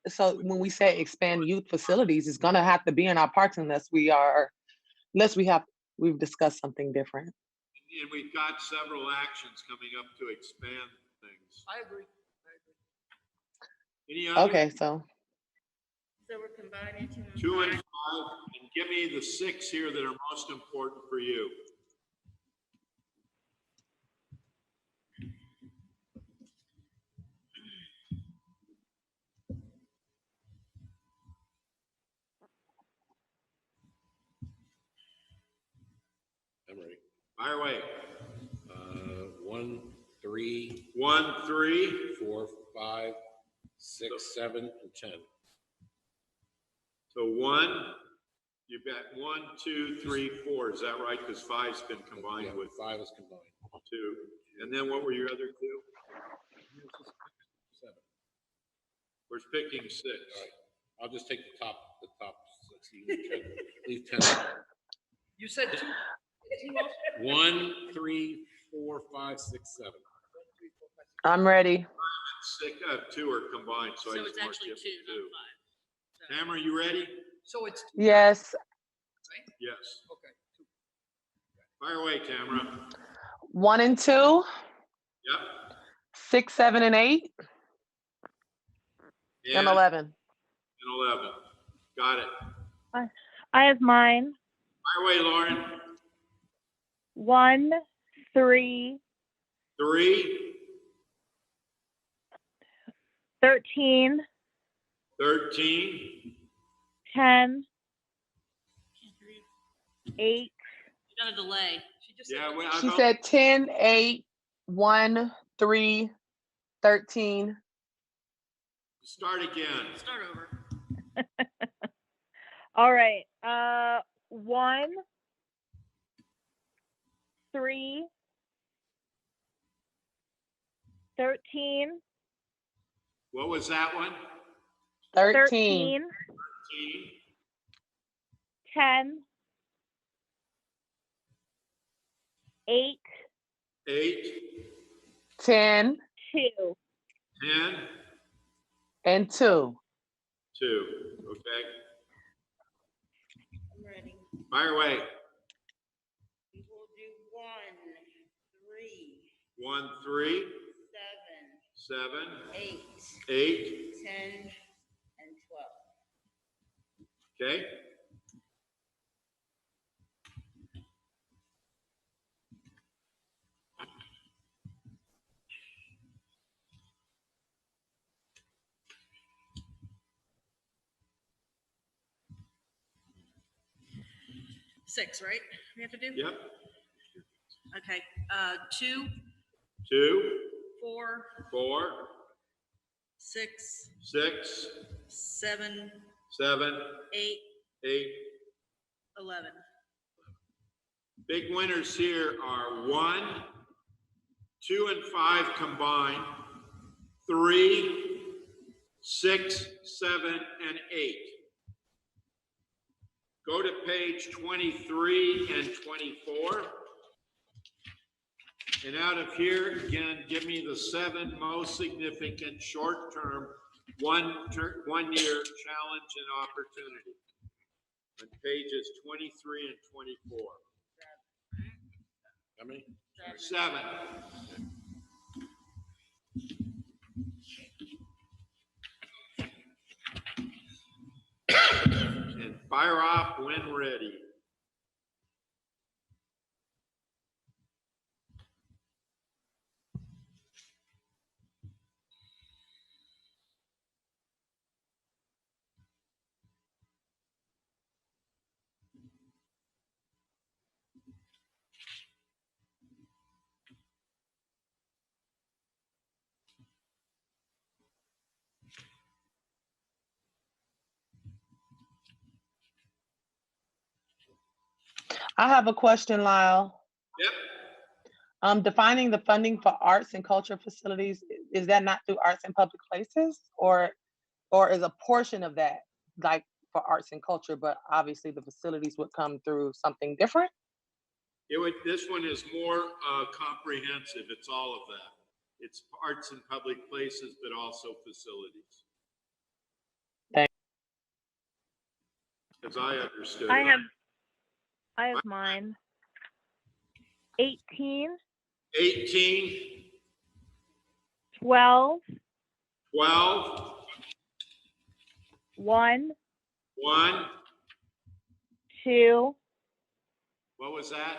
So when we say expand youth facilities, it's gonna have to be in our parks unless we've discussed something different. And we've got several actions coming up to expand things. I agree. Any other? Okay, so So we're combining 2 and 2 and 5, 5. and give me the 6 here that are most important for you. I'm ready. Fire away. 1, 3, 1, 3. 4, 5, 6, 7, and 10. So 1, you've got 1, 2, 3, 4. Is that right? Because 5's been combined Yeah, with. 5 is combined. 2. And then what were your other 2? Seven. We're picking 6. All right. I'll just take the top 6. Leave 10. You said 2. 1, 3, 4, 5, 6, 7. I'm ready. 2 are combined, so I So just it's marked actually it 2, with 2. not 5. Tamara, you ready? So it's Yes. Yes. okay. 2. Fire away, Tamara. 1 and 2, Yep. 6, 7, and 8, and 11. And 11. Got it. I have mine. Fire away, Lauren. 1, 3, 3, 13, 13, 10, 8. You got a delay. She just yeah, well, She said 10, 8, 1, 3, 13. start again. Start over. All right. 1, 3, 13, What was that one? 13. 13, 13, 10, 8, 8, 10, 2. 10, and 2. 2. Okay. I'm ready. Fire away. We will do 1, 3, 1, 3, 7, 7, 8, 8. 10, and 12. Okay. Six, right? We have to do? Yep. Okay, 2, 2, 4, 4, 6, 6, 7, 7, 8, 8. 11. Big winners here are 1, 2, and 5 combined, 3, 6, 7, and 8. Go to page 23 and 24. And out of here, again, give me the 7 most significant short-term, one-year challenge and opportunity. On pages 23 and 24. How many? 7. And fire off when ready. I have a question, Lyle. Yep. Defining the funding for arts and culture facilities, is that not through arts and public places, or is a portion of that like for arts and culture, but obviously the facilities would come through something different? This one is more comprehensive. It's all of that. It's arts and public places, but also facilities. Thank As I understood. I it. have mine. 18, 18, 12, 12, 1, 1. 2, What was that?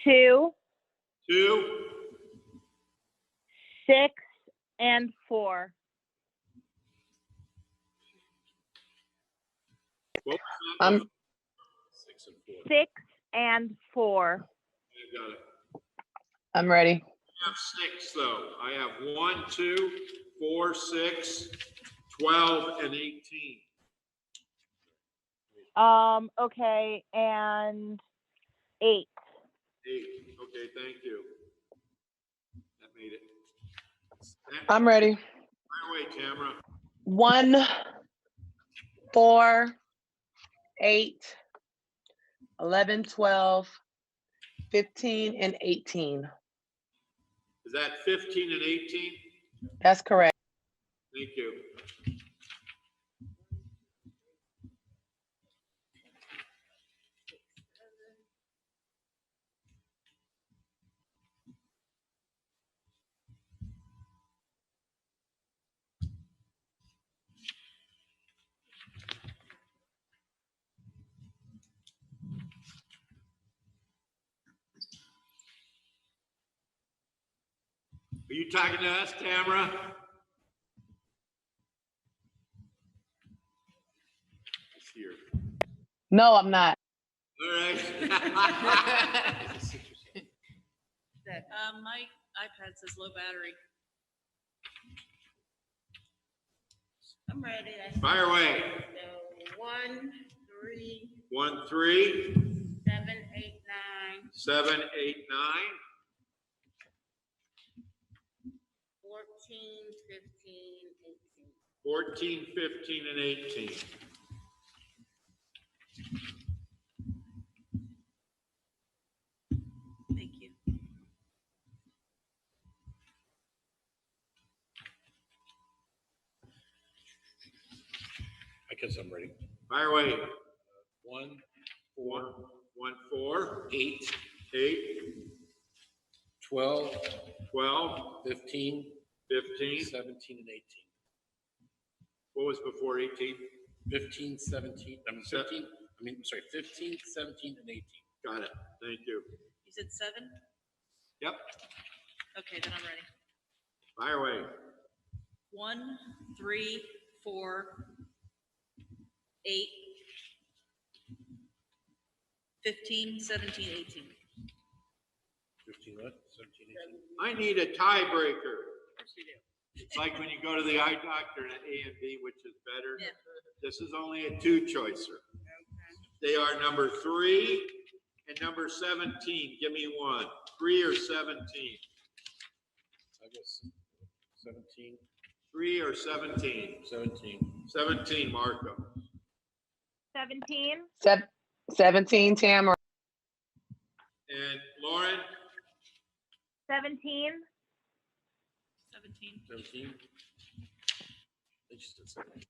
2, 2, 6, and 4. What was that? 6 and 4. 6 and 4. I got it. I'm ready. I have 6 though. I have 1, 2, 4, 6, 12, and 18. Okay, and 8. 8. Okay, thank you. That made it. I'm ready. Fire away, Tamara. 1, 4, 8, 11, 12, 15, and 18. Is that 15 and 18? That's correct. Thank you. Are you talking to us, Tamara? It's here. No, I'm not. All right. My iPad says low battery. I'm ready. Fire away. So 1, 3, 1, 3, 7, 8, 9, 7, 8, 9, 14, 15, 18. 14, 15, and 18. Thank you. I guess I'm ready. Fire away. 1, 4, 1, 4, 8, 8, 12, 12, 15, 15. 17, and 18. What was before 18? 15, 17, sorry, 15, 17, and 18. Got it. Thank you. You said 7? Yep. Okay, then I'm ready. Fire away. 1, 3, 4, 8, 15, 17, 18. 15 what? 17, 18. I need a tiebreaker. It's like when you go to the eye doctor at A and B, which is better. Yeah. This is only a 2-choicer. They are number 3 and number 17. Give me one. 3 or 17? I guess 17. 3 or 17? 17. 17, Marco. 17. 17, Tamara. And Lauren? 17. 17. 17. They just did 17.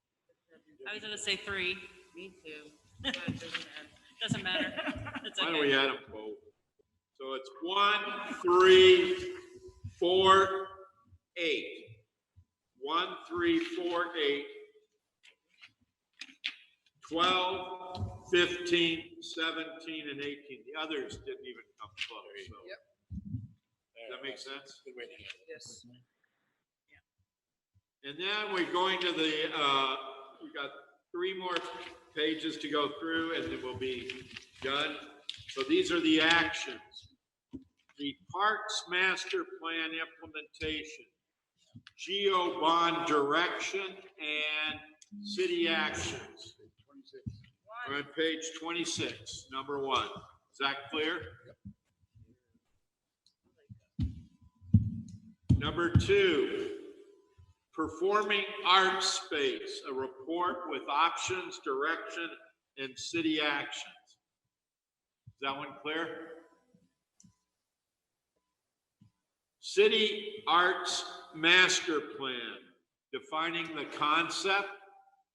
I was gonna say 3. Me too. Doesn't matter. It's Why okay. don't we add them both? So it's 1, 3, 4, 8. 1, 3, 4, 8. 12, 15, 17, and 18. The others didn't even come close. So. Yep. Does that make sense? Good way to handle it. Yes. And then we're going to the, we got 3 more pages to go through and then we'll be done. So these are the actions. The Parks Master Plan implementation, Geo Bond direction, and city actions. We're on page 26, number 1. Is that clear? Number 2, performing arts space, a report with options, direction, and city actions. Is that one clear? City Arts Master Plan, defining the concept,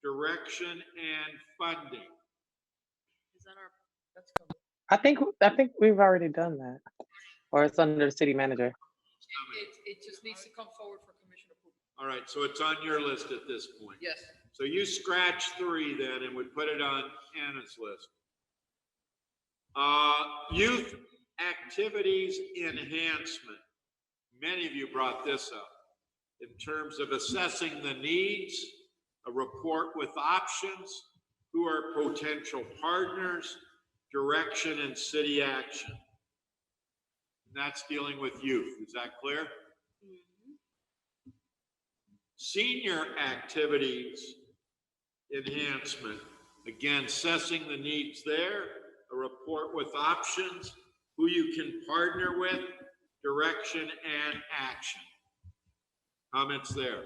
direction, and funding. Is that our? That's coming. I think we've already done that. Or it's under the city manager. It just needs to come forward for commission approval. All right, so it's on your list at this point. Yes. So you scratch 3 then and would put it on Anna's list. Youth activities enhancement. Many of you brought this up in terms of assessing the needs, a report with options, who are potential partners, direction, and city action. And that's dealing with youth. Is that clear? Senior activities enhancement. Again, assessing the needs there, a report with options, who you can partner with, direction and action. Comments there?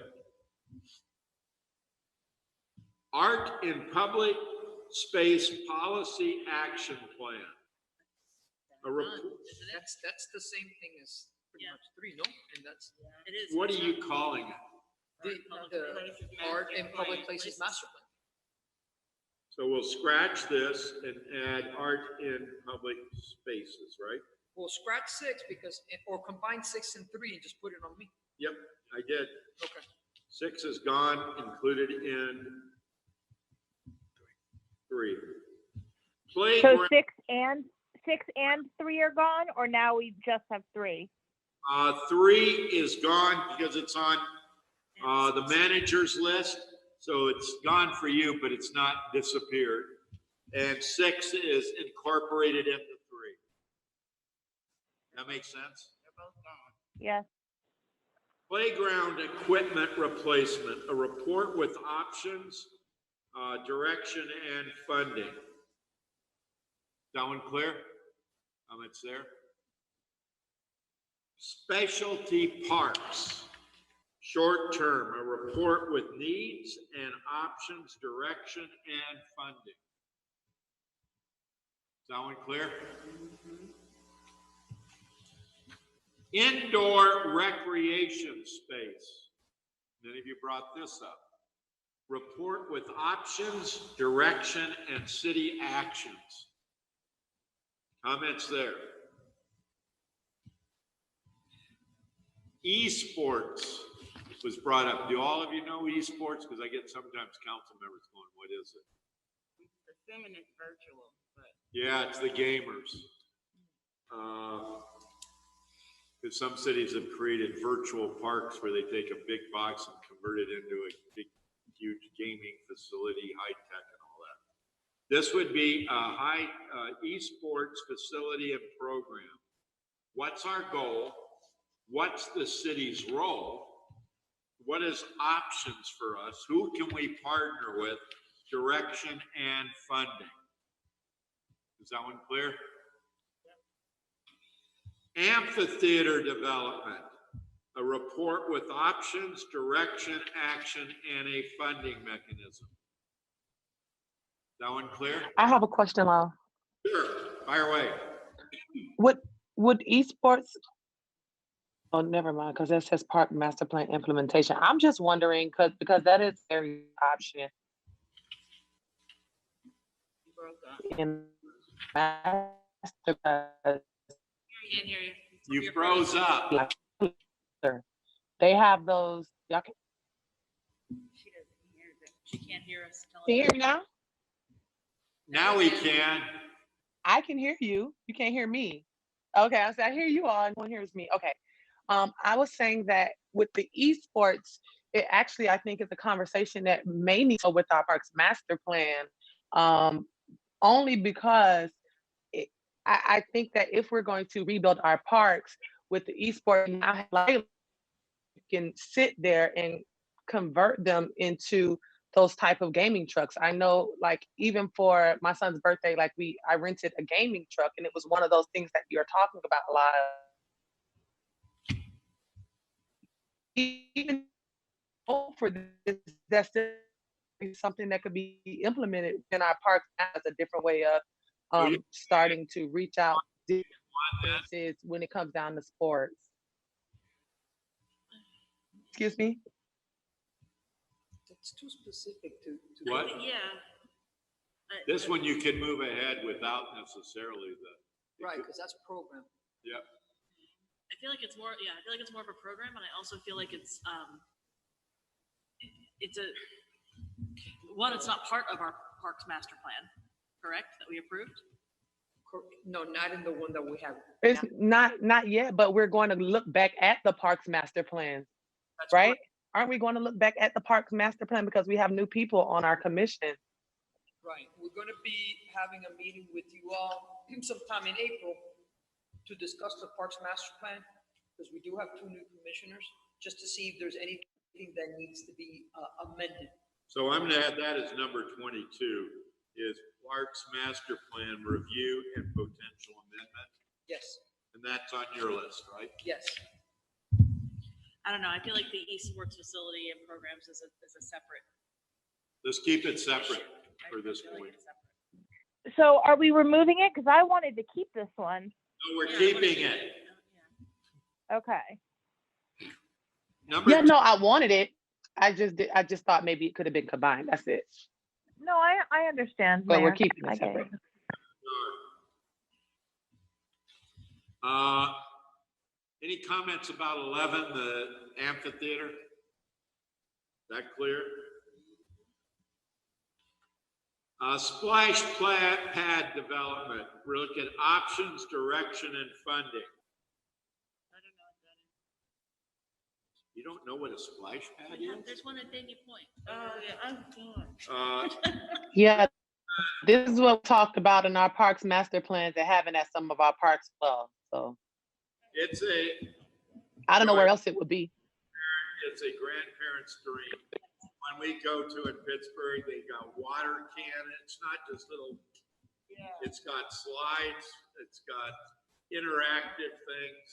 Art in Public Space Policy Action Plan. That's the same thing as pretty much 3, no? And that's. It is. What are you calling it? The Art in Public Places Master Plan. So we'll scratch this and add art in public spaces, right? Well, scratch 6 because, or combine 6 and 3 and just put it on me. Yep, I did. Okay. 6 is gone, included in 3. So Playground, 6 and 3 are gone, or now we just have 3? 3 is gone because it's on the manager's list. So it's gone for you, but it's not disappeared. And 6 is incorporated into 3. That makes sense? Yes. Playground equipment replacement, a report with options, direction, and funding. That one clear? Comments there? Specialty parks, short term, a report with needs and options, direction, and funding. Is that one clear? Indoor recreation space. Many of you brought this up. Report with options, direction, and city actions. Comments there? Esports was brought up. Do all of you know esports? Because I get sometimes council members going, what is it? The feminine virtual, but. Yeah, it's the gamers. Because some cities have created virtual parks where they take a big box and convert it into a big, huge gaming facility, high tech and all that. This would be a high esports facility and program. What's our goal? What's the city's role? What is options for us? Who can we partner with? Direction and funding. Is that one clear? Amphitheater development, a report with options, direction, action, and a funding mechanism. Is that one clear? I have a question, Lyle. Sure, fire away. Would esports, oh, never mind, because that says park master plan implementation. I'm just wondering, because that is their option. In master plan, Can't hear you. You froze up. they have those, y'all can, She can't hear us. can you hear me now? Now we can. I can hear you. You can't hear me. Okay, I said I hear you all, and no one hears me. Okay. I was saying that with the esports, it actually I think is a conversation that may need to go with our parks master plan. Only because I think that if we're going to rebuild our parks with the esports, now you can sit there and convert them into those type of gaming trucks. I know, like, even for my son's birthday, like I rented a gaming truck, and it was one of those things that you're talking about a lot of. Even for this, that's still something that could be implemented in our parks as a different way of starting to reach out differences when it comes down to sports. Excuse me? It's too specific to. What? Yeah. This one you can move ahead without necessarily the. Right, because that's program. Yep. I feel like it's more, yeah, I feel like it's more of a program, and I also feel like it's it's not part of our parks master plan, correct, that we approved? No, not in the one that we have. It's not yet, but we're going to look back at the parks master plan, That's right? correct. Aren't we going to look back at the parks master plan because we have new people on our commission? Right, we're gonna be having a meeting with you all sometime in April to discuss the Parks Master Plan, because we do have 2 new commissioners, just to see if there's anything that needs to be amended. So I'm gonna add that as number 22, is Parks Master Plan Review and Potential Amendment. Yes, And that's on your list, right? yes. I don't know, I feel like the esports facility and programs is a separate. Let's keep it separate for this feel like point. it's separate. So are we removing it? Because I wanted to keep this one. No, we're keeping it. Okay. Number Yeah, no, I wanted it. I just thought maybe it could have been combined. That's it. No, I understand, But we're Mayor. keeping I it get separate. it. Any comments about 11, the amphitheater? That clear? Splash pad development. We're looking at options, direction, and funding. You don't know what a splash pad Yeah, is? there's one at Dania Point. Oh, yeah, I'm gone. Yeah, this is what we talked about in our parks master plans and having at some of our parks as well. So It's a I don't know where else it would be. grandparent's dream. When we go to in Pittsburgh, they got water cannon. It's not just little, it's got slides, it's got interactive things.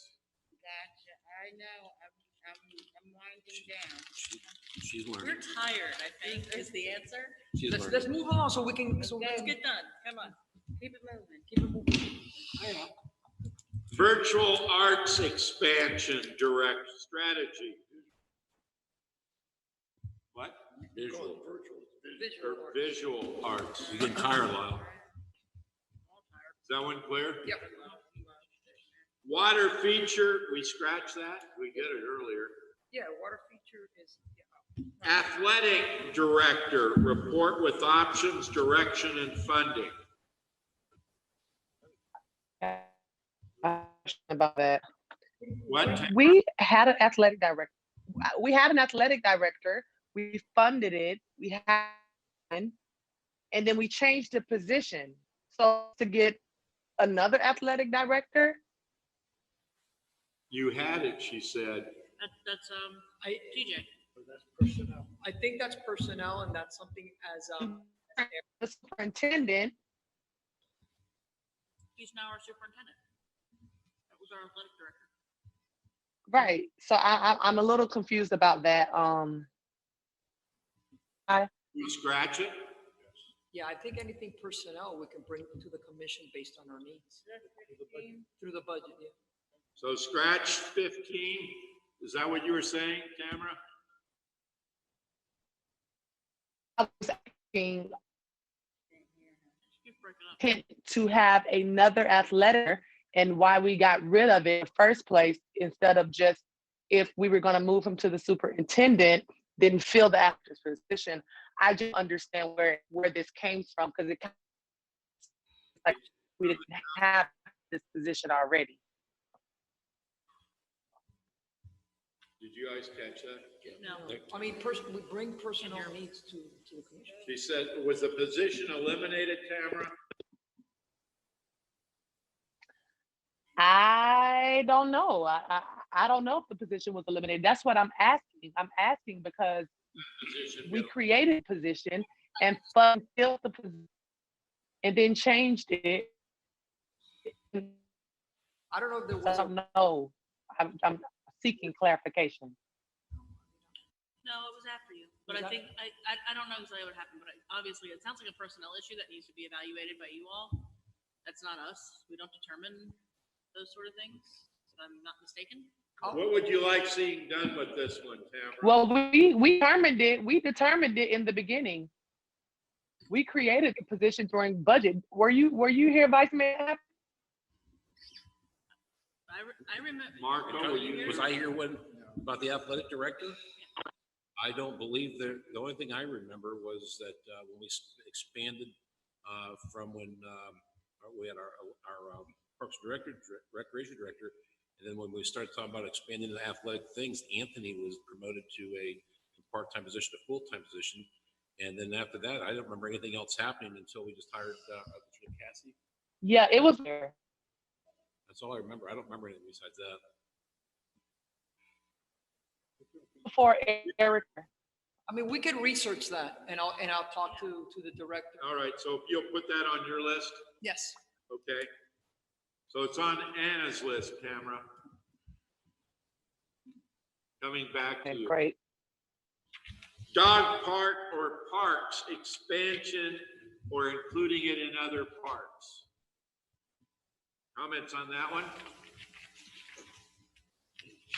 Gotcha, I know, I'm winding down. She's learning. We're tired, I think, is the answer. She's Let's learning. move on so we can, Let's get done, come on, keep it moving, keep it moving. Virtual arts expansion direct strategy. What? Visual. Or visual arts. You're getting tired, Lyle. Is that one clear? Yep. Water feature, we scratched that. We did it earlier. Yeah, water feature is, yeah. Athletic director, report with options, direction, and funding. About that. What? We had an athletic director. We funded it. We had, and then we changed the position. So to get another athletic director, You had it, she said. That's, I, TJ. That's personnel. I think that's personnel and that's something as, the superintendent. He's now our superintendent. That was our athletic director. Right. So I'm a little confused about that. We scratch it? yeah, I think anything personnel we can bring to the commission based on our needs. Through the budget, yeah. So scratch 15. Is that what you were saying, Tamara? I was asking You're breaking up. to have another athletic and why we got rid of it in the first place instead of just if we were going to move him to the superintendent, didn't fill the actor's position. I just understand where this came from because it kind of like we didn't have this position already. Did you guys catch that? No. I mean, we bring personnel needs to the commission. She said, was the position eliminated, Tamara? I don't know. I don't know if the position was eliminated. That's what I'm asking. I'm asking because Position we bill. created a position and filled the position and then changed it. I don't know if there I was a, don't know. I'm seeking clarification. No, it was after you, but I think, I don't know exactly what happened, but obviously it sounds like a personnel issue that needs to be evaluated by you all. That's not us. We don't determine those sort of things, if I'm not mistaken. What would you like seeing done with this one, Tamara? Well, we determined it. We determined it in the beginning. We created the position during budget. Were you here, Vice Mayor? I remember. Marco, were you? Was I here when, about the athletic director? I don't believe that, the only thing I remember was that when we expanded from when we had our Parks Director, Recreation Director, and then when we started talking about expanding the athletic things, Anthony was promoted to a part-time position, a full-time position. And then after that, I don't remember anything else happening until we just hired Cassie. Yeah, it was there. That's all I remember. I don't remember anything besides that. Before Eric. I mean, we could research that and I'll talk to the director. All right, so if you'll put that on your list, Yes. okay? So it's on Anna's list, Tamara. Coming back to Okay, you. great. Dog park or parks expansion or including it in other parks. Comments on that one?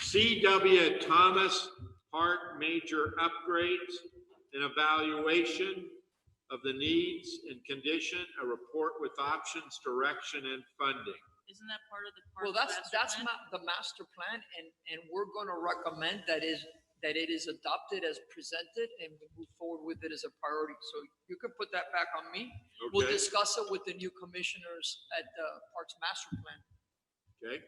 C.W. Thomas Park major upgrades, an evaluation of the needs and condition, a report with options, direction, and funding. Isn't that part of the Well, Parks that's master plan? the master plan, and we're gonna recommend that it is adopted as presented and we move forward with it as a priority. So you can put that back on me. We'll Okay. discuss it with the new commissioners at the Parks Master Plan. Okay.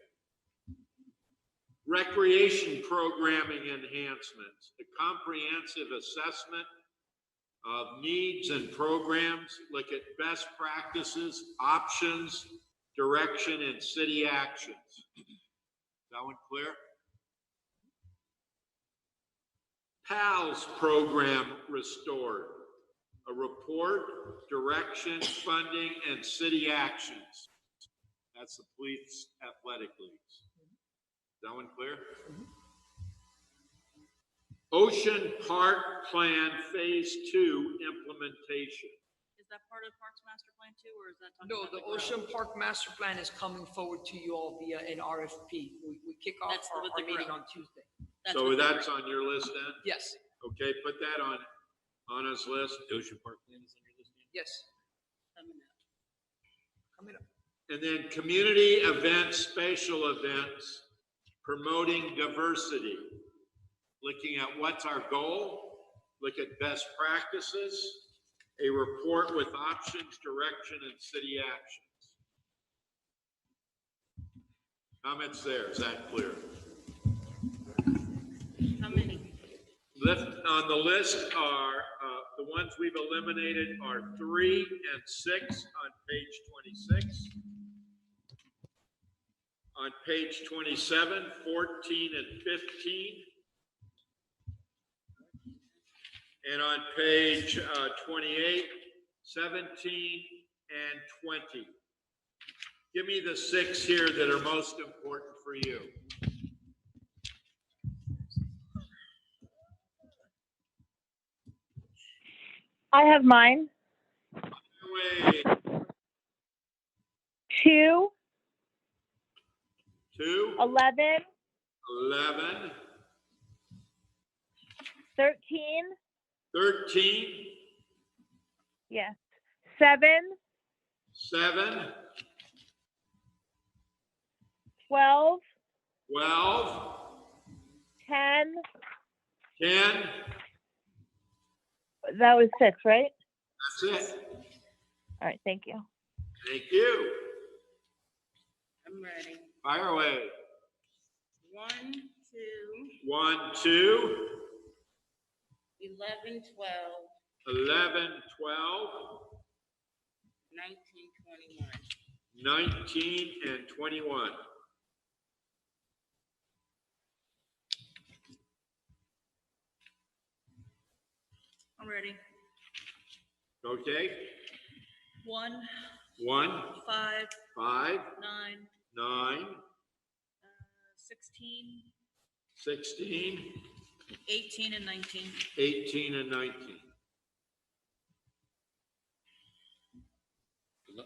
Recreation programming enhancements, a comprehensive assessment of needs and programs, look at best practices, options, direction, and city actions. Is that one clear? PALS program restored, a report, direction, funding, and city actions. That's the police athletic leagues. Is that one clear? Ocean Park Plan Phase 2 implementation. Is that part of the Parks master plan too, or is that talking No, about the ground? Ocean Park Master Plan is coming forward to you all via an RFP. We kick off That's with our the meeting ground. on Tuesday. So with the that's ground. on your list then? Yes, Okay, put that on Anna's list. Ocean Park Plan is on your list? yes, Coming up. coming up. And then community events, special events, promoting diversity. Looking at what's our goal, look at best practices, a report with options, direction, and city actions. Comments there, is that clear? How many? Left on the list are, the ones we've eliminated are 3 and 6 on page 26. On page 27, 14 and 15. And on page 28, 17 and 20. Give me the 6 here that are most important for you. I have mine. Wait, 2, 2, 11, 11, 13, 13, yes, 7, 7, 12, 12, 10. 10. That was 6, right? That's it. All right, thank you. Thank you. I'm ready. Fire away. 1, 2, 1, 2, 11, 12, 11, 12, 19, 21. 19, and 21. I'm ready. Okay. 1, 1, 5, 5, 9, 9, 16, 16, 18, and 19. 18, and 19. No,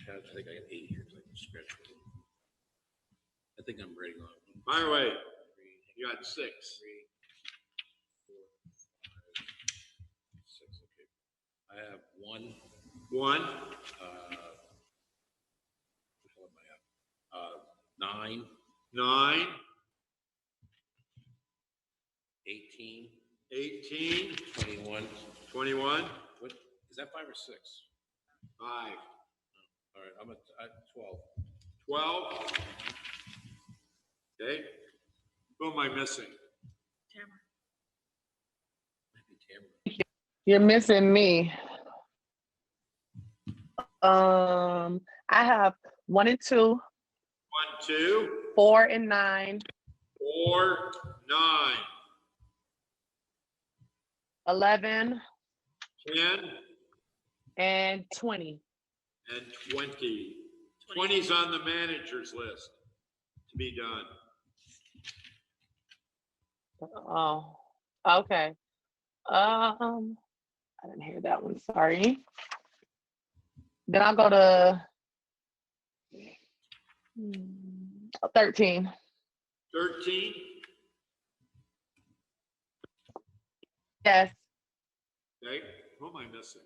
I think I got 8 here, so I can scratch it. I think I'm ready on. Fire away. You got 6. 3, 4, 5, 6. Okay. I have 1. 1, Which one am I at? 9, 9, 18, 18, 21. 21, What is that? 5 or 6? 5, All right, I'm at 12. 12. Okay. Who am I missing? Tamara. Maybe Tamara. You're missing me. I have 1 and 2, 1, 2, 4 and 9, 4, 9, 11, 10, and 20. and 20. 20's on the manager's list to be done. Oh, okay. I didn't hear that one, sorry. Then I'll go to 13. 13, Yes. okay, who am I missing?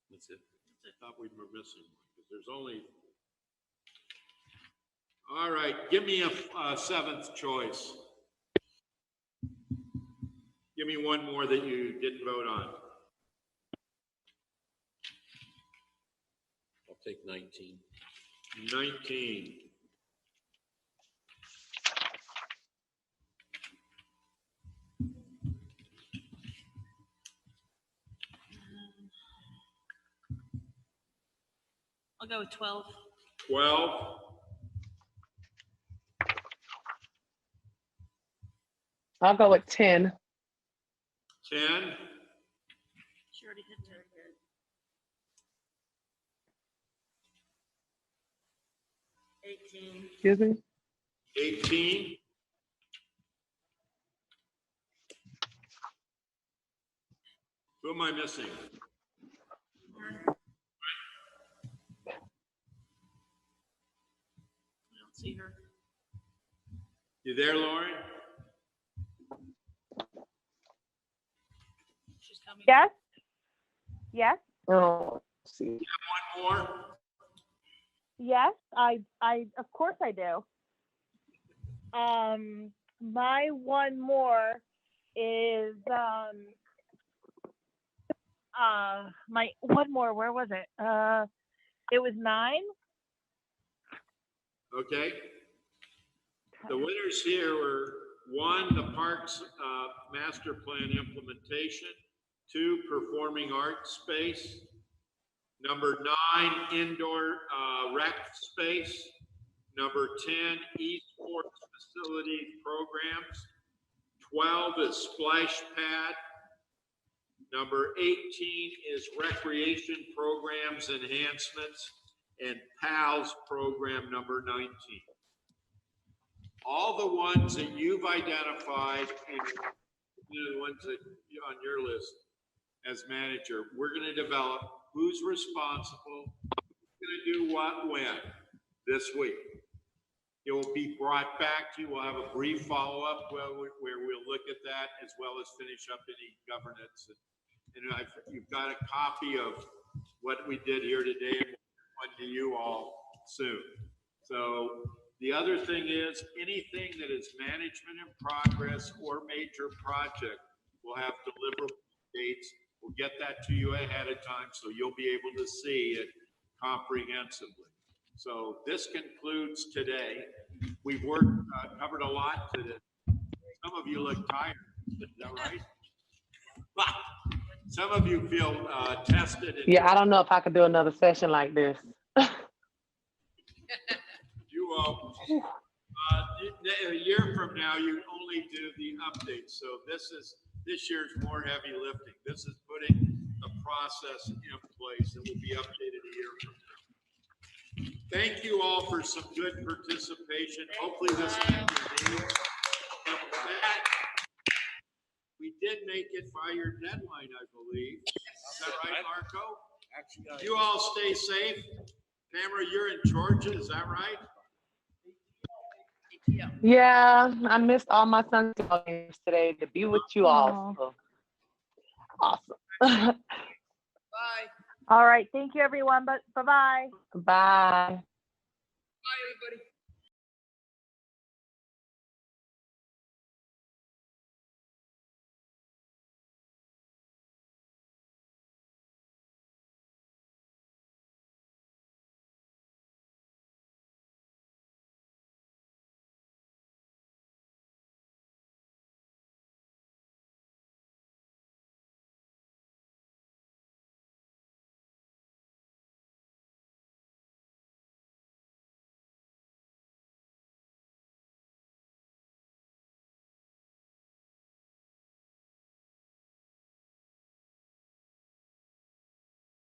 That's it. I thought we were missing one, because there's only. All right, give me a seventh choice. Give me one more that you didn't vote on. I'll take 19. 19. I'll go with 12. 12. I'll go with 10. 10. She already hit very good. 18. Excuse me? 18. Who am I missing? I don't see her. You there, Lauren? She's coming. Yes? Yes? Oh, let's see. One more. Yes, I, of course I do. My one more is, my one more, where was it? It was 9. Okay. The winners here were 1, the Parks Master Plan implementation, 2, performing arts space, number 9, indoor rec space, number 10, esports facility programs, 12 is splash pad, number 18 is recreation programs enhancements, and PALS program number 19. All the ones that you've identified and the ones that on your list as manager, we're going to develop who's responsible, who's going to do what, when, this week. It will be brought back to you. We'll have a brief follow-up where we'll look at that as well as finish up any governance. And you've got a copy of what we did here today and one to you all soon. So the other thing is anything that is management in progress or major project will have deliverable dates. We'll get that to you ahead of time so you'll be able to see it comprehensively. So this concludes today. We've covered a lot today. Some of you look tired, is that right? Some of you feel tested. Yeah, I don't know if I could do another session like this. You will. A year from now, you only do the updates. So this year's more heavy lifting. This is putting the process in place that will be updated a year from now. Thank you all for some good participation. Hopefully this met your needs. And with that, we did make it by your deadline, I believe. Is that right, Marco? Actually, You all stay safe. Tamara, you're in Georgia, is that right? Yeah, I missed all my son's games today to be with you all. So. Awesome. Bye. All right, thank you, everyone, but bye-bye. Bye. Bye, everybody.